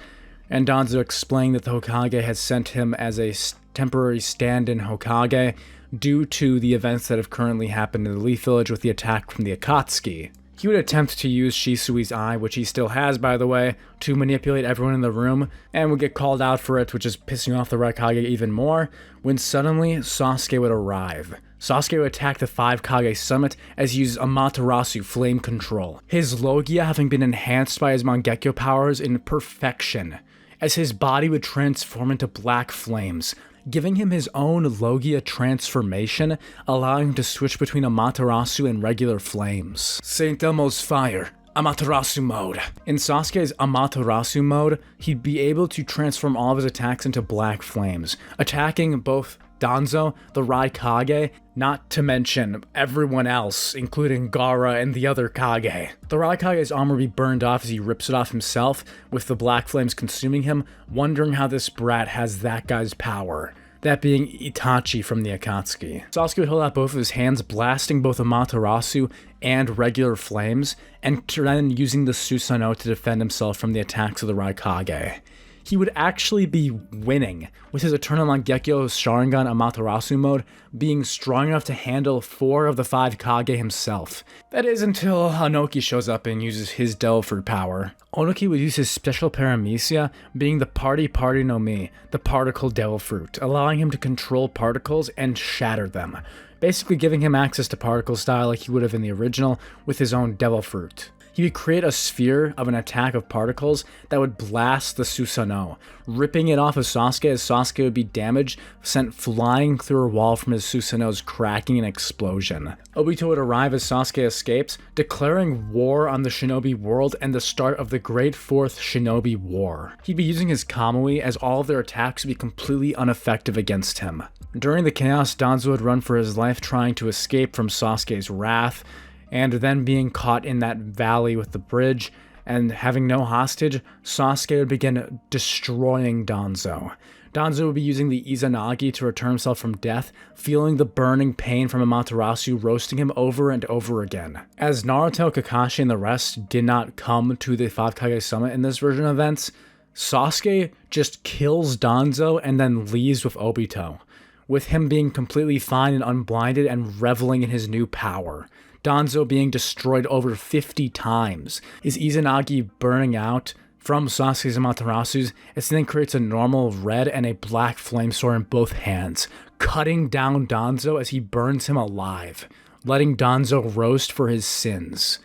and Danzo explaining that the Hokage had sent him as a temporary stand-in Hokage due to the events that have currently happened in the Leaf Village with the attack from the Akatsuki. He would attempt to use Shisui's eye, which he still has by the way, to manipulate everyone in the room, and would get called out for it, which is pissing off the Raikage even more, when suddenly Sasuke would arrive. Sasuke would attack the 5 Kage Summit as he used Amaterasu Flame Control, his Logia having been enhanced by his Mangekyo powers in perfection, as his body would transform into black flames, giving him his own Logia transformation, allowing him to switch between Amaterasu and regular flames. Saint Elmo's Fire, Amaterasu mode. In Sasuke's Amaterasu mode, he'd be able to transform all of his attacks into black flames, attacking both Danzo, the Raikage, not to mention everyone else, including Gaara and the other Kage. The Raikage's armor would be burned off as he rips it off himself, with the black flames consuming him, wondering how this brat has that guy's power. That being Itachi from the Akatsuki. Sasuke would hold out both of his hands, blasting both Amaterasu and regular flames, and then using the Susanoo to defend himself from the attacks of the Raikage. He would actually be winning, with his Eternal Mangekyo Sharingan Amaterasu mode being strong enough to handle 4 of the 5 Kage himself. That is until Onoki shows up and uses his Devil Fruit power. Onoki would use his special paramecia, being the Party no Mi, the Particle Devil Fruit, allowing him to control particles and shatter them, basically giving him access to particle style like he would have in the original with his own Devil Fruit. He would create a sphere of an attack of particles that would blast the Susanoo, ripping it off of Sasuke as Sasuke would be damaged, sent flying through a wall from his Susanoo's cracking and explosion. Obito would arrive as Sasuke escapes, declaring war on the shinobi world and the start of the Great Fourth Shinobi War. He'd be using his Kamui as all of their attacks would be completely ineffective against him. During the chaos, Danzo would run for his life trying to escape from Sasuke's wrath, and then being caught in that valley with the bridge, and having no hostage, Sasuke would begin destroying Danzo. Danzo would be using the Izanagi to return himself from death, feeling the burning pain from Amaterasu roasting him over and over again. As Naruto, Kakashi, and the rest did not come to the 5 Kage Summit in this version of events, Sasuke just kills Danzo and then leaves with Obito, with him being completely fine and unblinded and reveling in his new power. Danzo being destroyed over 50 times, his Izanagi burning out from Sasuke's Amaterasu's, it then creates a normal red and a black flame sword in both hands, cutting down Danzo as he burns him alive, letting Danzo roast for his sins.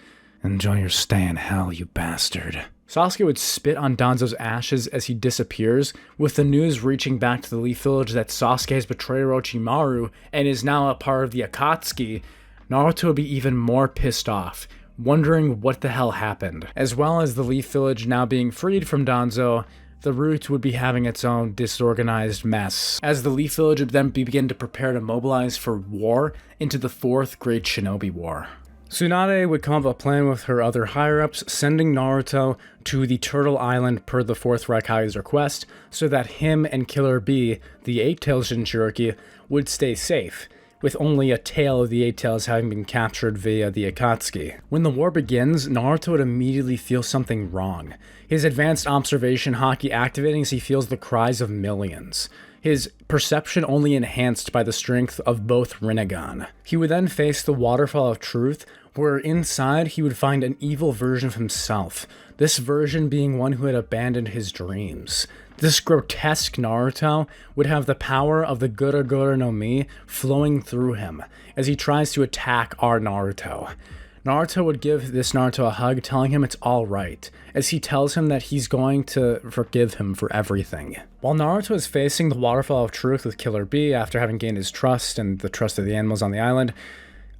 Enjoy your stay in hell, you bastard. Sasuke would spit on Danzo's ashes as he disappears, with the news reaching back to the Leaf Village that Sasuke has betrayed Orochimaru and is now a part of the Akatsuki. Naruto would be even more pissed off, wondering what the hell happened. As well as the Leaf Village now being freed from Danzo, the Root would be having its own disorganized mess, as the Leaf Village would then begin to prepare to mobilize for war into the 4th Great Shinobi War. Tsunade would come up with a plan with her other higher-ups, sending Naruto to the Turtle Island per the 4th Raikai's request, so that him and Killer Bee, the 8-Tails Jinchuriki, would stay safe, with only a tail of the 8-Tails having been captured via the Akatsuki. When the war begins, Naruto would immediately feel something wrong. His advanced observation haki activating as he feels the cries of millions. His perception only enhanced by the strength of both Rinnegan. He would then face the Waterfall of Truth, where inside he would find an evil version of himself, this version being one who had abandoned his dreams. This grotesque Naruto would have the power of the Gura-Gura no Mi flowing through him as he tries to attack our Naruto. Naruto would give this Naruto a hug, telling him it's all right, as he tells him that he's going to forgive him for everything. While Naruto is facing the Waterfall of Truth with Killer Bee after having gained his trust and the trust of the animals on the island,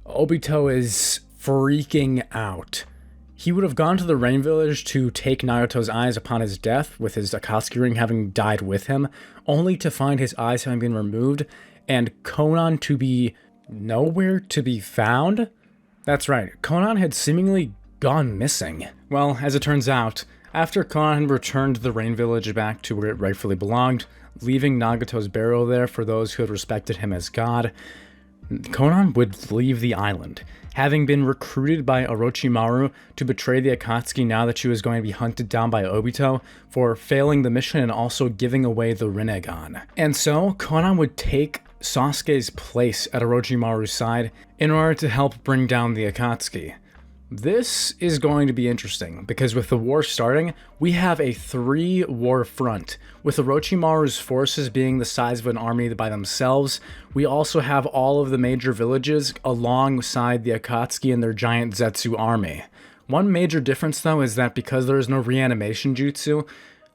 Obito is freaking out. He would have gone to the Rain Village to take Naruto's eyes upon his death, with his Akatsuki ring having died with him, only to find his eyes having been removed, and Konan to be nowhere to be found? That's right, Konan had seemingly gone missing. Well, as it turns out, after Konan had returned the Rain Village back to where it rightfully belonged, leaving Nagato's burial there for those who had respected him as god, Konan would leave the island, having been recruited by Orochimaru to betray the Akatsuki now that she was going to be hunted down by Obito for failing the mission and also giving away the Rinnegan. And so, Konan would take Sasuke's place at Orochimaru's side in order to help bring down the Akatsuki. This is going to be interesting, because with the war starting, we have a 3-war front. With Orochimaru's forces being the size of an army by themselves, we also have all of the major villages alongside the Akatsuki and their giant Zetsu army. One major difference, though, is that because there is no reanimation jutsu,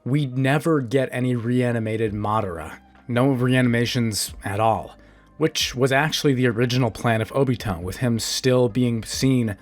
we never get any reanimated Madara. No reanimations at all, which was actually the original plan of Obito, with him still being seen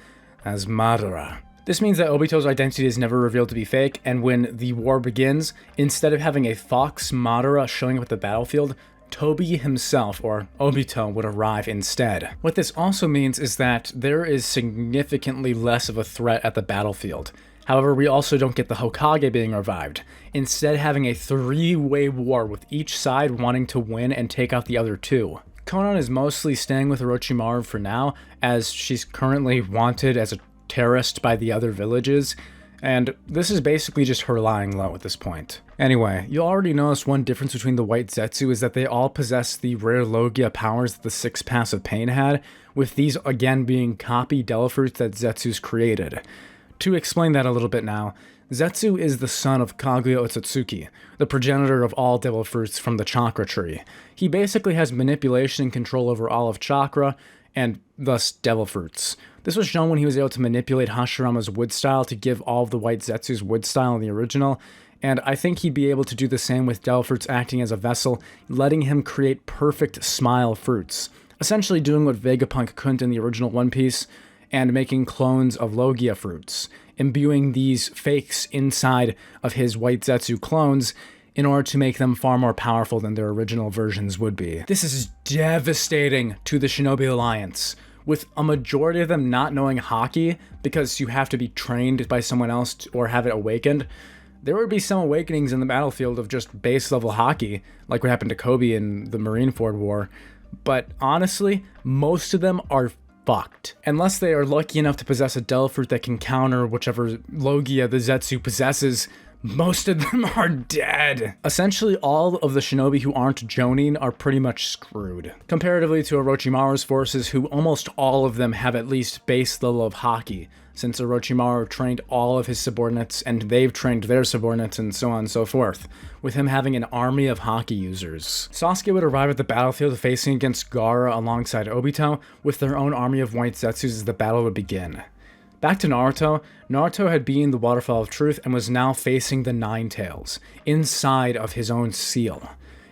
as Madara. This means that Obito's identity is never revealed to be fake, and when the war begins, instead of having a Fox Madara showing up at the battlefield, Toby himself, or Obito, would arrive instead. What this also means is that there is significantly less of a threat at the battlefield. However, we also don't get the Hokage being revived, instead having a 3-way war with each side wanting to win and take out the other 2. Konan is mostly staying with Orochimaru for now, as she's currently wanted as a terrorist by the other villages, and this is basically just her lying low at this point. Anyway, you'll already notice one difference between the White Zetsu is that they all possess the rare Logia powers that the 6 Passive Pain had, with these again being copy Devil Fruits that Zetsu's created. To explain that a little bit now, Zetsu is the son of Kaguya Otsutsuki, the progenitor of all Devil Fruits from the Chakra tree. He basically has manipulation and control over all of Chakra, and thus Devil Fruits. This was shown when he was able to manipulate Hashirama's wood style to give all of the White Zetsu's wood style in the original, and I think he'd be able to do the same with Devil Fruits acting as a vessel, letting him create perfect smile fruits, essentially doing what Vegapunk couldn't in the original One Piece, and making clones of Logia fruits, imbuing these fakes inside of his White Zetsu clones in order to make them far more powerful than their original versions would be. This is devastating to the Shinobi Alliance, with a majority of them not knowing Haki because you have to be trained by someone else or have it awakened. There would be some awakenings in the battlefield of just base level Haki, like what happened to Kobe in the Marineford War, but honestly, most of them are fucked. Unless they are lucky enough to possess a Devil Fruit that can counter whichever Logia the Zetsu possesses, most of them are dead. Essentially, all of the shinobi who aren't Jonin are pretty much screwed. Comparatively to Orochimaru's forces, who almost all of them have at least base level of Haki, since Orochimaru trained all of his subordinates and they've trained their subordinates and so on and so forth, with him having an army of Haki users. Sasuke would arrive at the battlefield facing against Gaara alongside Obito, with their own army of White Zetsus as the battle would begin. Back to Naruto. Naruto had beaten the Waterfall of Truth and was now facing the Nine Tails, inside of his own seal.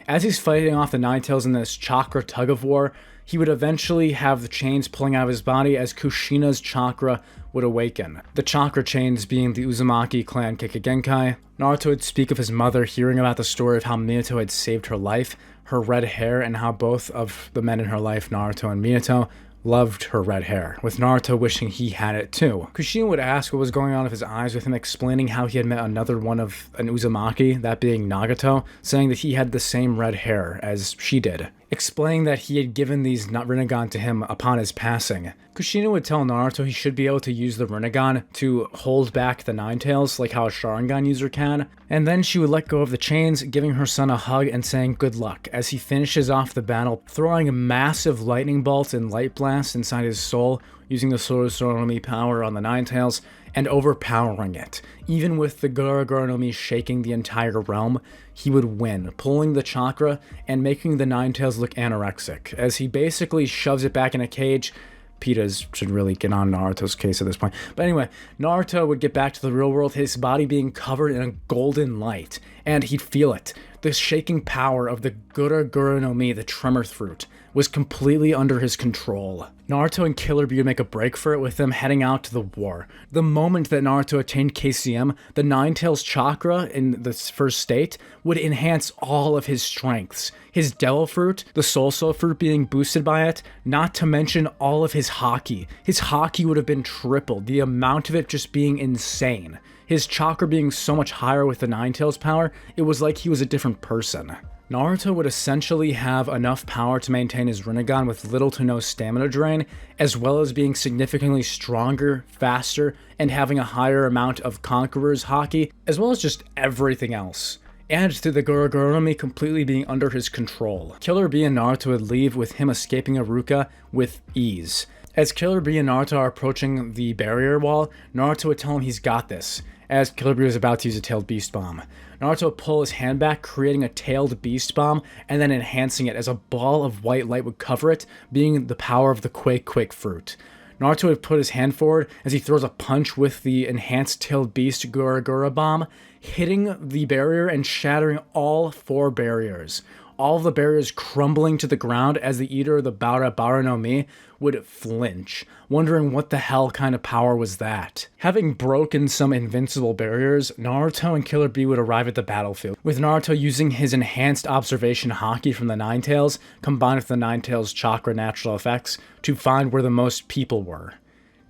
As he's fighting off the Nine Tails in this chakra tug-of-war, he would eventually have the chains pulling out of his body as Kushina's chakra would awaken. The chakra chains being the Uzumaki clan Kikagenkai. Naruto would speak of his mother hearing about the story of how Minato had saved her life, her red hair, and how both of the men in her life, Naruto and Minato, loved her red hair, with Naruto wishing he had it too. Kushina would ask what was going on with his eyes, with him explaining how he had met another one of an Uzumaki, that being Nagato, saying that he had the same red hair as she did, explaining that he had given these Rinnegan to him upon his passing. Kushina would tell Naruto he should be able to use the Rinnegan to hold back the Nine Tails like how a Sharingan user can, and then she would let go of the chains, giving her son a hug and saying good luck as he finishes off the battle, throwing massive lightning bolts and light blasts inside his soul, using the Sorcerer no Mi power on the Nine Tails, and overpowering it. Even with the Gura-Gura no Mi shaking the entire realm, he would win, pulling the chakra and making the Nine Tails look anorexic, as he basically shoves it back in a cage. Pitas should really get on Naruto's case at this point. But anyway, Naruto would get back to the real world, his body being covered in a golden light, and he'd feel it. The shaking power of the Gura-Gura no Mi, the tremor fruit, was completely under his control. Naruto and Killer Bee would make a break for it, with them heading out to the war. The moment that Naruto attained KCM, the Nine Tails chakra in the first state would enhance all of his strengths. His Devil Fruit, the Soul Fruit being boosted by it, not to mention all of his haki. His haki would have been tripled, the amount of it just being insane. His chakra being so much higher with the Nine Tails power, it was like he was a different person. Naruto would essentially have enough power to maintain his Rinnegan with little to no stamina drain, as well as being significantly stronger, faster, and having a higher amount of Conqueror's haki, as well as just everything else. And to the Gura-Gura no Mi completely being under his control. Killer Bee and Naruto would leave with him escaping Iruka with ease. As Killer Bee and Naruto are approaching the barrier wall, Naruto would tell him he's got this, as Killer Bee was about to use a tailed beast bomb. Naruto would pull his hand back, creating a tailed beast bomb, and then enhancing it as a ball of white light would cover it, being the power of the Quake fruit. Naruto would put his hand forward as he throws a punch with the enhanced tailed beast Gura-Gura bomb, hitting the barrier and shattering all 4 barriers. All of the barriers crumbling to the ground as the eater of the Bara no Mi would flinch, wondering what the hell kind of power was that. Having broken some invincible barriers, Naruto and Killer Bee would arrive at the battlefield, with Naruto using his enhanced observation haki from the Nine Tails, combined with the Nine Tails chakra natural effects, to find where the most people were.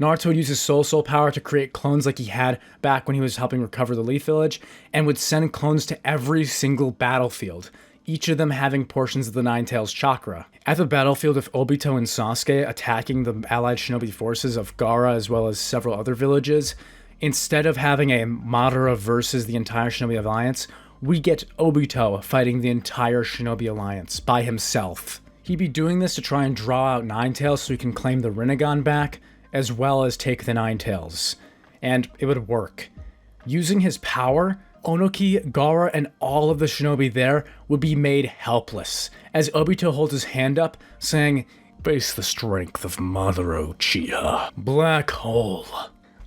Naruto would use his soul power to create clones like he had back when he was helping recover the Leaf Village, and would send clones to every single battlefield, each of them having portions of the Nine Tails chakra. At the battlefield with Obito and Sasuke attacking the allied shinobi forces of Gaara as well as several other villages, instead of having a Madara versus the entire shinobi alliance, we get Obito fighting the entire shinobi alliance by himself. He'd be doing this to try and draw out Nine Tails so he can claim the Rinnegan back, as well as take the Nine Tails. And it would work. Using his power, Onoki, Gaara, and all of the shinobi there would be made helpless, as Obito holds his hand up, saying, "Face the strength of Madara Uchiha. Black hole."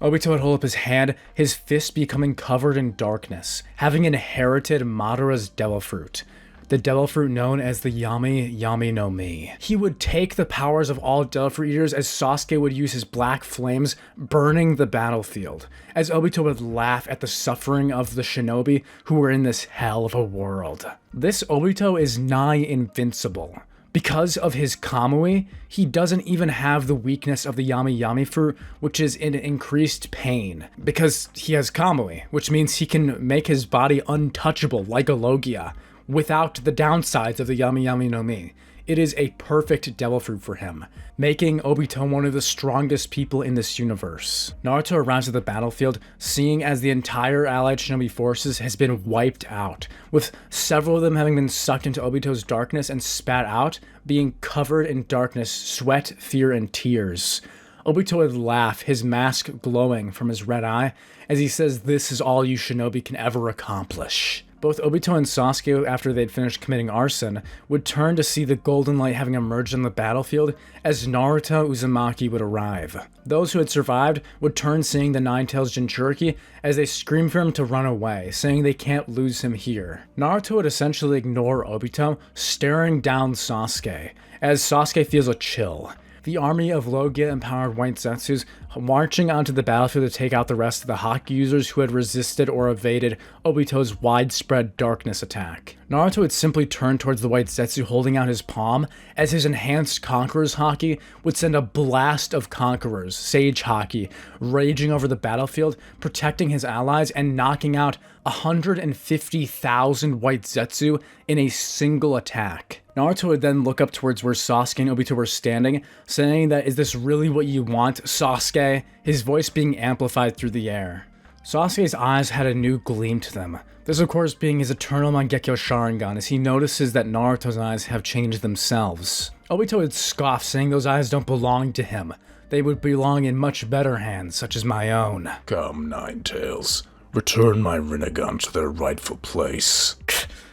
Obito would hold up his hand, his fist becoming covered in darkness, having inherited Madara's Devil Fruit. The Devil Fruit known as the Yami no Mi. He would take the powers of all Devil Fruit eaters as Sasuke would use his black flames burning the battlefield, as Obito would laugh at the suffering of the shinobi who were in this hell of a world. This Obito is nigh invincible. Because of his Kamui, he doesn't even have the weakness of the Yami fruit, which is in increased pain. Because he has Kamui, which means he can make his body untouchable like a Logia, without the downsides of the Yami no Mi. It is a perfect Devil Fruit for him, making Obito one of the strongest people in this universe. Naruto arrives at the battlefield, seeing as the entire allied shinobi forces has been wiped out, with several of them having been sucked into Obito's darkness and spat out, being covered in darkness, sweat, fear, and tears. Obito would laugh, his mask glowing from his red eye, as he says this is all you shinobi can ever accomplish. Both Obito and Sasuke, after they'd finished committing arson, would turn to see the golden light having emerged on the battlefield as Naruto Uzumaki would arrive. Those who had survived would turn seeing the Nine Tails Jinchuriki as they scream for him to run away, saying they can't lose him here. Naruto would essentially ignore Obito, staring down Sasuke, as Sasuke feels a chill. The army of Logia-empowered White Zetsus marching onto the battlefield to take out the rest of the Haki users who had resisted or evaded Obito's widespread darkness attack. Naruto would simply turn towards the white Zetsu holding out his palm as his enhanced Conqueror's Haki would send a blast of Conquerors, Sage Haki, raging over the battlefield, protecting his allies and knocking out 150,000 white Zetsu in a single attack. Naruto would then look up towards where Sasuke and Obito were standing, saying that, "Is this really what you want, Sasuke?" His voice being amplified through the air. Sasuke's eyes had a new gleam to them. This of course being his eternal Mangekyo Sharingan as he notices that Naruto's eyes have changed themselves. Obito would scoff, saying those eyes don't belong to him. They would belong in much better hands, such as my own. Come, Ninetales. Return my Rinnegan to their rightful place.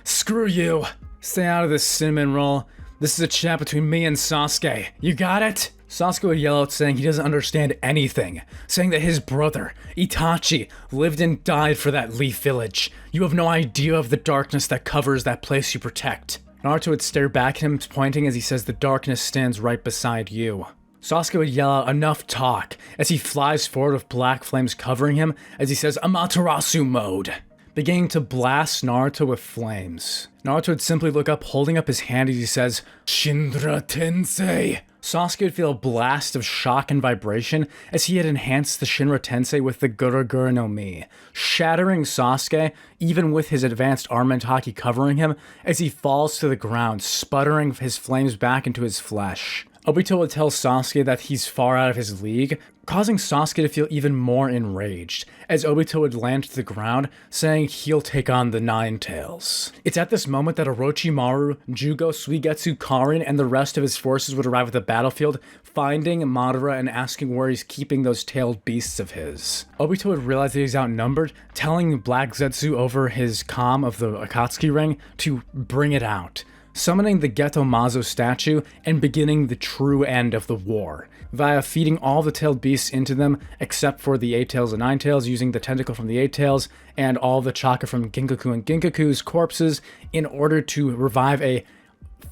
Screw you! Stay out of this cinnamon roll. This is a chat between me and Sasuke. You got it? Sasuke would yell out saying he doesn't understand anything, saying that his brother, Itachi, lived and died for that Leaf Village. You have no idea of the darkness that covers that place you protect. Naruto would stare back at him, pointing as he says the darkness stands right beside you. Sasuke would yell out, "Enough talk," as he flies forward with black flames covering him as he says Amaterasu mode, beginning to blast Naruto with flames. Naruto would simply look up, holding up his hand as he says, "Shinra Tensei." Sasuke would feel a blast of shock and vibration as he had enhanced the Shinra Tensei with the Gura-Gura no Mi, shattering Sasuke even with his advanced armament haki covering him as he falls to the ground, sputtering his flames back into his flesh. Obito would tell Sasuke that he's far out of his league, causing Sasuke to feel even more enraged, as Obito would land to the ground, saying he'll take on the Ninetales. It's at this moment that Orochimaru, Jugo, Suigetsu, Karin, and the rest of his forces would arrive at the battlefield, finding Madara and asking where he's keeping those tailed beasts of his. Obito would realize that he's outnumbered, telling Black Zetsu over his comm of the Akatsuki ring to bring it out, summoning the Geto Mazo statue and beginning the true end of the war, via feeding all the tailed beasts into them except for the 8 tails and 9 tails, using the tentacle from the 8 tails and all the chakra from Ginkaku and Ginkaku's corpses in order to revive a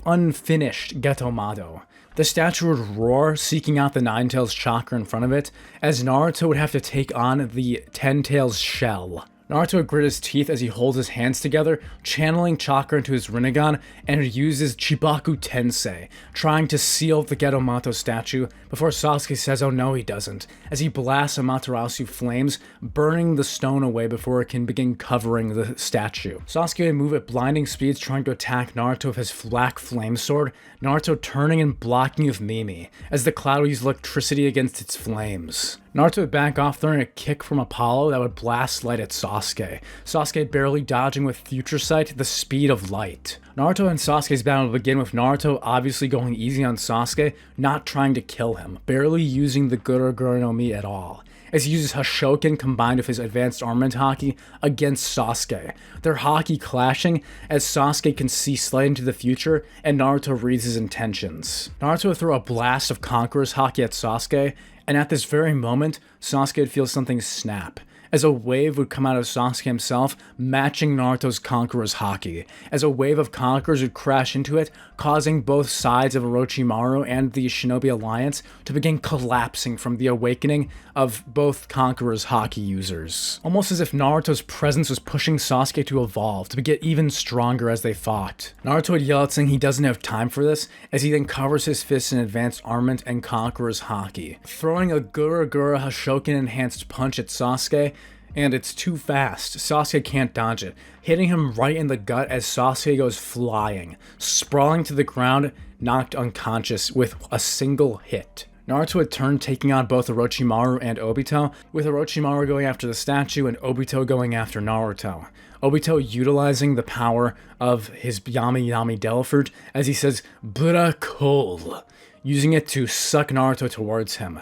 unfinished Geto Mado. The statue would roar, seeking out the 9 tails chakra in front of it, as Naruto would have to take on the 10 tails shell. Naruto would grit his teeth as he holds his hands together, channeling chakra into his Rinnegan, and uses Chibaku Tensei, trying to seal the Geto statue before Sasuke says oh no he doesn't, as he blasts Amaterasu flames, burning the stone away before it can begin covering the statue. Sasuke would move at blinding speeds trying to attack Naruto with his black flame sword, Naruto turning and blocking with Mimi, as the cloud would use electricity against its flames. Naruto would back off, throwing a kick from Apollo that would blast light at Sasuke. Sasuke barely dodging with Future Sight, the speed of light. Naruto and Sasuke's battle would begin with Naruto obviously going easy on Sasuke, not trying to kill him, barely using the Gura-Gura no Mi at all, as he uses Hashoken combined with his advanced armament haki against Sasuke. Their haki clashing as Sasuke can see slight into the future and Naruto reads his intentions. Naruto would throw a blast of Conqueror's haki at Sasuke, and at this very moment, Sasuke would feel something snap, as a wave would come out of Sasuke himself, matching Naruto's Conqueror's haki, as a wave of Conquerors would crash into it, causing both sides of Orochimaru and the Shinobi Alliance to begin collapsing from the awakening of both Conqueror's haki users. Almost as if Naruto's presence was pushing Sasuke to evolve, to get even stronger as they fought. Naruto would yell out saying he doesn't have time for this, as he then covers his fists in advanced armament and Conqueror's haki, throwing a Gura-Gura Hashoken enhanced punch at Sasuke, and it's too fast. Sasuke can't dodge it, hitting him right in the gut as Sasuke goes flying, sprawling to the ground, knocked unconscious with a single hit. Naruto would turn, taking on both Orochimaru and Obito, with Orochimaru going after the statue and Obito going after Naruto. Obito utilizing the power of his Yami Yami Devil Fruit as he says, "Bura Coal," using it to suck Naruto towards him.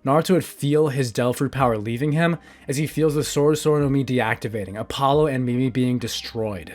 Naruto would feel his Devil Fruit power leaving him as he feels the Sword no Mi deactivating, Apollo and Mimi being destroyed.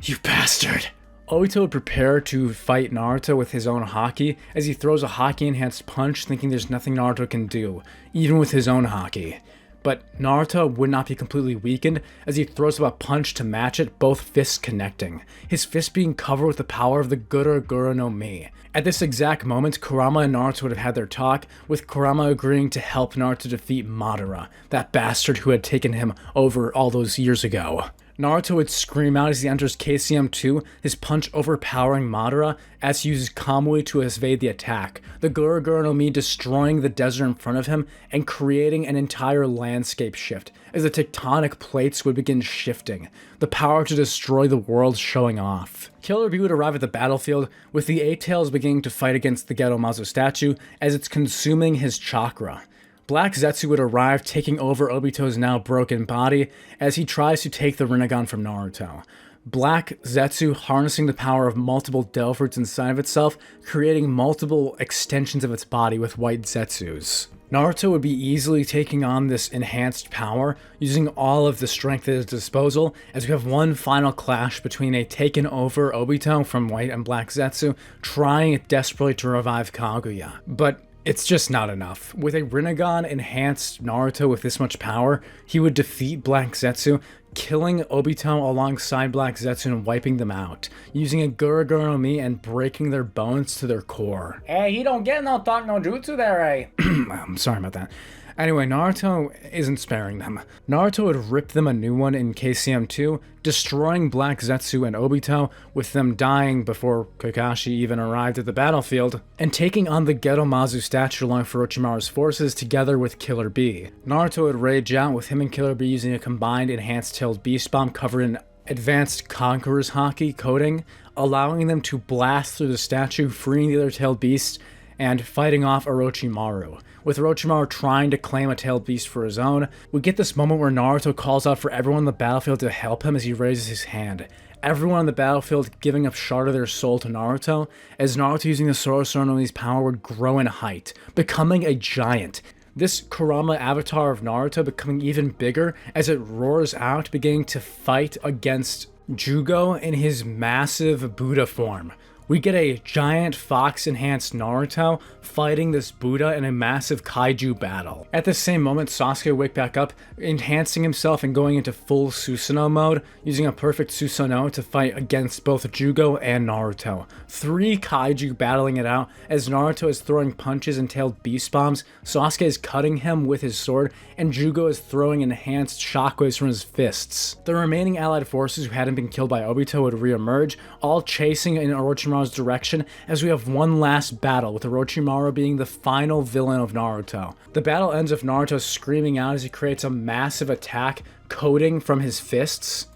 You bastard! Obito would prepare to fight Naruto with his own haki as he throws a haki-enhanced punch, thinking there's nothing Naruto can do, even with his own haki. But Naruto would not be completely weakened as he throws up a punch to match it, both fists connecting, his fist being covered with the power of the Gura-Gura no Mi. At this exact moment, Kurama and Naruto would have had their talk, with Kurama agreeing to help Naruto defeat Madara, that bastard who had taken him over all those years ago. Naruto would scream out as he enters KCM2, his punch overpowering Madara as he uses Kamui to evade the attack, the Gura-Gura no Mi destroying the desert in front of him and creating an entire landscape shift as the tectonic plates would begin shifting, the power to destroy the world showing off. Killer Bee would arrive at the battlefield with the Eight-Tails beginning to fight against the Geto-Mazu statue as it's consuming his chakra. Black Zetsu would arrive, taking over Obito's now broken body as he tries to take the Rinnegan from Naruto. Black Zetsu harnessing the power of multiple Delve roots inside of itself, creating multiple extensions of its body with white Zetsus. Naruto would be easily taking on this enhanced power, using all of the strength at his disposal, as we have one final clash between a taken over Obito from White and Black Zetsu, trying desperately to revive Kaguya. But it's just not enough. With a Rinnegan enhanced Naruto with this much power, he would defeat Black Zetsu, killing Obito alongside Black Zetsu and wiping them out, using a Gura-Gura no Mi and breaking their bones to their core. Hey, he don't get no thought no jutsu there, eh? I'm sorry about that. Anyway, Naruto isn't sparing them. Naruto would rip them a new one in KCM2, destroying Black Zetsu and Obito, with them dying before Kakashi even arrived at the battlefield, and taking on the Geto-Mazu statue along with Orochimaru's forces together with Killer Bee. Naruto would rage out with him and Killer Bee using a combined enhanced tailed beast bomb covered in advanced Conqueror's Haki coating, allowing them to blast through the statue, freeing the other tailed beasts, and fighting off Orochimaru. With Orochimaru trying to claim a tailed beast for his own, we get this moment where Naruto calls out for everyone on the battlefield to help him as he raises his hand. Everyone on the battlefield giving a shard of their soul to Naruto, as Naruto using the Sorcerer no Mi's power would grow in height, becoming a giant. This Kurama avatar of Naruto becoming even bigger as it roars out, beginning to fight against Jugo in his massive Buddha form. We get a giant fox-enhanced Naruto fighting this Buddha in a massive kaiju battle. At the same moment, Sasuke would wake back up, enhancing himself and going into full Susanoo mode, using a perfect Susanoo to fight against both Jugo and Naruto. 3 kaiju battling it out as Naruto is throwing punches and tailed beast bombs, Sasuke is cutting him with his sword, and Jugo is throwing enhanced shockwaves from his fists. The remaining allied forces who hadn't been killed by Obito would re-emerge, all chasing in Orochimaru's direction as we have one last battle, with Orochimaru being the final villain of Naruto. The battle ends with Naruto screaming out as he creates a massive attack coating from his fists,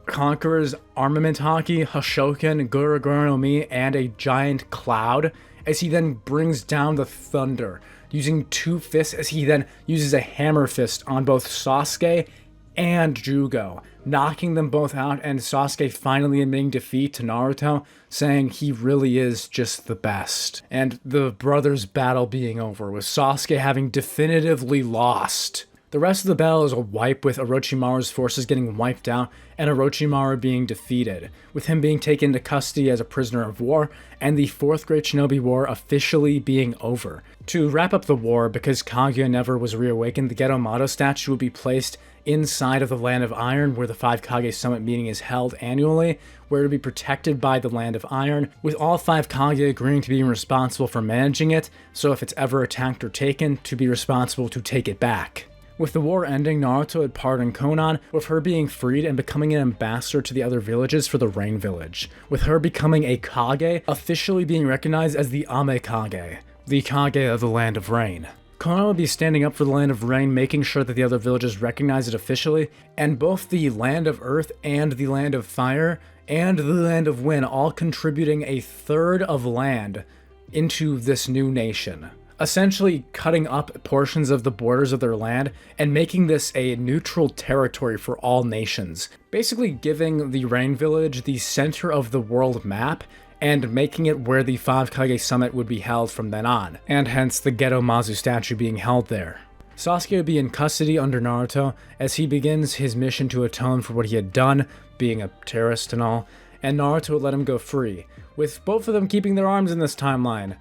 Conqueror's armament haki, Hashoken, Gura-Gura no Mi, and a giant cloud, as he then brings down the thunder, using 2 fists as he then uses a hammer fist on both Sasuke and Jugo, knocking them both out, and Sasuke finally admitting defeat to Naruto, saying he really is just the best. And the brothers' battle being over, with Sasuke having definitively lost. The rest of the battle is a wipe, with Orochimaru's forces getting wiped out and Orochimaru being defeated, with him being taken into custody as a prisoner of war, and the 4th Great Shinobi War officially being over. To wrap up the war, because Kaguya never was reawakened, the Geto-Mazu statue would be placed inside of the Land of Iron, where the 5 Kage Summit meeting is held annually, where it would be protected by the Land of Iron, with all 5 Kage agreeing to be responsible for managing it, so if it's ever attacked or taken, to be responsible to take it back. With the war ending, Naruto had pardoned Konan, with her being freed and becoming an ambassador to the other villages for the Rain Village, with her becoming a Kage, officially being recognized as the Ame Kage, the Kage of the Land of Rain. Konoha would be standing up for the Land of Rain, making sure that the other villages recognize it officially, and both the Land of Earth and the Land of Fire and the Land of Wind all contributing a third of land into this new nation, essentially cutting up portions of the borders of their land and making this a neutral territory for all nations, basically giving the Rain Village the center of the world map and making it where the 5 Kage Summit would be held from then on, and hence the Geto-Mazu statue being held there. Sasuke would be in custody under Naruto as he begins his mission to atone for what he had done, being a terrorist and all, and Naruto would let him go free, with both of them keeping their arms in this timeline.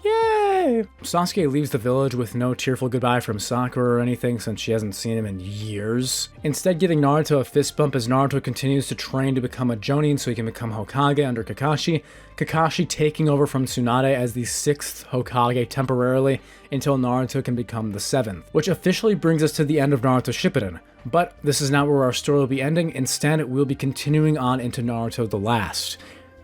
Yay! Sasuke! Sasuke leaves the village with no tearful goodbye from Sakura or anything since she hasn't seen him in years. Instead giving Naruto a fist bump as Naruto continues to train to become a Jonin so he can become Hokage under Kakashi. Kakashi taking over from Tsunade as the 6th Hokage temporarily until Naruto can become the 7th, which officially brings us to the end of Naruto Shippuden. But this is not where our story will be ending. Instead, we'll be continuing on into Naruto the Last.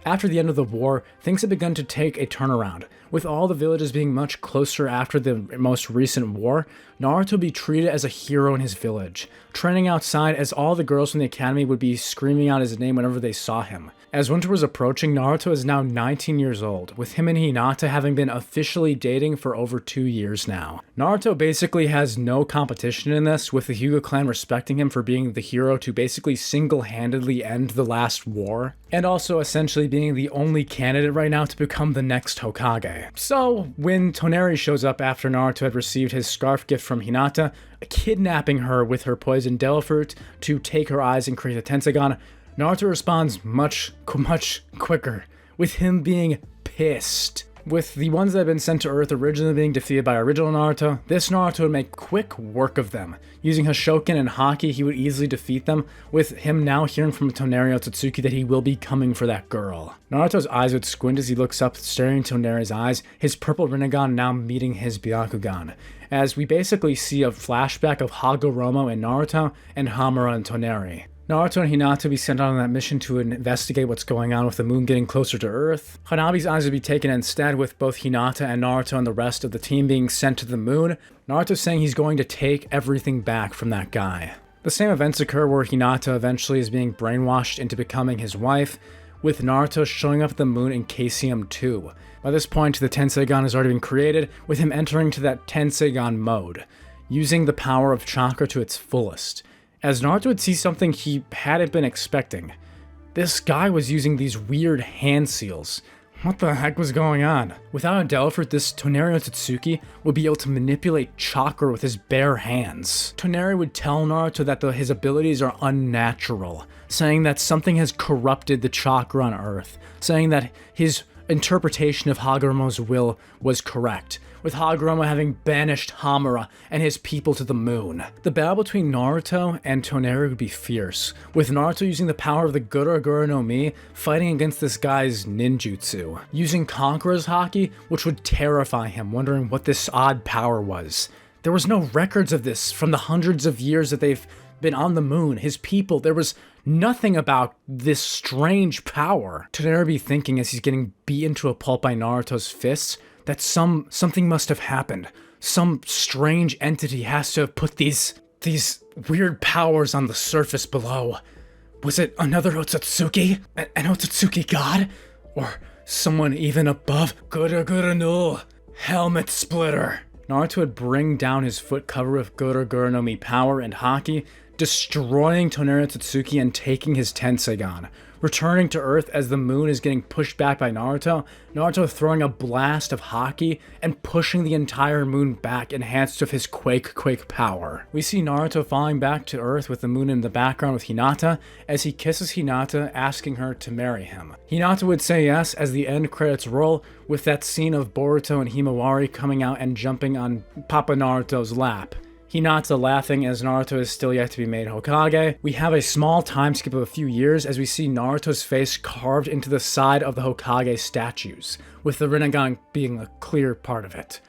After the end of the war, things have begun to take a turnaround. With all the villages being much closer after the most recent war, Naruto would be treated as a hero in his village, training outside as all the girls from the academy would be screaming out his name whenever they saw him. As winter was approaching, Naruto is now 19 years old, with him and Hinata having been officially dating for over 2 years now. Naruto basically has no competition in this, with the Hyuga clan respecting him for being the hero to basically single-handedly end the last war, and also essentially being the only candidate right now to become the next Hokage. So, when Toneri shows up after Naruto had received his scarf gift from Hinata, kidnapping her with her poison devil fruit to take her eyes and create a Tensegan, Naruto responds much quicker, with him being pissed. With the ones that have been sent to Earth originally being defeated by original Naruto, this Naruto would make quick work of them. Using Hoshoken and Haki, he would easily defeat them, with him now hearing from Toneri Otsutsuki that he will be coming for that girl. Naruto's eyes would squint as he looks up, staring into Toneri's eyes, his purple Rinnegan now meeting his Byakugan, as we basically see a flashback of Hagoromo and Naruto, and Hamura and Toneri. Naruto and Hinata would be sent out on that mission to investigate what's going on with the moon getting closer to Earth. Hanabi's eyes would be taken instead, with both Hinata and Naruto and the rest of the team being sent to the moon, Naruto saying he's going to take everything back from that guy. The same events occur where Hinata eventually is being brainwashed into becoming his wife, with Naruto showing up at the moon in Caesium 2. By this point, the Tensegan has already been created, with him entering to that Tensegan mode, using the power of chakra to its fullest. As Naruto would see something he hadn't been expecting. This guy was using these weird hand seals. What the heck was going on? Without a doubt, for this, Toneri Otsutsuki would be able to manipulate chakra with his bare hands. Toneri would tell Naruto that his abilities are unnatural, saying that something has corrupted the chakra on Earth, saying that his interpretation of Hagoromo's will was correct, with Hagoromo having banished Hamura and his people to the moon. The battle between Naruto and Toneri would be fierce, with Naruto using the power of the Gura-Gura no Mi, fighting against this guy's ninjutsu, using Conqueror's Haki, which would terrify him, wondering what this odd power was. There was no records of this from the hundreds of years that they've been on the moon, his people. There was nothing about this strange power. Toneri be thinking as he's getting beaten to a pulp by Naruto's fists that something must have happened. Some strange entity has to have put these weird powers on the surface below. Was it another Otsutsuki? An Otsutsuki god? Or someone even above Gura-Gura no Helmet Splitter? Naruto would bring down his foot cover with Gura-Gura no Mi power and Haki, destroying Toneri Otsutsuki and taking his Tensegan. Returning to Earth as the moon is getting pushed back by Naruto, Naruto throwing a blast of Haki and pushing the entire moon back, enhanced with his Quake power. We see Naruto falling back to Earth with the moon in the background with Hinata as he kisses Hinata, asking her to marry him. Hinata would say yes as the end credits roll, with that scene of Boruto and Himawari coming out and jumping on Papa Naruto's lap. Hinata laughing as Naruto is still yet to be made Hokage. We have a small time skip of a few years as we see Naruto's face carved into the side of the Hokage statues, with the Rinnegan being a clear part of it.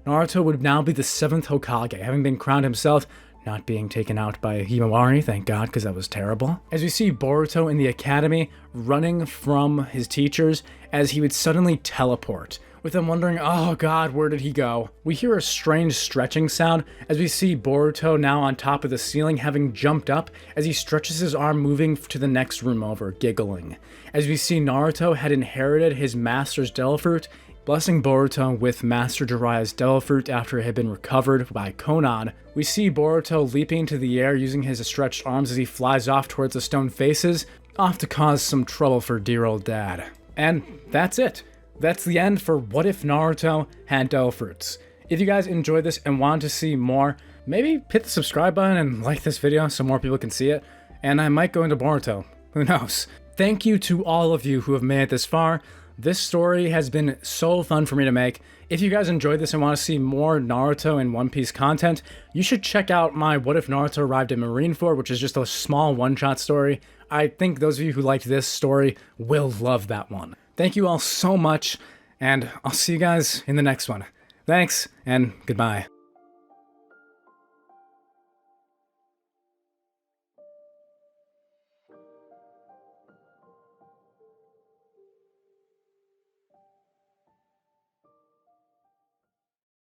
Naruto would now be the 7th Hokage, having been crowned himself, not being taken out by Himawari, thank God, because that was terrible. As we see Boruto in the academy running from his teachers as he would suddenly teleport, with them wondering, oh god, where did he go? We hear a strange stretching sound as we see Boruto now on top of the ceiling, having jumped up as he stretches his arm, moving to the next room over, giggling. As we see Naruto had inherited his master's devil fruit, blessing Boruto with Master Jiraiya's devil fruit after it had been recovered by Konoha. We see Boruto leaping into the air using his stretched arms as he flies off towards the stone faces, off to cause some trouble for dear old dad. And that's it. That's the end for What If Naruto Had Devil Fruits. If you guys enjoyed this and want to see more, maybe hit the subscribe button and like this video so more people can see it, and I might go into Boruto. Who knows? Thank you to all of you who have made it this far. This story has been so fun for me to make. If you guys enjoyed this and want to see more Naruto and One Piece content, you should check out my What If Naruto Arrived at Marineford, which is just a small one-shot story. I think those of you who liked this story will love that one. Thank you all so much, and I'll see you guys in the next one. Thanks, and goodbye.